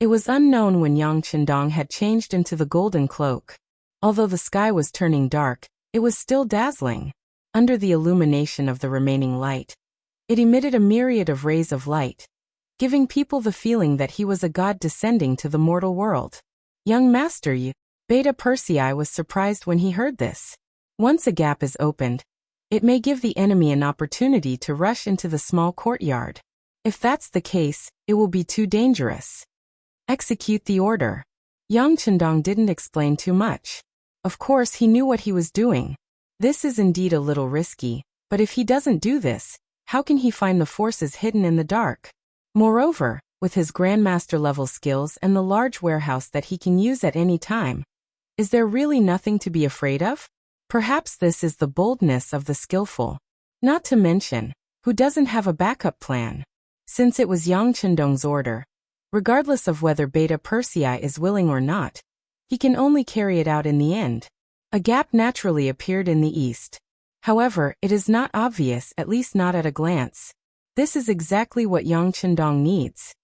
It was unknown when Yang Chendong had changed into the golden cloak. Although the sky was turning dark, it was still dazzling. Under the illumination of the remaining light, it emitted a myriad of rays of light, giving people the feeling that he was a god descending to the mortal world. Young Master Yu, Beta Persei was surprised when he heard this. Once a gap is opened, it may give the enemy an opportunity to rush into the small courtyard. If that's the case, it will be too dangerous. Execute the order. Yang Chendong didn't explain too much. Of course he knew what he was doing. This is indeed a little risky, but if he doesn't do this, how can he find the forces hidden in the dark? Moreover, with his Grandmaster-level skills and the large warehouse that he can use at any time, is there really nothing to be afraid of? Perhaps this is the boldness of the skillful. Not to mention, who doesn't have a backup plan? Since it was Yang Chendong's order, regardless of whether Beta Persei is willing or not, he can only carry it out in the end. A gap naturally appeared in the east. However, it is not obvious, at least not at a glance. This is exactly what Yang Chendong needs.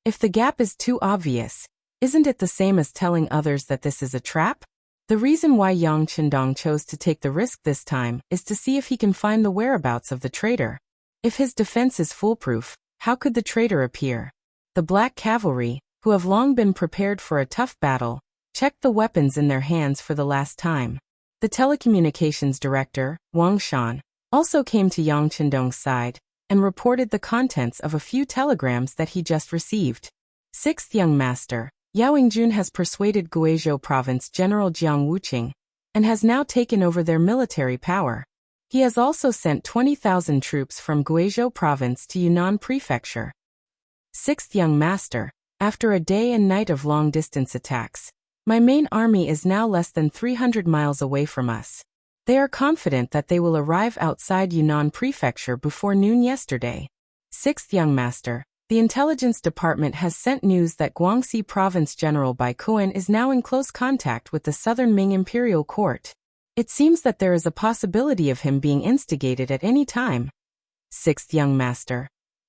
If the gap is too obvious, isn't it the same as telling others that this is a trap? The reason why Yang Chendong chose to take the risk this time is to see if he can find the whereabouts of the traitor. If his defense is foolproof, how could the traitor appear? The Black Cavalry, who have long been prepared for a tough battle, checked the weapons in their hands for the last time. The telecommunications director, Wang Shan, also came to Yang Chendong's side and reported the contents of a few telegrams that he just received. Sixth Young Master, Yao Yingjun has persuaded Guizhou Province General Jiang Wuqing and has now taken over their military power. He has also sent 20,000 troops from Guizhou Province to Yunnan Prefecture. Sixth Young Master, after a day and night of long-distance attacks, my main army is now less than 300 miles away from us. They are confident that they will arrive outside Yunnan Prefecture before noon yesterday. Sixth Young Master, the intelligence department has sent news that Guangxi Province General Bai Kuan is now in close contact with the Southern Ming Imperial Court. It seems that there is a possibility of him being instigated at any time. Sixth Young Master.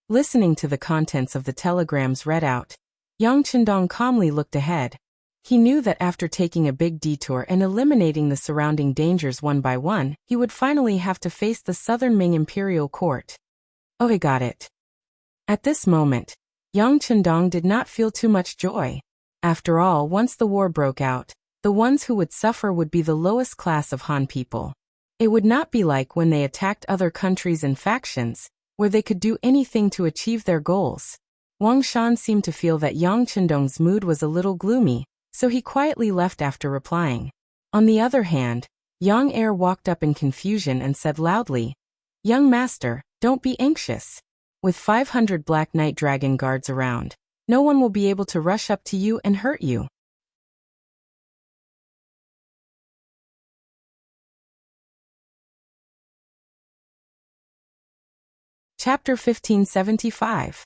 Listening to the contents of the telegrams read out, Yang Chendong calmly looked ahead. He knew that after taking a big detour and eliminating the surrounding dangers one by one, he would finally have to face the Southern Ming Imperial Court. Oh, he got it. At this moment, Yang Chendong did not feel too much joy. After all, once the war broke out, the ones who would suffer would be the lowest class of Han people. It would not be like when they attacked other countries and factions, where they could do anything to achieve their goals. Wang Shan seemed to feel that Yang Chendong's mood was a little gloomy, so he quietly left after replying. On the other hand, Yang Er walked up in confusion and said loudly, "Young Master, don't be anxious. With 500 Black Knight Dragon guards around, no one will be able to rush up to you and hurt you." Chapter 1575.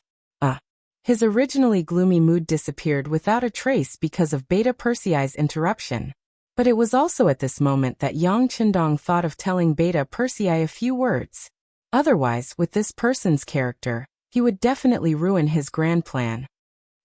His originally gloomy mood disappeared without a trace because of Beta Persei's interruption. But it was also at this moment that Yang Chendong thought of telling Beta Persei a few words. Otherwise, with this person's character, he would definitely ruin his grand plan.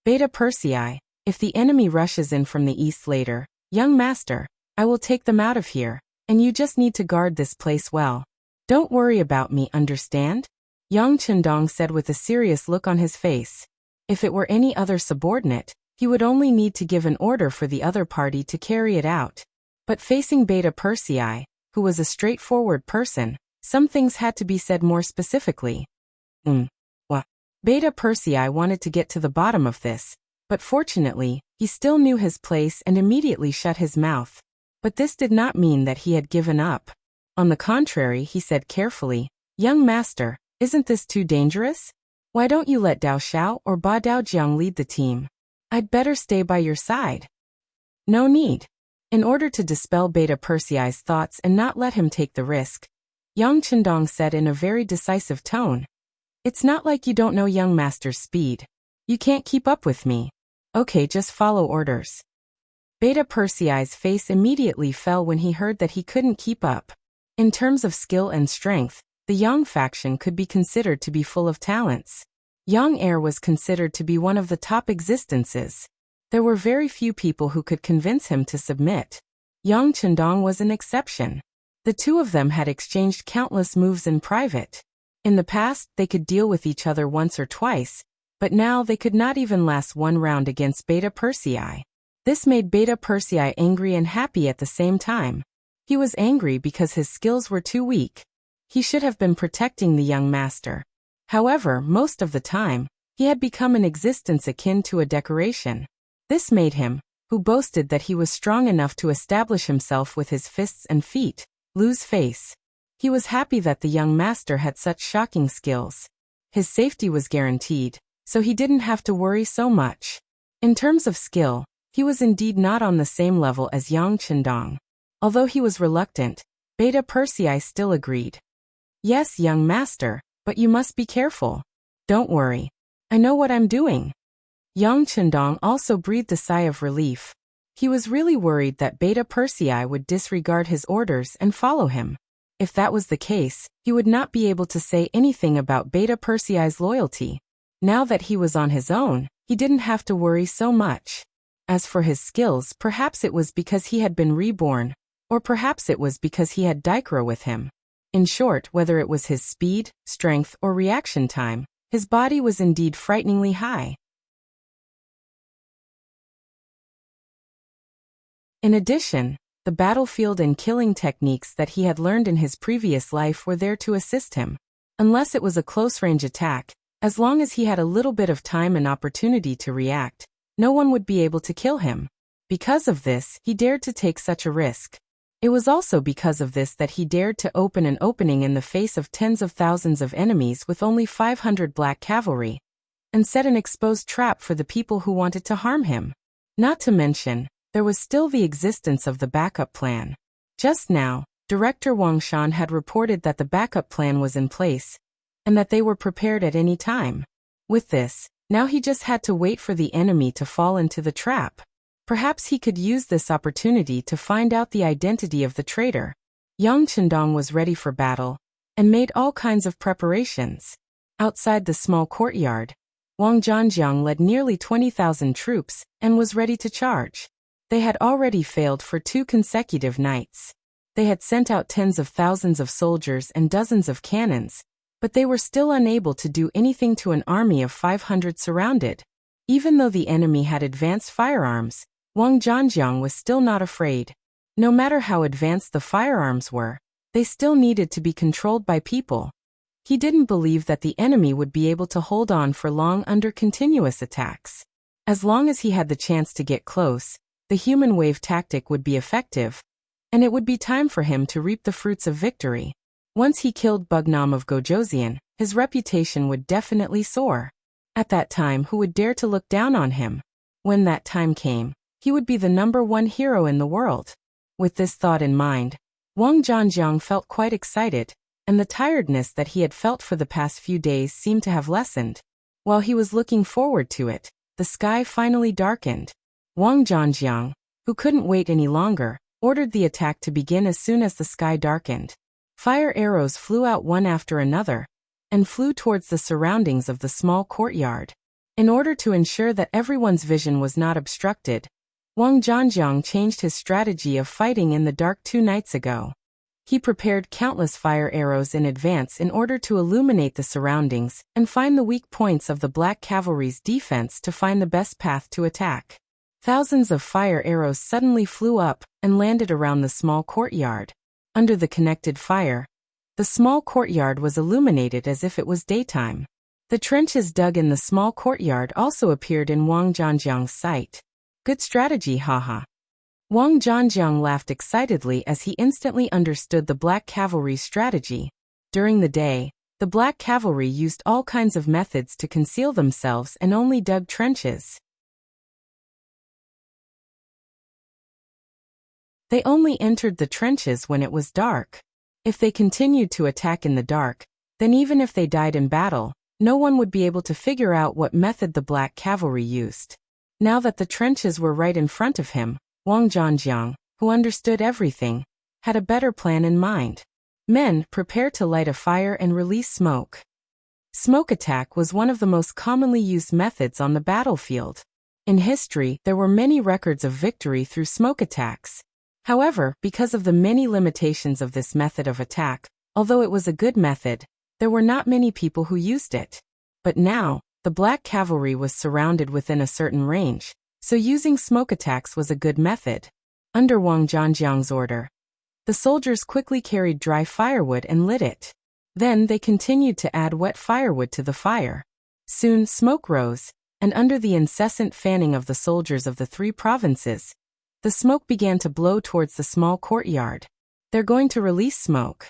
Beta Persei, if the enemy rushes in from the east later, young master, I will take them out of here, and you just need to guard this place well. Don't worry about me, understand? Yang Chendong said with a serious look on his face. If it were any other subordinate, he would only need to give an order for the other party to carry it out. But facing Beta Persei, who was a straightforward person, some things had to be said more specifically. Beta Persei wanted to get to the bottom of this, but fortunately, he still knew his place and immediately shut his mouth. But this did not mean that he had given up. On the contrary, he said carefully, "Young master, isn't this too dangerous? Why don't you let Dao Xiao or Ba Daojiang lead the team? I'd better stay by your side." No need. In order to dispel Beta Persei's thoughts and not let him take the risk, Yang Chendong said in a very decisive tone, "It's not like you don't know young master's speed. You can't keep up with me. Okay, just follow orders." Beta Persei's face immediately fell when he heard that he couldn't keep up. In terms of skill and strength, the Yang faction could be considered to be full of talents. Yang Er was considered to be one of the top existences. There were very few people who could convince him to submit. Yang Chendong was an exception. The two of them had exchanged countless moves in private. In the past, they could deal with each other once or twice, but now they could not even last one round against Beta Persei. This made Beta Persei angry and happy at the same time. He was angry because his skills were too weak. He should have been protecting the young master. However, most of the time, he had become an existence akin to a decoration. This made him, who boasted that he was strong enough to establish himself with his fists and feet, lose face. He was happy that the young master had such shocking skills. His safety was guaranteed, so he didn't have to worry so much. In terms of skill, he was indeed not on the same level as Yang Chendong. Although he was reluctant, Beta Persei still agreed. Yes, young master, but you must be careful. Don't worry. I know what I'm doing. Yang Chendong also breathed a sigh of relief. He was really worried that Beta Persei would disregard his orders and follow him. If that was the case, he would not be able to say anything about Beta Persei's loyalty. Now that he was on his own, he didn't have to worry so much. As for his skills, perhaps it was because he had been reborn, or perhaps it was because he had Daikra with him. In short, whether it was his speed, strength, or reaction time, his body was indeed frighteningly high. In addition, the battlefield and killing techniques that he had learned in his previous life were there to assist him. Unless it was a close-range attack, as long as he had a little bit of time and opportunity to react, no one would be able to kill him. Because of this, he dared to take such a risk. It was also because of this that he dared to open an opening in the face of tens of thousands of enemies with only 500 black cavalry, and set an exposed trap for the people who wanted to harm him. Not to mention, there was still the existence of the backup plan. Just now, Director Wang Shan had reported that the backup plan was in place, and that they were prepared at any time. With this, now he just had to wait for the enemy to fall into the trap. Perhaps he could use this opportunity to find out the identity of the traitor. Yang Chendong was ready for battle, and made all kinds of preparations. Outside the small courtyard, Wang Zhanjiang led nearly 20,000 troops, and was ready to charge. They had already failed for 2 consecutive nights. They had sent out tens of thousands of soldiers and dozens of cannons, but they were still unable to do anything to an army of 500 surrounded. Even though the enemy had advanced firearms, Wang Zhanjiang was still not afraid. No matter how advanced the firearms were, they still needed to be controlled by people. He didn't believe that the enemy would be able to hold on for long under continuous attacks. As long as he had the chance to get close, the human wave tactic would be effective, and it would be time for him to reap the fruits of victory. Once he killed Bugnam of Gojoseon, his reputation would definitely soar. At that time, who would dare to look down on him? When that time came, he would be the #1 hero in the world. With this thought in mind, Wang Zhanjiang felt quite excited, and the tiredness that he had felt for the past few days seemed to have lessened. While he was looking forward to it, the sky finally darkened. Wang Zhanjiang, who couldn't wait any longer, ordered the attack to begin as soon as the sky darkened. Fire arrows flew out one after another, and flew towards the surroundings of the small courtyard. In order to ensure that everyone's vision was not obstructed, Wang Zhanjiang changed his strategy of fighting in the dark 2 nights ago. He prepared countless fire arrows in advance in order to illuminate the surroundings and find the weak points of the Black Cavalry's defense to find the best path to attack. Thousands of fire arrows suddenly flew up and landed around the small courtyard. Under the connected fire, the small courtyard was illuminated as if it was daytime. The trenches dug in the small courtyard also appeared in Wang Zhanjiang's sight. Good strategy, haha. Wang Zhanjiang laughed excitedly as he instantly understood the Black Cavalry's strategy. During the day, the Black Cavalry used all kinds of methods to conceal themselves and only dug trenches. They only entered the trenches when it was dark. If they continued to attack in the dark, then even if they died in battle, no one would be able to figure out what method the Black Cavalry used. Now that the trenches were right in front of him, Wang Zhanjiang, who understood everything, had a better plan in mind. Men, prepare to light a fire and release smoke. Smoke attack was one of the most commonly used methods on the battlefield. In history, there were many records of victory through smoke attacks. However, because of the many limitations of this method of attack, although it was a good method, there were not many people who used it. But now, the Black Cavalry was surrounded within a certain range, so using smoke attacks was a good method. Under Wang Zhanjiang's order, the soldiers quickly carried dry firewood and lit it. Then they continued to add wet firewood to the fire. Soon smoke rose, and under the incessant fanning of the soldiers of the 3 provinces, the smoke began to blow towards the small courtyard. They're going to release smoke.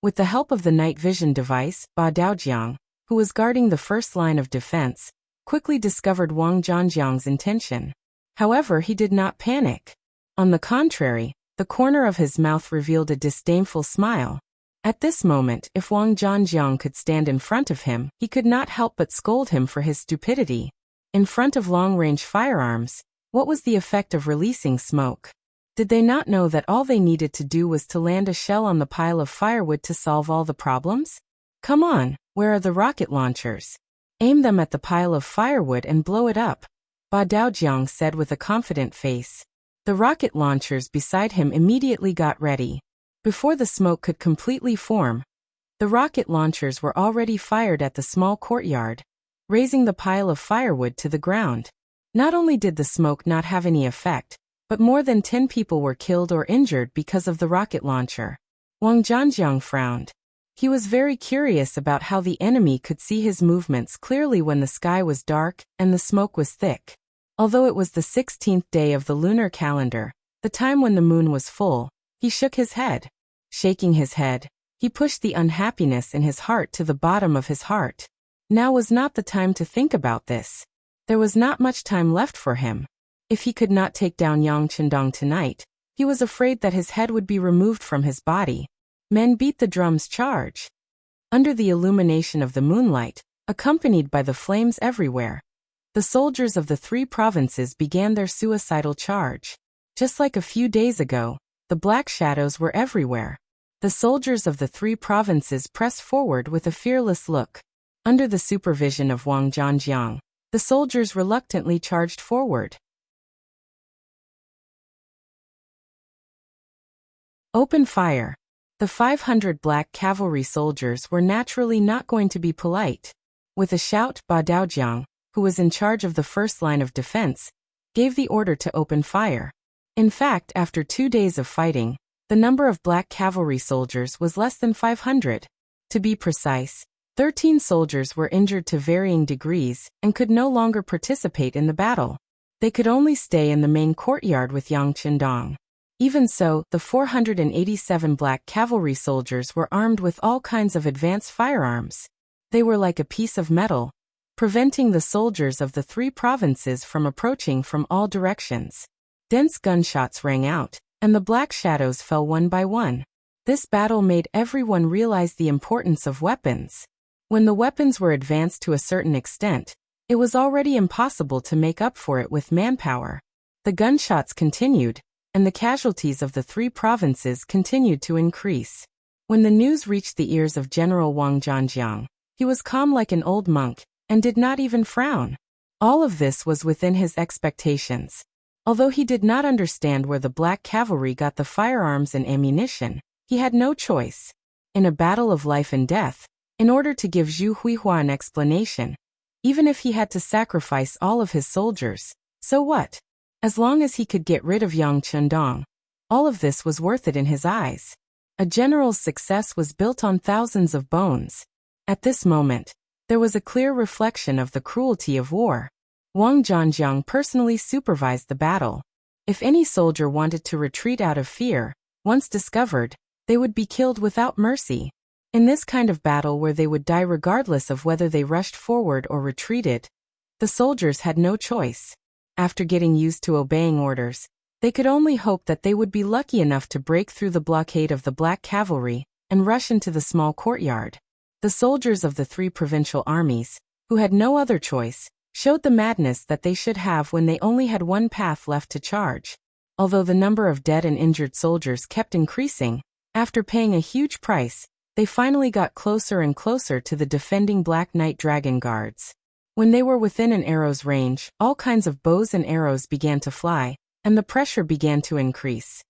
With the help of the night vision device, Ba Daojiang, who was guarding the first line of defense, quickly discovered Wang Zhanjiang's intention. However, he did not panic. On the contrary, the corner of his mouth revealed a disdainful smile. At this moment, if Wang Zhanjiang could stand in front of him, he could not help but scold him for his stupidity. In front of long-range firearms, what was the effect of releasing smoke? Did they not know that all they needed to do was to land a shell on the pile of firewood to solve all the problems? Come on, where are the rocket launchers? Aim them at the pile of firewood and blow it up, Ba Daojiang said with a confident face. The rocket launchers beside him immediately got ready. Before the smoke could completely form, the rocket launchers were already fired at the small courtyard, raising the pile of firewood to the ground. Not only did the smoke not have any effect, but more than 10 people were killed or injured because of the rocket launcher. Wang Zhanjiang frowned. He was very curious about how the enemy could see his movements clearly when the sky was dark and the smoke was thick. Although it was the 16th day of the lunar calendar, the time when the moon was full, he shook his head. Shaking his head, he pushed the unhappiness in his heart to the bottom of his heart. Now was not the time to think about this. There was not much time left for him. If he could not take down Yang Chendong tonight, he was afraid that his head would be removed from his body. Men beat the drums charge. Under the illumination of the moonlight, accompanied by the flames everywhere, the soldiers of the 3 provinces began their suicidal charge. Just like a few days ago, the black shadows were everywhere. The soldiers of the 3 provinces pressed forward with a fearless look. Under the supervision of Wang Zhanjiang, the soldiers reluctantly charged forward. Open fire. The 500 black cavalry soldiers were naturally not going to be polite. With a shout, Ba Daojiang, who was in charge of the first line of defense, gave the order to open fire. In fact, after 2 days of fighting, the number of black cavalry soldiers was less than 500. To be precise, 13 soldiers were injured to varying degrees and could no longer participate in the battle. They could only stay in the main courtyard with Yang Chendong. Even so, the 487 black cavalry soldiers were armed with all kinds of advanced firearms. They were like a piece of metal, preventing the soldiers of the 3 provinces from approaching from all directions. Dense gunshots rang out, and the black shadows fell one by one. This battle made everyone realize the importance of weapons. When the weapons were advanced to a certain extent, it was already impossible to make up for it with manpower. The gunshots continued, and the casualties of the 3 provinces continued to increase. When the news reached the ears of General Wang Zhanjiang, he was calm like an old monk, and did not even frown. All of this was within his expectations. Although he did not understand where the black cavalry got the firearms and ammunition, he had no choice. In a battle of life and death, in order to give Zhu Huihua an explanation, even if he had to sacrifice all of his soldiers, so what? As long as he could get rid of Yang Chendong, all of this was worth it in his eyes. A general's success was built on thousands of bones. At this moment, there was a clear reflection of the cruelty of war. Wang Zhanjiang personally supervised the battle. If any soldier wanted to retreat out of fear, once discovered, they would be killed without mercy. In this kind of battle where they would die regardless of whether they rushed forward or retreated, the soldiers had no choice. After getting used to obeying orders, they could only hope that they would be lucky enough to break through the blockade of the black cavalry and rush into the small courtyard. The soldiers of the 3 provincial armies, who had no other choice, showed the madness that they should have when they only had one path left to charge. Although the number of dead and injured soldiers kept increasing, after paying a huge price, they finally got closer and closer to the defending Black Knight Dragon Guards. When they were within an arrow's range, all kinds of bows and arrows began to fly, and the pressure began to increase.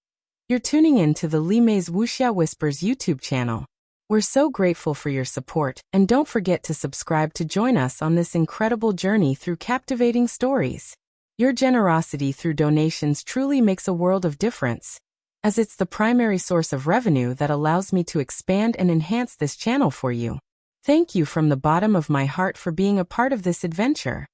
You're tuning in to the Li Mei's Wuxia Whispers YouTube channel. We're so grateful for your support, and don't forget to subscribe to join us on this incredible journey through captivating stories. Your generosity through donations truly makes a world of difference. as it's the primary source of revenue that allows me to expand and enhance this channel for you. Thank you from the bottom of my heart for being a part of this adventure.